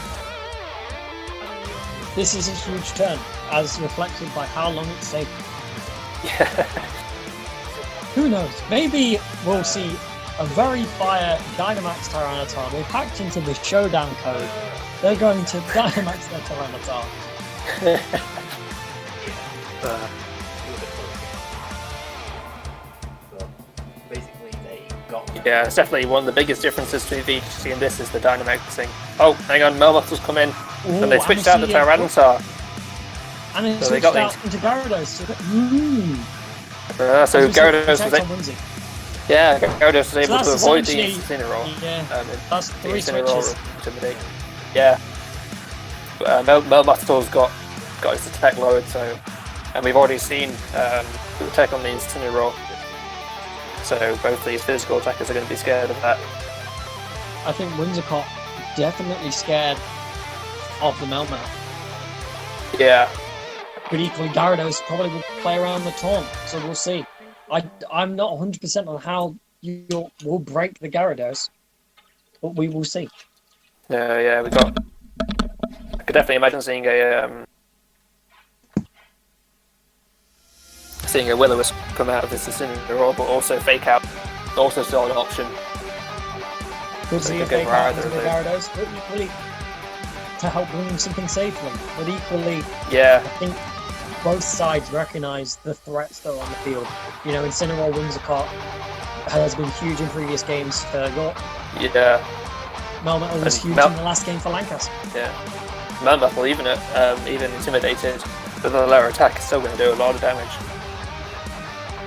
This is a huge turn, as reflected by how long it's taken. Yeah. Who knows? Maybe we'll see a very fire Dynamax Tyranitar. They packed into the Showdown code. They're going to Dynamax their Tyranitar. Yeah, it's definitely one of the biggest differences between VGC and this is the Dynamaxing. Oh, hang on, Melmoth's come in. Ooh, and they switched out the Tyranitar. And it so switched out into Gyarados. So Gyarados was Gyarados was able to avoid the Incineroar. Yeah, that's 3 switches. Yeah. Melmoth's got his attack lowered, so... And we've already seen the attack on the Incineroar. So both these physical attackers are going to be scared of that. I think Whimsicott definitely scared of the Melmetal. Yeah. But equally, Gyarados probably will play around the taunt, so we'll see. I'm not 100% on how you will break the Gyarados, but we will see. Yeah, we got. I could definitely imagine seeing a Will-O-Wisp come out of this Incineroar, but also Fake Out, also still an option. Could see a Fake Out into the Gyarados, but equally to help bring something safely. But equally, yeah, I think both sides recognise the threats that are on the field. You know, Incineroar Whimsicott has been huge in previous games for York. Yeah. Melmetal was huge in the last game for Lancaster. Yeah. Melmetal, even intimidated with a lower attack, is still going to do a lot of damage.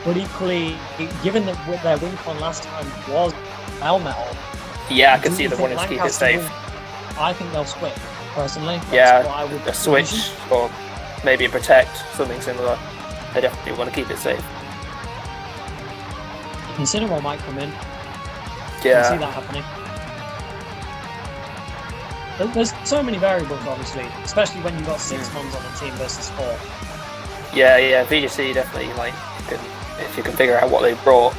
But equally, given that their win con last time was Melmetal, yeah, I could see them wanting to keep it safe. I think they'll switch, personally. Yeah, a switch or maybe a protect, something similar. They definitely want to keep it safe. Incineroar might come in. Yeah. I can see that happening. There's so many variables, obviously, especially when you've got 6 mons on a team versus 4. Yeah, VGC definitely, if you can figure out what they brought,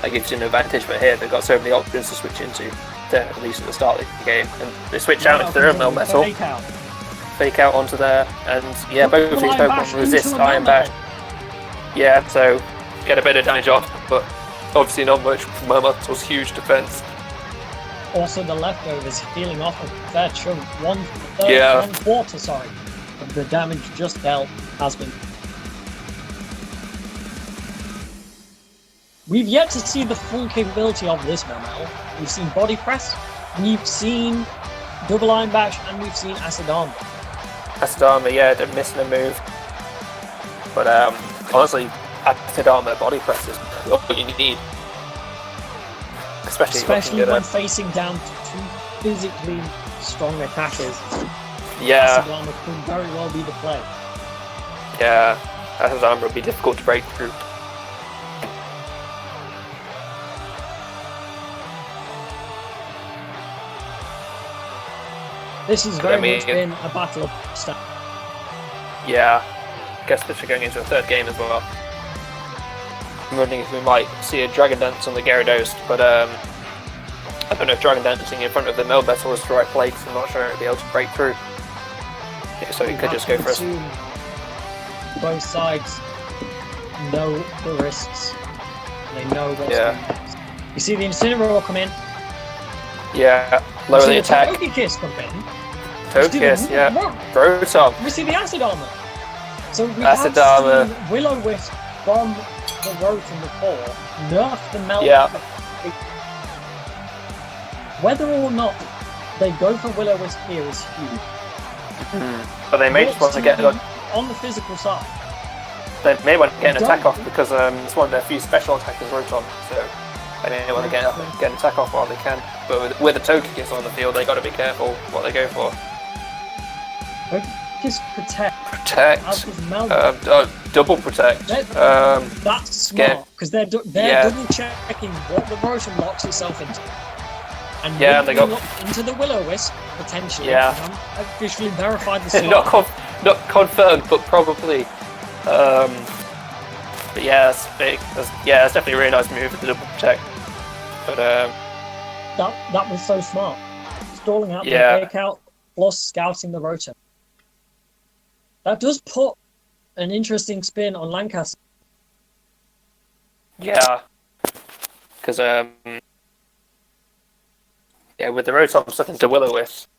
that gives you an advantage. But here, they've got so many options to switch into, at least at the start of the game. And they switch out into their own Melmetal. Fake out onto there, and yeah, both of these Pokemon resist Iron Bash. Yeah, so get a bit of damage off, but obviously not much from Melmetal's huge defense. Also, the leftovers healing off a fair chunk. One quarter, of the damage just dealt has been. We've yet to see the full capability of this Melmetal. We've seen Body Press, we've seen Double Iron Bash, and we've seen Acid Armor. Acid Armor, yeah, they're missing a move. But honestly, Acid Armor Body Press is all you need. Especially when facing down to 2 physically strong attackers. Yeah. Acid Armor could very well be the play. Yeah, Acid Armor would be difficult to break through. This has very much been a battle of stats. Yeah, I guess that we're going into a 3rd game as well. I'm wondering if we might see a Dragon Dance on the Gyarados, but I don't know if Dragon Dancing in front of the Melmetal is the right play, because I'm not sure it'll be able to break through. Yeah, so he could just go for us. Both sides know the risks. They know what's going on. You see the Incineroar come in. Yeah, lower the attack. Togekiss come in. Togekiss, yeah. Rotom. We see the Acid Armor. So we Acid have Armor. seen Will-O-Wisp from the Rotom before nerf the Melmetal. Yeah. Whether or not they go for Will-O-Wisp here is huge. But they may just want to get on the physical side. They may want to get an attack off because it's one of their few special attackers, Rotom. So they may want to get an attack off while they can. But with a Togekiss on the field, they got to be careful what they go for. Togekiss protect. Double protect. That's smart because they're double checking what the Rotom locks itself into. And they got into the Will-O-Wisp potentially. Yeah. I've officially verified the slot. not confirmed, but probably. But yeah, that's big. That's definitely a really nice move with the double protect. But that was so smart. Stalling out the fake out plus scouting the Rotom. That does put an interesting spin on Lancaster. Yeah, because with the Rotom stuff into Will-O-Wisp,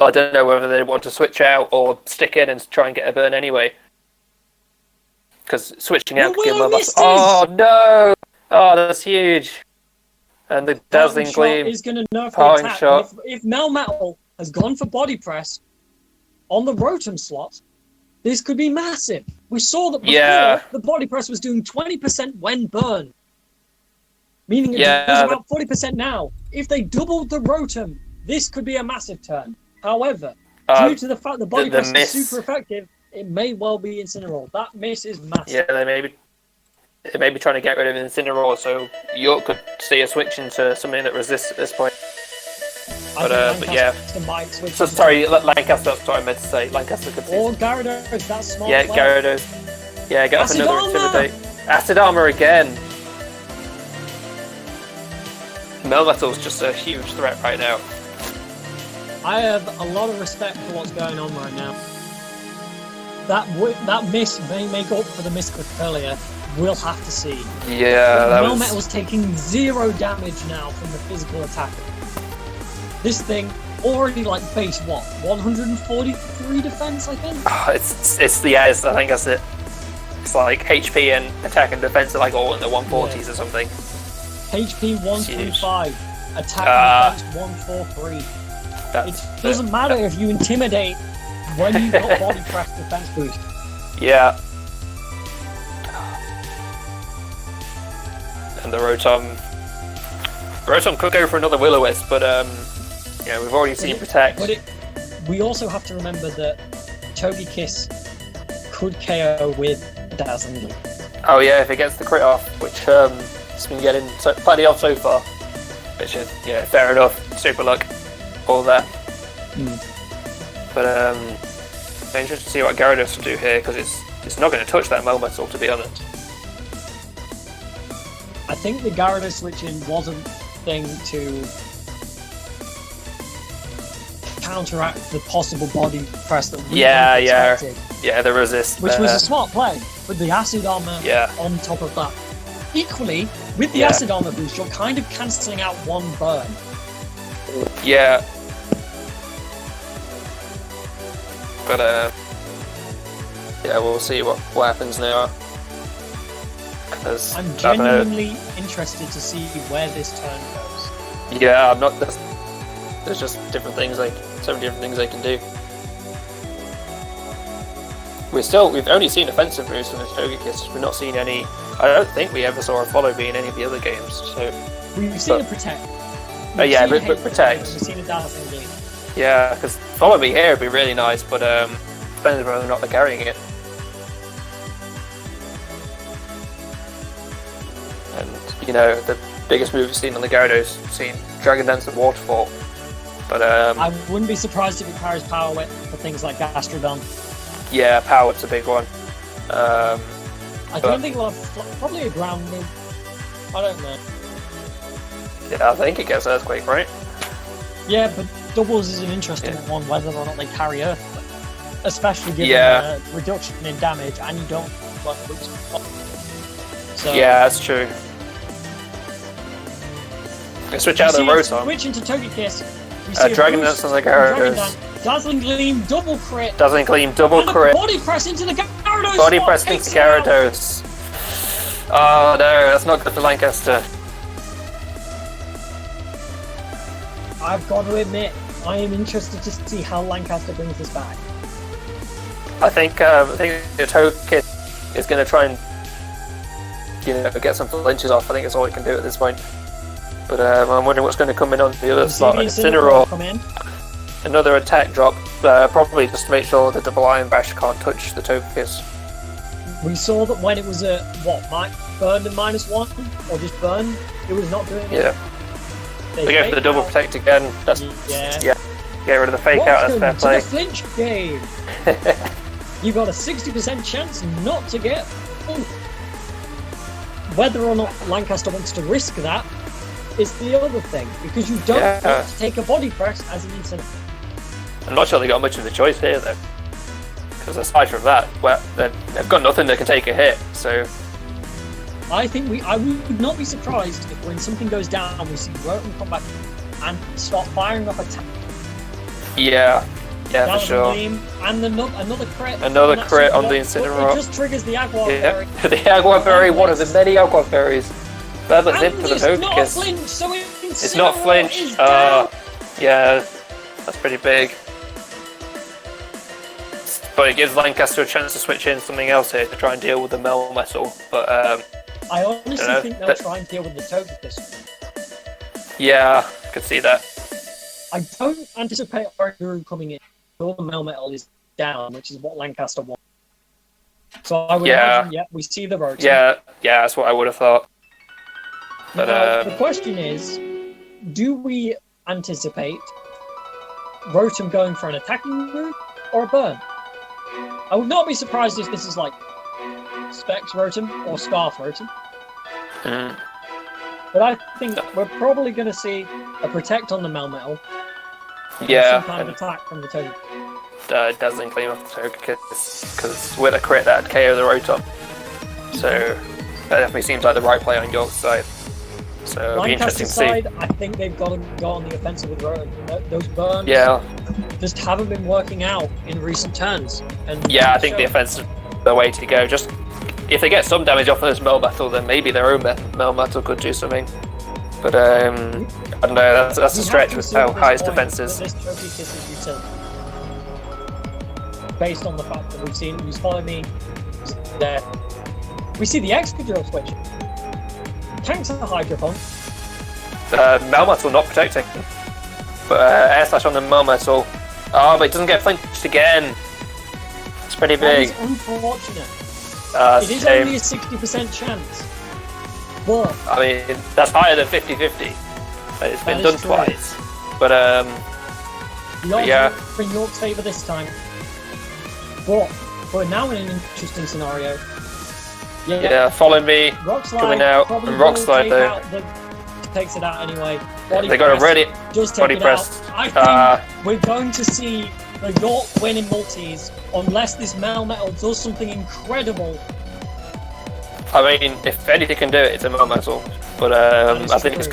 I don't know whether they want to switch out or stick in and try and get a burn anyway. Because switching out could give them a loss. Oh no! Oh, that's huge. And the Dazzling Gleam is going to nerf the attack. Shot. If Melmetal has gone for Body Press on the Rotom slot, this could be massive. We saw that before the Body Press was doing 20% when burned. Meaning it does about 40% now. If they doubled the Rotom, this could be a massive turn. However, due to the fact the Body Press is super effective, it may well be Incineroar. That miss is massive. Yeah, they may be trying to get rid of Incineroar, so York could see a switch into something that resists at this point. But yeah. So sorry, Lancaster. That's what I meant to say. Lancaster could see. Or Gyarados, that's small. Yeah, Gyarados. Yeah, get up Acid another Armor! Intimidate. Acid Armor again. Melmetal's just a huge threat right now. I have a lot of respect for what's going on right now. That miss may make up for the miss clip earlier. We'll have to see. Yeah, that was... Melmetal's taking 0 damage now from the physical attack. This thing already like base what? 143 defense, I think. I think that's it. It's like HP and attack and defense are like all in the 140s or something. HP 135, attack and defense 143. It doesn't matter if you intimidate when you've got body press defense boost. Yeah. And the Rotom could go for another Will-O-Wisp, but we've already seen Protect. But we also have to remember that Togekiss could KO with Dazzling Gleam. Oh yeah, if it gets the crit off, which it's been getting plenty of so far. Which is, fair enough. Super luck. All that. But I'm interested to see what Gyarados will do here, because it's not going to touch that Melmetal, to be honest. I think the Gyarados switching was a thing to counteract the possible body press that we expected. Yeah, the resist. Which was a smart play, with the Acid Armor on top of that. Equally, with the Acid Armor boost, you're kind of cancelling out one burn. Yeah. But we'll see what happens now. I'm genuinely interested to see where this turn goes. Yeah, I'm not. There's just different things, so many different things they can do. We've only seen offensive moves from the Togekiss. We've not seen any. I don't think we ever saw a follow bee in any of the other games. So we've seen a Protect. But Protect. We've seen a Dazzling Gleam. Yeah, because follow me here would be really nice, but depends whether or not they're carrying it. And the biggest move we've seen on the Gyarados, we've seen Dragon Dance and Waterfall. But I wouldn't be surprised if it carries Power Whip for things like Gastrodon. Yeah, Power Whip's a big one. I don't think we'll have probably a ground move. I don't know. Yeah, I think it gets Earthquake, right? Yeah, but doubles is an interesting one, whether or not they carry Earthquake. Especially given the reduction in damage, and you don't want to lose. So, yeah, that's true. They switch out the Rotom. Switch into Togekiss. Dragon Dance on the Gyarados. Dazzling Gleam, double crit. Dazzling Gleam, double crit. Body press into the Gyarados. Body press into Gyarados. Oh no, that's not good for Lancaster. I've got to admit, I am interested to see how Lancaster brings this back. I think the Togekiss is going to try and get some flinches off. I think that's all it can do at this point. But I'm wondering what's going to come in on the other slot. Incineroar. Another attack drop, probably just to make sure that the Iron Bash can't touch the Togekiss. We saw that when it was burned in -1, or just burned, it was not doing it. Yeah. They go for the double protect again. That's get rid of the fake out. That's fair play. To the flinch game. You got a 60% chance not to get. Whether or not Lancaster wants to risk that is the other thing, because you don't want to take a body press as an incident. I'm not sure they got much of a choice here though, because aside from that, they've got nothing that can take a hit. So I think I would not be surprised if when something goes down, we see Rotom come back and start firing off attack. Yeah, for sure. And another crit. Another crit on the Incineroar. It just triggers the Agua Berry. The Agua Berry, one of the many Agua Berries. That's it for the Togekiss. Flinch, so it's not flinch. Yeah, that's pretty big. But it gives Lancaster a chance to switch in something else here to try and deal with the Melmetal. But I honestly think they'll try and deal with the Togekiss. Yeah, I could see that. I don't anticipate Origuru coming in until the Melmetal is down, which is what Lancaster wants. So I would imagine, we see the Rotom. Yeah, that's what I would have thought. But now, the question is, do we anticipate Rotom going for an attacking move or a burn. I would not be surprised if this is like Specs Rotom or Scarf Rotom. But I think we're probably going to see a Protect on the Melmetal. Yeah. Some kind of attack from the Togepi. Dazzling Gleam off the Togekiss, because with a crit that'd KO the Rotom. So that definitely seems like the right play on York's side. So it'll be interesting Lancaster to see. side, I think they've got to go on the offensive with Rotom. Those burns just haven't been working out in recent turns. And Yeah, I think the offense is the way to go. Just if they get some damage off of this Melmetal, then maybe their own Melmetal could do something. But I don't know. That's a stretch with how high his defense is. This Togekiss is utility. Based on the fact that we've seen, he's following me there. We see the Excadrill switch. Tanks a Hydro Pump. Melmetal not protecting. But Air Slash on the Melmetal. Oh, but it doesn't get flinched again. It's pretty big. That is unfortunate. It is only a 60% chance. But I mean, that's higher than 50-50. It's been done twice. But yeah. In York's favour this time. But we're now in an interesting scenario. Yeah, follow me. Coming out. And Rock Slide though. Takes it out anyway. They got a ready body press. I think we're going to see the York win in multis unless this Melmetal does something incredible. I mean, if anything can do it, it's a Melmetal. But I think he's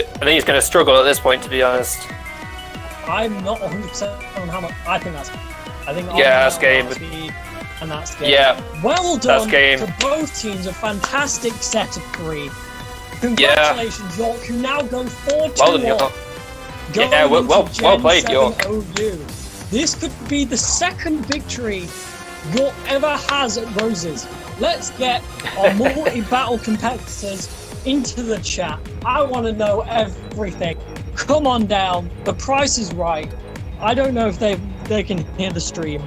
going to struggle at this point, to be honest. I'm not 100% on how much. I think that's that's game. And that's game. Yeah. Well done game. to both teams. A fantastic set of 3. Congratulations, York, who now go 4-2. Well done, York. Yeah, well played, York. OU. This could be the second victory York ever has at Roses. Let's get our multi-battle competitors into the chat. I want to know everything. Come on down. The price is right. I don't know if they can hear the stream.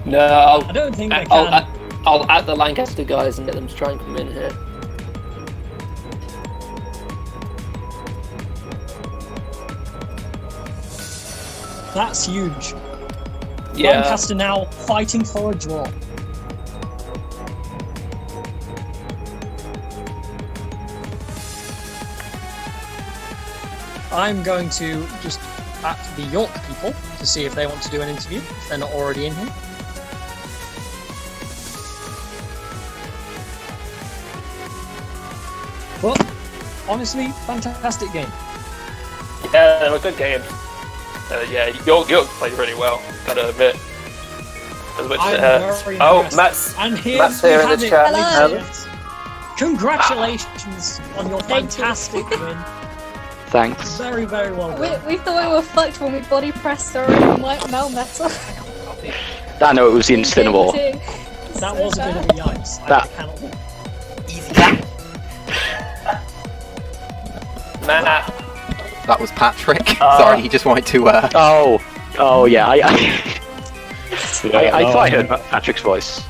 No, I don't think they can. I'll add the Lancaster guys and get them to try and come in here. That's huge. Yeah. Lancaster now fighting for a draw. I'm going to just at the York people to see if they want to do an interview, if they're not already in here. But, honestly, fantastic game. Yeah, they were good games. York played really well, gotta admit. Matt's here in the chat. Hello. Congratulations on your fantastic win. Thanks. Very, very well done. We thought we were fucked when we body pressed our own Melmetal. I know it was the Incineroar. That was a bit of a yikes. That was Patrick. Sorry, he just wanted to. Oh yeah. I thought I heard Patrick's voice.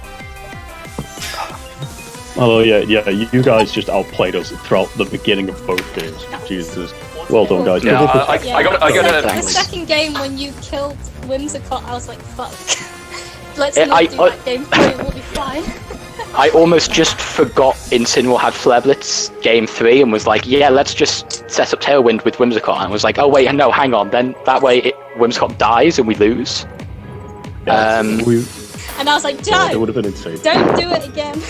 Oh yeah. You guys just outplayed us throughout the beginning of both games. Jesus, well done, guys. Yeah, I got the second game when you killed Whimsicott, I was like, fuck. Let's not do that game 3, we'll be fine. I almost just forgot Incineroar had Flare Blitz game 3 and was like, yeah, let's just set up Tailwind with Whimsicott. And I was like, oh wait, no, hang on. Then that way Whimsicott dies and we lose. Yeah, and I was like, don't! It would have been insane. Don't do it again.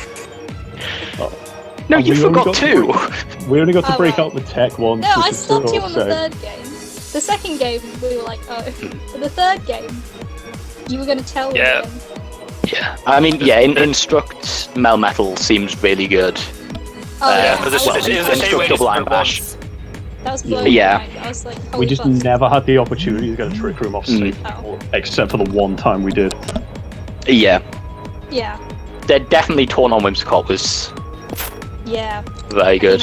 No, you forgot 2. We only got to break out the tech once. No, I stopped you on the third game. The second game, we were like, oh. But the third game, you were going to tell me again. Yeah, I mean, Instruct Melmetal seems really good. Instruct Double Iron Bash. That was blowing my mind. I was like, we just never had the opportunity to get a Trick Room off safe, except for the one time we did. Yeah. Yeah. They're definitely torn on Whimsicott was. Yeah. Very good.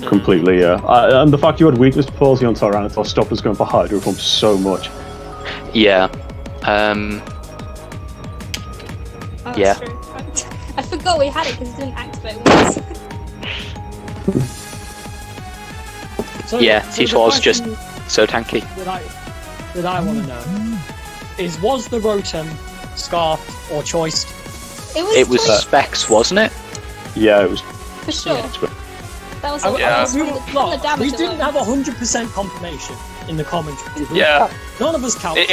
Completely, yeah. And the fact you had weakness to Palsy on Tyranitar stopped us going for Hydro Pump so much. Yeah. Yeah. True. I forgot we had it because it didn't activate once. T-Swall's just so tanky. that I want to know is: was the Rotom scarfed or choiced? It was choiced. Specs, wasn't it? Yeah, it was. For sure. That was We didn't have 100% confirmation in the commentary. Yeah. None of us counted.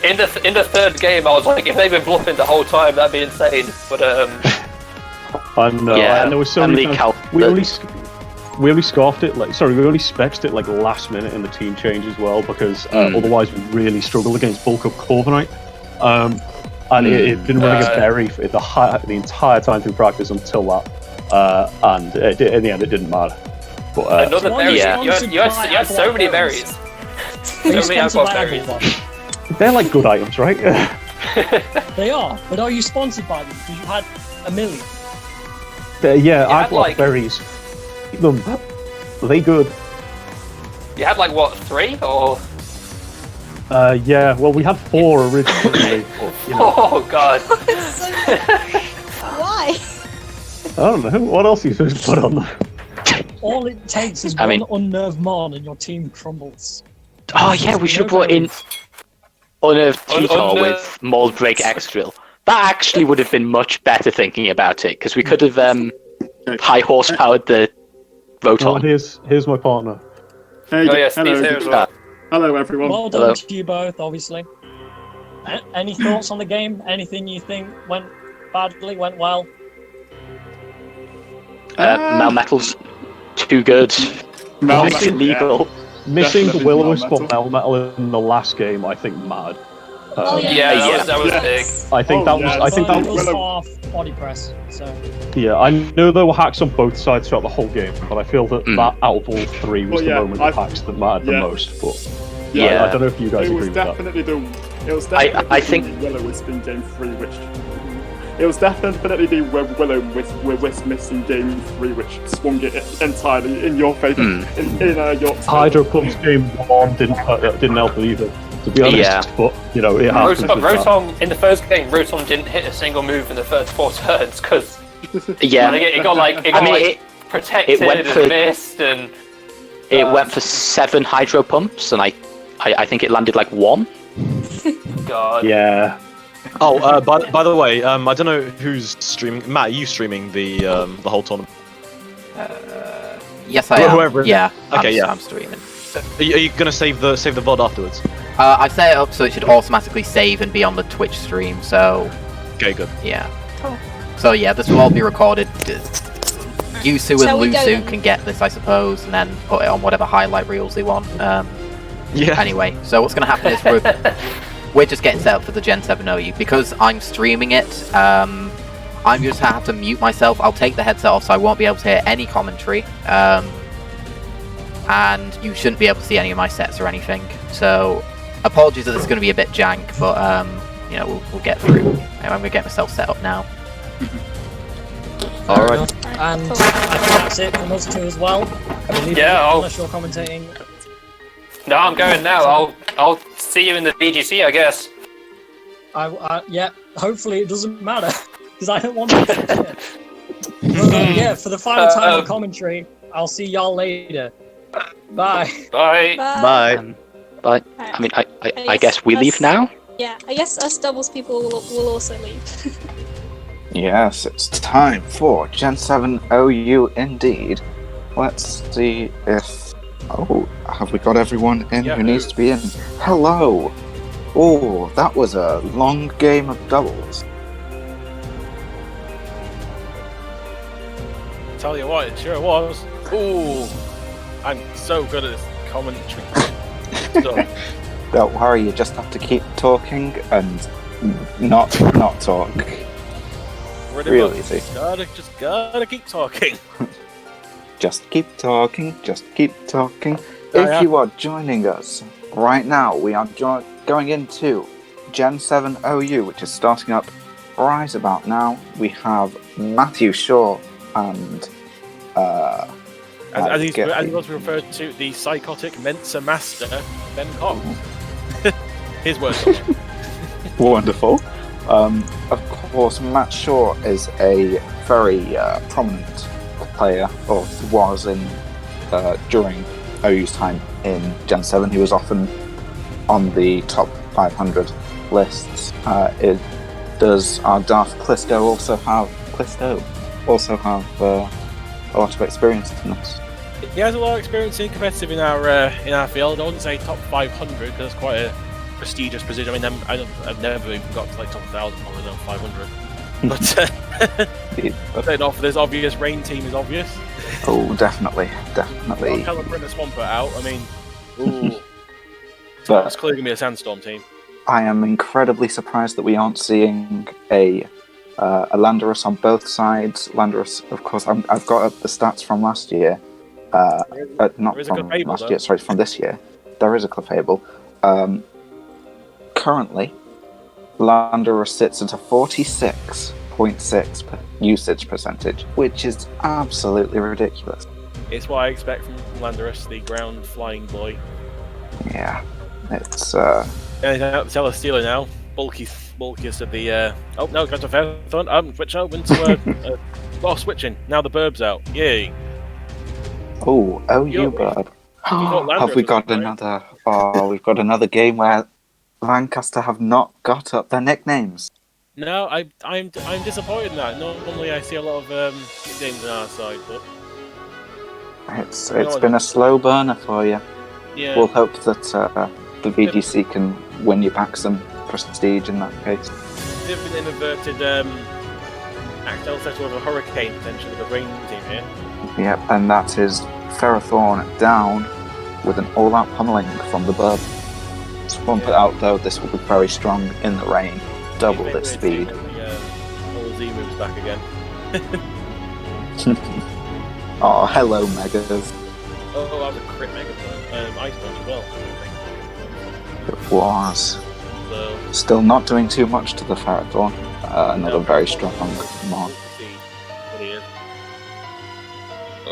In the third game, I was like, if they've been bluffing the whole time, that'd be insane. But I know. Yeah, and there was so many times we only scarfed it we only spexed it like last minute in the team change as well because otherwise we really struggled against bulk up Corviknight. And it didn't really get berry for the entire time through practice until that, and in the end it didn't matter. But another berry. You had so many berries. So many aqua berries. They're like good items, right? They are, but are you sponsored by them? Because you had a million. I've got berries. Them, are they good? You had like what, 3 or? Yeah. Well, we had 4 originally. But, Oh God. Why? I don't know. What else are you supposed to put on there? All it takes is one unnerved Mon and your team crumbles. Oh yeah, we should have brought in Unnerved Tutor with Moldbreak Extrill. That actually would have been much better thinking about it, because we could have high horsepowered the Rotom. Oh, here's my partner. Hey, yes, hello, Steve's here as well. Hello, everyone. Well done to you both, obviously. Any thoughts on the game? Anything you think went badly, went well? Melmetal's too good. It's illegal. Missing the Will-O-Wisp or Melmetal in the last game, I think, mad. That was big. I think that was half body press. So. Yeah, I know there were hacks on both sides throughout the whole game, but I feel that out of all 3 was the moment of hacks that mattered the most. But I don't know if you guys agree with that. It was definitely I think Will-O-Wisp in game 3, which it was definitely the Will-O-Wisp missing game 3, which swung it entirely in your favour. In your Hydro Pump's game 1 didn't help either, to be honest. But it happens. Rotom in the first game, Rotom didn't hit a single move in the first 4 turns because it got protected and missed and. It went for 7 Hydro Pumps, and I think it landed like 1. God. Yeah. Oh, by the way, I don't know who's streaming. Matt, are you streaming the whole tournament? Yes, I am. Whoever. Yeah. Okay, I'm streaming. Are you gonna save the VOD afterwards? I've set it up so it should automatically save and be on the Twitch stream. So. Okay, good. Yeah. So yeah, this will all be recorded. Yusu and Lusu can get this, I suppose, and then put it on whatever highlight reels they want. Anyway, so what's going to happen is we're just getting set up for the Gen 7 OU. Because I'm streaming it, I'm just going to have to mute myself. I'll take the headset off so I won't be able to hear any commentary. And you shouldn't be able to see any of my sets or anything. So, apologies that this is going to be a bit jank, but, we'll get through. I'm going to get myself set up now. Alright. And I think that's it from us two as well. Unless you're commentating. No, I'm going now. I'll see you in the BGC, I guess. Hopefully it doesn't matter, because I don't want to shit. But for the final time of commentary, I'll see y'all later. Bye. Bye. Bye. I mean, I guess we leave now? Yeah, I guess us doubles people will also leave. Yes, it's time for Gen 7 OU indeed. Let's see if... Oh, have we got everyone in who needs to be in? Hello! Oh, that was a long game of doubles. Tell you what, it sure was. Ooh, I'm so good at this commentary. Don't worry, you just have to keep talking and not talk. Real easy. Just gotta keep talking. Just keep talking, just keep talking. If you are joining us right now, we are going into Gen 7 OU, which is starting up right about now. We have Matthew Shaw and... as he was referred to, the psychotic Mensa Master, Ben Cox. His words. Wonderful. Of course, Matt Shaw is a very prominent player, or was during OU's time in Gen 7. He was often on the top 500 lists. Does our Darth Clisto also have a lot of experience in this? He has a lot of experience in competitive in our field. I wouldn't say top 500 because it's quite a prestigious position. I mean, I've never even got to like top 1,000, probably not 500. But I don't know if this obvious rain team is obvious. Oh, definitely. Caliper and a Swampert out. I mean, ooh, But it's clearly gonna be a sandstorm team. I am incredibly surprised that we aren't seeing a Landorus on both sides. Landorus, of course, I've got up the stats from last year. Not from last year, sorry, from this year. There is a Clefable. Currently, Landorus sits at a 46.6 usage percentage, which is absolutely ridiculous. It's what I expect from Landorus, the ground flying boy. Yeah, it's And out the Celesteela now, bulkiest of the. Oh no, got to Ferrothorn. Switch open to switching. Now the Burb's out. Yay! Oh, you bird. Have we got another? Oh, we've got another game where Lancaster have not got up their nicknames. No, I'm disappointed in that. Normally I see a lot of games on our side, but it's been a slow burner for you. Yeah. We'll hope that the VGC can win you back some prestige in that case. They've been an inverted Axel settle with a hurricane potentially with a rain team here. Yep, and that is Ferrothorn down with an all-out pummeling from the Burb. Swampert out though, this will be very strong in the rain. Double its speed. All the Z-moves back again. Oh, hello, Megas. Oh, that was a crit Mega Ice Punch as well. It was. So, still not doing too much to the Ferrothorn. Another very strong Mon.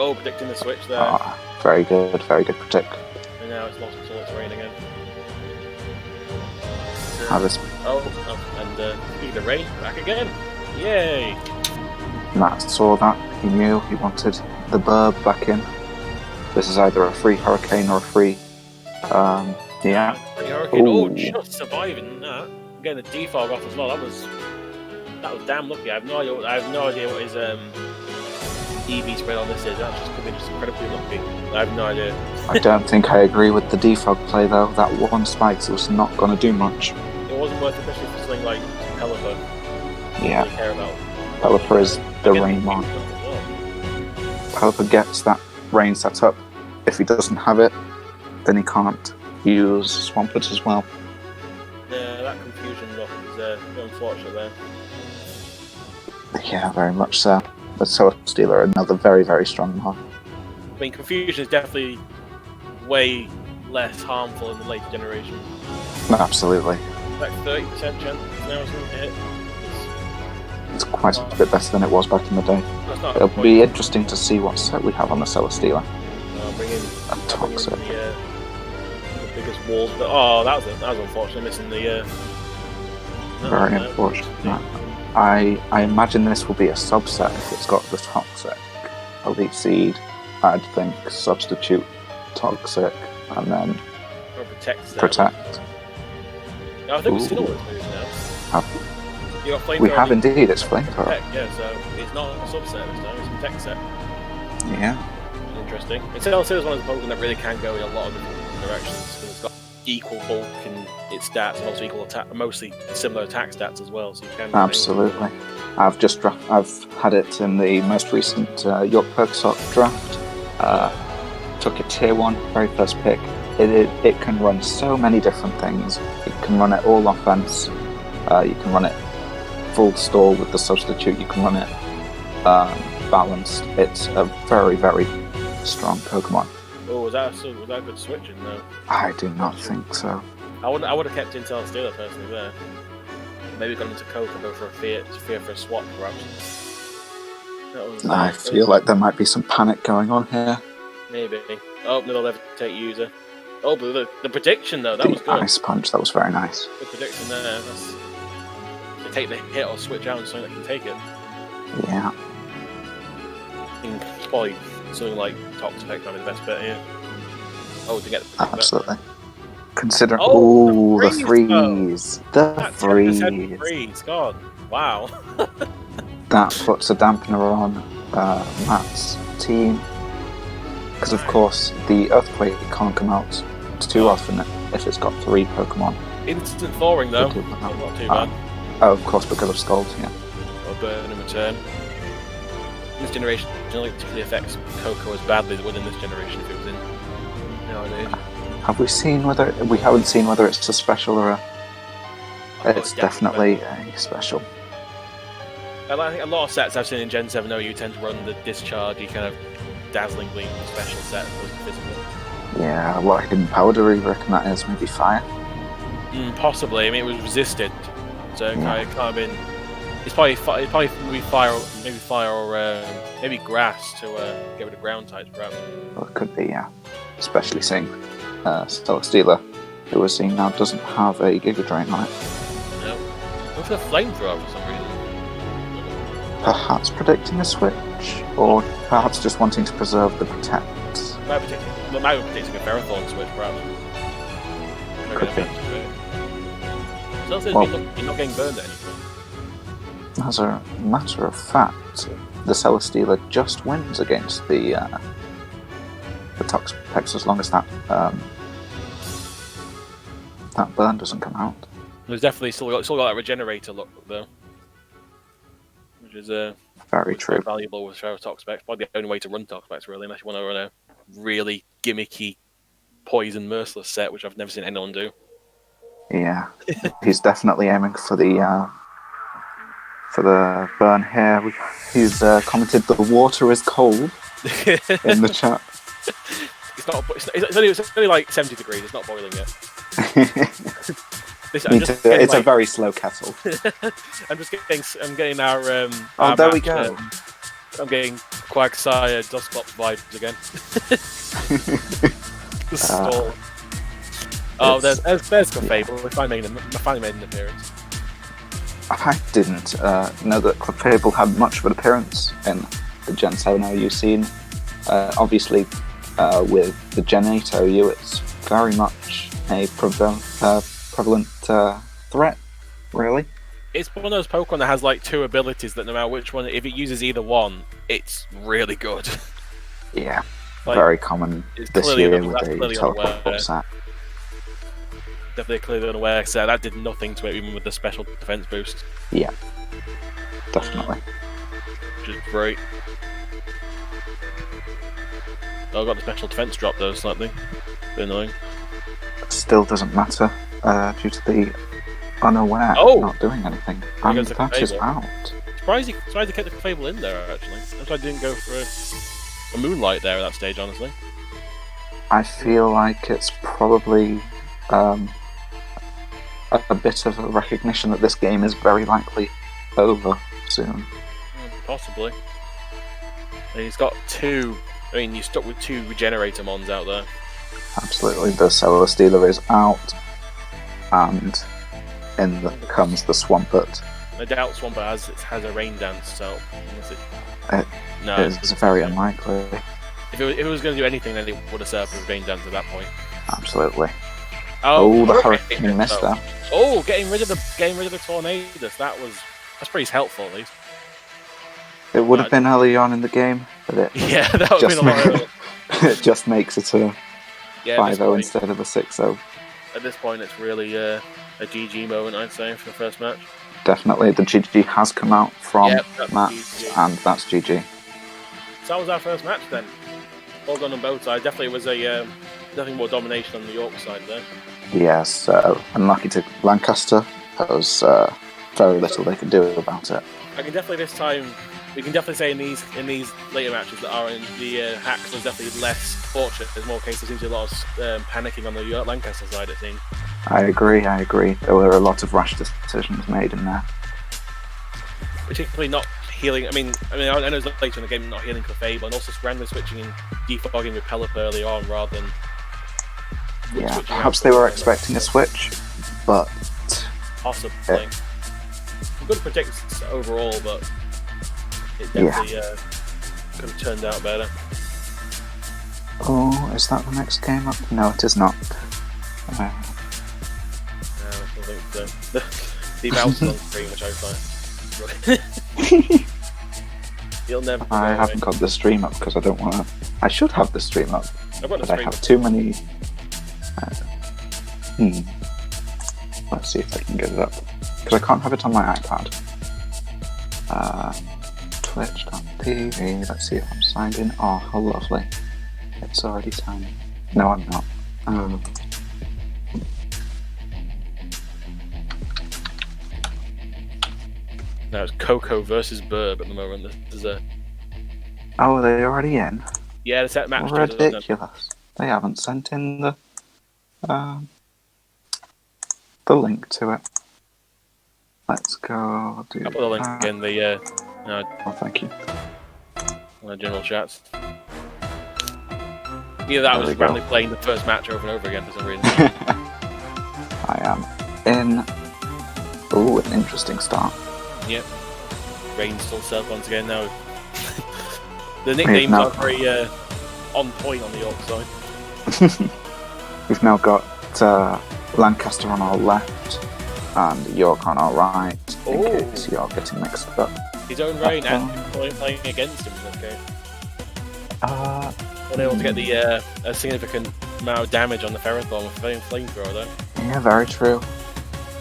Oh, predicting the switch there. Very good predict. And now it's lost until it's rain again. And speed of rain back again. Yay! Matt saw that. He knew he wanted the Burb back in. This is either a free Hurricane or a free. Yeah. Free Hurricane. Oh, just surviving that. Getting the defog off as well. That was damn lucky. I have no idea what his EV spread on this is. That could be just incredibly lucky. I have no idea. I don't think I agree with the defog play though. That one spikes was not going to do much. It wasn't worth it, especially for something like Pelipper. Yeah. Really care about. Pelipper is the rain one. Pelipper gets that rain set up. If he doesn't have it, then he can't use Swampert as well. Yeah, that confusion look is unfortunate there. Yeah, very much so. But Celesteela, another very, very strong one. I mean, confusion is definitely way less harmful in the later generation. Absolutely. Like 30% chance now is going to hit. It's quite a bit better than it was back in the day. It'll be interesting to see what set we have on the Celesteela. Bring in a Toxic. The biggest walls, but that was unfortunate, missing the. Very unfortunate. I imagine this will be a subset if it's got the Toxic. Elite Seed, I'd think Substitute, Toxic, and then Protect. No, I think we've seen all those moves now. We have indeed, it's Flamethrower. Yeah, so it's not a subset this time, it's a Protect set. Yeah. Interesting. It's also one of the Pokemon that really can go in a lot of different directions because it's got equal bulk in its stats and also equal attack, mostly similar attack stats as well. So you can. Absolutely. I've had it in the most recent York Pokésoc draft. Took a tier 1, very first pick. It can run so many different things. It can run it all offense. You can run it full stall with the substitute. You can run it balanced. It's a very, very strong Pokemon. Oh, was that good switching though? I do not think so. I would have kept Intel Steeler personally there. Maybe gone into Coke and go for a fear for a swap perhaps. I feel like there might be some panic going on here. Maybe. Oh, middle levitate user. Oh, but the prediction though, that was good. Ice Punch, that was very nice. Good prediction there. They take the hit or switch out and something that can take it. Yeah. I think probably something like Toxic might be the best bet here. Oh, to get the absolutely. Consider the the freeze. The That 10% freeze. freeze. God, wow. That puts a dampener on Matt's team. Because of course the earthquake can't come out too often if it's got 3 Pokemon. Instant thawing though. Not too bad. Oh, of course, because of Scald, yeah. Or burn in return. This generation generally particularly affects Coco as badly as it would in this generation if it was in nowadays. Have we seen whether we haven't seen whether it's a special or a? It's definitely a special. I think a lot of sets I've seen in Gen 7 you tend to run the dischargey kind of dazzling gleam special set as opposed to physical. Yeah, what hidden powder do you reckon that is? Maybe fire? Possibly. I mean, it was resisted, so it can't have been. It's probably maybe fire or maybe grass to get rid of ground types, perhaps. Well, it could be, yeah. Especially seeing Celesteela, who we're seeing now, doesn't have a Giga Drain on it. No. Go for the flamethrower for some reason. Perhaps predicting a switch, or perhaps just wanting to preserve the protect. Might be predicting a Ferrothorn switch, perhaps. Could be. So you're not getting burned at anything. As a matter of fact, the Celesteela just wins against the Toxapex as long as that burn doesn't come out. There's definitely still got that regenerator look though, which is very true. Valuable with Toxapex. Probably the only way to run Toxapex really, unless you want to run a really gimmicky poison merciless set, which I've never seen anyone do. Yeah, he's definitely aiming for the burn here. He's commented the water is cold in the chat. It's only like 70 degrees. It's not boiling yet. It's a very slow kettle. I'm getting our there we go. I'm getting Quagsire Dusclops vibes again. The stall. There's Clefable. I finally made an appearance. I didn't know that Clefable had much of an appearance in the Gen 7 OU scene. Obviously, with the Gen 8 OU, it's very much a prevalent threat, really. It's one of those Pokemon that has like 2 abilities that no matter which one, if it uses either one, it's really good. Yeah, very common this year with the teleport set. Definitely clearly unaware set. That did nothing to it even with the special defense boost. Yeah, definitely. Which is great. I got the special defense drop though, slightly. Bit annoying. Still doesn't matter due to the unaware not doing anything. And that is out. Surprised he kept the Clefable in there actually. I'm surprised I didn't go for a Moonlight there at that stage, honestly. I feel like it's probably a bit of a recognition that this game is very likely over soon. Possibly. And he's got 2. I mean, you're stuck with 2 Regenerator Mons out there. Absolutely. The Celesteela is out, and in comes the Swampert. I doubt Swampert has a Rain Dance, so it's very unlikely. If it was going to do anything, then it would have set up a Rain Dance at that point. Absolutely. Oh, the Hurricane missed that. Oh, getting rid of the Tornadus. That's pretty helpful at least. It would have been early on in the game, but that would have been a lot earlier. It just makes it a 5-0 instead of a 6-0. At this point, it's really a GG moment, I'd say, for the first match. Definitely, the GG has come out from Matt, and that's GG. So that was our first match then. Well done on both sides. Definitely was nothing more domination on the York side there. Yes, unlucky to Lancaster. There was very little they could do about it. I can definitely we can definitely say in these later matches that are in the hacks was definitely less fortunate. There's more cases. There seems to be a lot of panicking on the Lancaster side, it seems. I agree. There were a lot of rash decisions made in there. Particularly not healing. I know it's later in the game not healing Clefable, and also randomly switching and defogging with Pelipper early on rather than. Yeah, perhaps they were expecting a switch, but possibly. Good predictions overall, but it definitely could have turned out better. Oh, is that the next game up? No, it is not. No, I think so. The mouse on screen, which I find. You'll never. I haven't got the stream up because I don't want to. I should have the stream up, I've got the but I stream have up. too many. Let's see if I can get it up because I can't have it on my iPad. Twitch.tv. Let's see if I'm signed in. Oh, how lovely! It's already signed in. No, I'm not. No, it's Coco versus Burb at the moment. There's a Oh, are they already in? the set match. Ridiculous. They haven't sent in the link to it. Let's go. I'll put the link in the Oh, thank you. on the general chats. Either that was randomly playing the first match over and over again for some reason. I am in. Ooh, an interesting start. Yep. Rain's still set once again now. The nicknames are very on point on the York side. We've now got Lancaster on our left and York on our right. In case you're getting mixed up. His own Rain and playing against him in this game. Unable to get the a significant amount of damage on the Ferrothorn with flamethrower though. Yeah, very true.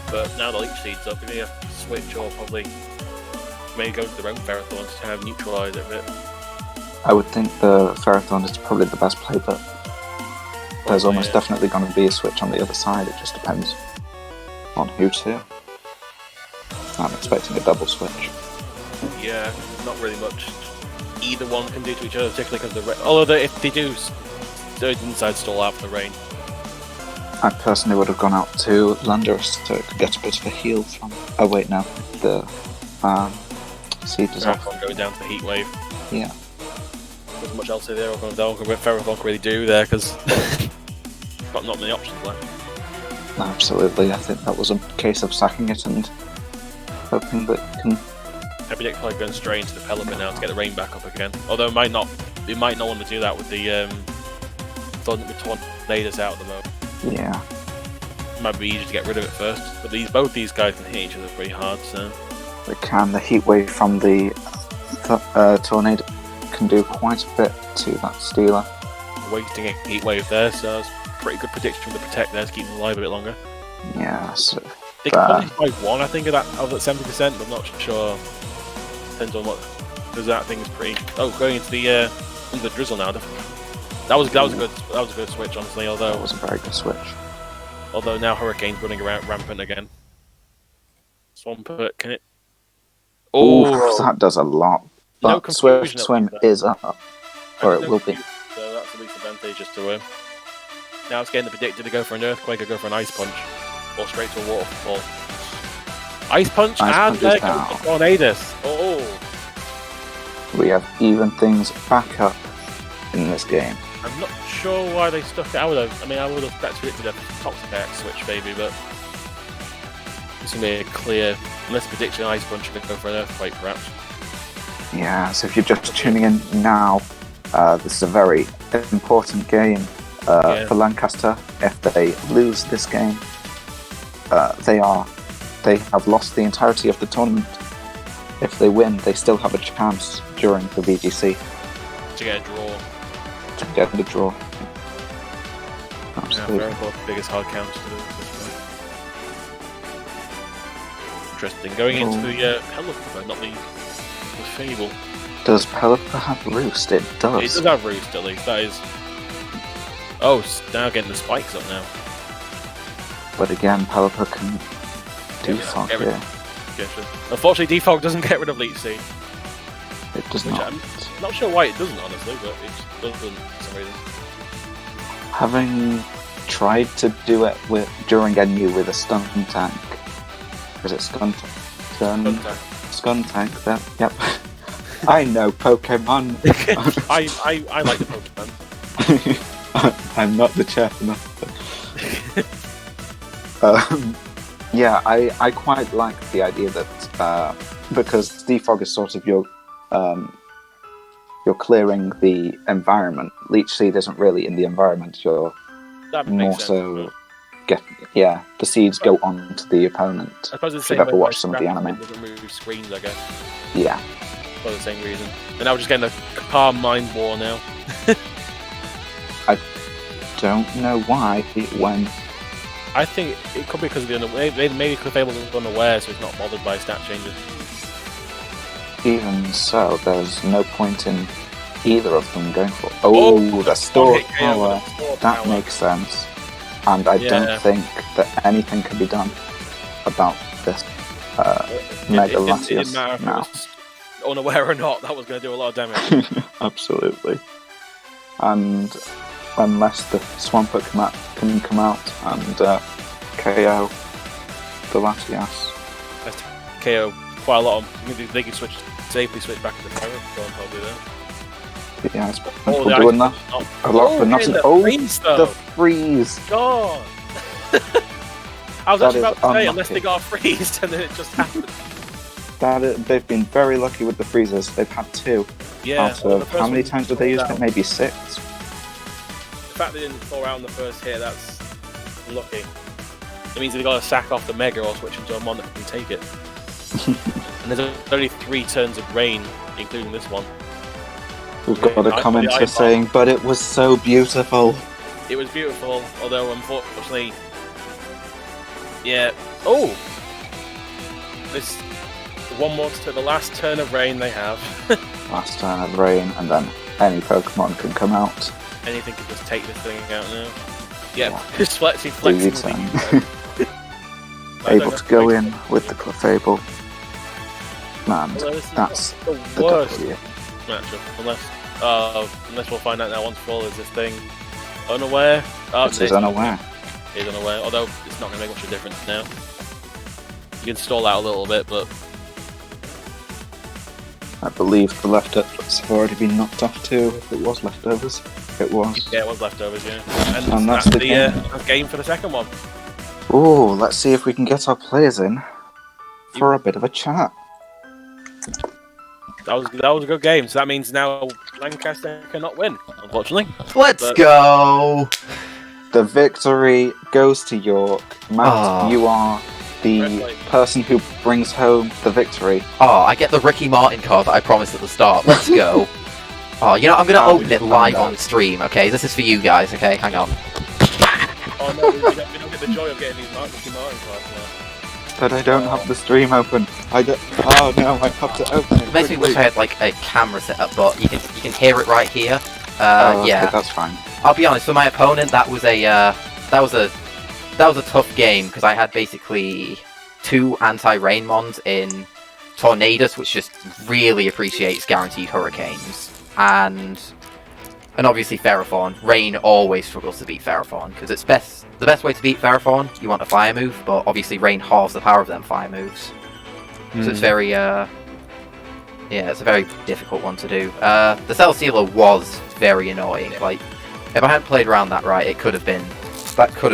But now the Leech Seed's up, you need a switch or probably maybe go to their own Ferrothorn to kind of neutralise it a bit. I would think the Ferrothorn is probably the best play, but there's almost definitely going to be a switch on the other side. It just depends on who to. I'm expecting a double switch. Yeah, not really much either one can do to each other, particularly because although if they do, the inside stall out for the Rain. I personally would have gone out to Lancaster so it could get a bit of a heal from. Oh wait, no, the seed is off. Going down to the Heat Wave. Yeah. There's much else there. Ferrothorn can really do there because got not many options left. Absolutely, I think that was a case of sacking it and hoping that it can. I predict probably going straight into the Pelipper now to get the Rain back up again. Although it might not want to do that with the Tornadoes out at the moment. Yeah. It might be easier to get rid of it first. But both these guys can hit each other pretty hard, so. They can. The heat wave from the tornado can do quite a bit to that Stealer. Wasting a heat wave there, so that's pretty good prediction with the Protect there to keep them alive a bit longer. Yeah, so. They can punish by one, I think, of that 70%, but I'm not sure. Depends on what. Because that thing is pretty. Oh, going into the drizzle now. That was a good switch, honestly. Although that was a very good switch. Although now Hurricane's running around rampant again. Swampert, can it? Oh, that does a lot. But no Swift Swim is up, or it will be. So that's the least advantageous to him. Now it's getting the predicted to go for an Earthquake or go for an Ice Punch, or straight to a Waterfall. Ice Punch and there comes the Tornadoes. Oh. We have even things back up in this game. I'm not sure why they stuck it. I would have predicted a Toxic Axe switch maybe, but it's going to be a clear, unless prediction Ice Punch could go for an Earthquake perhaps. Yeah, so if you're just tuning in now, this is a very important game for Lancaster. If they lose this game, they have lost the entirety of the tournament. If they win, they still have a chance during the VGC to get a draw. Absolutely. Yeah, very biggest hard count to this one. Interesting. Going into the Pelipper, not the Fable. Does Pelipper have Roost? It does. It does have Roost at least. That is. Oh, now getting the spikes up now. But again, Pelipper can defog here. Unfortunately, Defog doesn't get rid of Leech Seed. It does not. I'm not sure why it doesn't, honestly, but it doesn't for some reason. Having tried to do it during NU with a stun tank. Is it stun tank? Stun tank, yep. I know Pokemon. I like the Pokemon. I'm not the chef enough. Yeah, I quite like the idea that because defog is sort of you're clearing the environment. Leech Seed isn't really in the environment. You're more so the seeds go on to the opponent. I suppose it's If the you've same ever way watched some of the Scrap anime. doesn't remove screens, I guess. Yeah. For the same reason. And now we're just getting a car mind war now. I don't know why it went. I think it could be because of the maybe Clefable was unaware, so he's not bothered by stat changes. Even so, there's no point in either of them going for. Oh, the store power. That makes sense. And I don't think that anything can be done about this Mega It Latias didn't matter if it now. was unaware or not, that was going to do a lot of damage. Absolutely. And unless the Swampert can come out and KO the Latias. That's KO quite a lot of them. They can safely switch back to the Terror, probably there. Yeah, it's Oh, the doing ice that. punch. A lot, but not getting an. the Oh, freeze, though. the freeze! God! I was That actually is about to say, unlucky. unless they got a freeze, and then it just happened. They've been very lucky with the freezers. They've had 2 Yeah, out well, the of first how many one times did they use out. it? Maybe 6. The fact they didn't thaw out in the first hit, that's lucky. It means they've got to sack off the Mega or switch into a mon that can take it. And there's only 3 turns of rain, including this one. We've got a I- commenter I- saying, but it was so beautiful. It was beautiful, although unfortunately, yeah. Oh, this one more to the last turn of rain they have. Last turn of rain, and then any Pokemon can come out. Anything can just take this thing out now. Yeah, just flexing with Easy the Able to go in with the Clefable. And Although this is that's the the worst W. matchup, unless we'll find out now once for all. Is this thing unaware? It is unaware. It is unaware, although it's not going to make much of a difference now. You can stall out a little bit, but I believe the leftovers have already been knocked off too. If it was leftovers, it was. yeah, it was leftovers, yeah. And that's the game. Game for the second one. Ooh, let's see if we can get our players in for a bit of a chat. That was a good game. So that means now Lancaster cannot win, unfortunately. Let's go. The victory goes to York. Matt, Oh. you are the person who brings home the victory. Oh, I get the Ricky Martin card that I promised at the start. Let's go. Oh, you know, I'm gonna open it live on stream, okay? This is for you guys, okay? Hang on. Oh no, we don't get the joy of getting these Ricky Martin cards now. But I don't have the stream open. I don't. Oh no, I have to open it. It makes me wish I had like a camera set up, but you can hear it right here. Oh, okay, Yeah, that's fine. I'll be honest. For my opponent, that was a tough game because I had basically 2 anti-rain mons in Tornadus, which just really appreciates guaranteed hurricanes, and obviously Ferrothorn. Rain always struggles to beat Ferrothorn because it's the best way to beat Ferrothorn. You want a fire move, but obviously Rain halves the power of them fire moves. So it's very it's a very difficult one to do. The Cell Sealer was very annoying. Like, if I hadn't played around that right, that could have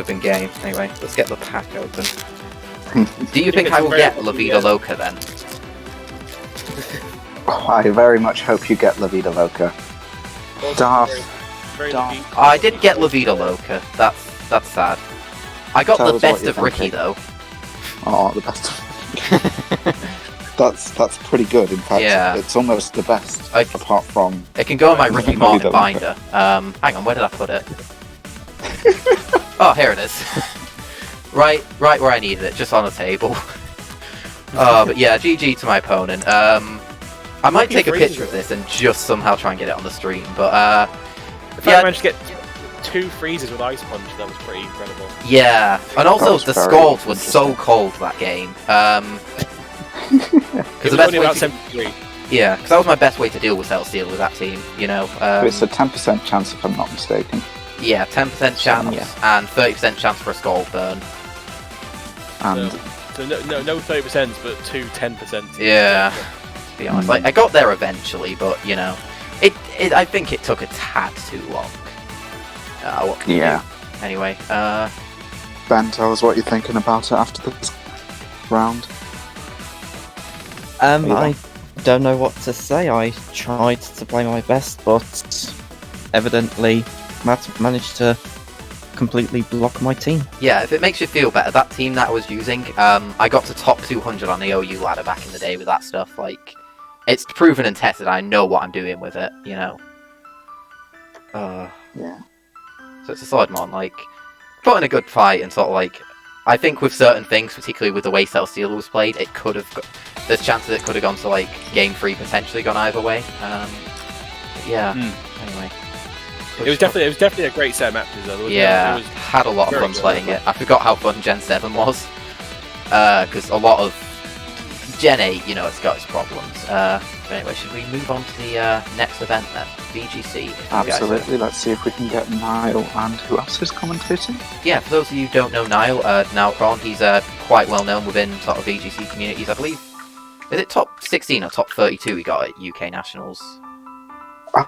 been game. Anyway, let's get the pack open. Do you think I will get La Vida Loca then? Oh, I very much hope you get La Vida Loca. Darth. I did get La Vida Loca. That's sad. I got Tell the us best what you're of Ricky thinking. though. Oh, the best of That's pretty good, in fact. Yeah. It's almost the best, apart from... It can go in my Ricky La Martin Vida Loca. binder. Hang on, where did I put it? Oh, here it is. right where I needed it, just on the table. But yeah, GG to my opponent. I might take a picture of this and just somehow try and get it on the stream, but If I managed to get 2 freezes with Ice Punch, that was pretty incredible. yeah, and also was the very Scalds was so cold that game. It was only about 73. Yeah, because that was my best way to deal with Cell Steel with that team, you know. It's a 10% chance, if I'm not mistaken. Yeah, 10% chance Yeah. and 30% chance for a Scald burn. And So no 30%, but 2 10%. Yeah, to be honest. Like, I got there eventually, but, you know, I think it took a tad too long. What can you Yeah. do? Anyway, Ben, tell us what you're thinking about it after this round. I don't know what to say. I tried to play my best, but evidently Matt managed to completely block my team. Yeah, if it makes you feel better, that team that I was using, I got to top 200 on the OU ladder back in the day with that stuff. Like, it's proven and tested. I know what I'm doing with it, you know. Yeah. So it's a solid mon. Like, put in a good fight and sort of like, I think with certain things, particularly with the way Celestial was played, it could have. There's chances it could have gone to like game 3, potentially gone either way. Yeah. Anyway. It was definitely a great set of matches though. Yeah, had a lot of fun playing it. I forgot how fun Gen 7 was, because a lot of Gen 8, you know, it's got its problems. But anyway, should we move on to the next event then? VGC. Absolutely, let's see if we can get Niall and who else is commentating? Yeah, for those of you who don't know Niall, Cron, he's quite well known within sort of VGC communities. I believe, is it top 16 or top 32 he got at UK Nationals?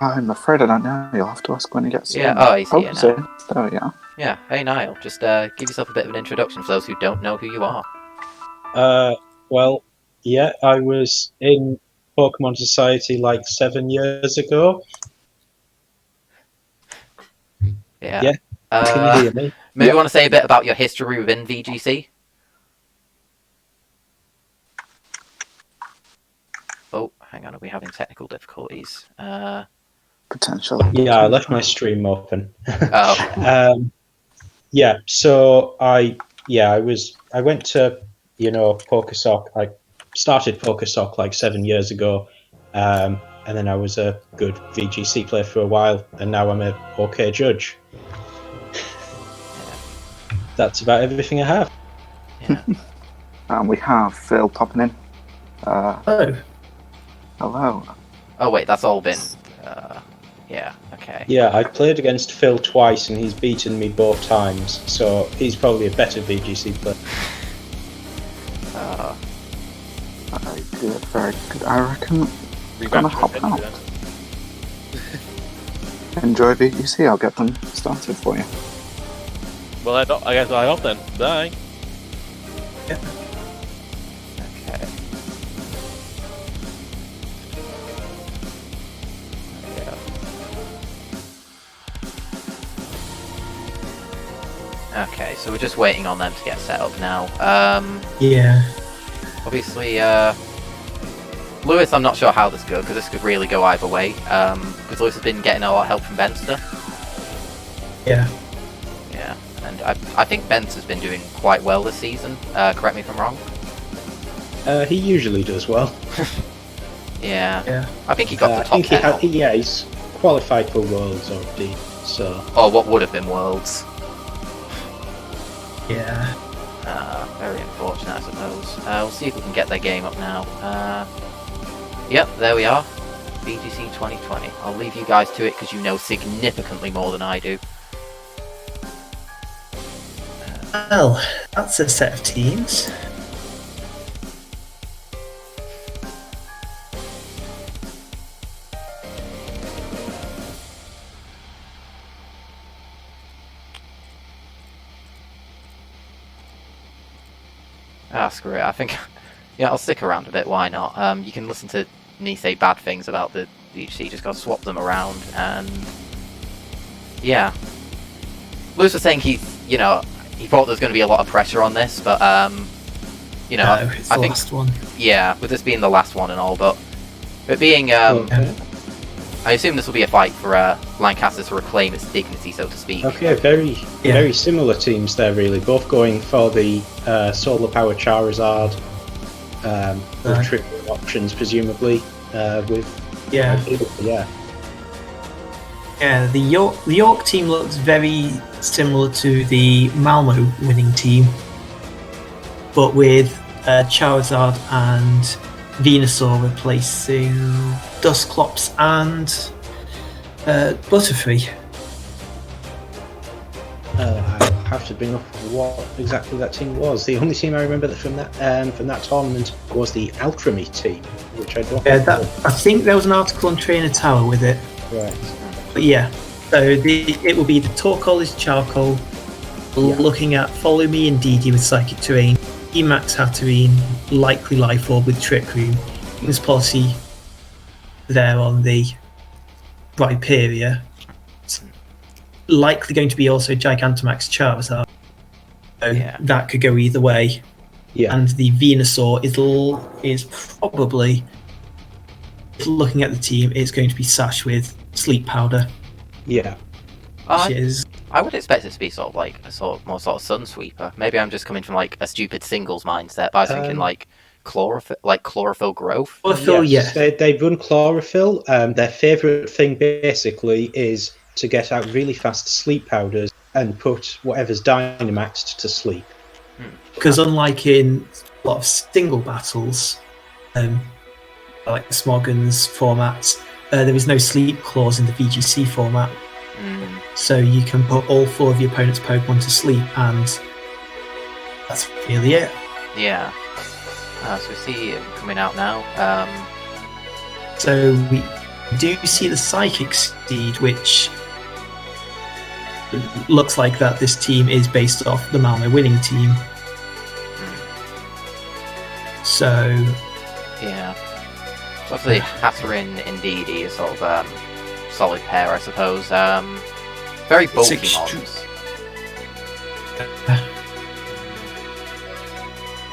I'm afraid I don't know. You'll have to ask when he gets in. Yeah, he's here now. Oh, yeah. Yeah, hey Niall, just give yourself a bit of an introduction for those who don't know who you are. Well, yeah, I was in Pokemon Society like 7 years ago. Yeah. Can you hear me? Maybe you want to say a bit about your history within VGC? Oh, hang on, are we having technical difficulties? Potentially. Yeah, I left my stream open. Oh. Yeah, so I went to, Pokésoc. I started Pokésoc like 7 years ago, and then I was a good VGC player for a while, and now I'm a OK judge. That's about everything I have. Yeah. And we have Phil popping in. Hello. Hello. Oh wait, that's all been. Yeah. Okay. Yeah, I played against Phil twice, and he's beaten me both times, so he's probably a better VGC player. Very good. I reckon I'm gonna hop out. Enjoy VGC. I'll get them started for you. Well, I guess I hope then. Bye. Yeah. Okay. Okay, so we're just waiting on them to get set up now. Yeah. Obviously, Lewis, I'm not sure how this goes, because this could really go either way. Because Lewis has been getting a lot of help from Benster. Yeah. Yeah, and I think Ben's has been doing quite well this season. Correct me if I'm wrong. He usually does well. Yeah. Yeah. I think he got the top 10. He's qualified for Worlds already, so... Or what would have been Worlds. Yeah. Very unfortunate, I suppose. We'll see if we can get their game up now. Yep, there we are. VGC 2020. I'll leave you guys to it because you know significantly more than I do. Well, that's a set of teams. Screw it. I think, yeah, I'll stick around a bit. Why not? You can listen to me say bad things about the VGC. Just gotta swap them around, and yeah. Lewis was saying he thought there was going to be a lot of pressure on this, but it's I the think last one. yeah, with this being the last one and all, but it being I assume this will be a fight for Lancaster to reclaim its dignity, so to speak. Okay, very similar teams there, really. Both going for the solar power Charizard, with triple options, presumably. Yeah, the York team looks very similar to the Malmo winning team, but with Charizard and Venusaur replacing Dusclops and Butterfree. I'll have to bring up what exactly that team was. The only team I remember from that tournament was the Altremy team, which I dropped. I think there was an article on Trainer Tower with it. Right. But yeah, so it will be the Torkoal Charcoal, looking at Follow Me and DD with Psychic Terrain, Emax Hatterene, likely Life Orb with Trick Room, Weakness Policy there on the Rhyperior, likely going to be also Gigantamax Charizard. So that could go either way. Yeah. And the Venusaur is probably, looking at the team, it's going to be Sash with Sleep Powder. Yeah. Which is... I would expect it to be sort of like a more sort of Sun Sweeper. Maybe I'm just coming from like a stupid singles mindset, but I was thinking like chlorophyll growth. Chlorophyll, yes. They run chlorophyll. Their favourite thing basically is to get out really fast sleep powders and put whatever's Dynamaxed to sleep. Because unlike in a lot of single battles, like the Smogon's formats, there is no sleep clause in the VGC format. So you can put all 4 of your opponent's Pokemon to sleep, and that's really it. Yeah. So we see it coming out now. So we do see the Psychic Seed, which looks like that this team is based off the Malmo winning team. So... yeah. So obviously Hatterene and Indeedee is sort of solid pair, I suppose. Very bulky mons.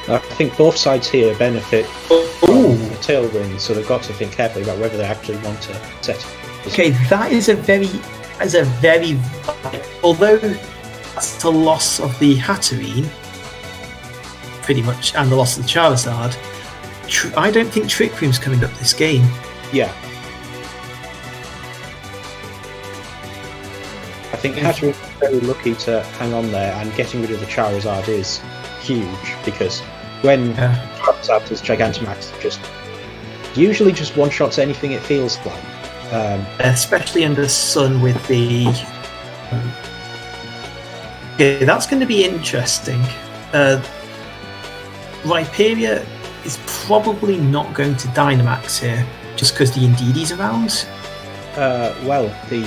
I think both sides here benefit from the tailwind, so they've got to think carefully about whether they actually want to set it. Okay, that is a very... although that's the loss of the Hatterene, pretty much, and the loss of the Charizard, I don't think Trick Room's coming up this game. Yeah. I think Hatterene's very lucky to hang on there, and getting rid of the Charizard is huge, because when Charizard does Gigantamax, usually just one-shots anything it feels like. Especially under Sun with the... okay, that's going to be interesting. Rhyperior is probably not going to Dynamax here, just because the Indeedee's around. Well, the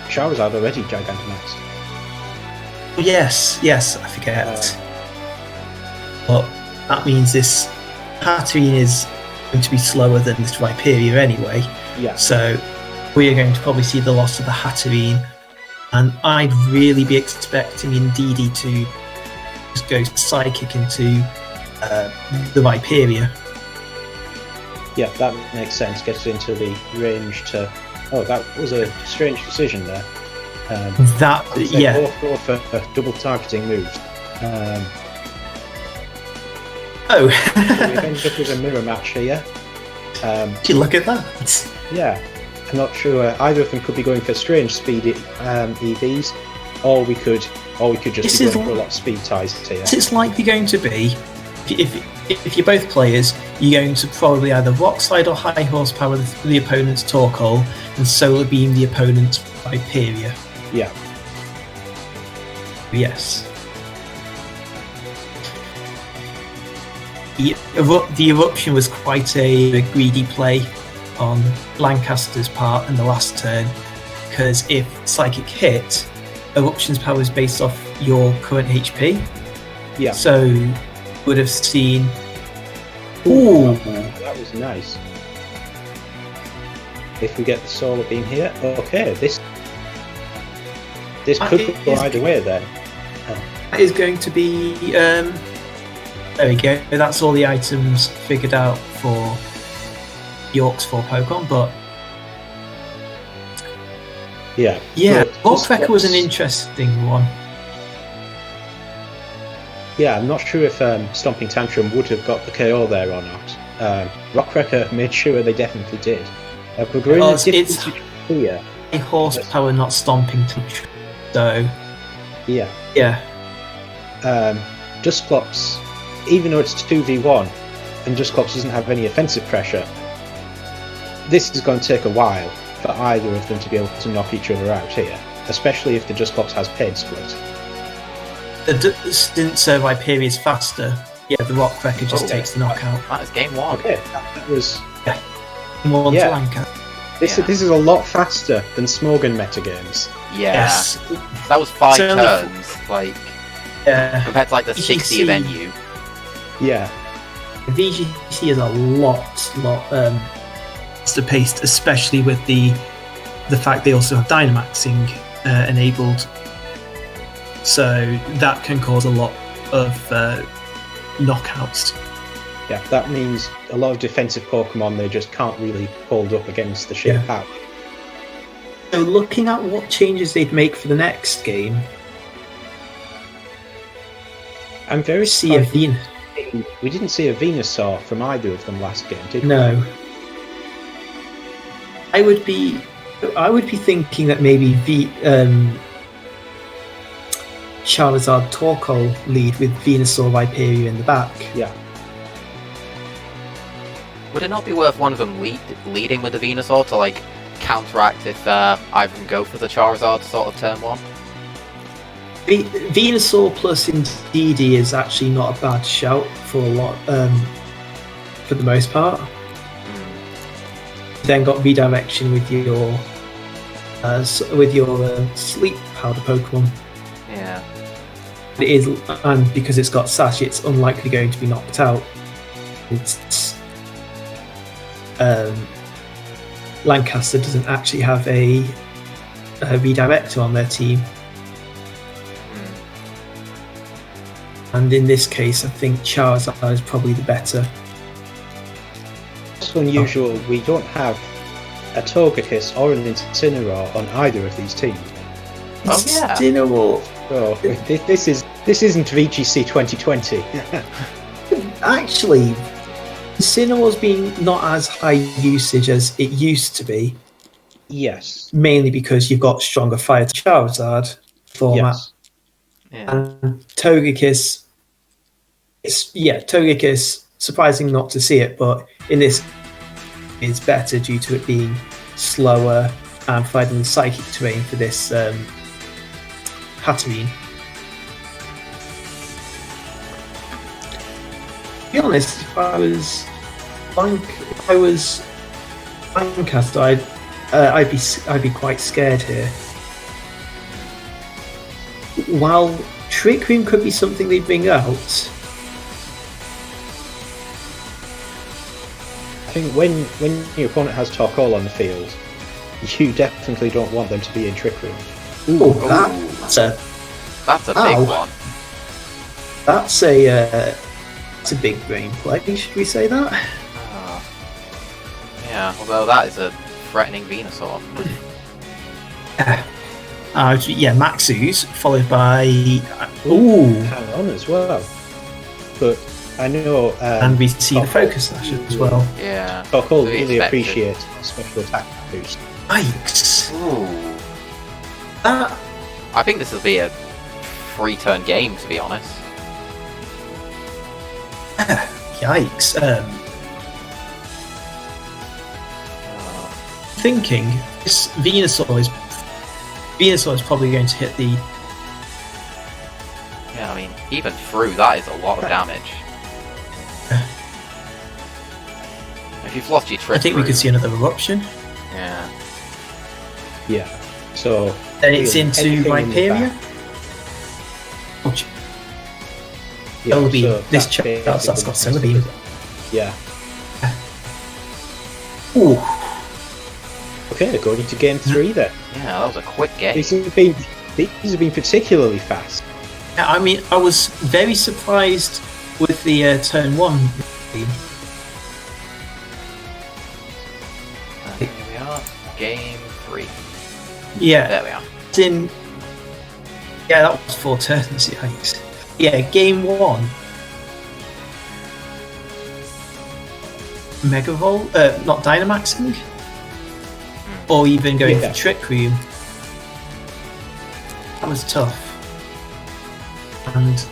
Charizard already Gigantamax. Yes, I forget. But that means this Hatterene is going to be slower than this Rhyperior anyway. Yeah. So we are going to probably see the loss of the Hatterene, and I'd really be expecting Indeedee to just go Psychic into the Rhyperior. Yeah, that makes sense. Gets into the range to... Oh, that was a strange decision there. Both go for double targeting moves. So we ended up with a mirror match here. Did you look at that? Yeah. I'm not sure either of them could be going for strange speed EVs, or we could just be going for a lot of speed ties here. It's likely going to be, if you're both players, you're going to probably either Rock Slide or High Horsepower the opponent's Torkoal and Solar Beam the opponent's Rhyperior. Yeah. Yes. The Eruption was quite a greedy play on Lancaster's part in the last turn, because if Psychic hit, Eruption's power is based off your current HP. Yeah. So you would have seen... Ooh! That was nice. If we get the Solar Beam here, okay, this could go either way then. That is going to be... there we go. That's all the items figured out for York's 4 Pokemon, but... Yeah. Rockcracker was an interesting one. Yeah, I'm not sure if Stomping Tantrum would have got the KO there or not. Rockcracker made sure they definitely did. It's here. A horsepower, not Stomping Tantrum. So... Yeah. Yeah. Dusclops, even though it's 2v1, and Dusclops doesn't have any offensive pressure, this is going to take a while for either of them to be able to knock each other out here, especially if the Dusclops has pain split. Since Rhyperior is faster, the Rockcracker just takes the knockout. That was game 1. Okay, that was... Yeah. One to Lancaster. This is a lot faster than Smogon metagames. Yeah. Yes. That was 5 turns, compared to like the 60 of NU. Yeah. VGC is a lot faster paced, especially with the fact they also have Dynamaxing enabled, so that can cause a lot of knockouts. Yeah, that means a lot of defensive Pokemon, they just can't really hold up against the sheer power. So looking at what changes they'd make for the next game, I'm very see a Venus. We didn't see a Venusaur from either of them last game, did we? No. I would be thinking that maybe Charizard Torkoal lead with Venusaur Viperia in the back. Yeah. Would it not be worth one of them leading with the Venusaur to like counteract if either of them go for the Charizard sort of turn one? Venusaur plus Indeedee is actually not a bad shout for a lot, for the most part. Then got redirection with your sleep powder Pokemon. Yeah. It is, and because it's got Sash, it's unlikely going to be knocked out. It's Lancaster doesn't actually have a redirector on their team. And in this case, I think Charizard is probably the better. It's unusual, we don't have a Togekiss or an Incineroar on either of these teams. Oh yeah. Incineroar. Oh, this isn't VGC 2020. Actually, Incineroar's been not as high usage as it used to be. Yes. Mainly because you've got stronger fire Charizard format. Yes. Yeah. And Togekiss, Togekiss, surprising not to see it, but in this it's better due to it being slower and providing the psychic terrain for this Hatterene. To be honest, if I was Lancaster, I'd be quite scared here. While Trick Room could be something they bring out, I think when your opponent has Torkoal on the field, you definitely don't want them to be in Trick Room. That's a big one. That's a big brain play. Should we say that? Yeah, although that is a threatening Venusaur. Maxus, followed by hang on as well. But I know and we see the focus slash as well. Yeah. Torkoal really appreciates special attack boost. Yikes! Ooh. I think this will be a 3-turn game, to be honest. Yikes! Thinking this Venusaur is probably going to hit the. Yeah, I mean, even through that is a lot of damage. If you've lost your Trick I think we could see another eruption. Yeah. Yeah. So then it's into Viperia. Solar Beam. This that's got Solar Beam. Yeah. Ooh. Okay, going into game 3 then. Yeah, that was a quick game. These have been particularly fast. Yeah, I mean, I was very surprised with the turn 1 game. Here we are, game 3. Yeah. There we are. Yeah, that was 4 turns, yikes. Yeah, game 1. Mega Volt, not Dynamaxing, or even going for Trick Room. That was tough, and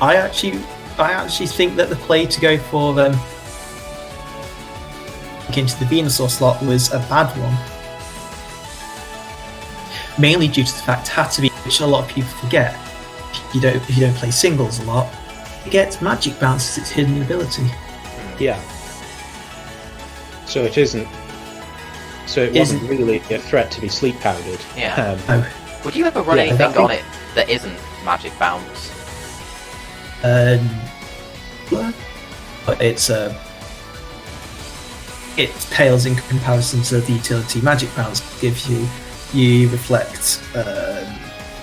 I actually think that the play to go for them into the Venusaur slot was a bad one. Mainly due to the fact Hatterene, which a lot of people forget, if you don't play singles a lot, it gets Magic Bounce as its hidden ability. Yeah. So it isn't. So it wasn't really a threat to be sleep powdered. Yeah. Would you ever run anything on it that isn't Magic Bounce? But it pales in comparison to the utility Magic Bounce gives you. you reflect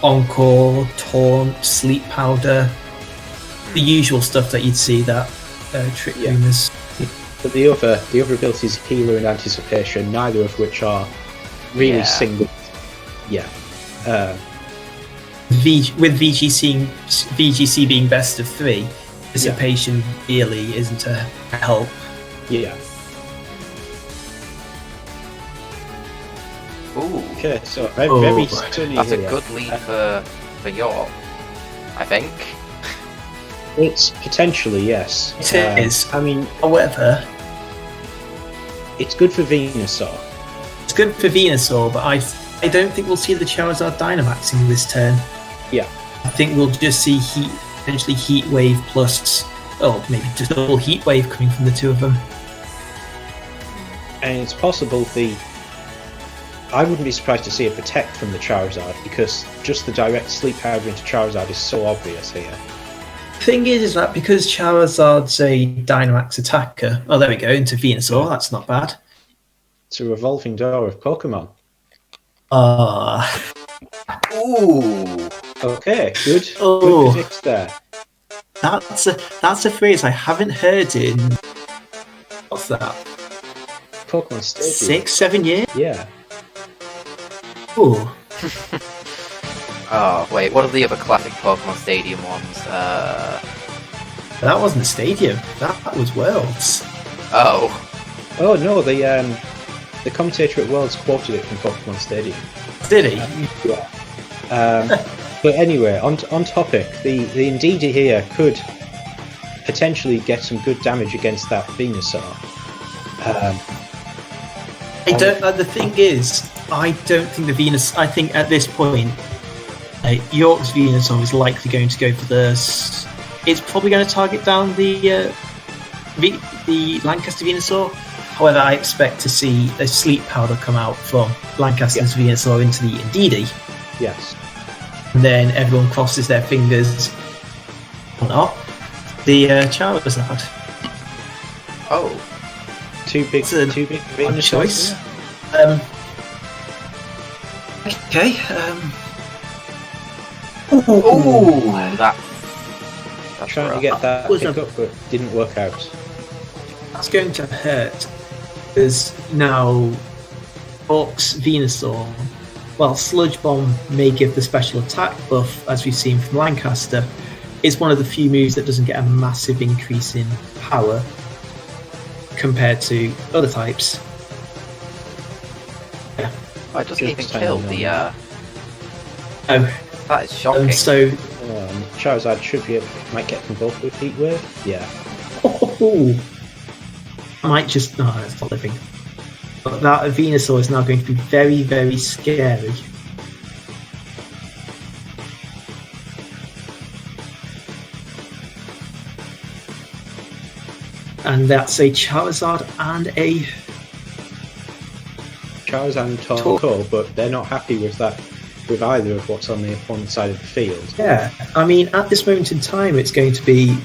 Encore, Taunt, Sleep Powder, the usual stuff that you'd see that Trick Room is. But the other abilities, Healer and Anticipation, neither of which are really single. Yeah. With VGC being best of 3, Dissipation really isn't a help. Yeah. Ooh. Okay, so very sunny That's here. a good lead for York, I think. It's potentially, yes. It is. I mean, however, it's good for Venusaur. It's good for Venusaur, but I don't think we'll see the Charizard Dynamaxing this turn. Yeah. I think we'll just see potentially Heat Wave plus, maybe just double Heat Wave coming from the two of them. And it's possible I wouldn't be surprised to see a Protect from the Charizard, because just the direct Sleep Powder into Charizard is so obvious here. The thing is that because Charizard's a Dynamax attacker, there we go, into Venusaur, that's not bad. It's a revolving door of Pokemon. Ooh. Okay, good. Oh. Good fix there. That's a phrase I haven't heard in, what's that? Pokemon Stadium. 6-7 years? Yeah. Ooh. Oh, wait, what are the other classic Pokemon Stadium ones? That wasn't Stadium, that was Worlds. Oh. Oh no, the commentator at Worlds quoted it from Pokemon Stadium. Did he? Yeah. But anyway, on topic, the Indeedee here could potentially get some good damage against that Venusaur. The thing is, I don't think the Venus. I think at this point, York's Venusaur is likely going to go for this. It's probably going to target down the Lancaster Venusaur. However, I expect to see a Sleep Powder come out from Lancaster's Venusaur into the Indeedee. Yes. And then everyone crosses their fingers. Not the Charizard. Oh. Two big Venusaur choice. Yeah. Okay. Ooh, that's trying to get that pick up, but didn't work out. That's going to hurt, because now Orc's Venusaur, while Sludge Bomb may give the special attack buff, as we've seen from Lancaster, is one of the few moves that doesn't get a massive increase in power compared to other types. Yeah. I doesn't even kill the. Oh. That is shocking. Charizard might get them both with Heat Wave. Yeah. Oh. Might just. No, it's not living. But that Venusaur is now going to be very, very scary. And that's a Charizard and a Charizard and Torkoal, but they're not happy with that, with either of what's on the opponent's side of the field. Yeah, I mean, at this moment in time, it's going to be.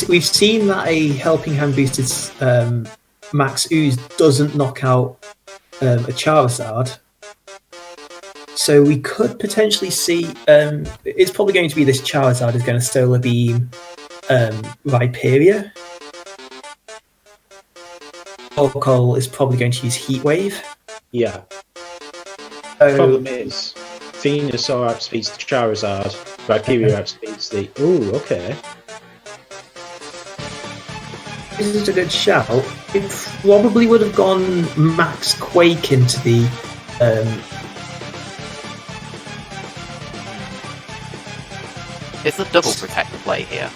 We've seen that a Helping Hand boosted Max Ooze doesn't knock out a Charizard. So we could potentially see. It's probably going to be this Charizard is going to Solar Beam Rhyperior. Torkoal is probably going to use Heat Wave. Yeah. The problem is, Venusaur outspeeds the Charizard, Rhyperior outspeeds the. Ooh, okay. This is a good shout. It probably would have gone Max Quake into the. Is the double protect play here?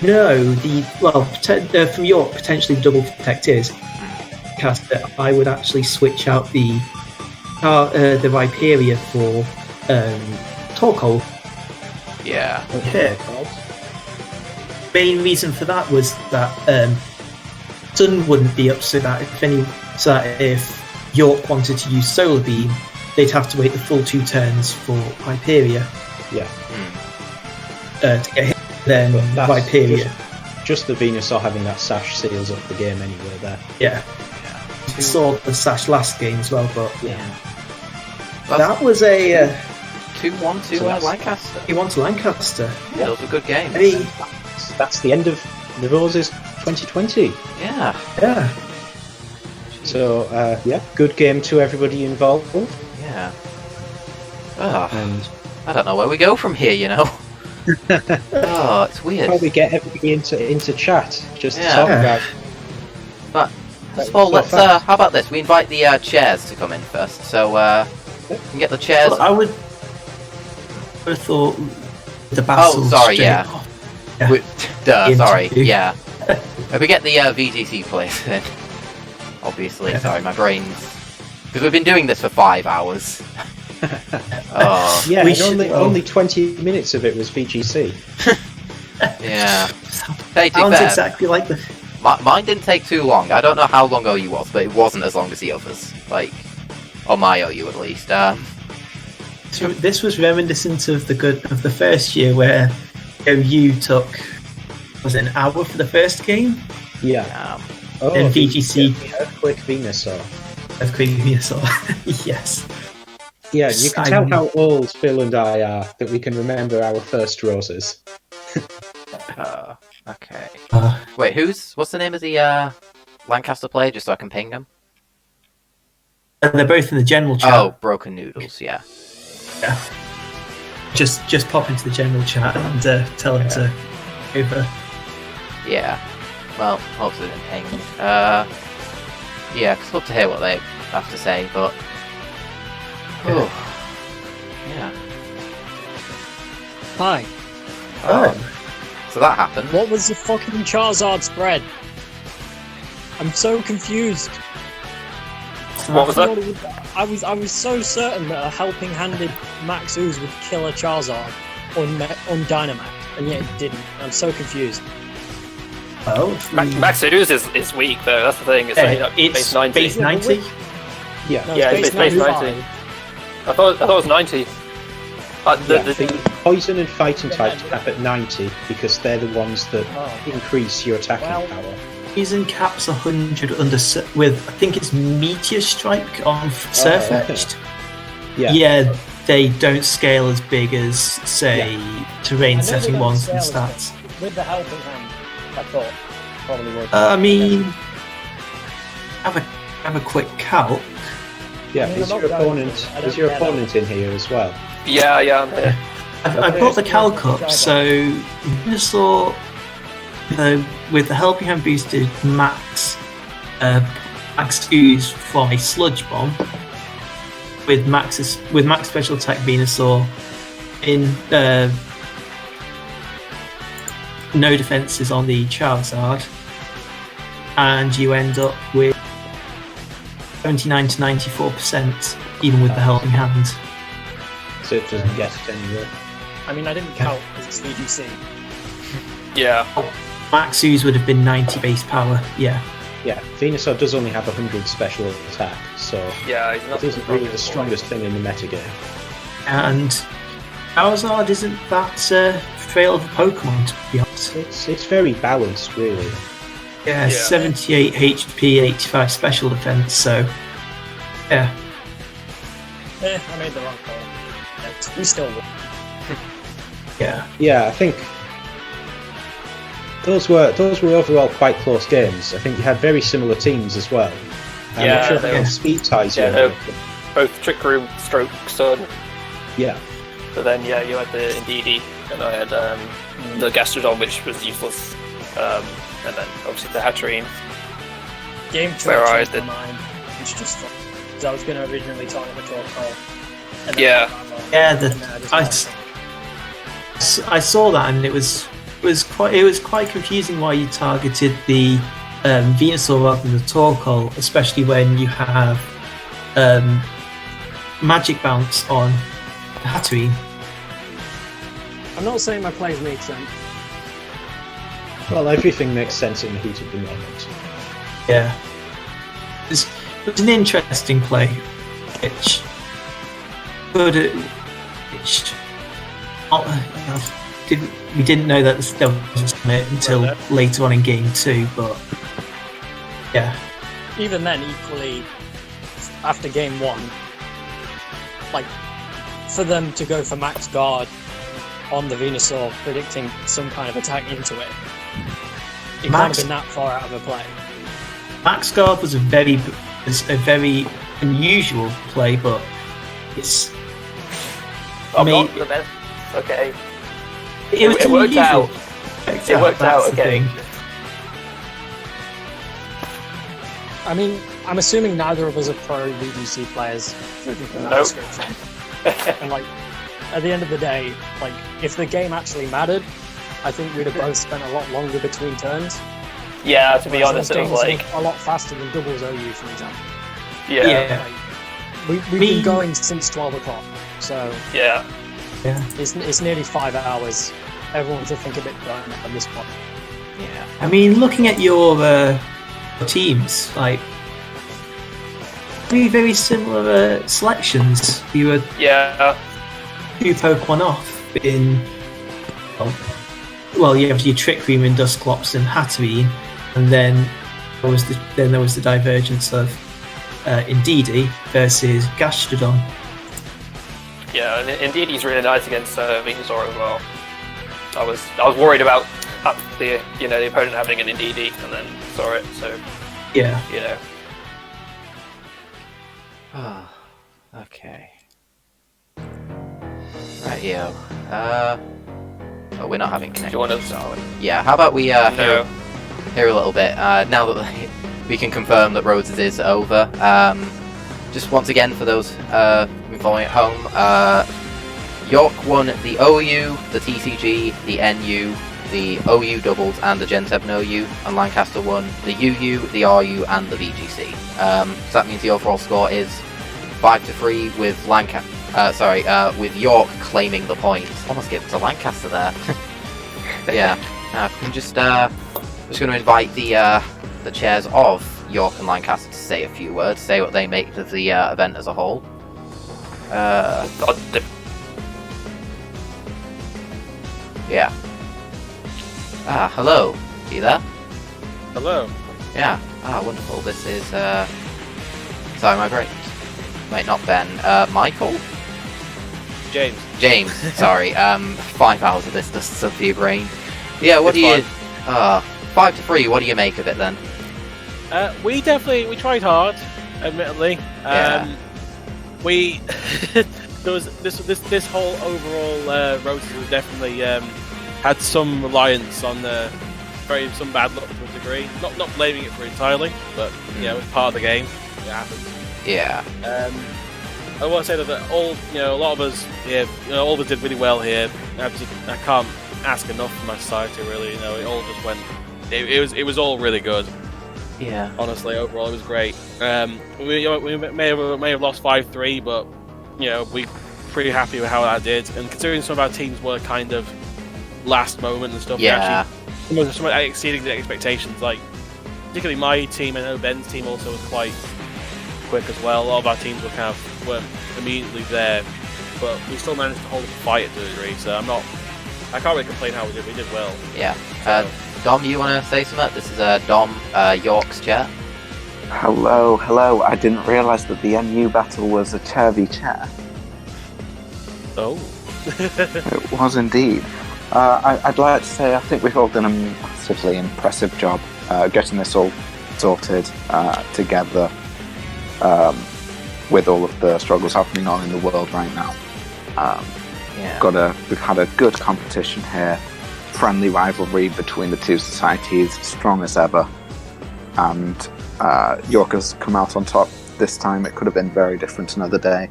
No, from York, potentially double protect is. Caster, I would actually switch out the Rhyperior for Torkoal. Yeah. Okay. Main reason for that was that Sun wouldn't be up, so that if York wanted to use Solar Beam, they'd have to wait the full 2 turns for Rhyperior. Yeah. To get hit. Then Rhyperior. Just the Venusaur having that sash seals up the game anyway there. Yeah. saw the last game as well, but yeah. That was a 2-1 to Lancaster. 2-1 to Lancaster. Yeah, that was a good game. I mean, that's the end of the Roses 2020. Yeah. Yeah. So, yeah, good game to everybody involved. Yeah. And I don't know where we go from here, you know. Oh, it's weird. Probably get everybody into chat just to talk about. But first of all, let's. How about this? We invite the chairs to come in first. So we can get the chairs. Well, I would have thought the battle. Oh, sorry, yeah. Yeah. Sorry, yeah. If we get the VGC place in, obviously. Sorry, my brain's because we've been doing this for 5 hours. Oh. Yeah, only 20 minutes of it was VGC. Yeah. Sounds exactly like the. Mine didn't take too long. I don't know how long OU was, but it wasn't as long as the others. Like, on my OU at least. So this was reminiscent of the first year where OU took was it an hour for the first game? Yeah. Then VGC Earthquake Venusaur. Yes. Yeah, you can tell how old Phil and I are that we can remember our first Roses. Okay. Wait, what's the name of the Lancaster player, just so I can ping them? They're both in the general chat. Oh, Broken Noodles, yeah. Yeah. Just pop into the general chat and tell them to over. Yeah. Well, hopefully they didn't ping. Yeah, I'd love to hear what they have to say, but. Oh. Yeah. Hi. So that happened. What was the fucking Charizard spread? I'm so confused. What was that? I was so certain that a helping-handed Max Ooze would kill a Charizard on Dynamax, and yet it didn't. I'm so confused. Oh, Max Ooze is weak though. That's the thing. It's base 90. Base 90. Yeah. No, Yeah, it's base 90. I thought it was 90. The poison and fighting types cap at 90 because they're the ones that increase your attacking power. Poison caps 100 with I think it's Meteor Strike on Surf-Edged. Yeah, they don't scale as big as say terrain setting ones and stats. With the helping hand, I thought probably would. I mean, have a quick calc. Yeah, is your opponent in here as well? Yeah, I'm here. I've got the calc up, so Venusaur with the helping hand boosted max Ooze from a Sludge Bomb with max special attack Venusaur in no defenses on the Charizard, and you end up with 79 to 94% even with the helping hand. So it doesn't get it anywhere. I mean, I didn't count because it's VGC. Yeah. Max Ooze would have been 90 base power, yeah. Yeah, Venusaur does only have 100 special attack, so it isn't really the strongest thing in the metagame. And Charizard isn't that frail of a Pokemon, to be honest. It's very balanced, really. Yeah, 78 HP, 85 special defense, so yeah. I made the wrong call. We still won. Yeah, I think those were overall quite close games. I think you had very similar teams as well. I'm not sure if they had speed ties. Both Trick Room, Stroke, Sun. Yeah. But then you had the Indeedee, and I had the Gastrodon, which was useless, and then obviously the Hatterene. Game 2 where I changed my mind, which just fun. Because I was going to originally target the draw call. I saw that, and it was quite confusing why you targeted the Venusaur rather than the Torkoal, especially when you have Magic Bounce on the Hatterene. I'm not saying my plays make sense. Well, everything makes sense in the heat of the moment. Yeah. It's an interesting play, which we didn't know that there was a summit until later on in game 2, but yeah, even then, equally, after game 1, like, for them to go for max guard on the Venusaur, predicting some kind of attack into it, it can't have been that far out of a play. Max guard was a very unusual play, but it's. Not the best. Okay. It worked out. It worked out. Okay. I mean, I'm assuming neither of us are pro VGC players. Nope. And like, at the end of the day, like, if the game actually mattered, I think we'd have both spent a lot longer between turns. Yeah, to be honest, it was like a lot faster than doubles OU, for example. Yeah. Like, we've been going since 12 o'clock, so yeah. It's nearly 5 hours. Everyone's, I think, a bit done at this point. Yeah. I mean, looking at your teams, like, three very similar selections. You were 2 Pokemon off in. Well, you have your Trick Room in Dusclops and Hatterene, and then there was the divergence of Indeedee versus Gastrodon. Yeah, and Indeedee's really nice against Venusaur as well. I was worried about the opponent having an Indeedee and then saw it, so yeah, you know. Oh, okay. Right, yo. We're not having connection. So, yeah, how about we hear a little bit, now that we can confirm that Roses is over. Just once again, for those following at home, York won the OU, the TCG, the NU, the OU doubles, and the Gen 7 OU, and Lancaster won the UU, the RU, and the VGC. So that means the overall score is 5-3 with with York claiming the points. Almost give it to Lancaster there. But yeah, I'm just going to invite the chairs of York and Lancaster to say a few words, say what they make of the event as a whole. Yeah. Hello. Are you there? Hello. Yeah. Wonderful. This is, sorry, my brain. Wait, not Ben. Michael? James, sorry. 5 hours of this just stuff for your brain. Yeah, what do you... 5-3, what do you make of it then? We tried hard, admittedly. We... there was this whole overall Roses was definitely had some reliance on some bad luck to a degree. Not blaming it for entirely, but it was part of the game. It happens. Yeah. I want to say that a lot of us all of us did really well here. I can't ask enough from my society, really. It all just went. It was all really good. Yeah. Honestly, overall, it was great. We may have lost 5-3, but we pretty happy with how that did. And considering some of our teams were kind of last moment and stuff, yeah, some exceeding the expectations. Like particularly my team, I know Ben's team also was quite quick as well. A lot of our teams weren't immediately there, but we still managed to hold the fight to a degree. So I can't really complain how we did. We did well. Yeah. Dom, you want to say something? This is Dom, York's chair. Hello. I didn't realise that the NU battle was a chair v chair. Oh. It was indeed. I'd like to say I think we've all done a massively impressive job getting this all sorted together with all of the struggles happening on in the world right now. We've had a good competition here, friendly rivalry between the two societies, strong as ever, and York has come out on top this time. It could have been very different another day,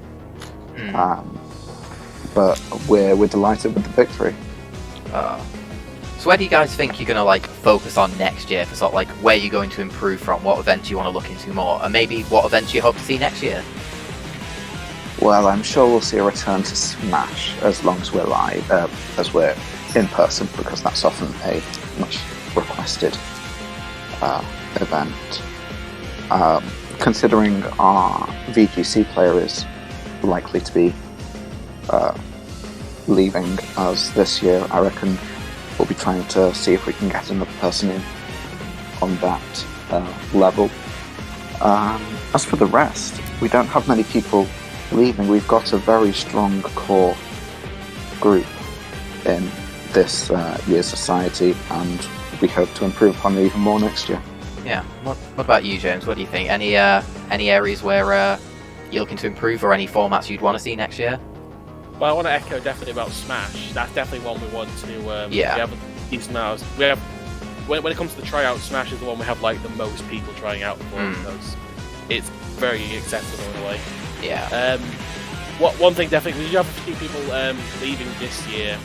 but we're delighted with the victory. So where do you guys think you're going to focus on next year for sort of where you're going to improve from, what events you want to look into more, and maybe what events you hope to see next year? Well, I'm sure we'll see a return to Smash as long as we're live, as we're in person, because that's often a much requested event. Considering our VGC player is likely to be leaving us this year, I reckon we'll be trying to see if we can get another person in on that level. As for the rest, we don't have many people leaving. We've got a very strong core group in this year's society, and we hope to improve upon it even more next year. Yeah. What about you, James? What do you think? Any areas where you're looking to improve, or any formats you'd want to see next year? Well, I want to echo definitely about Smash. That's definitely one we want to. We have a decent amount. We have when it comes to the tryout, Smash is the one we have like the most people trying out for because it's very accessible in a way. Yeah. One thing definitely, we do have a few people leaving this year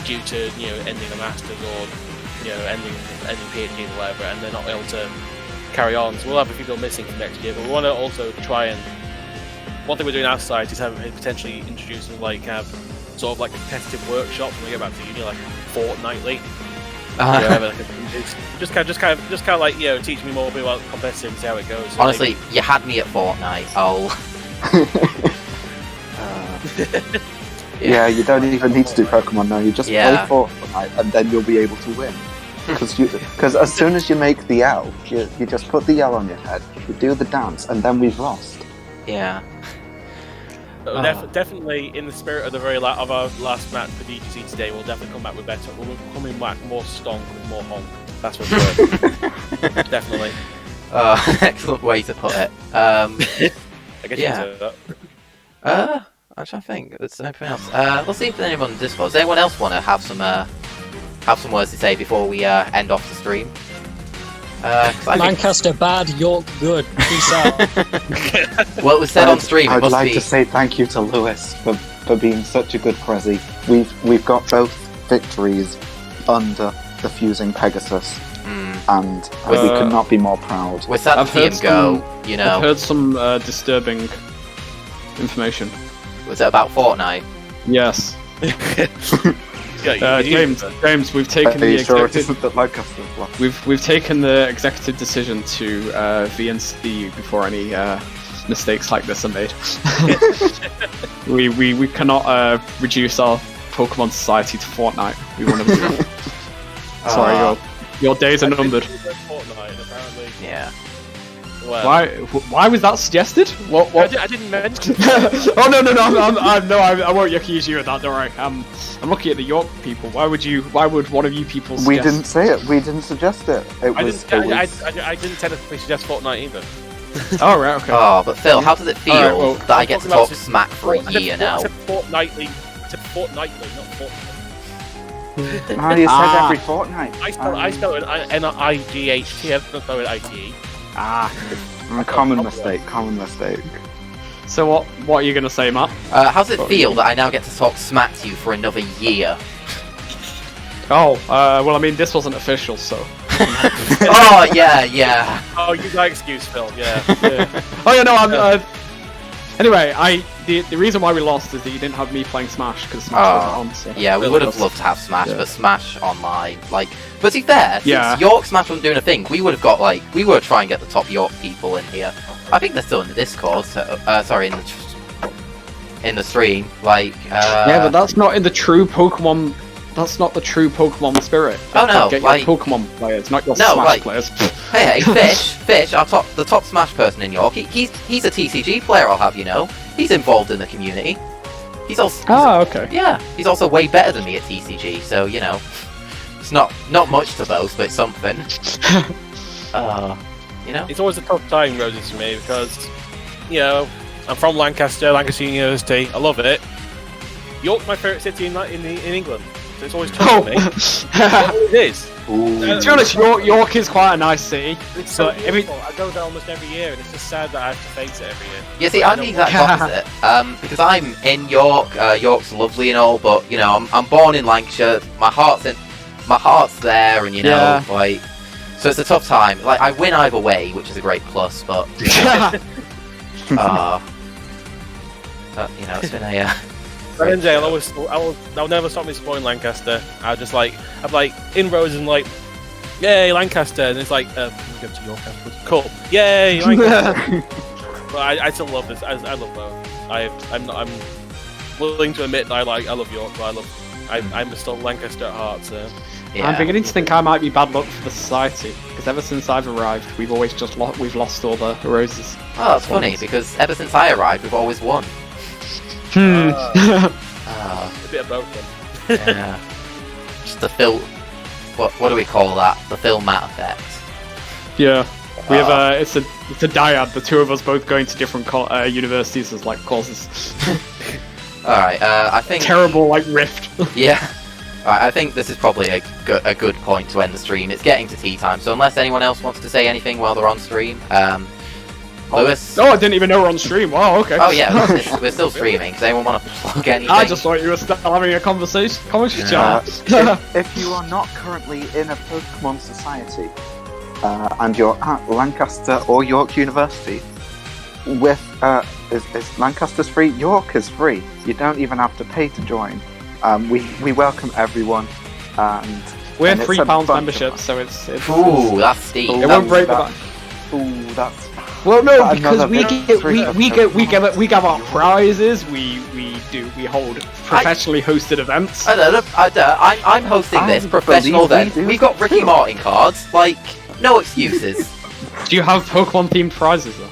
due to ending a masters or ending PhD or whatever, and they're not able to carry on. So we'll have a few people missing from next year, but we want to also try and. One thing we're doing outside is potentially introducing have sort of like competitive workshops when we go back to uni, like fortnightly. Just kind of like teach me more about competitive and see how it goes. So honestly, you had me at Fortnite. Yeah, you don't even need to do Pokemon now. You just play Fortnite, and then you'll be able to win. Because as soon as you make the L, you just put the L on your head, you do the dance, and then we've lost. Yeah. Definitely, in the spirit of of our last match for DGC today, we'll definitely come back with better. We'll be coming back more stonk with more honk. That's what we're definitely. Excellent way to put it. I guess you can say that. I'm trying to think. There's anything else. We'll see if there's anyone on Discord. Does anyone else want to have some words to say before we end off the stream? Lancaster bad, York good. Peace out. Well, it was said on stream. I'd like to say thank you to Lewis for being such a good Prezi. We've got both victories under the fusing Pegasus, and we could not be more proud. We're sad to see him go. I've heard some disturbing information. Was it about Fortnite? Yes. James, we've taken the we've taken the executive decision to VNC you before any mistakes like this are made. we cannot reduce our Pokemon society to Fortnite. We want to. Sorry, your days are numbered. Yeah. Well, why was that suggested? What? I didn't mention. Oh no! I won't accuse you of that. Don't worry. I'm looking at the York people. Why would one of you people? Suggest... We didn't say it. We didn't suggest it. I didn't technically suggest Fortnite either. Oh right, okay. Oh, but Phil, how does it feel that I get to talk smack for a year now? I said fortnightly, not Fortnite. No, you said every fortnight. I spell it N-I-G-H-T. I don't spell it I-T-E. Common mistake. So what are you going to say, Matt? How does it feel that I now get to talk smack to you for another year? Well, I mean, this wasn't official, so... Oh, yeah. Oh, you got excuse, Phil, yeah. Oh, yeah, no, I'm... Anyway, the reason why we lost is that you didn't have me playing Smash, because Smash wasn't on, so... Yeah, we would have loved to have Smash, but Smash Online, But to be fair, since York Smash wasn't doing a thing, we would have got, we were trying to get the top York people in here. I think they're still in the Discord, in the stream, Yeah, but that's not in the true Pokemon... That's not the true Pokemon spirit. Oh no, get your Pokemon players, not your Smash players. Hey, Fish, the top Smash person in York, he's a TCG player, I'll have you know. He's involved in the community. He's okay. Yeah, he's also way better than me at TCG, so, it's not much to boast, but it's something. It's always a tough time, Roses, for me, because, I'm from Lancaster University, I love it. York's my favourite city in England. So it's always tough for me. It is. To be honest, York is quite a nice city. It's so beautiful. I go there almost every year, and it's just sad that I have to face it every year. Yeah, see, I'm the exact opposite. Because I'm in York. York's lovely and all, but I'm born in Lancashire. My heart's there, and so it's a tough time. I win either way, which is a great plus, but it's been a. I'll never stop me supporting Lancaster. I'm in Roses and yay Lancaster, and it's we go to York afterwards. Cool, yay Lancaster. But I still love this. I love both. I'm willing to admit that I love York, but I love I'm still Lancaster at heart, so. I'm beginning to think I might be bad luck for the society because ever since I've arrived, we've always just we've lost all the roses. Oh, that's funny because ever since I arrived, we've always won. A bit of both then. Yeah. Just the what do we call that? The film Matt effect. Yeah. We have it's a dyad. The two of us both going to different universities as like courses. All right. I think terrible like rift. Yeah. All right. I think this is probably a good point to end the stream. It's getting to tea time, so unless anyone else wants to say anything while they're on stream, Lewis. Oh, I didn't even know we're on stream. Wow. Okay. Oh yeah, we're still streaming. Does anyone want to plug anything? I just thought you were still having a conversation. If you are not currently in a Pokemon society, and you're at Lancaster or York University, with is Lancaster's free? York is free. You don't even have to pay to join. We welcome everyone, and we're £3 membership, so it's ooh, that's steep. It won't break the bank. Ooh, that's. Well, no, because we give out prizes. We hold professionally hosted events. I'm hosting this professional event. We've got Ricky Martin cards. Like, no excuses. Do you have Pokemon themed prizes though?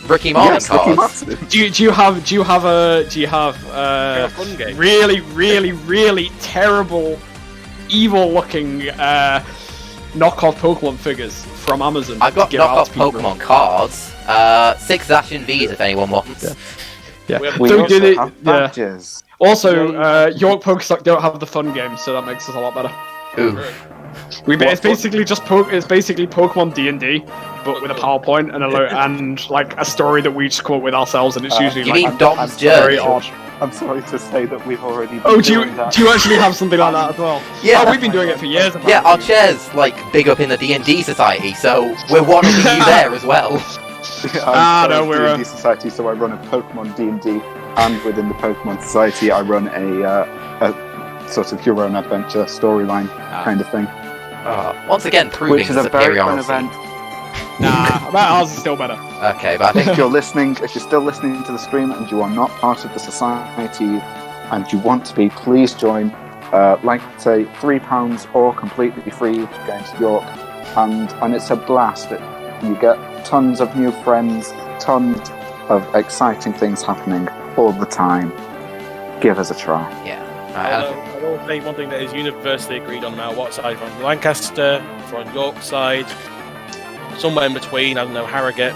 Ricky Martin cards. Do you have really terrible, evil looking knockoff Pokemon figures from Amazon? I've got knockoff Pokemon cards. 6 Zacian V's if anyone wants. Yeah. We also have badges. Also, York Pokésoc don't have the fun game, so that makes us a lot better. Ooh. It's basically just Pokemon D&D, but with a PowerPoint and like a story that we just come up with ourselves, and it's usually you like mean Dom's very odd. I'm sorry to say that we've already been doing that. Do you actually have something like that as well? Yeah. Oh, we've been doing it for years. Apparently. Yeah, our chair's like big up in the D&D society, so we're one of you there as well. We're D&D society, so I run a Pokemon D&D, and within the Pokemon society, I run a sort of your own adventure storyline kind of thing. Once again, proving which is a very fun event. Ours is still better. Okay, but I think if you're still listening to the stream and you are not part of the society and you want to be, please join. Like I say, £3 or completely free going to York, and it's a blast. You get tons of new friends, tons of exciting things happening all the time. Give us a try. Yeah. I will say one thing that is universally agreed on now: what side? From Lancaster, from York side, somewhere in between. I don't know, Harrogate.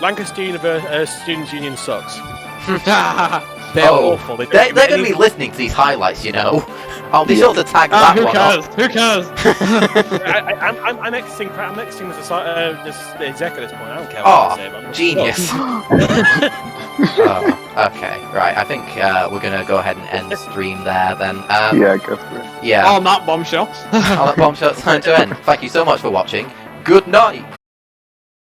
Lancaster Students' Union sucks. They're awful. They're going to be listening to these highlights, you know. I'll be sure to tag that who one cares? up. Who cares? I'm exiting the exec at this point. I don't care Oh, what they say. But genius. Okay, right. I think we're going to go ahead and end the stream there then. Yeah, go for it. Yeah. On that bombshell. On that bombshell, it's time to end. Thank you so much for watching. Good night.